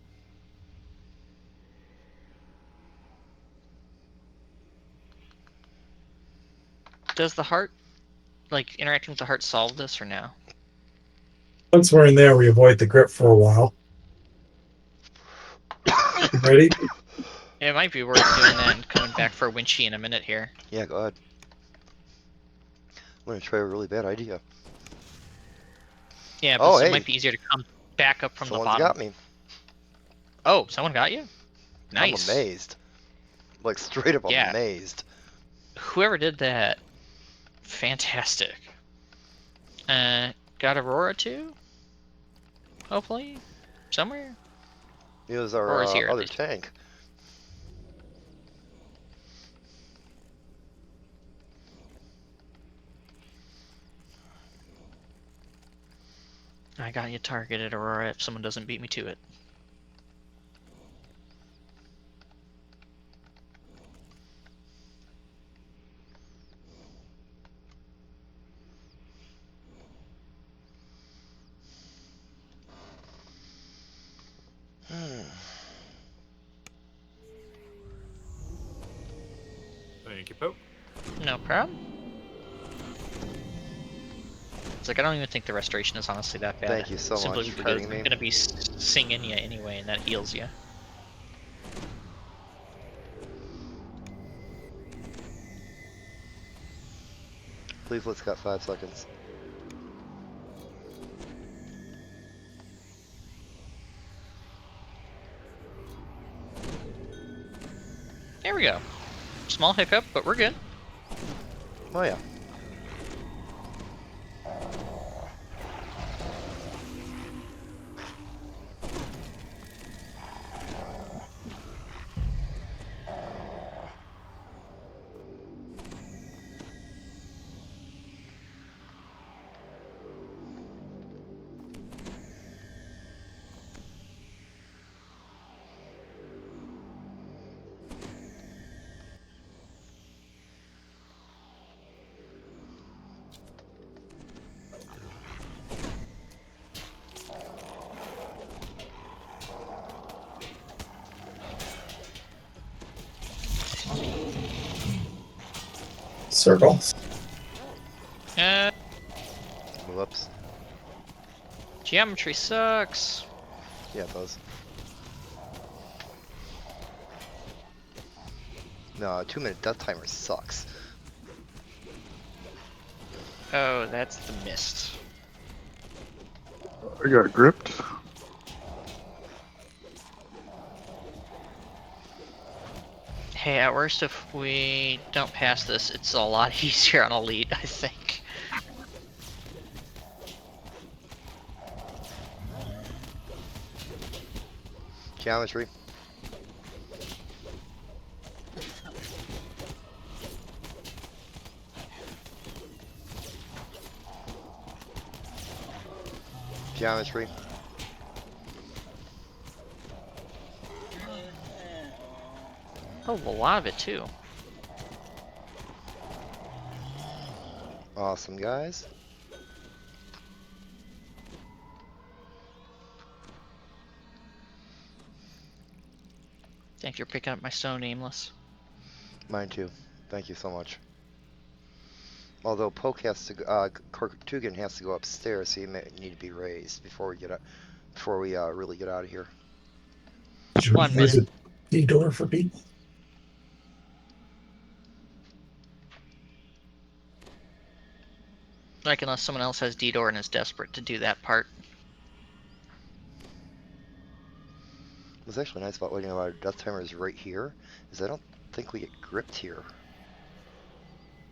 Does the heart, like, interacting with the heart solve this or no? Once we're in there, we avoid the grip for a while. You ready? It might be worth doing that and coming back for Winchy in a minute here. Yeah, go ahead. I'm gonna try a really bad idea. Yeah, but Oh, it hey. might be easier to come back up from Someone's the bottom. got me. Oh, someone got you? Nice. I'm amazed. Like, straight up Yeah. amazed. Whoever did that, fantastic. Got Aurora too? Hopefully? Somewhere? He was our Or is here, at other least. tank. I got you targeted, Aurora, if someone doesn't beat me to it. Thank you, Pope. No problem. It's like, I don't even think the restoration is honestly that bad. Thank you so Simply much for because getting me. I'm gonna be singing you anyway, and that heals you. Leaflet's got 5 seconds. There we go. Small hiccup, but we're good. Oh yeah. Circle. Whoops. Geometry sucks. Yeah, it does. No, a 2-minute death timer sucks. Oh, that's the mist. I got gripped. Hey, at worst, if we don't pass this, it's a lot easier on Elite, I think. Geometry. Geometry. Oh, a lot of it too. Awesome, guys. Thank you for picking up my stone, Aimless. Mine too. Thank you so much. Although Poke has to, Kortugan has to go upstairs, so he may need to be raised before we get out, before we really get out of here. Should we 1 use minute. a D-door for people? Like, unless someone else has D-Door and is desperate to do that part. What's actually nice about waiting our death timers right here is I don't think we get gripped here.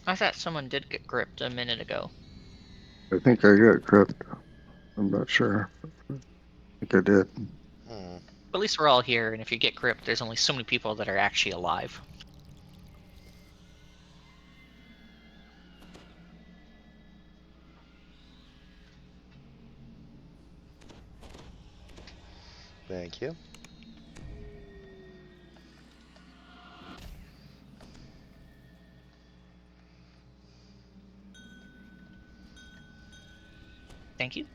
I thought someone did get gripped a minute ago. I think I got gripped. I'm not sure. I think I did. But at least we're all here, and if you get gripped, there's only so many people that are actually alive. Thank you. Thank you.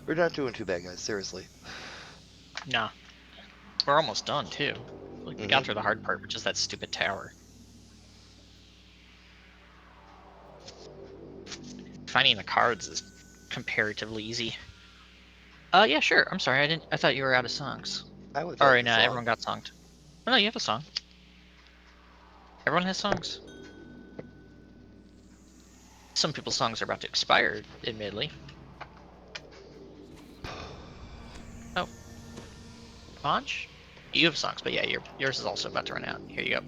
We're not doing too bad, guys. Seriously. Nah. We're almost done, too. Like, we got through the hard part, which is that stupid tower. Finding the cards is comparatively easy. Yeah, sure. I'm sorry. I thought you were out of songs. I would. Alright, no, everyone got songed. Oh, no, you have a song. Everyone has songs. Some people's songs are about to expire, admittedly. Oh. Bonch? You have songs, but yeah, yours is also about to run out. Here you go.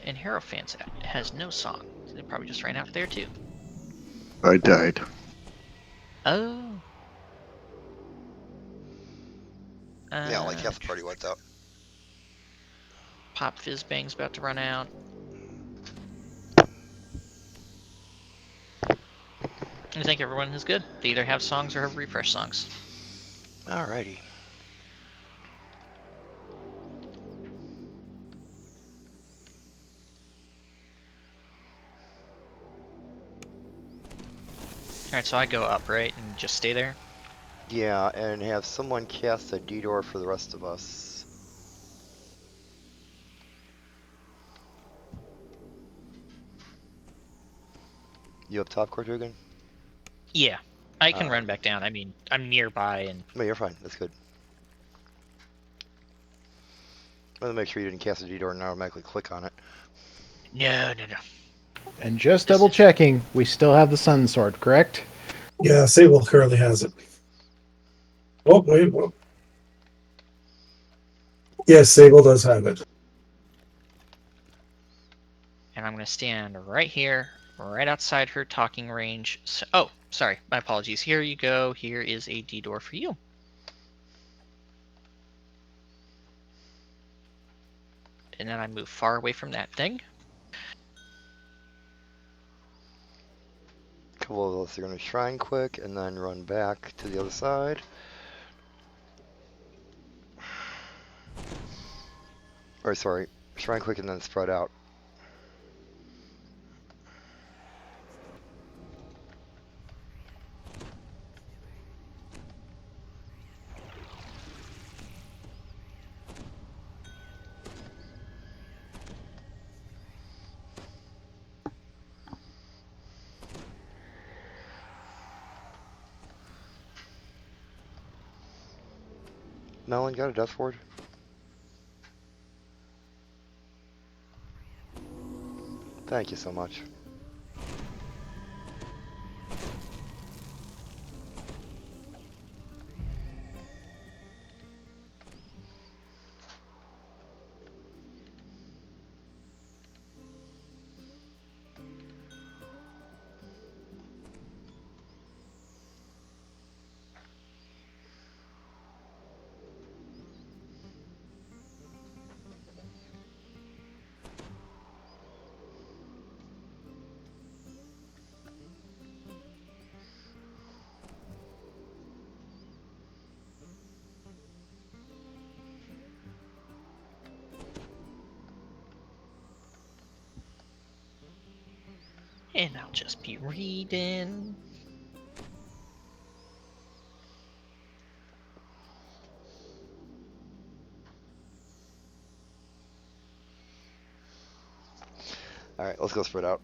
And Hierophant has no song. So they probably just ran out there too. I died. Oh. Yeah, like half the party wiped out. Pop Fizz Bang's about to run out. I think everyone is good. They either have songs or have refresh songs. Alrighty. Alright, so I go up, right? And just stay there? Yeah, and have someone cast a D-door for the rest of us. You up top, Cortugan? Yeah. I can run back down. I mean, I'm nearby and... No, you're fine. That's good. I want to make sure you didn't cast a D-door and automatically click on it. No. And just double checking, we still have the Sun Sword, correct? Yeah, Sable currently has it. Oh, wait. Whoa. Yes, Sable does have it. And I'm going to stand right here, right outside her talking range. So, oh, sorry. My apologies. Here you go. Here is a D-door for you. And then I move far away from that thing. A couple of us are going to shrine quick and then run back to the other side. Or sorry, shrine quick and then spread out. Melon, got a death ward? Thank you so much. And I'll just be reading. All right, let's go spread out.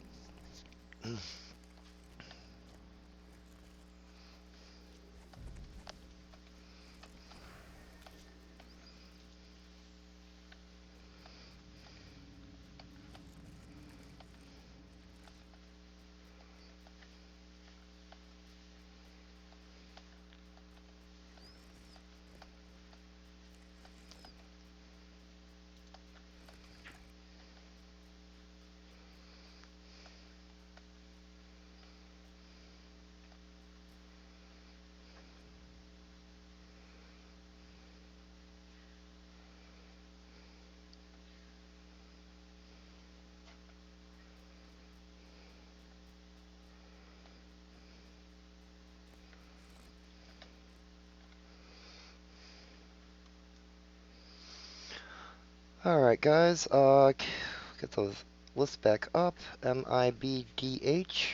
All right, guys. Get those lists back up. MIBDH.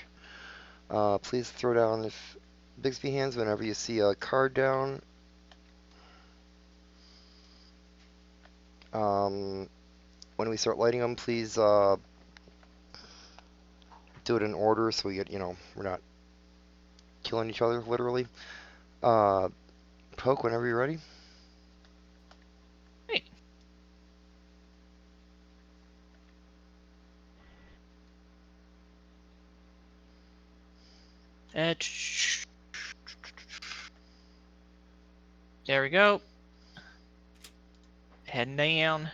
Please throw down if Bixby hands whenever you see a card down. When we start lighting them, please do it in order so we get, we're not killing each other literally. Poke whenever you're ready. There we go. Heading down.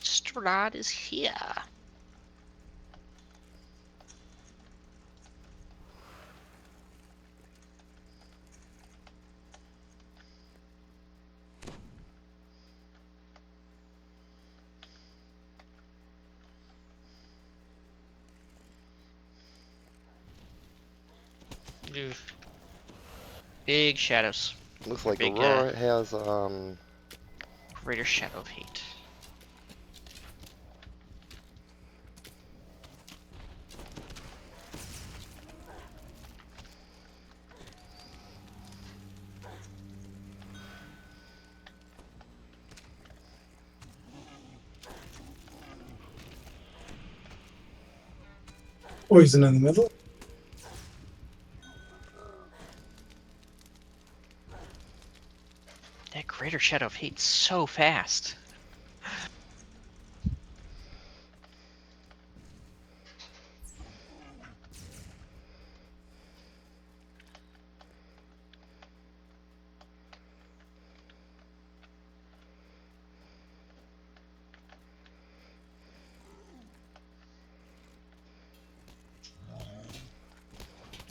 Strahd is here. Oof. Big shadows. Looks like Big, Aurora has Greater Shadow of Hate. Poison in the middle. That Greater Shadow of Hate's so fast.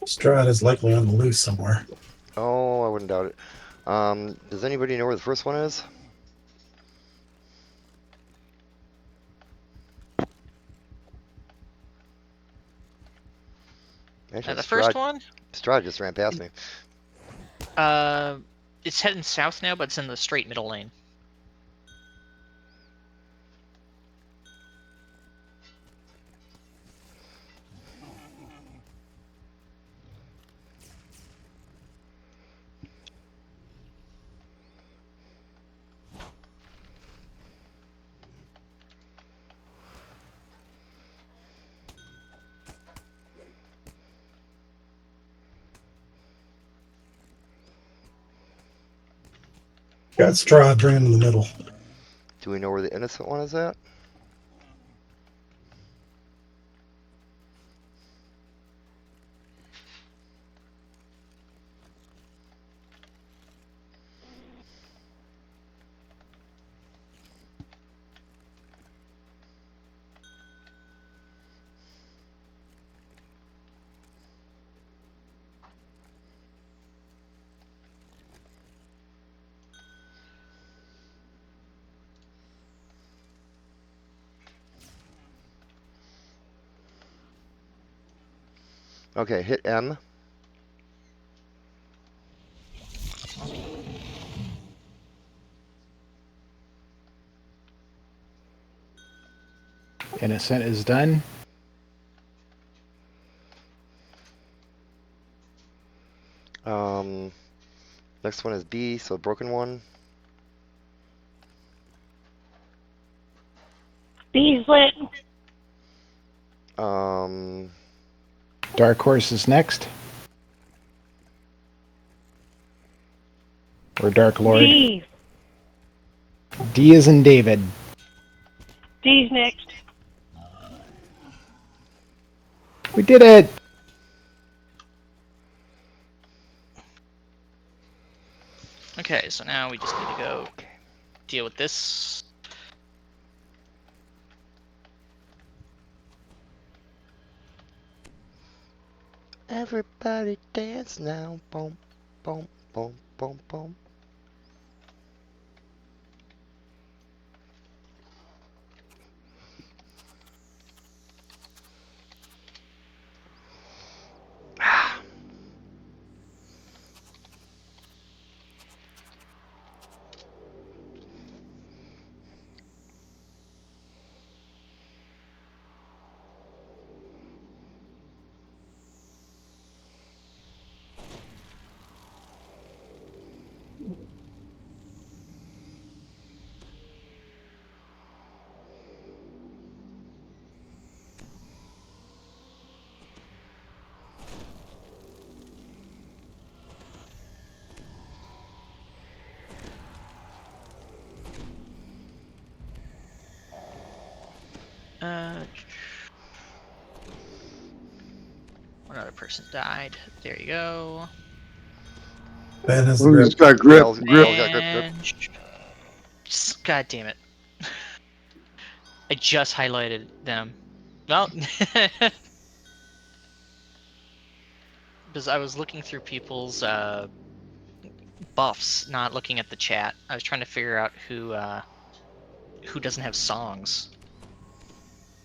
Strahd is likely on the loose somewhere. Oh, I wouldn't doubt it. Does anybody know where the first one is? Actually, The first one? Strahd just ran past me. It's heading south now, but it's in the straight middle lane. Got Strahd ran in the middle. Do we know where the innocent one is at? Okay, hit M. Innocent is done. Next one is B, so broken one. B's lit. Dark Horse is next. Or Dark Lord. D. D is in David. D's next. We did it! Okay, so now we just need to go deal with this. Everybody dance now. Boom, boom, boom, boom, boom. One other person died. There you go. Ben has Who's got grip? Grip. And... God damn it. I just highlighted them. Well, because I was looking through people's buffs, not looking at the chat. I was trying to figure out who doesn't have songs.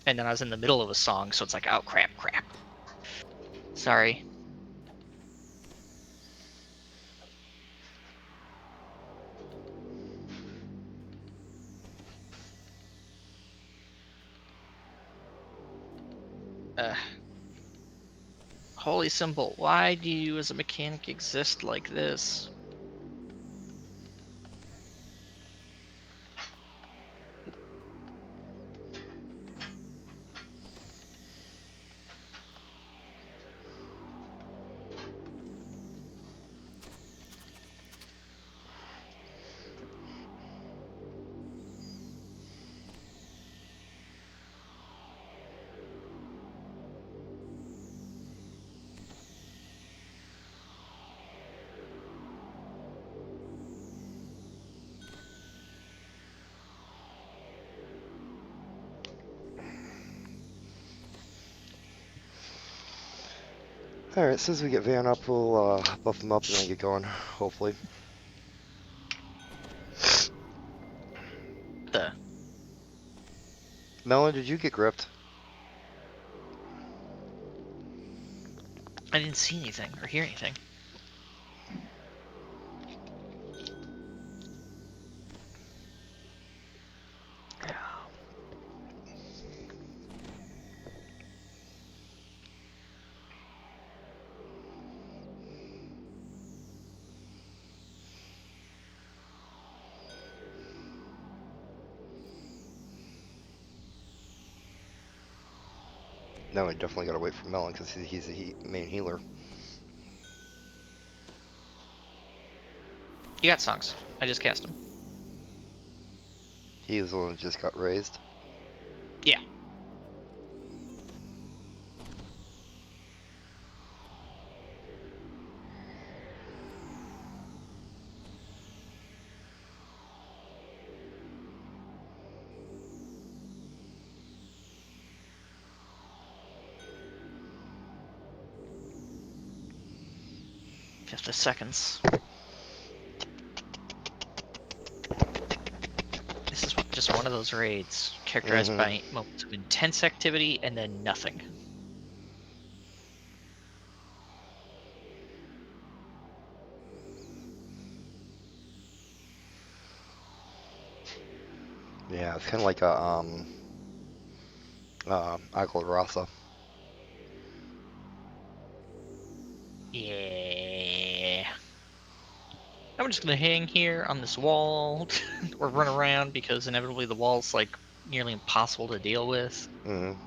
And then I was in the middle of a song, so it's like, oh crap. Sorry. Holy symbol, why do you as a mechanic exist like this? Alright, as soon as we get Van up, we'll buff him up and then get going, hopefully. Melon, did you get gripped? I didn't see anything or hear anything. No, we definitely gotta wait for Melon because he's the main healer. You got songs. I just cast them. He was the one that just got raised. Yeah. Seconds. This is just one of those raids characterized by moments of intense activity and then nothing. Yeah, it's kind of like a Agla Rasa. Yeah. I'm just gonna hang here on this wall or run around because inevitably the wall's like nearly impossible to deal with. Mm-hmm.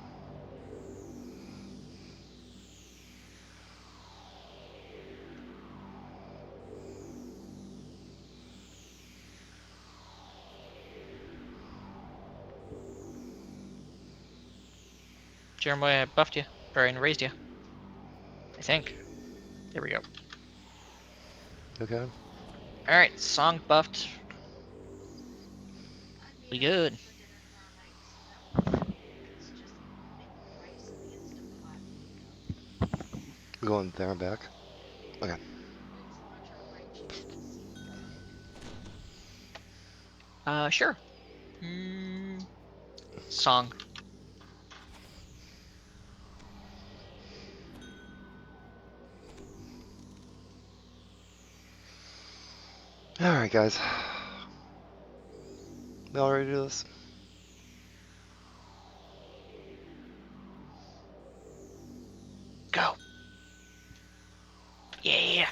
Jeremiah buffed you, or raised you. I think. There we go. Okay. Alright, song buffed. We good. Going there and back. Okay. Sure. Song. Alright, guys. We all ready to do this? Go. Yeah.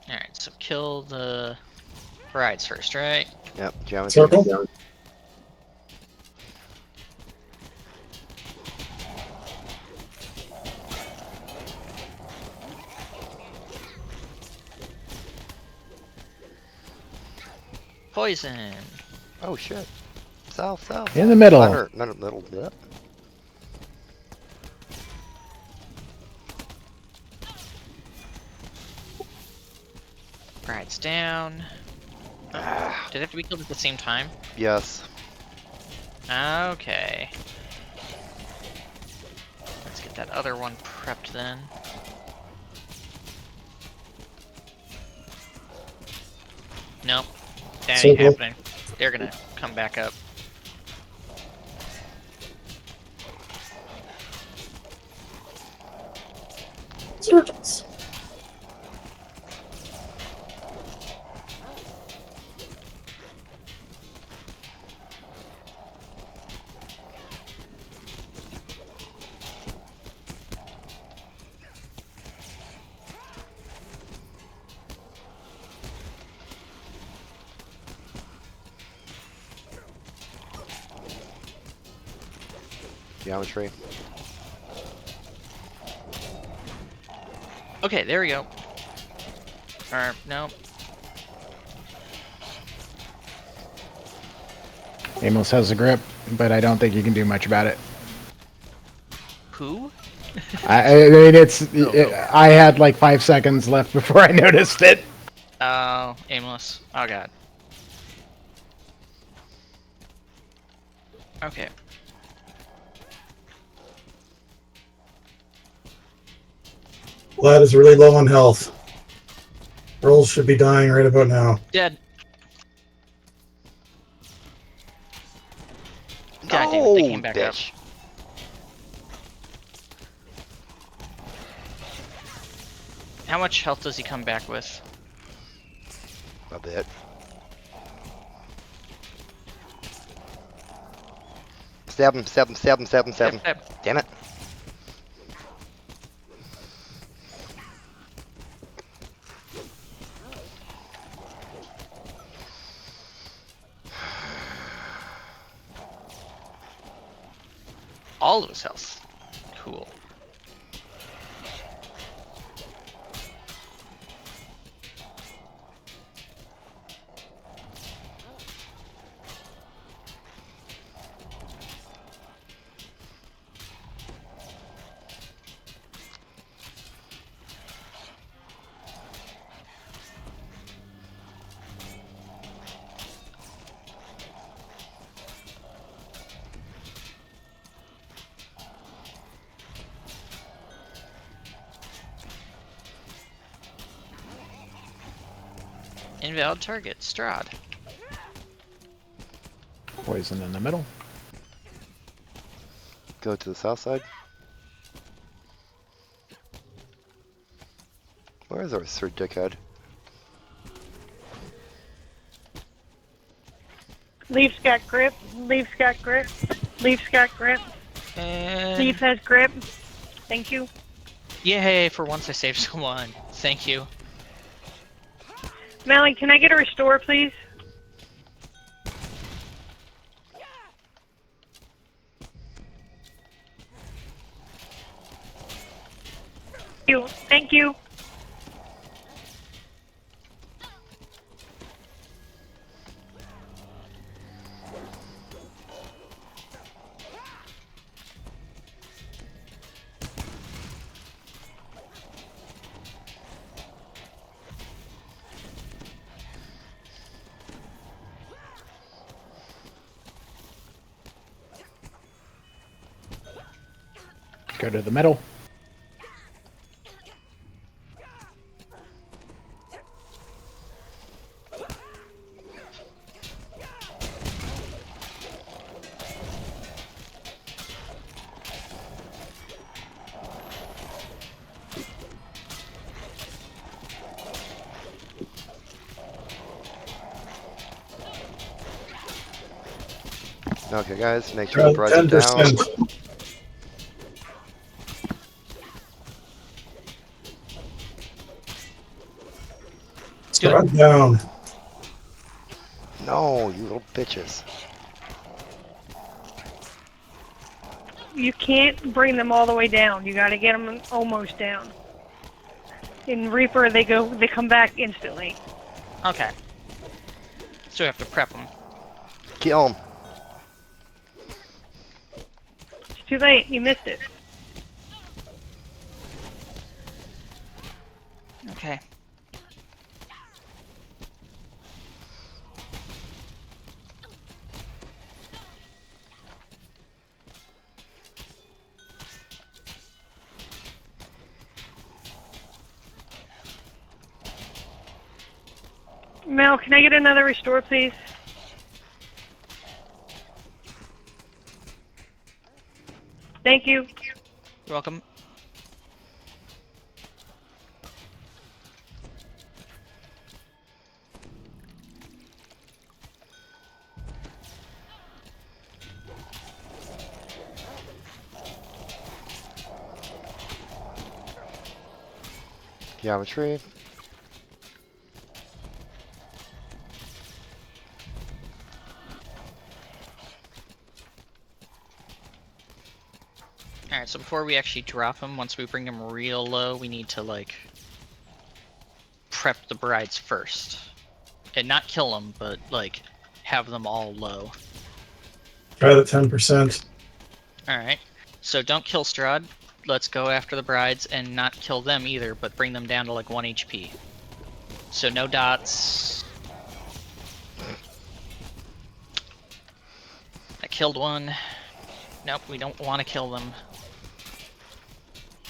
Alright, so kill the rides first, right? Yep, geometry. Circle. Poison. Oh shit. South. In the middle. Middle. Yep. Rides down. Did they have to be killed at the same time? Yes. Okay. Let's get that other one prepped then. Nope. That ain't Circle. happening. They're gonna come back up. Circles. Geometry. Okay, there we go. Or, no. Amos has a grip, but I don't think you can do much about it. Who? I mean, I had like 5 seconds left before I noticed it. Oh, aimless. Oh god. Okay. Vlad is really low on health. Earl should be dying right about now. Dead. God damn it, they came back up. How much health does he come back with? A bit. Stab him. Stab. Damn it. All of his health. Cool. Invalid target, Strahd. Poison in the middle. Go to the south side. Where is our Sir Dickhead? Leaf's got grip. Leaf's got grip. Leaf's got grip. And Leaf has grip. Thank you. yay! For once, I saved someone. Thank you. Mally, can I get a restore, please? Thank you. Go to the middle. Okay, guys, make sure the brides are down. 10%. Strut down. No, you little bitches. You can't bring them all the way down. You got to get them almost down. In Reaper, they come back instantly. Okay. So we have to prep them. Kill him. It's too late. You missed it. Okay. Mel, can I get another restore, please? Thank you. You're welcome. Geometry. Alright, so before we actually drop them, once we bring them real low, we need to, like, prep the brides first. And not kill them, but, like, have them all low. Try the 10%. Alright, so don't kill Strahd. Let's go after the brides and not kill them either, but bring them down to, like, 1 HP. So no dots. I killed one. Nope, we don't want to kill them.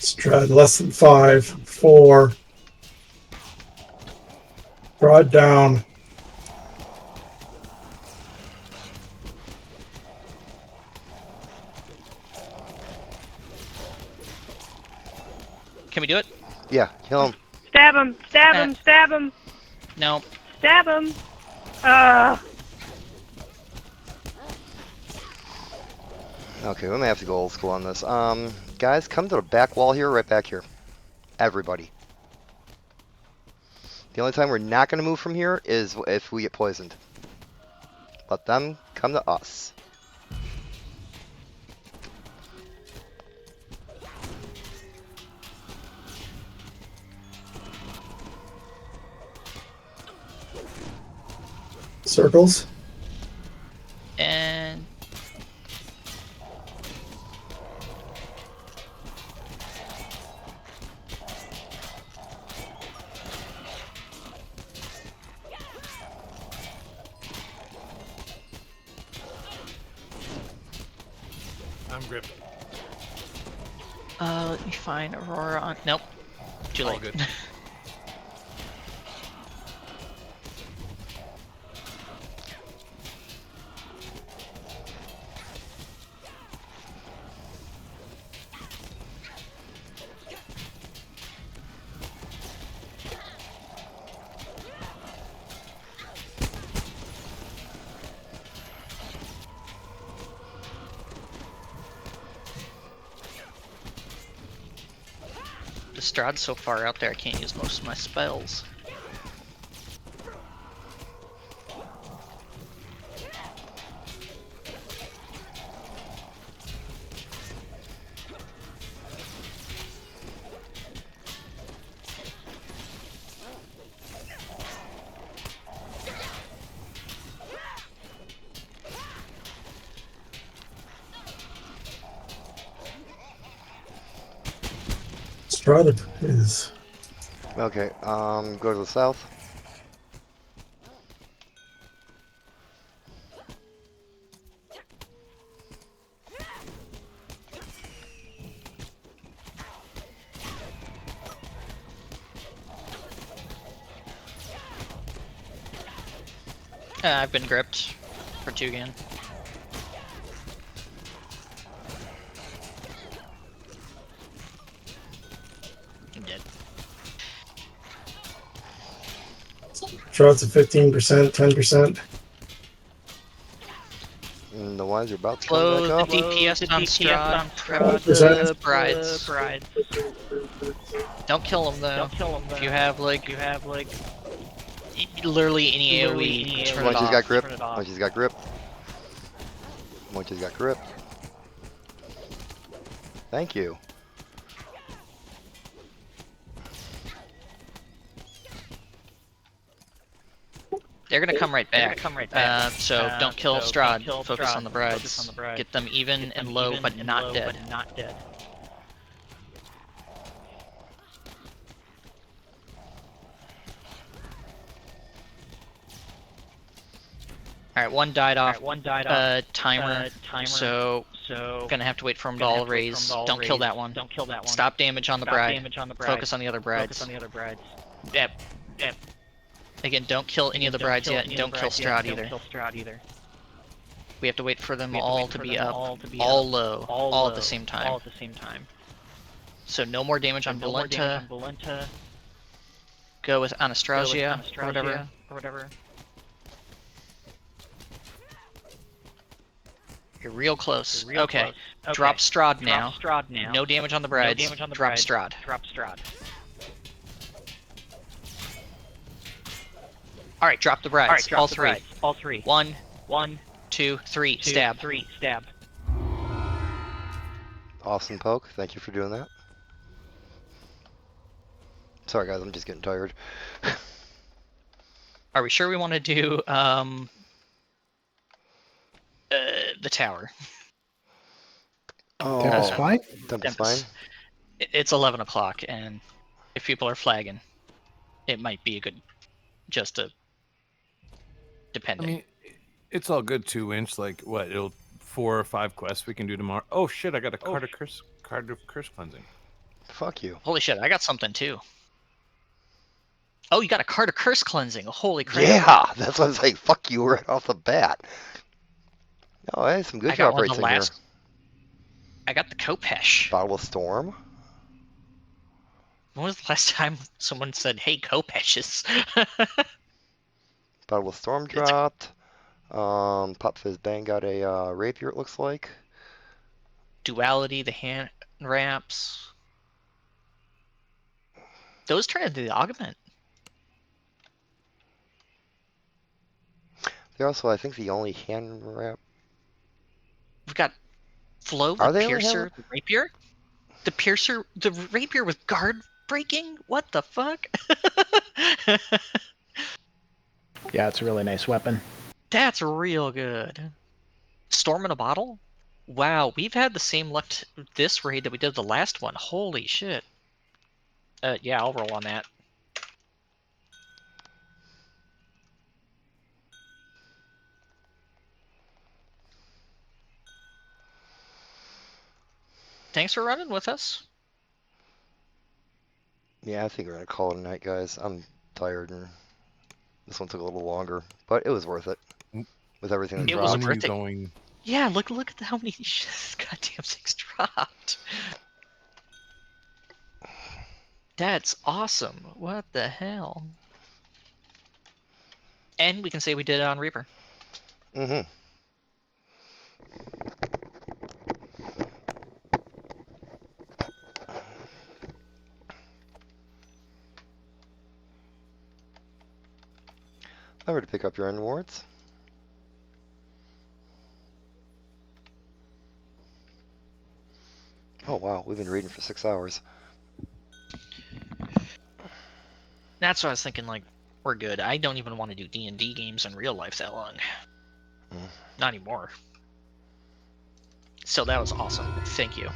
Strut less than 5. 4. Broad down. Can we do it? Yeah, kill him. Stab him! Stab him! Stab him! No. Stab him! Okay, we may have to go old school on this. Guys, come to the back wall here, right back here. Everybody. The only time we're not going to move from here is if we get poisoned. Let them come to us. Circles. And I'm gripped. let me find Aurora on. Nope. Too All late. good. The Strahd's so far out there, I can't use most of my spells. Strata is. Okay, go to the south. I've been gripped for 2 again. I'm dead. Strata's at 15%, 10%. And the ones are about to Slow come the back up. DPS on Strahd. Prep 5%. the brides. Don't kill them though. If you have like literally any AoE, turn it Once she's off. got grip. Turn it off. Once she's got grip. Once she's got grip. Thank you. They're gonna come right back. So don't kill Strahd. Focus on the brides. Get them even and low, but not dead. Alright, one died off. Timer. So gonna have to wait for them to all raise. Don't kill that one. Stop damage on the bride. Focus on the other brides. Yep. Again, don't kill any of the brides yet, and don't kill Strahd either. We have to wait for them all to be up, all low, all at the same time. So no more damage on Valenta. Go with Anastasia or whatever. You're real close. Okay. Drop Strahd now. No damage on the brides. Drop Strahd. Alright, drop the brides. All three. 1, 2, 3. Stab. Awesome poke. Thank you for doing that. Sorry guys, I'm just getting tired. Are we sure we want to do the tower? Oh, Tempest Spine? Tempest Spine? It's 11 o'clock, and if people are flagging, it might be a good, just to, depending. I mean, it's all good 2-inch. Like what? It'll 4 or 5 quests we can do tomorrow. Oh shit! I got a card of curse cleansing. Fuck you. Holy shit! I got something too. Oh, you got a card of curse cleansing. Holy crap! Yeah, that's what I was like. Fuck you right off the bat. Oh, hey, some good drop rates in here. I got the Kopesh. Bottle of Storm. When was the last time someone said, "Hey, Kopeshes"? Bottle of Storm dropped. Pop Fizz Bang got a rapier. It looks like. Duality, the hand wraps. Those turn into the augment. They're also, I think, the only hand wrap. We've got Flow, Are the they only Piercer, the Rapier. The Piercer, the Rapier with guard breaking? What the fuck? Yeah, it's a really nice weapon. That's real good. Storm in a bottle? Wow, we've had the same luck this raid that we did the last one. Holy shit. Yeah, I'll roll on that. Thanks for running with us. Yeah, I think we're gonna call it a night, guys. I'm tired, and this one took a little longer, but it was worth it with everything that It was dropped. worth it. Going... Yeah, look at how many goddamn things dropped. That's awesome. What the hell? And we can say we did it on Reaper. Mm-hmm. Remember to pick up your end rewards. Oh wow, we've been reading for 6 hours. That's what I was thinking. Like, we're good. I don't even want to do D&D games in real life that long. Not anymore. So that was awesome. Thank you.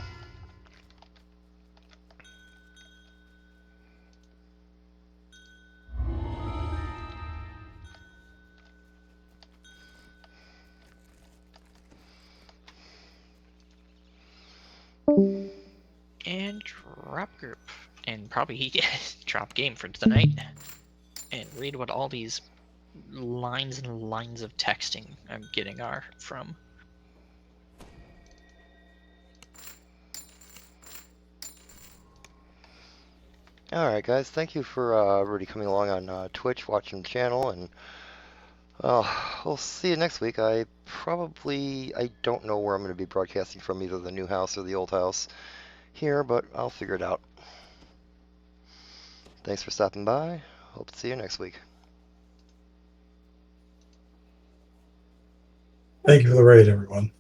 And drop group. And probably drop game for tonight. And read what all these lines and lines of texting I'm getting are from. Alright guys, thank you for everybody coming along on Twitch, watching the channel, and we'll see you next week. I don't know where I'm going to be broadcasting from, either the new house or the old house here, but I'll figure it out. Thanks for stopping by. Hope to see you next week. Thank you for the raid, everyone.